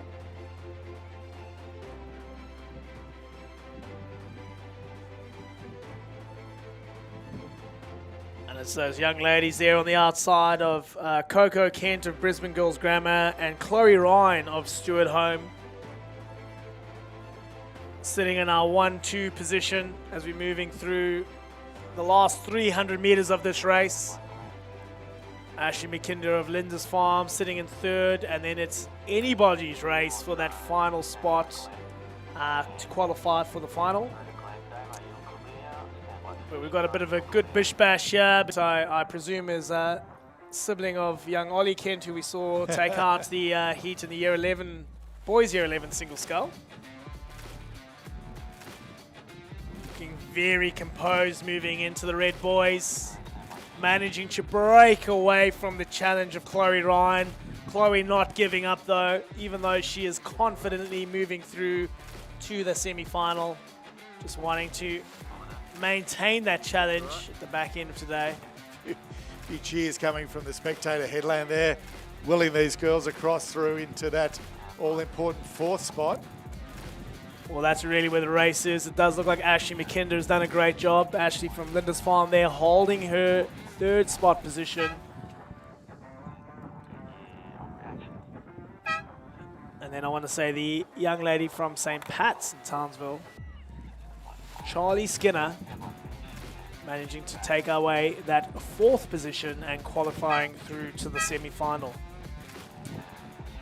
And it's those young ladies there on the outside of Coco Kent of Brisbane Girls Grammar and Chloe Ryan of Stewart Home. Sitting in our 1-2 position as we're moving through the last 300 meters of this race. Ashley McKinder of Lindisfarne sitting in third, and then it's anybody's race for that final spot to qualify for the final. But we've got a bit of a good bish bash here, but I presume is a sibling of young Ollie Kent, who we saw take out the heat in the year 11, boys year 11 single scull. Looking very composed moving into the red boys. Managing to break away from the challenge of Chloe Ryan. Chloe not giving up though, even though she is confidently moving through to the semi-final. Just wanting to maintain that challenge at the back end of today. Few cheers coming from the spectator headland there, willing these girls across through into that all-important fourth spot. Well, that's really where the race is. It does look like Ashley McKinder has done a great job. Ashley from Lindisfarne there holding her third spot position. And then I want to say the young lady from St. Pat's in Townsville, Charlie Skinner, managing to take away that fourth position and qualifying through to the semi-final.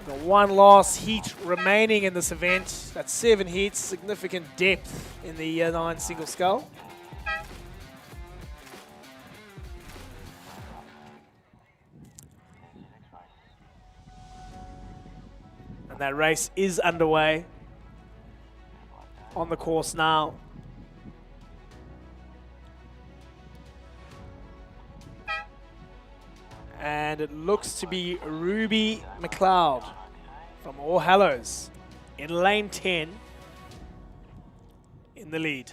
We've got one last heat remaining in this event. That's 7 heats, significant depth in the year 9 single scull. And that race is underway on the course now. And it looks to be Ruby McLeod from All Hallows in lane 10 in the lead.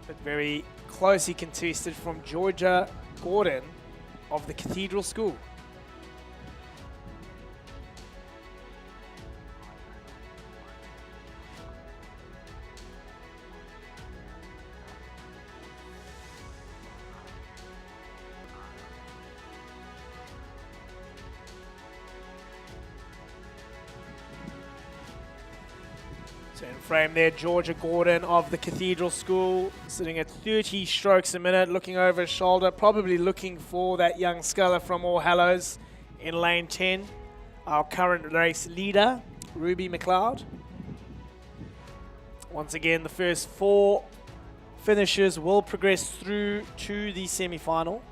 But very closely contested from Georgia Gordon of the Cathedral School. So in frame there, Georgia Gordon of the Cathedral School, sitting at 30 strokes a minute, looking over his shoulder, probably looking for that young sculler from All Hallows in lane 10. Our current race leader, Ruby McLeod. Once again, the first 4 finishers will progress through to the semi-final.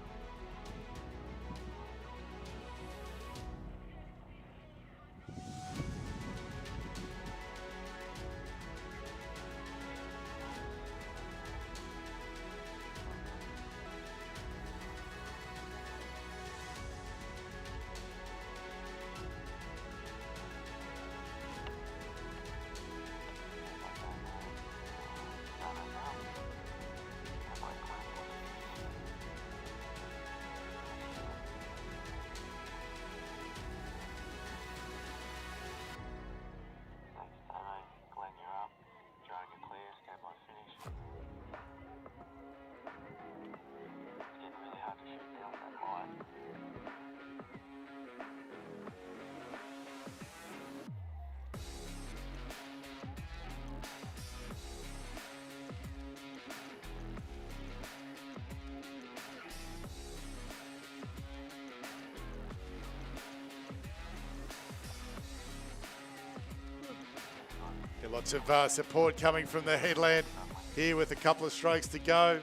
Lots of support coming from the headland here with a couple of strokes to go.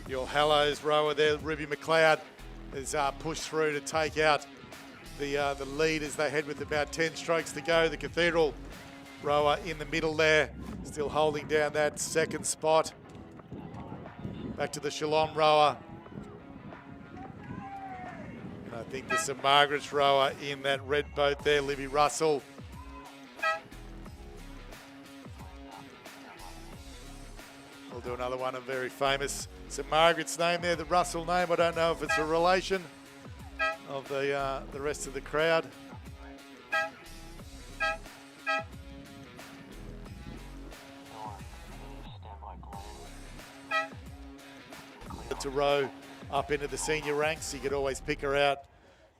Your Hallows rower there, Ruby McLeod, has pushed through to take out the lead as they head with about 10 strokes to go. The Cathedral rower in the middle there, still holding down that second spot. Back to the Shalom rower. And I think the St Margaret's rower in that red boat there, Libby Russell. We'll do another one, a very famous St Margaret's name there, the Russell name. I don't know if it's a relation of the rest of the crowd. To row up into the senior ranks, you could always pick her out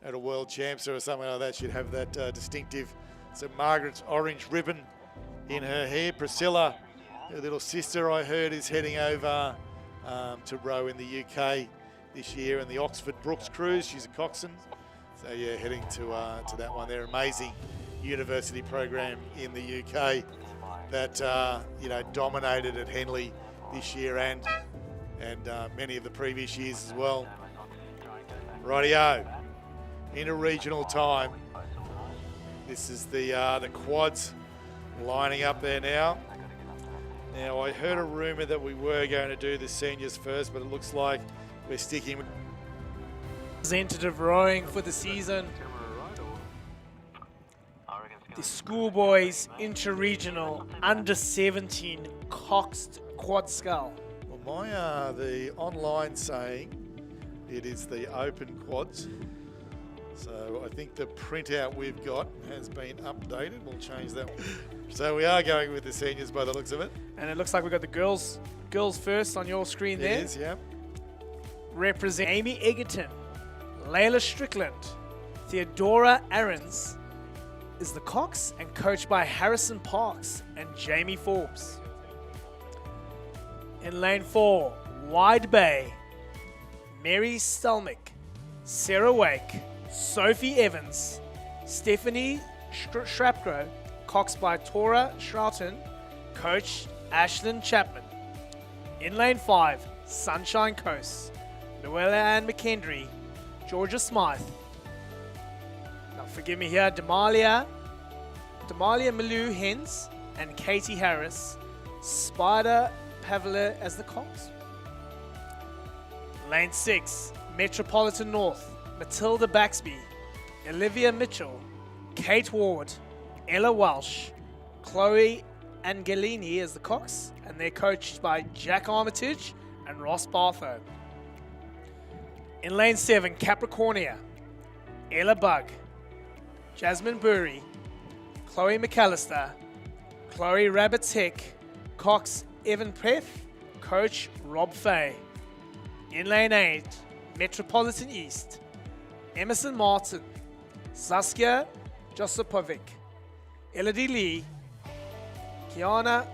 at a World Champs or something like that. She'd have that distinctive St Margaret's orange ribbon in her hair. Priscilla, her little sister, I heard, is heading over to row in the UK this year in the Oxford Brooks Cruise. She's a coxswain, so yeah, heading to that one. They're amazing university program in the UK that you know, dominated at Henley this year and many of the previous years as well. Rightio, inter-regional time. This is the quads lining up there now. Now, I heard a rumour that we were going to do the seniors first, but it looks like we're sticking with Representative rowing for the season. The schoolboys inter-regional under 17 coxed quad scull. Well, the online saying it is the open quads. So I think the printout we've got has been updated. We'll change that one. So we are going with the seniors by the looks of it. And it looks like we've got the girls first on your screen there. It is, yeah. Represent Amy Egerton, Layla Strickland, Theodora Aarons is the cox and coached by Harrison Parks and Jamie Forbes. In lane 4, Wide Bay, Mary Stelmick, Sarah Wake, Sophie Evans, Stephanie Shrapgro, coxed by Tora Shroughton, coach Ashlyn Chapman. In lane 5, Sunshine Coast, Noella Ann McKendry, Georgia Smythe. Now forgive me here, Damalia Malou Hens and Katie Harris, Spider Pavler as the cox. Lane 6, Metropolitan North, Matilda Baxby, Olivia Mitchell, Kate Ward, Ella Welsh, Chloe Angelini as the cox, and they're coached by Jack Armitage and Ross Bartho. In lane 7, Capricornia, Ella Bug, Jasmine Burry, Chloe McAllister, Chloe Rabbits Hick, cox Evan Pref, coach Rob Fay. In lane 8, Metropolitan East, Emerson Martin, Saskia Josipovic, Elodie Lee, Kiana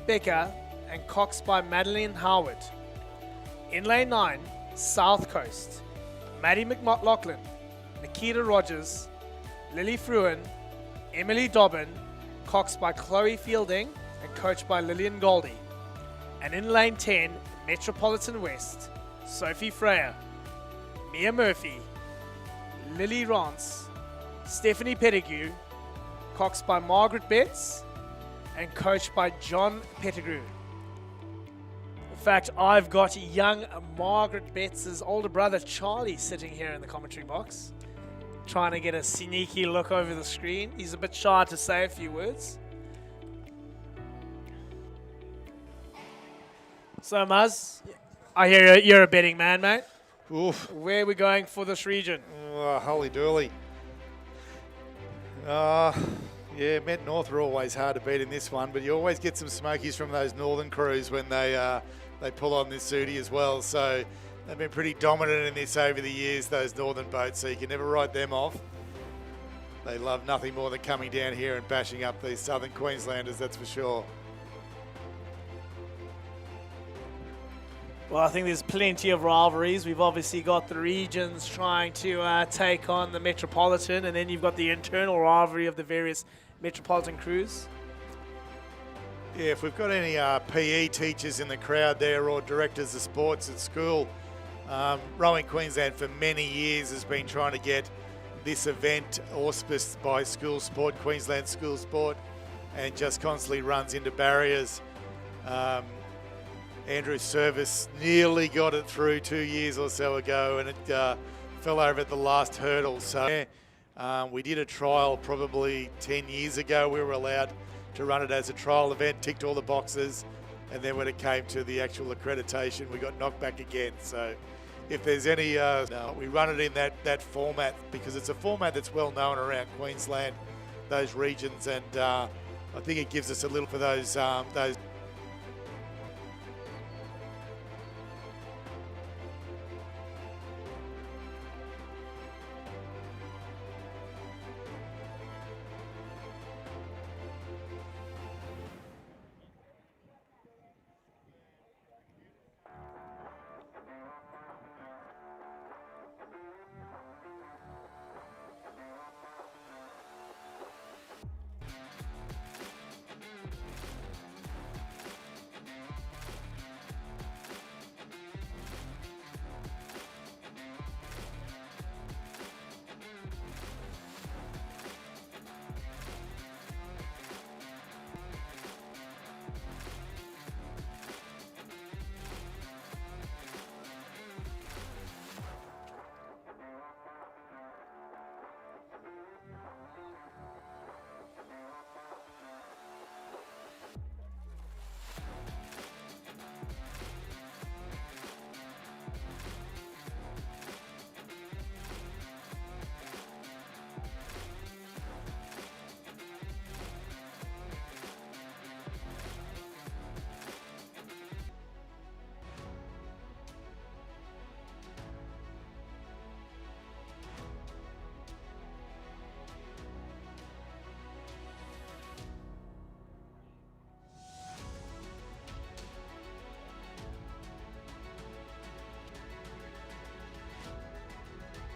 Becker, and coxed by Madeline Howard. In lane 9, South Coast, Maddie McLaughlin, Nikita Rogers, Lily Fruin, Emily Dobbin, coxed by Chloe Fielding and coached by Lillian Goldie. And in lane 10, Metropolitan West, Sophie Freyer, Mia Murphy, Lily Rance, Stephanie Pettigrew, coxed by Margaret Betts and coached by John Pettigrew. In fact, I've got young Margaret Betts' older brother Charlie sitting here in the commentary box, trying to get a sneaky look over the screen. He's a bit shy to say a few words. So, Muzz, I hear you're a betting man, mate. Oof. Where are we going for this region? Oh, holy dooly. Yeah, Met North are always hard to beat in this one, but you always get some smokies from those northern crews when they pull on this Sudi as well. So they've been pretty dominant in this over the years, those northern boats, so you can never write them off. They love nothing more than coming down here and bashing up these southern Queenslanders, that's for sure. Well, I think there's plenty of rivalries. We've obviously got the regions trying to take on the Metropolitan, and then you've got the internal rivalry of the various Metropolitan crews. Yeah, if we've got any PE teachers in the crowd there or directors of sports at school, Rowing Queensland for many years has been trying to get this event auspiced by School Sport, Queensland School Sport, and just constantly runs into barriers. Andrew Service nearly got it through 2 years or so ago, and it fell over at the last hurdle. So we did a trial probably 10 years ago. We were allowed to run it as a trial event, ticked all the boxes, and then when it came to the actual accreditation, we got knocked back again. So if there's any, we run it in that format because it's a format that's well known around Queensland, those regions, and I think it gives us a little for those.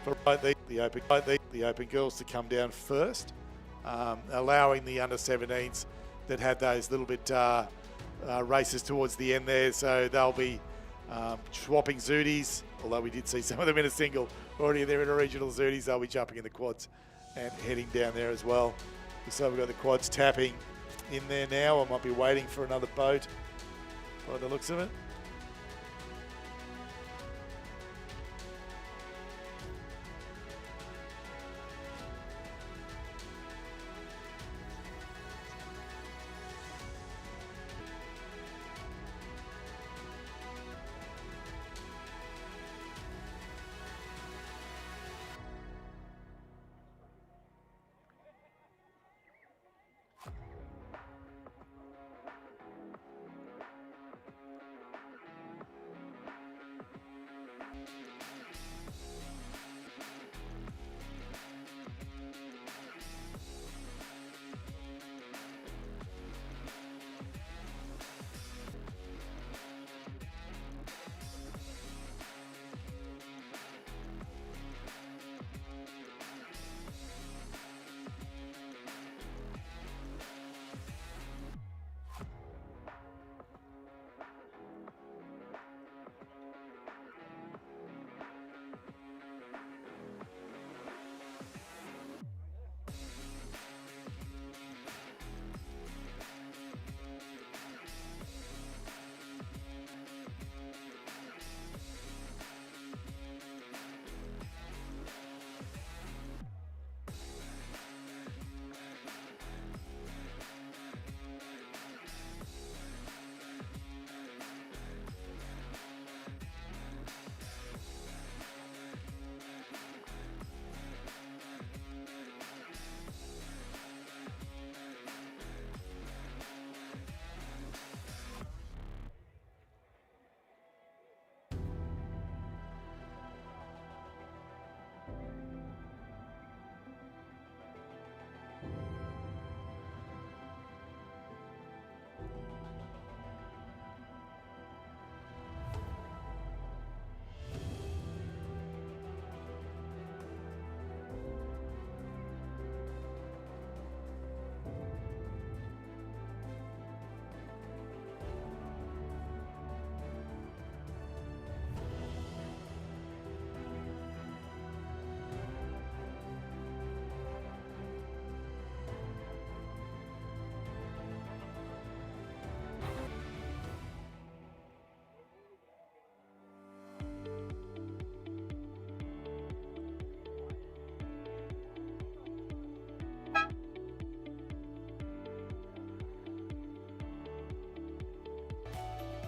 For the open girls to come down first, allowing the under-17s that had those little bit races towards the end there. So they'll be swapping Zooties, although we did see some of them in a single already there in a regional Zooties. They'll be jumping in the quads and heading down there as well. So we've got the quads tapping in there now. I might be waiting for another boat by the looks of it.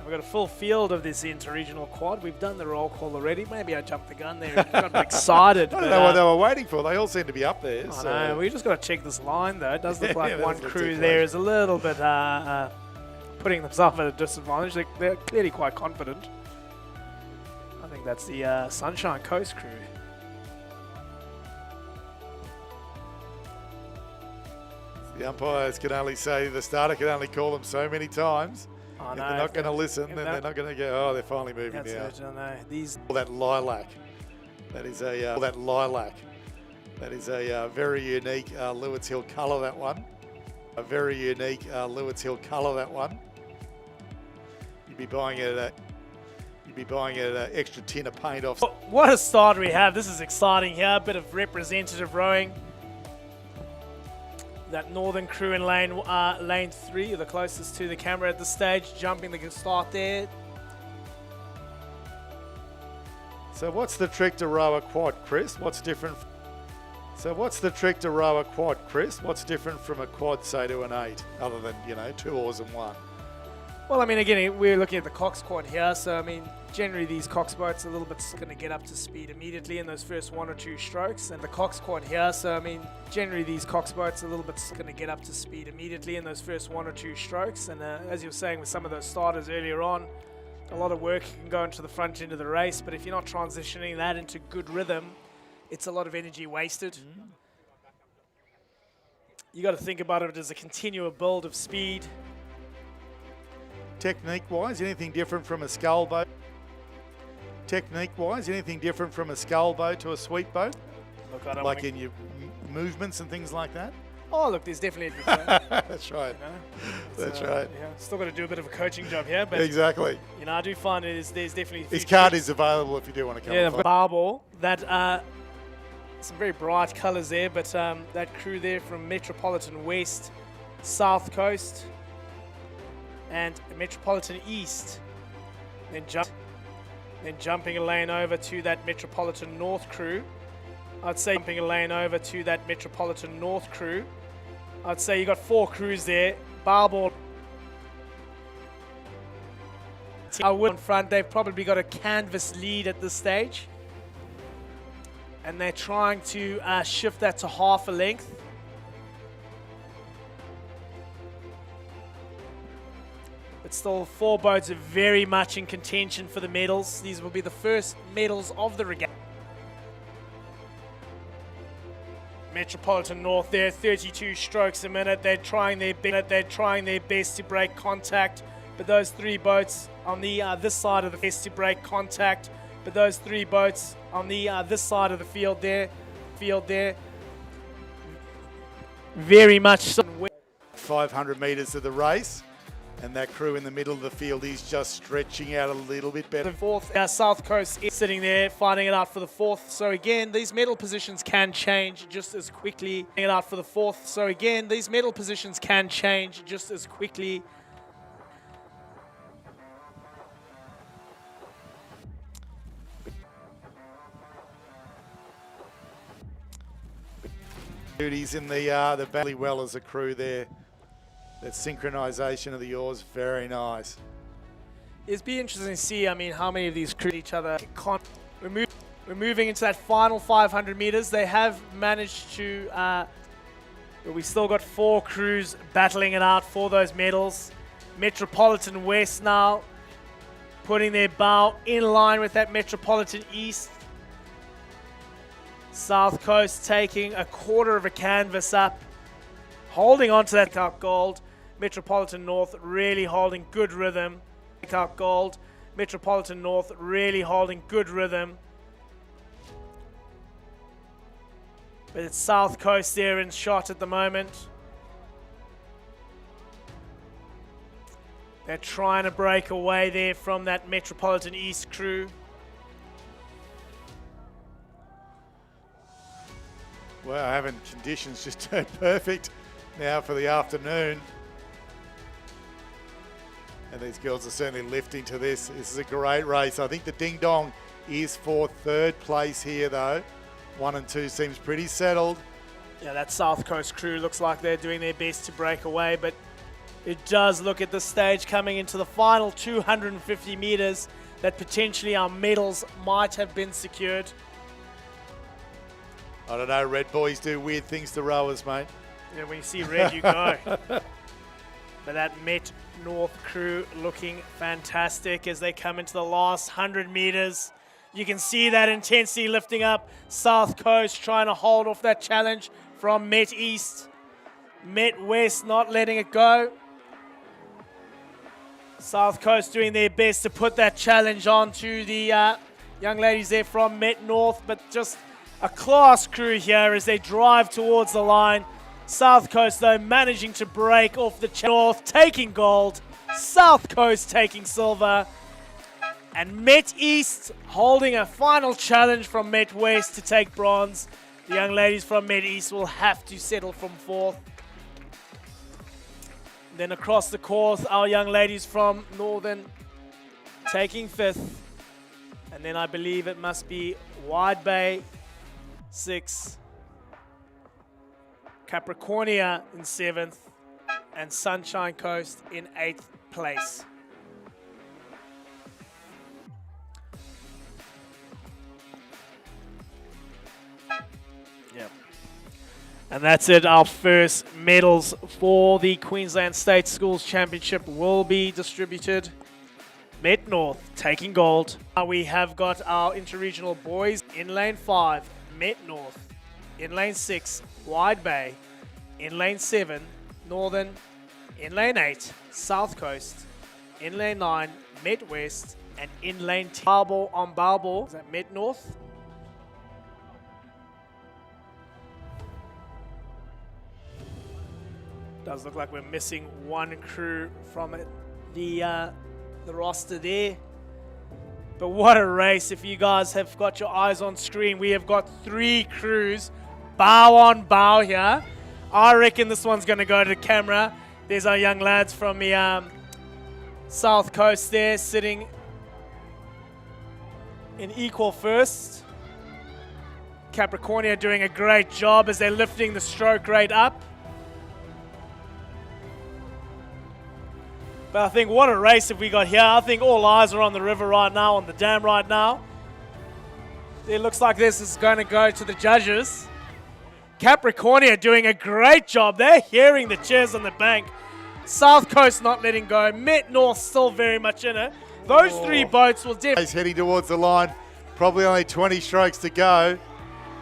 We've got a full field of this inter-regional quad. We've done the roll call already. Maybe I jumped the gun there and got excited. I don't know what they were waiting for. They all seem to be up there. I know. We just got to check this line, though. It does look like Yeah, one that's crew ridiculous. there is a little bit putting themselves at a disadvantage. They're clearly quite confident. I think that's the Sunshine Coast crew. The umpires can only say, the starter can only call them so many times. I If know. they're not going to listen, if then that- they're not going to go, oh, they're finally moving That's now. it. I know. These. That lilac. That is a that lilac. That is a very unique Lewis Hill colour. That one. A very unique Lewis Hill colour. That one. You'd be buying it at an extra tin of paint off. What a start we have. This is exciting here. A bit of representative rowing. That northern crew in lane 3 are the closest to the camera at this stage, jumping the start there. So what's the trick to row a quad, Chris? What's different? So what's the trick to row a quad, Chris? What's different from a quad, say, to an 8, other than, 2 oars and 1? Well, I mean, again, we're looking at the Cox quad here, so I mean, generally these Cox boats are a little bit going to get up to speed immediately in those first 1 or 2 strokes, and the Cox quad here, so I mean, generally these Cox boats are a little bit going to get up to speed immediately in those first 1 or 2 strokes, and as you were saying with some of those starters earlier on, a lot of work can go into the front end of the race, but if you're not transitioning that into good rhythm, it's a lot of energy wasted. You got to think about it as a continual build of speed. Technique-wise, anything different from a scull boat? Technique-wise, anything different from a scull boat to a sweep boat? Look, I don't Like wanna- in your movements and things like that? Oh, look, there's definitely a difference. That's right. That's So, right. Yeah, still got to do a bit of a coaching job here, but Exactly. I do find there's definitely a few His card tricks. is available if you do want to come. Yeah, and the find- barbell. That some very bright colours there, but that crew there from Metropolitan West, South Coast, and Metropolitan East, then jumping a lane over to that Metropolitan North crew. I'd say jumping a lane over to that Metropolitan North crew. I'd say you got 4 crews there. Barbell. I would in front. They've probably got a canvas lead at this stage, and they're trying to shift that to half a length. But still, 4 boats are very much in contention for the medals. These will be the first medals of the regatta. Metropolitan North there, 32 strokes a minute. They're trying their best to break contact, but those 3 boats on the this side of the best to break contact. But those 3 boats on the this side of the field there, very much so. 500 metres of the race, and that crew in the middle of the field is just stretching out a little bit better. The 4th, South Coast is sitting there fighting it out for the 4th. So again, these medal positions can change just as quickly. Fighting it out for the 4th. So again, these medal positions can change just as quickly. Duties in the valley well as a crew there. That synchronisation of the oars, very nice. It'd be interesting to see, I mean, how many of these crew each other. We're moving into that final 500 meters. They have managed to, but we still got 4 crews battling it out for those medals. Metropolitan West now putting their bow in line with that Metropolitan East. South Coast taking a quarter of a canvas up, holding on to that cup gold. Metropolitan North really holding good rhythm. Cup gold. Metropolitan North really holding good rhythm. But it's South Coast there in shot at the moment. They're trying to break away there from that Metropolitan East crew. Well, having conditions just turned perfect now for the afternoon. And these girls are certainly lifting to this. This is a great race. I think the ding dong is for 3rd place here though. 1 and 2 seems pretty settled. Yeah, that South Coast crew looks like they're doing their best to break away, but It does look at this stage coming into the final 250 meters that potentially our medals might have been secured. I don't know, red boys do weird things to rowers, mate. Yeah, when you see red, you go. But that Met North crew looking fantastic as they come into the last 100 meters. You can see that intensity lifting up. South Coast trying to hold off that challenge from Met East. Met West not letting it go. South Coast doing their best to put that challenge on to the young ladies there from Met North, but just a class crew here as they drive towards the line. South Coast, though, managing to break off the North, taking gold. South Coast taking silver. And Met East holding a final challenge from Met West to take bronze. The young ladies from Met East will have to settle from fourth. Then across the course, our young ladies from Northern taking fifth. And then I believe it must be Wide Bay, 6th. Capricornia in 7th. And Sunshine Coast in 8th place. Yep. And that's it. Our first medals for the Queensland State Schools Championship will be distributed. Met North taking gold. We have got our interregional boys in lane 5, Met North. In lane 6, Wide Bay. In lane 7, Northern. In lane 8, South Coast. In lane 9, Met West. And in lane 10, Balbo on Balbo. Is that Met North? Does look like we're missing one crew from it, the roster there. But what a race. If you guys have got your eyes on screen, we have got 3 crews bow on bow here. I reckon this one's going to go to the camera. There's our young lads from the South Coast there sitting in equal first. Capricornia doing a great job as they're lifting the stroke rate up. But I think what a race have we got here. I think all eyes are on the river right now, on the dam right now. It looks like this is going to go to the judges. Capricornia doing a great job. They're hearing the cheers on the bank. South Coast not letting go. Met North still very much in it. Those 3 boats will definitely... He's heading towards the line. Probably only 20 strokes to go.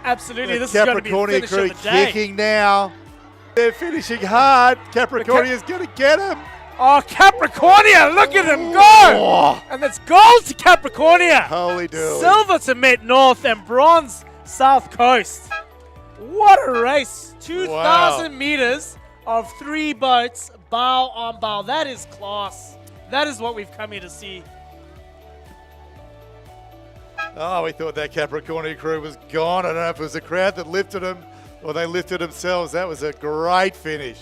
Absolutely. The This is going to be the Capricornia finish crew of the day. kicking now. They're finishing hard. Capricornia's going to get him. Oh, Capricornia, look at him go! And that's gold to Capricornia. Holy dooly. Silver to Met North and bronze South Coast. What a race. 2,000 meters of 3 boats, bow on bow. That is class. That is what we've come here to see. Oh, we thought that Capricornia crew was gone. I don't know if it was the crowd that lifted them or they lifted themselves. That was a great finish.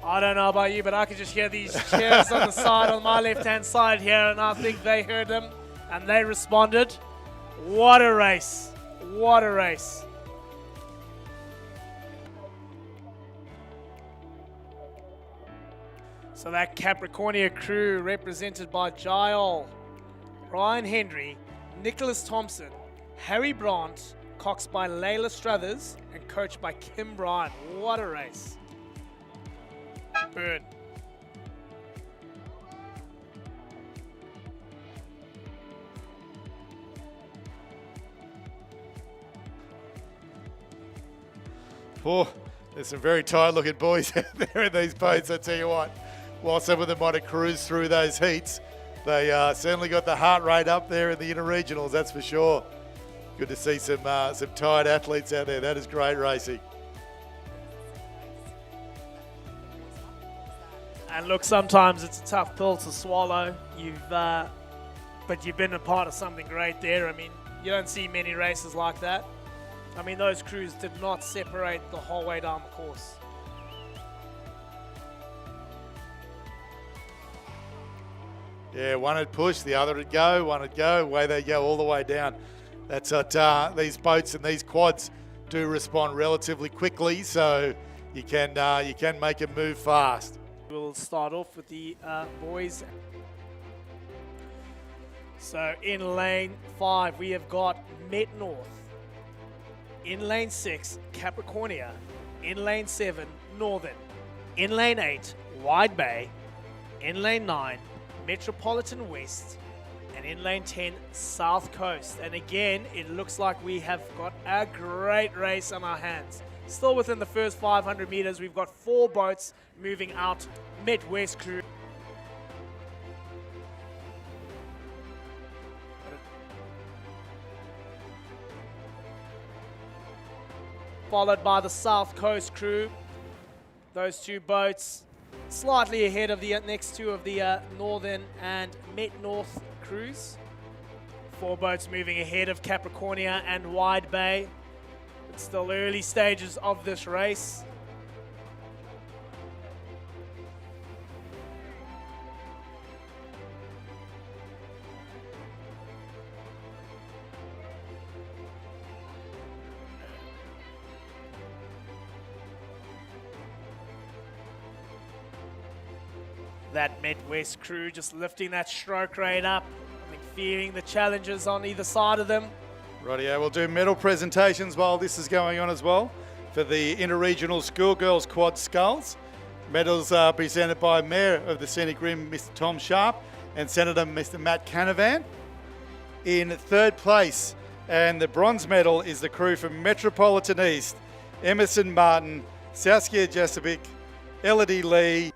I don't know about you, but I could just hear these cheers on the side, on my left-hand side here, and I think they heard them, and they responded. What a race. What a race. So that Capricornia crew represented by Giles, Ryan Henry, Nicholas Thompson, Harry Brandt, coxed by Layla Struthers, and coached by Kim Bryan. What a race. Burn. Oh, there's some very tired-looking boys out there in these boats, I tell you what. While some of them might have cruised through those heats, they certainly got the heart rate up there in the interregionals, that's for sure. Good to see some tired athletes out there. That is great racing. And look, sometimes it's a tough pill to swallow. But you've been a part of something great there. I mean, you don't see many races like that. I mean, those crews did not separate the whole way down the course. Yeah, one would push, the other would go, one would go, away they go all the way down. That's what these boats and these quads do respond relatively quickly, so you can make them move fast. We'll start off with the boys. So in lane 5, we have got Met North. In lane 6, Capricornia. In lane 7, Northern. In lane 8, Wide Bay. In lane 9, Metropolitan West. And in lane 10, South Coast. And again, it looks like we have got a great race on our hands. Still within the first 500 meters, we've got 4 boats moving out. Midwest crew. Followed by the South Coast crew. Those 2 boats slightly ahead of the next 2 of the Northern and Met North crews. 4 boats moving ahead of Capricornia and Wide Bay. It's still early stages of this race. That Midwest crew just lifting that stroke rate up. I think feeling the challenges on either side of them. Rightio, we'll do medal presentations while this is going on as well for the Interregional Schoolgirls Quad Sculls. Medals are presented by Mayor of the Scenic Rim, Mr. Tom Sharp, and Senator Mr. Matt Canavan. In 3rd place, and the bronze medal is the crew from Metropolitan East, Emerson Martin, Saskia Jesovic, Elodie Lee.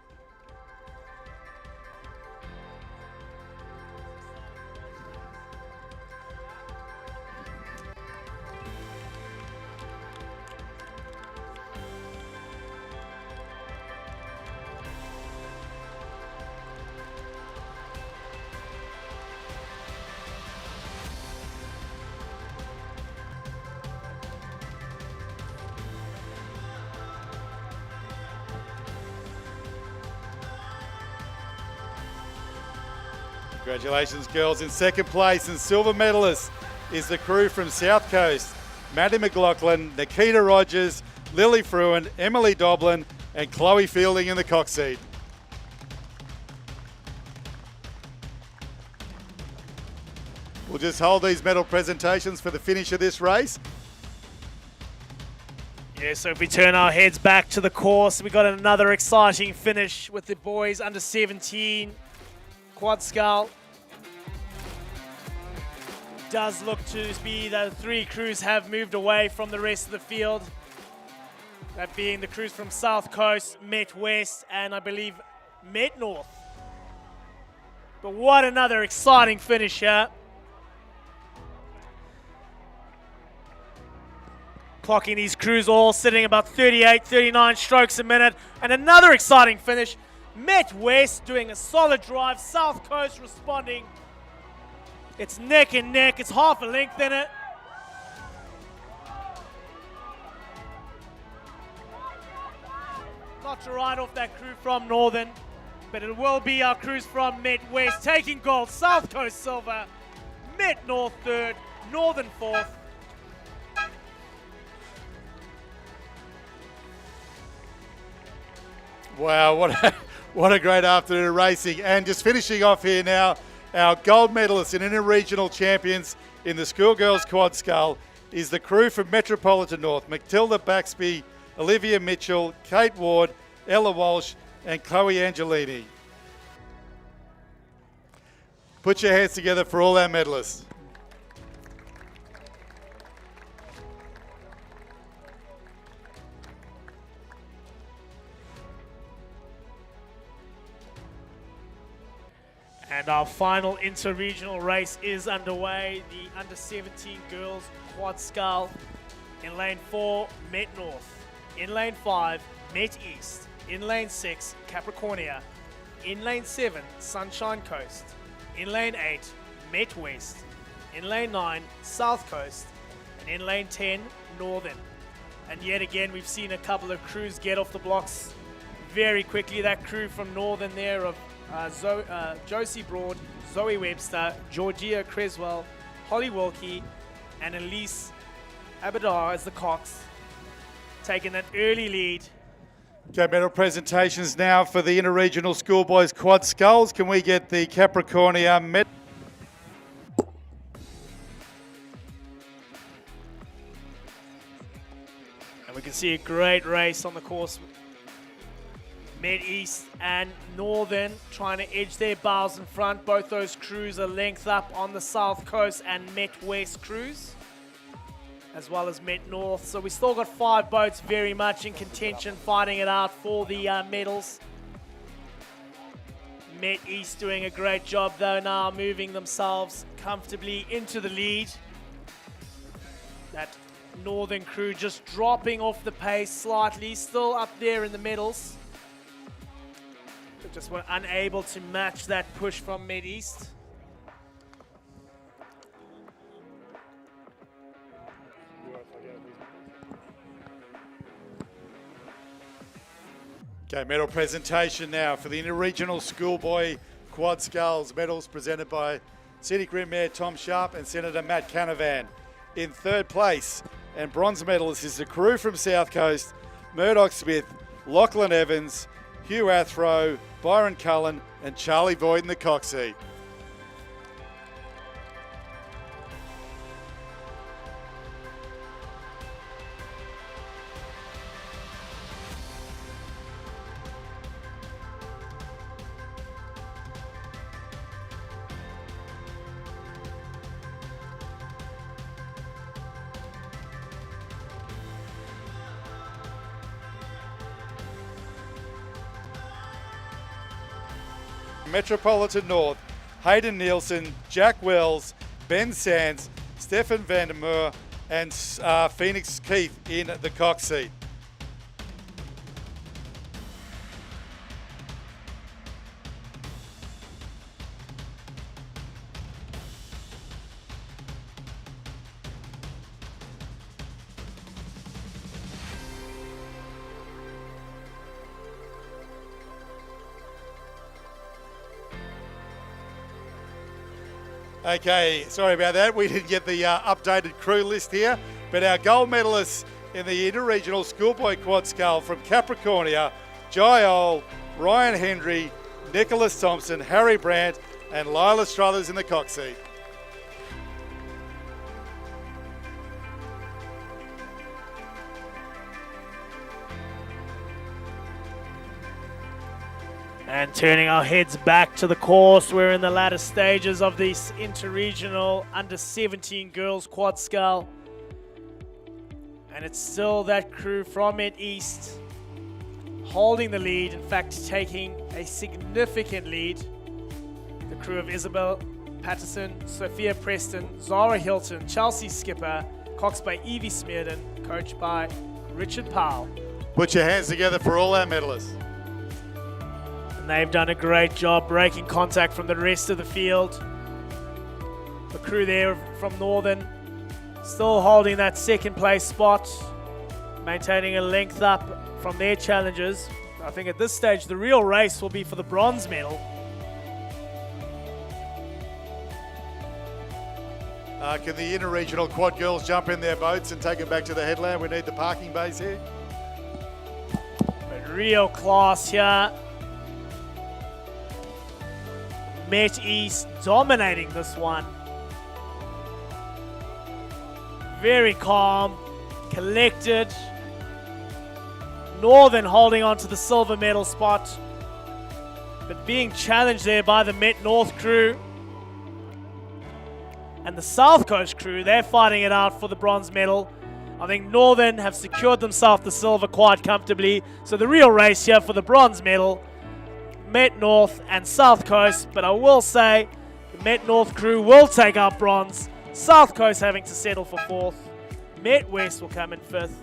Congratulations, girls. In 2nd place and silver medalist is the crew from South Coast, Maddie McLaughlin, Nikita Rogers, Lily Fruin, Emily Doblin, and Chloe Fielding in the cock seat. We'll just hold these medal presentations for the finish of this race. Yeah, so if we turn our heads back to the course, we got another exciting finish with the boys under 17 quad scull. Does look to be that 3 crews have moved away from the rest of the field. That being the crews from South Coast, Met West, and I believe Met North. But what another exciting finish here. Clocking these crews all sitting about 38, 39 strokes a minute. And another exciting finish. Met West doing a solid drive. South Coast responding. It's neck and neck. It's half a length in it. Not to write off that crew from Northern, but it will be our crews from Met West taking gold. South Coast silver. Met North 3rd. Northern 4th. Wow, what a great afternoon of racing. And just finishing off here now, our gold medalists and interregional champions in the Schoolgirls Quad Scull is the crew from Metropolitan North, Matilda Baxby, Olivia Mitchell, Kate Ward, Ella Walsh, and Chloe Angelini. Put your hands together for all our medalists. And our final inter-regional race is underway. The under-17 girls quad scull. In lane 4, Met North. In lane 5, Met East. In lane 6, Capricornia. In lane 7, Sunshine Coast. In lane 8, Met West. In lane 9, South Coast. And in lane 10, Northern. And yet again, we've seen a couple of crews get off the blocks very quickly. That crew from Northern there of Josie Broad, Zoe Webster, Georgia Creswell, Holly Wilkie, and Elise Abadar as the cocks, taking that early lead. Okay, medal presentations now for the Interregional Schoolboys Quad Sculls. Can we get the Capricornia medal? And we can see a great race on the course. Met East and Northern trying to edge their bows in front. Both those crews are length up on the South Coast and Met West crews, as well as Met North. So we still got 5 boats very much in contention, fighting it out for the medals. Met East doing a great job though now, moving themselves comfortably into the lead. That Northern crew just dropping off the pace slightly, still up there in the medals. But just were unable to match that push from Met East. Okay, medal presentation now for the Interregional Schoolboy Quad Sculls. Medals presented by Scenic Rim Mayor Tom Sharp and Senator Matt Canavan. In third place and bronze medalist is the crew from South Coast, Murdoch Smith, Lachlan Evans, Hugh Athrow, Byron Cullen and Charlie Boyd in the Coxie. Metropolitan North, Hayden Nielsen, Jack Wells, Ben Sands, Stefan Vandermeer and Phoenix Keith in the cock seat. Okay, sorry about that. We didn't get the updated crew list here, but our gold medalists in the Interregional Schoolboy Quad Scull from Capricornia, Jai Ole, Ryan Hendry, Nicholas Thompson, Harry Brandt, and Lila Struthers in the cock seat. And turning our heads back to the course, we're in the latter stages of this interregional under-17 girls quad scull. And it's still that crew from Met East holding the lead, in fact taking a significant lead. The crew of Isabel Patterson, Sophia Preston, Zara Hilton, Chelsea Skipper, coxed by Evie Smearden, coached by Richard Powell. Put your hands together for all our medalists. And they've done a great job breaking contact from the rest of the field. The crew there from Northern still holding that second place spot, maintaining a length up from their challengers. I think at this stage the real race will be for the bronze medal. Can the Interregional Quad girls jump in their boats and take them back to the headland? We need the parking bays here. But real class here. Met East dominating this one. Very calm, collected. Northern holding on to the silver medal spot, but being challenged there by the Met North crew. And the South Coast crew, they're fighting it out for the bronze medal. I think Northern have secured themselves the silver quite comfortably. So the real race here for the bronze medal, Met North and South Coast. But I will say the Met North crew will take out bronze. South Coast having to settle for fourth. Met West will come in fifth.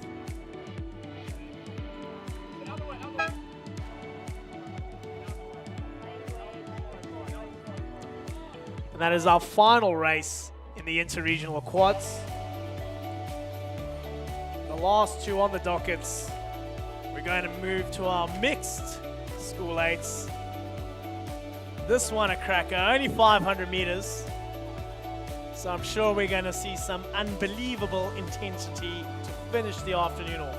And that is our final race in the interregional quads. The last two on the dockets. We're going to move to our mixed school eights. This one a cracker, only 500 meters. So I'm sure we're going to see some unbelievable intensity to finish the afternoon off.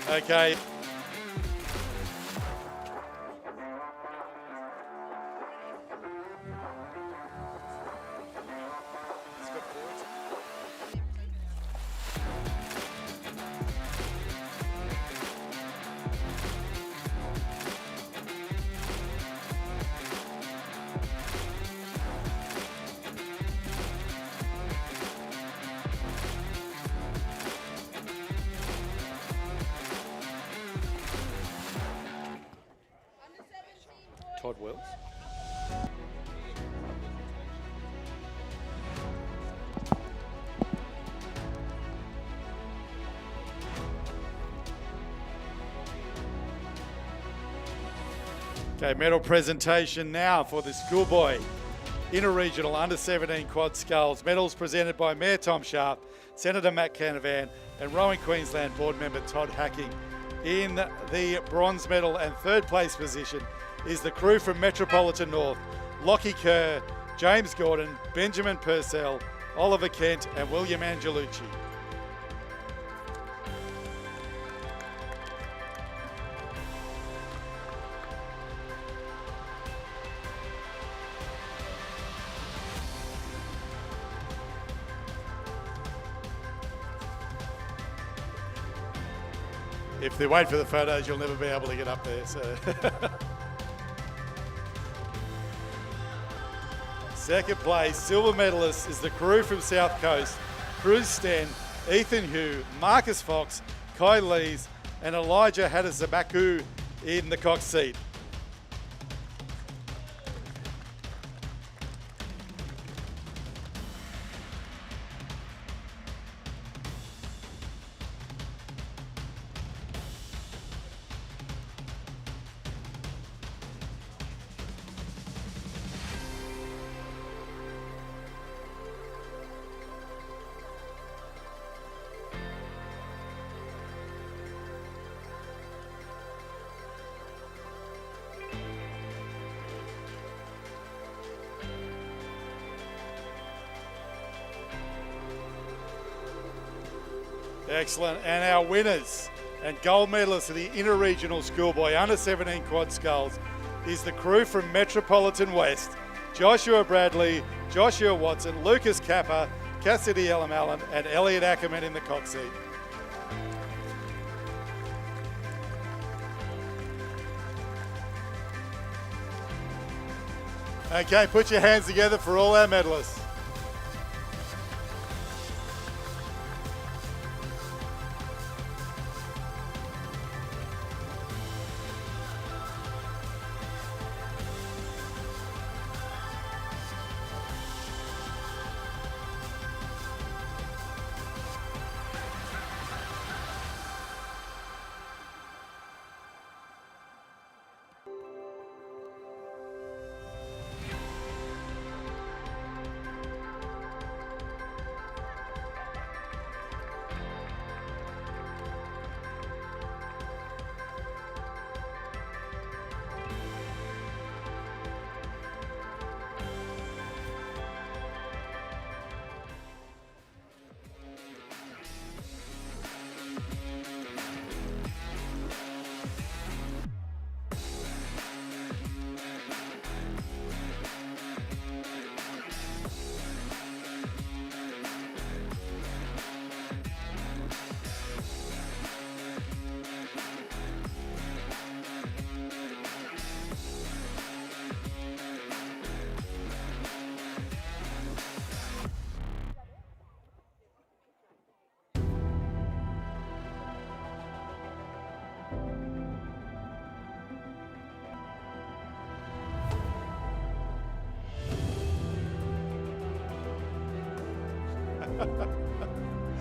Okay. Todd Wells. Okay, medal presentation now for the schoolboy interregional under-17 quad sculls. Medals presented by Mayor Tom Sharp, Senator Matt Canavan, and Rowing Queensland board member Todd Hacking. In the bronze medal and third place position is the crew from Metropolitan North, Lockie Kerr, James Gordon, Benjamin Purcell, Oliver Kent, and William Angelucci. If they wait for the photos, you'll never be able to get up there. So, second place, silver medalist is the crew from South Coast, Cruz Sten, Ethan Hugh, Marcus Fox, Kai Lees, and Elijah Hadazabaku in the cox seat. Excellent. And our winners and gold medalists of the interregional schoolboy under-17 quad sculls is the crew from Metropolitan West, Joshua Bradley, Joshua Watson, Lucas Kappa, Cassidy Allen, and Elliot Ackerman in the cox seat. Okay, put your hands together for all our medalists.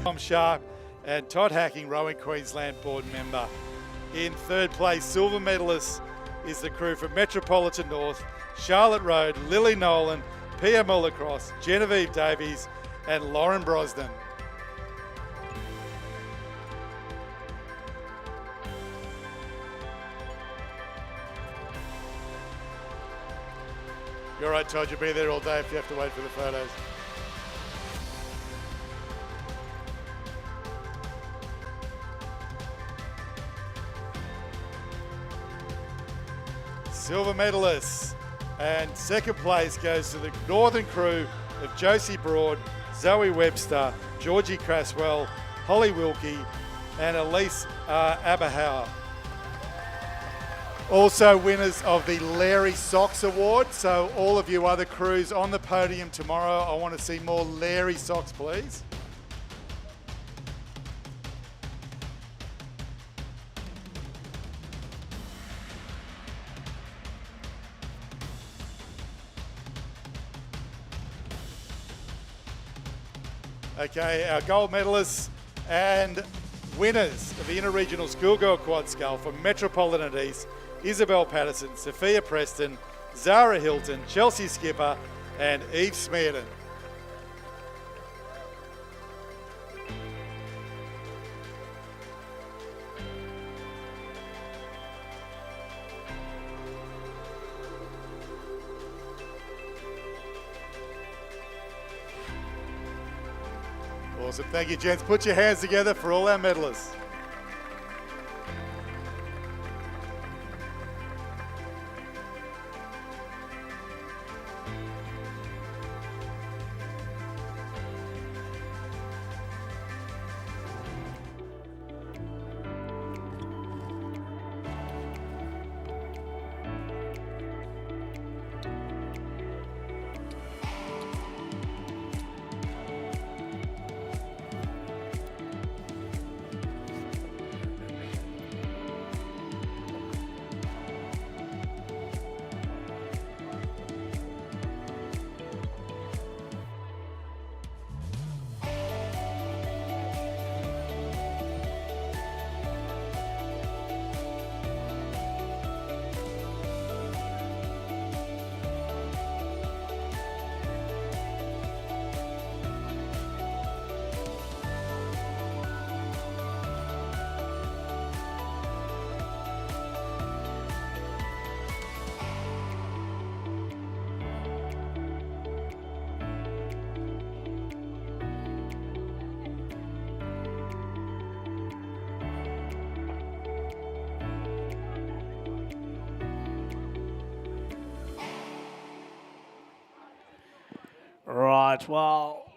Tom Sharp and Todd Hacking, Rowing Queensland board member. In third place, silver medalist is the crew from Metropolitan North, Charlotte Road, Lily Nolan, Pia Mullercross, Genevieve Davies, and Lauren Brosnan. You're right, Todd, you'll be there all day if you have to wait for the photos. silver medalists. And second place goes to the Northern crew of Josie Broad, Zoe Webster, Georgie Craswell, Holly Wilkie, and Elise Aberhauer. Also winners of the Larry Socks Award. So all of you other crews on the podium tomorrow, I want to see more Larry Socks, please. Okay, our gold medalists and winners of the Inter-Regional Schoolgirl Quad Scull from Metropolitan East, Isabel Patterson, Sophia Preston, Zara Hilton, Chelsea Skipper, and Eve Smearden. Awesome, thank you, gents. Put your hands together for all our medalists. Right, well,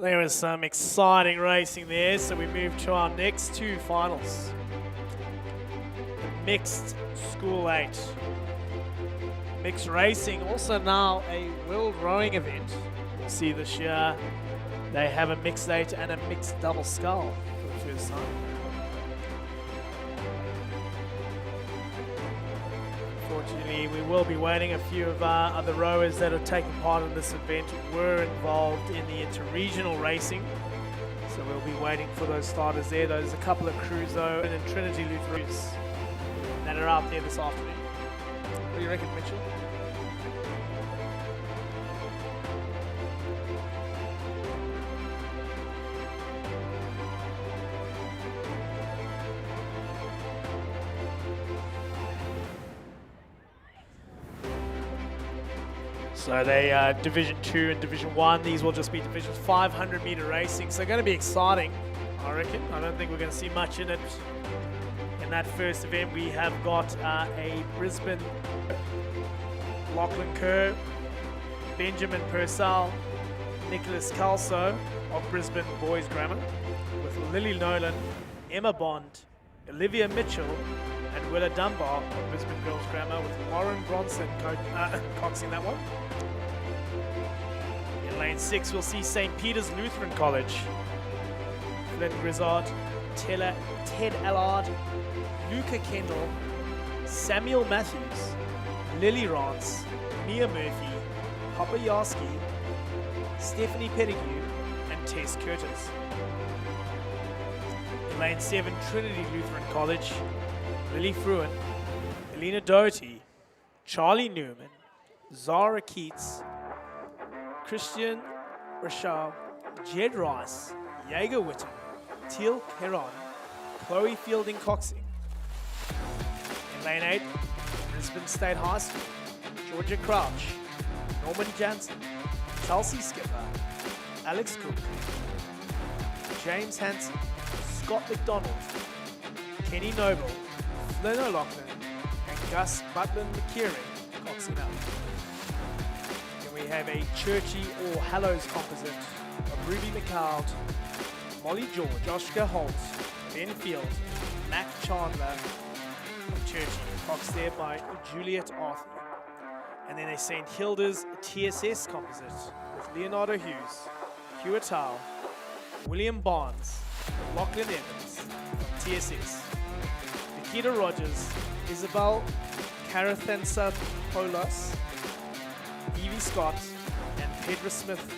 there was some exciting racing there, so we move to our next two finals. The mixed School 8. Mixed racing, also now a world rowing event. We'll see this year they have a mixed 8 and a mixed double scull for the first time. Unfortunately, we will be waiting. A few of our other rowers that are taking part in this event were involved in the interregional racing. So we'll be waiting for those starters there. There's a couple of crews though, and Trinity Lutherans that are out there this afternoon. What do you reckon, Mitchell? So they Division 2 and Division 1. These will just be Division 500 meter racing. So going to be exciting, I reckon. I don't think we're going to see much in it. In that first event, we have got a Brisbane Lachlan Kerr, Benjamin Purcell, Nicholas Calso of Brisbane Boys Grammar, with Lily Nolan, Emma Bond, Olivia Mitchell, and Willa Dunbar of Brisbane Girls Grammar, with Lauren Bronson coxing that one. In lane 6, we'll see St. Peter's Lutheran College, Flynn Grizzard, Ted Allard, Luca Kendall, Samuel Matthews, Lily Rance, Mia Murphy, Papa Yarsky, Stephanie Pettigrew, and Tess Curtis. In lane 7, Trinity Lutheran College, Lily Fruin, Elena Doherty, Charlie Newman, Zara Keats, Christian Rashal, Jed Rice, Jaeger Witten, Teal Heron, Chloe Fielding Coxing. In lane 8, Brisbane State High School, Georgia Crouch, Norman Jansen, Chelsea Skipper, Alex Cook, James Hansen, Scott McDonald, Kenny Noble, Flynn O'Loughlin, and Gus Butland McKeering racing up. Then we have a Churchy or Hallows composite of Ruby McCall, Molly George, Joshka Holt, Ben Field, Mac Chandler of Churchy, coxed there by Juliet Arthur. And then a St. Hilda's TSS composite with Leonardo Hughes, Hugh Attal, William Barnes, Lachlan Evans of TSS, Nikita Rogers, Isabel Carathansa-Polos, Evie Scott, and Pedro Smith,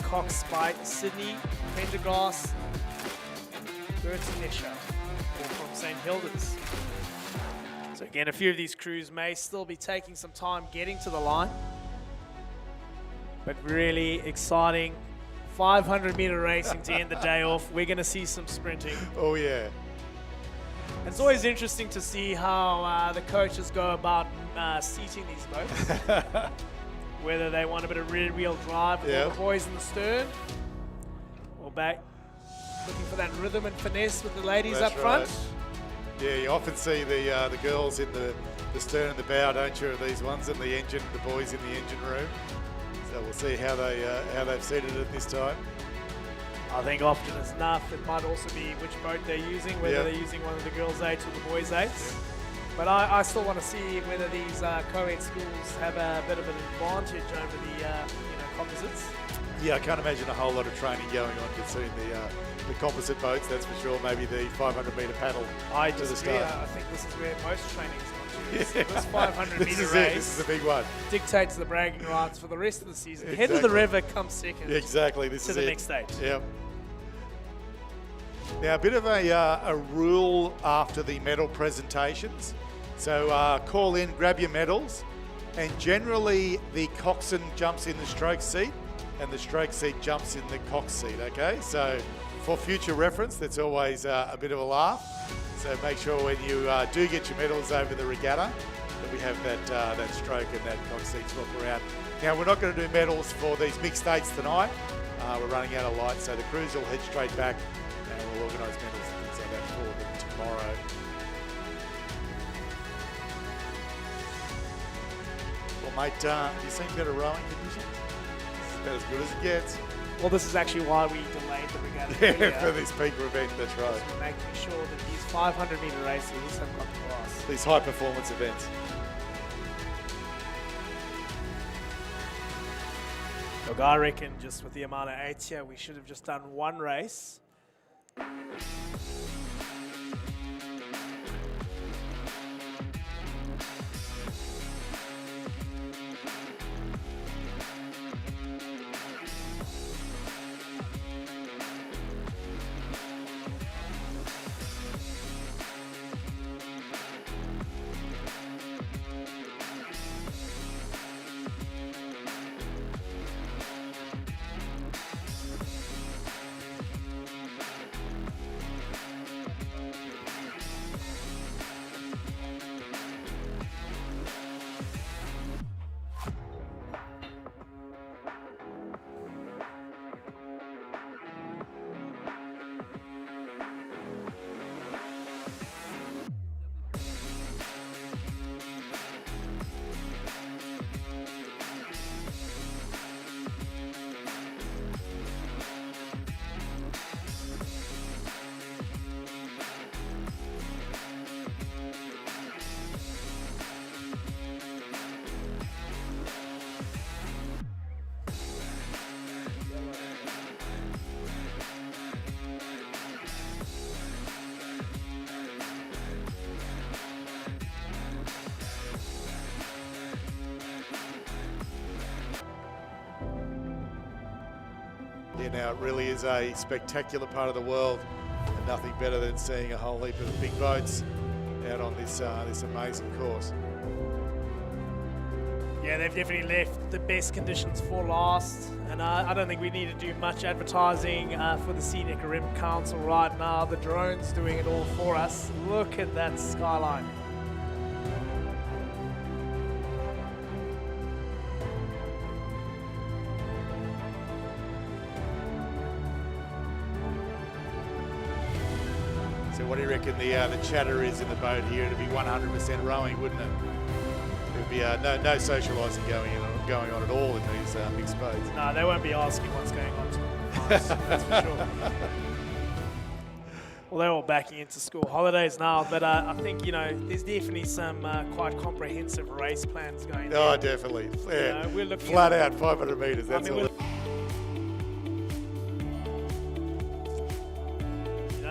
coxed by Sydney Prendergrass Bertinesha, all from St. Hilda's. So again, a few of these crews may still be taking some time getting to the line, but really exciting 500-meter racing to end the day off. We're going to see some sprinting. Oh, yeah. It's always interesting to see how the coaches go about seating these boats. Whether they want a bit of rear-wheel drive with all the boys in the stern, or back looking for that rhythm and finesse with the ladies up front. Yeah, you often see the girls in the stern and the bow, don't you, of these ones, and the boys in the engine room. So we'll see how they've seated it this time. I think often enough it might also be which boat they're using, whether they're using one of the girls' eights or the boys' eights. But I still want to see whether these co-ed schools have a bit of an advantage over the composites. Yeah, I can't imagine a whole lot of training going on between the composite boats, that's for sure. Maybe the 500-metre paddle to the start. I think this is where most training is going to. This 500-metre race. This is the big one. Dictates the bragging rights for the rest of the season. Head of the river comes second. Exactly. This to is the it. next stage. Yep. Now, a bit of a rule after the medal presentations. So call in, grab your medals, and generally the coxswain jumps in the stroke seat and the stroke seat jumps in the cox seat, okay? So for future reference, that's always a bit of a laugh. So make sure when you do get your medals over the regatta that we have that stroke and that cox seat swap around. Now, we're not going to do medals for these mixed eights tonight. We're running out of light, so the crews will head straight back and we'll organise medals and things like that for them tomorrow. Well, mate, have you seen better rowing conditions? It's about as good as it gets. Well, this is actually why we delayed the regatta. Yeah, for this peak event, that's right. We're making sure that these 500-metre races have got class. These high-performance events. Look, I reckon just with the amount of eights here, we should have just done one race. Yeah, now it really is a spectacular part of the world, and nothing better than seeing a whole heap of big boats out on this amazing course. Yeah, they've definitely left the best conditions for last, and I don't think we need to do much advertising for the Scenic Rim Council right now. The drone's doing it all for us. Look at that skyline. So what do you reckon the chatter is in the boat here? It'd be 100% rowing, wouldn't it? there'll be no socialising going on at all in these mixed boats. No, they won't be asking what's going on tonight. That's for sure. Well, they're all backing into school holidays now, but I think, there's definitely some quite comprehensive race plans going on. Oh, definitely. Yeah. We're looking flat out 500 metres. That's all.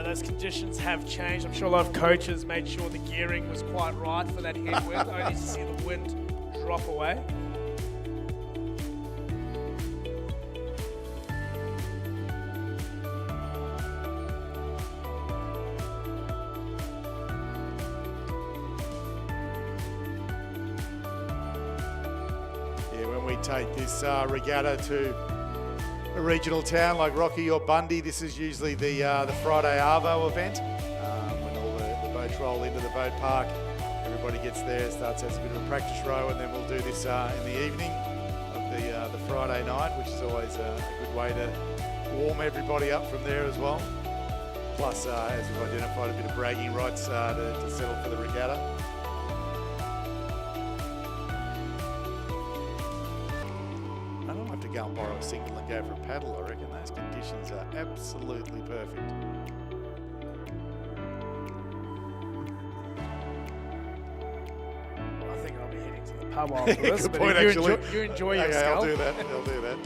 Those conditions have changed. I'm sure a lot of coaches made sure the gearing was quite right for that headwind, only to see the wind drop away. When we take this regatta to a regional town like Rocky or Bundy, this is usually the Friday Arvo event. When all the boats roll into the boat park, everybody gets there, starts as a bit of a practice row, and then we'll do this in the evening of the Friday night, which is always a good way to warm everybody up from there as well. Plus, as we've identified, a bit of bragging rights to settle for the regatta. Go and borrow a single and go for a paddle. I reckon those conditions are absolutely perfect. I think I'll be heading to the pub after this. Good but point, you actually. You enjoy your Okay, I'll scalp. do that. I'll do that.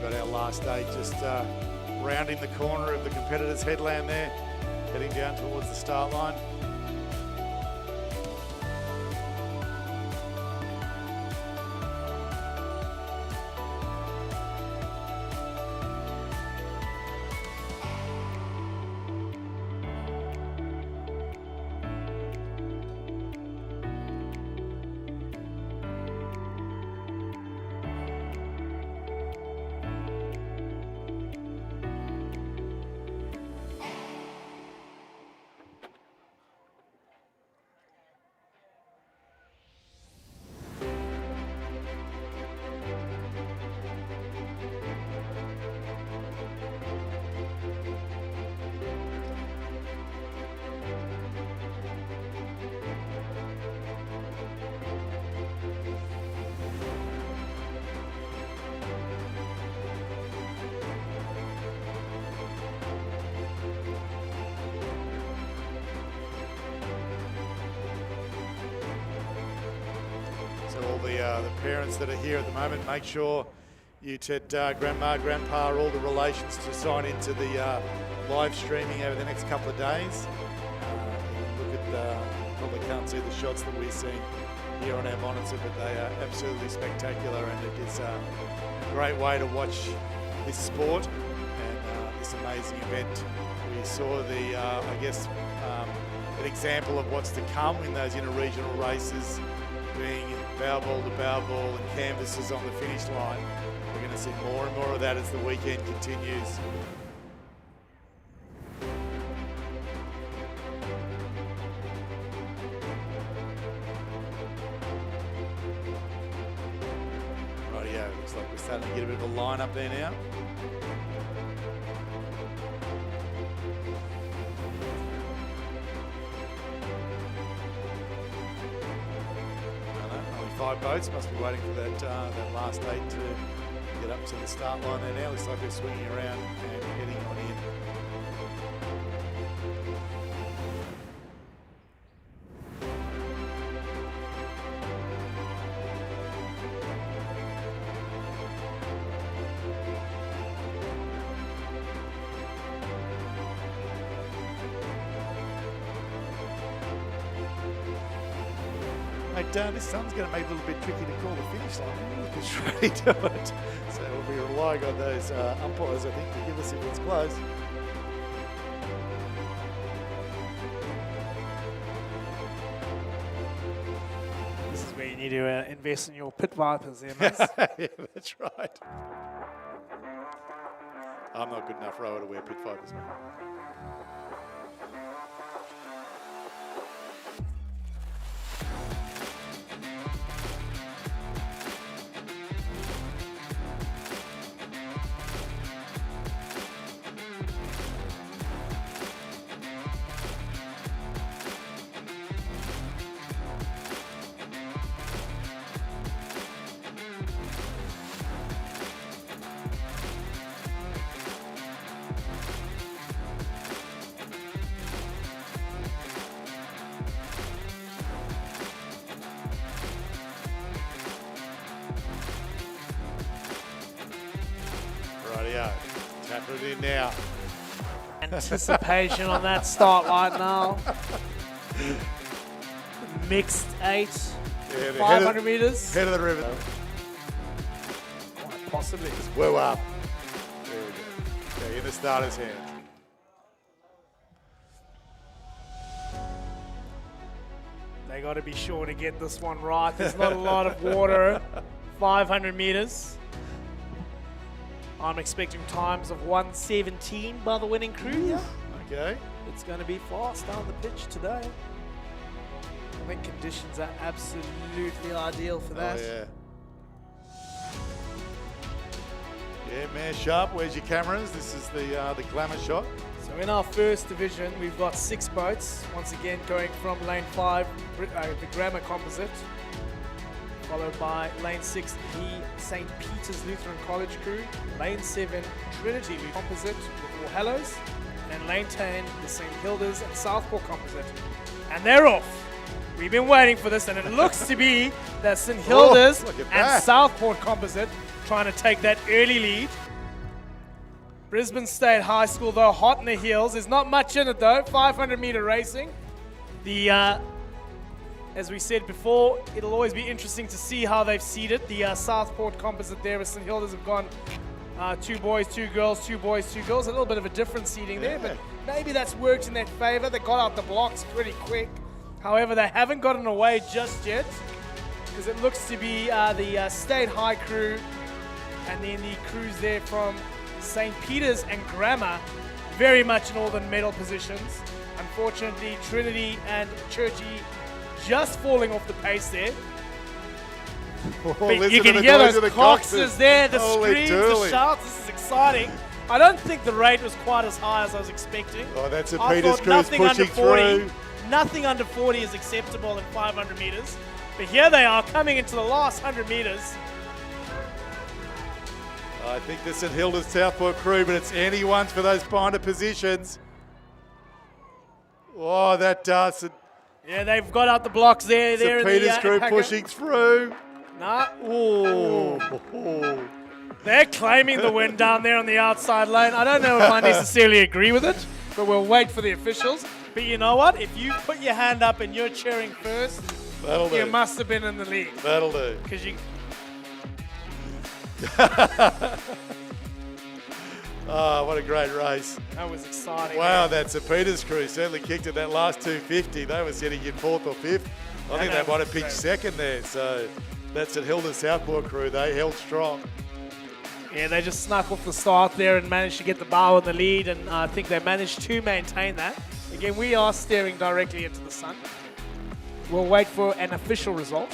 Our last day just rounding the corner of the competitor's headland there, heading down towards the start line. All the parents that are here at the moment, make sure you get grandma, grandpa, all the relations to sign into the live streaming over the next couple of days. Look at, probably can't see the shots that we're seeing here on our monitor, but they are absolutely spectacular, and it is a great way to watch this sport and this amazing event. We saw an example of what's to come in those inter-regional races, being bow ball to bow ball and canvases on the finish line. We're going to see more and more of that as the weekend continues. Rightio, looks like we're starting to get a bit of a line up there now. Only 5 boats, must be waiting for that last 8 to get up to the start line there now. Looks like they're swinging around and heading on in. This sun's going to make it a little bit tricky to call the finish line. Look straight to it. So we'll be relying on those umpires, I think, to give us if it's close. This is where you need to invest in your pit vipers there, mate. Yeah, that's right. I'm not good enough rower to wear pit focus, man. Rightio. Tap it in now. Anticipation on that start line now. Mixed 8, Yeah, the 500 meters. Head of the river. Quite possibly. Whoa up. There we go. Okay, in the starter's hand. They got to be sure to get this one right. There's not a lot of water. 500 meters. I'm expecting times of 1:17 by the winning crew. Yeah. Okay. It's going to be fast down the pitch today. I think conditions are absolutely ideal for that. Oh, yeah. Yeah, man, sharp. Where's your cameras? This is the glamour shot. So in our first division, we've got 6 boats. Once again, going from lane 5, the Grammar Composite, followed by lane 6, the St. Peter's Lutheran College crew, lane 7, Trinity Lutheran Composite with All Hallows, and lane 10, the St. Hilda's and Southport Composite. And they're off. We've been waiting for this, and it looks to be that St. Hilda's look at and that. Southport Composite trying to take that early lead. Brisbane State High School, though, hot in the heels. There's not much in it, though. 500-meter racing. As we said before, it'll always be interesting to see how they've seeded. The Southport Composite there with St. Hilda's have gone 2 boys, 2 girls, 2 boys, 2 girls. A little bit of a different seeding there, but maybe that's worked in their favour. They got out the blocks pretty quick. However, they haven't gotten away just yet, because it looks to be the State High crew and then the crews there from St. Peter's and Grammar very much in all the medal positions. Unfortunately, Trinity and Churchy just falling off the pace there. But you can hear those coxes there, the screams, the shouts. This is exciting. I don't think the rate was quite as high as I was expecting. Oh, that's a I Peter's thought crew nothing under pushing 40. through. Nothing under 40 is acceptable in 500 meters. But here they are coming into the last 100 meters. I think the St. Hilda's Southport crew, but it's anyone's for those binder positions. Oh, that does it. Yeah, they've got out the blocks there. St. Peter's crew pushing through. Nah. Oh. They're claiming the win down there on the outside lane. I don't know if I necessarily agree with it, but we'll wait for the officials. But you know what? If you put your hand up and you're cheering first, That'll you do. must have been in the lead. That'll do. Because you. Oh, what a great race. That was exciting. Wow, that St. Peter's crew certainly kicked it that last 250. They were sitting in 4th or 5th. I think they might have pitched second there. So that's St. Hilda's Southport crew. They held strong. Yeah, they just snuck off the start there and managed to get the bar in the lead, and I think they managed to maintain that. Again, we are staring directly into the sun. We'll wait for an official result.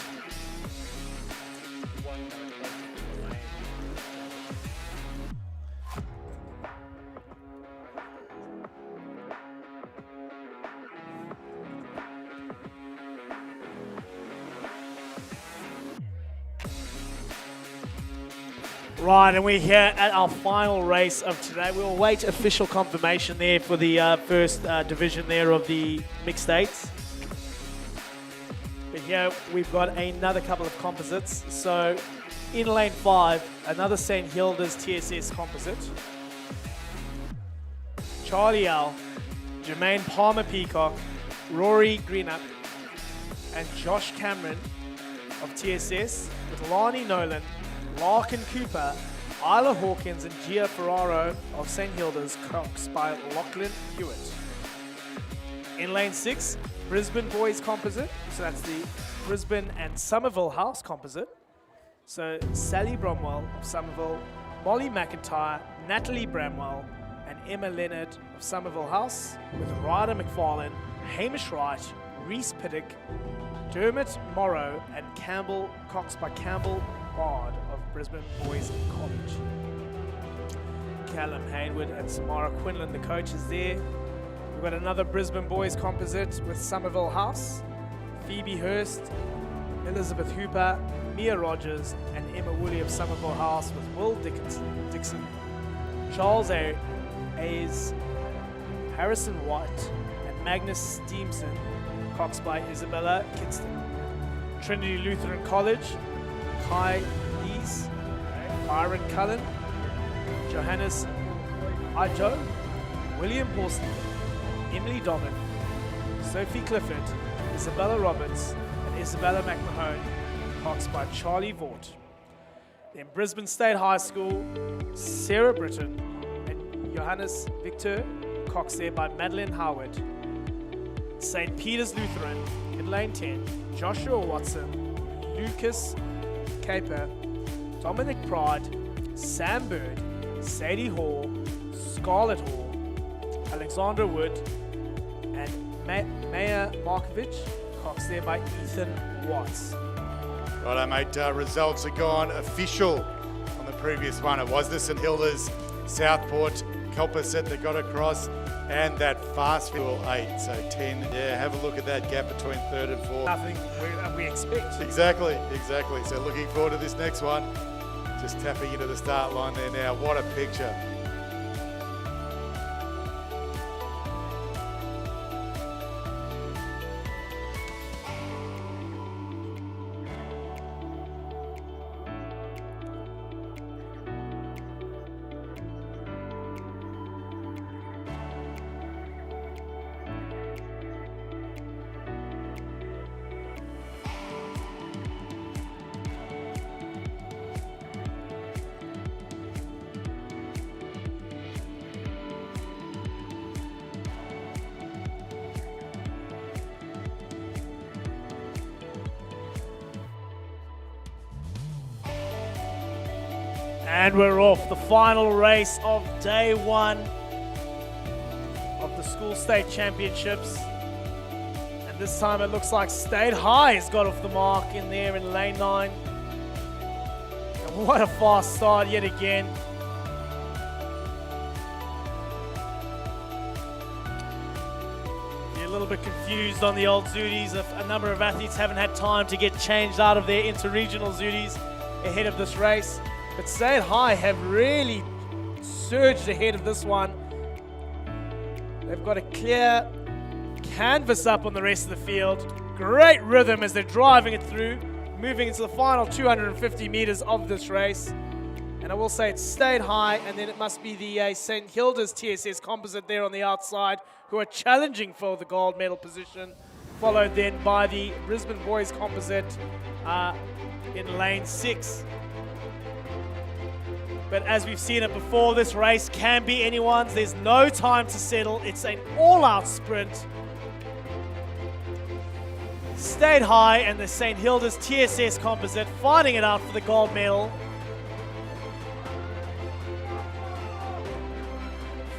Right, and we're here at our final race of today. We'll wait official confirmation there for the first division there of the mixed eights. But here we've got another couple of composites. So in lane 5, another St. Hilda's TSS composite. Charlie L, Jermaine Palmer Peacock, Rory Greenup, and Josh Cameron of TSS with Lani Nolan, Larkin Cooper, Isla Hawkins, and Gia Ferraro of St. Hilda's, coxed by Lachlan Hewitt. In lane 6, Brisbane Boys Composite. So that's the Brisbane and Somerville House Composite. So Sally Bromwell of Somerville, Molly McIntyre, Natalie Bramwell, and Emma Leonard of Somerville House, with Ryder McFarlane, Hamish Wright, Reese Piddock, Dermot Morrow, and Campbell Cox by Campbell Bard of Brisbane Boys College. Callum Hainwood and Samara Quinlan, the coaches there. We've got another Brisbane Boys composite with Somerville House, Phoebe Hurst, Elizabeth Hooper, Mia Rogers, and Emma Woolley of Somerville House with Will Dixon, Charles Ayes, Harrison White, and Magnus Steamson, Cox by Isabella Kidston. Trinity Lutheran College, Kai Lees, Byron Cullen, Johannes Ijo, William Horsley, Emily Dobbin, Sophie Clifford, Isabella Roberts, and Isabella McMahon, Cox by Charlie Vaught. Then Brisbane State High School, Sarah Britton and Johannes Victor, Cox there by Madeline Howard. St. Peter's Lutheran in lane 10, Joshua Watson, Lucas Caper, Dominic Pride, Sam Bird, Sadie Hall, Scarlett Hall, Alexandra Wood, and Maya Markovich, Cox there by Ethan Watts. Righto, mate. Results are gone official on the previous one. It was the St Hilda's Southport composite that got across, and that fast fuel 8, so 10. Yeah, have a look at that gap between third and fourth. Nothing we expect. Exactly. So looking forward to this next one. Just tapping into the start line there now. What a picture. And we're off. The final race of day one of the School State Championships. And this time it looks like State High has got off the mark in there in lane 9. And what a fast start yet again. You're a little bit confused on the old Zooties. A number of athletes haven't had time to get changed out of their inter-regional Zooties ahead of this race. But State High have really surged ahead of this one. They've got a clear canvas up on the rest of the field. Great rhythm as they're driving it through, moving into the final 250 meters of this race. And I will say it's State High, and then it must be the St. Hilda's TSS composite there on the outside, who are challenging for the gold medal position, followed then by the Brisbane Boys composite in lane 6. But as we've seen it before, this race can be anyone's. There's no time to settle. It's an all-out sprint. State High and the St. Hilda's TSS composite fighting it out for the gold medal.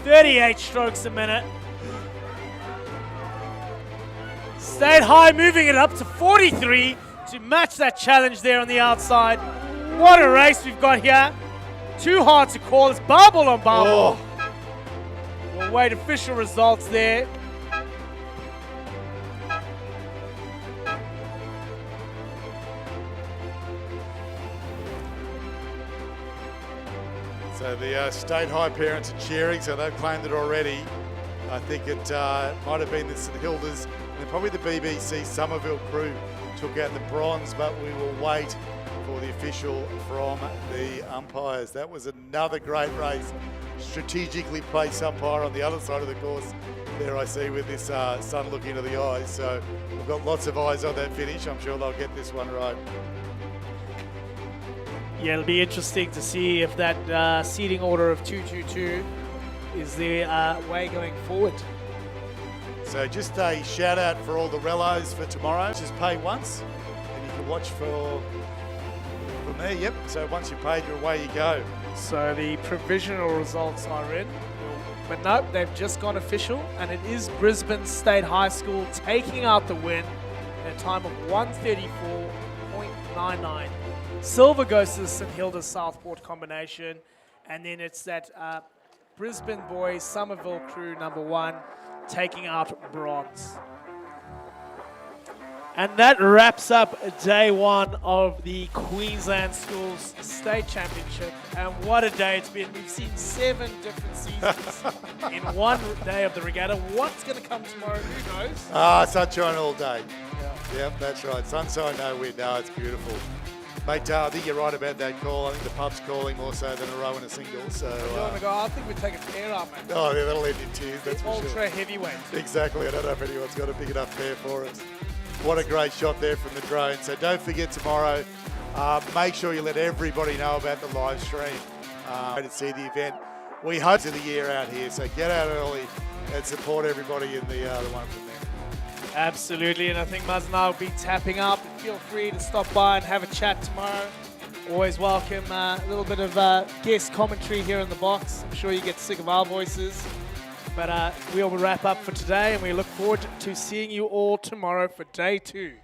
38 strokes a minute. State High moving it up to 43 to match that challenge there on the outside. What a race we've got here. Too hard to call. It's bubble on bubble. Oh. We'll wait official results there. So the State High parents are cheering, so they've claimed it already. I think it might have been the St Hilda's and probably the BBC Somerville crew took out the bronze, but we will wait for the official from the umpires. That was another great race. Strategically placed umpire on the other side of the course. There I see with this sun looking into the eyes. So we've got lots of eyes on that finish. I'm sure they'll get this one right. Yeah, it'll be interesting to see if that seating order of 222 is their way going forward. So just a shout out for all the relos for tomorrow. Just pay once and you can watch for them there. Yep. So once you're paid, you're away you go. So the provisional results are in. But nope, they've just gone official, and it is Brisbane State High School taking out the win in a time of 1:34.99. Silver goes to the St Kilda Southport combination, and then it's that Brisbane boys Somerville crew #1 taking out bronze. And that wraps up day one of the Queensland Schools State Championship. And what a day it's been. We've seen 7 different seasons in one day of the regatta. What's going to come tomorrow? Who knows? Sunshine all day. Yeah. Yep, that's right. Sunshine, no wind. No, it's beautiful. Mate, I think you're right about that call. I think the pub's calling more so than a row and a single. So, I think we take a pair up, mate. oh, yeah, that'll end in tears, that's for sure. Ultra heavyweight. Exactly. I don't know if anyone's got a big enough pair for us. What a great shot there from the drone. So don't forget tomorrow, make sure you let everybody know about the live stream to see the event. We hope to the year out here, so get out early and support everybody in the one from there. Absolutely, and I think Muzz and I will be tapping up. Feel free to stop by and have a chat tomorrow. Always welcome a little bit of guest commentary here in the box. I'm sure you get sick of our voices. But we'll wrap up for today, and we look forward to seeing you all tomorrow for day 2.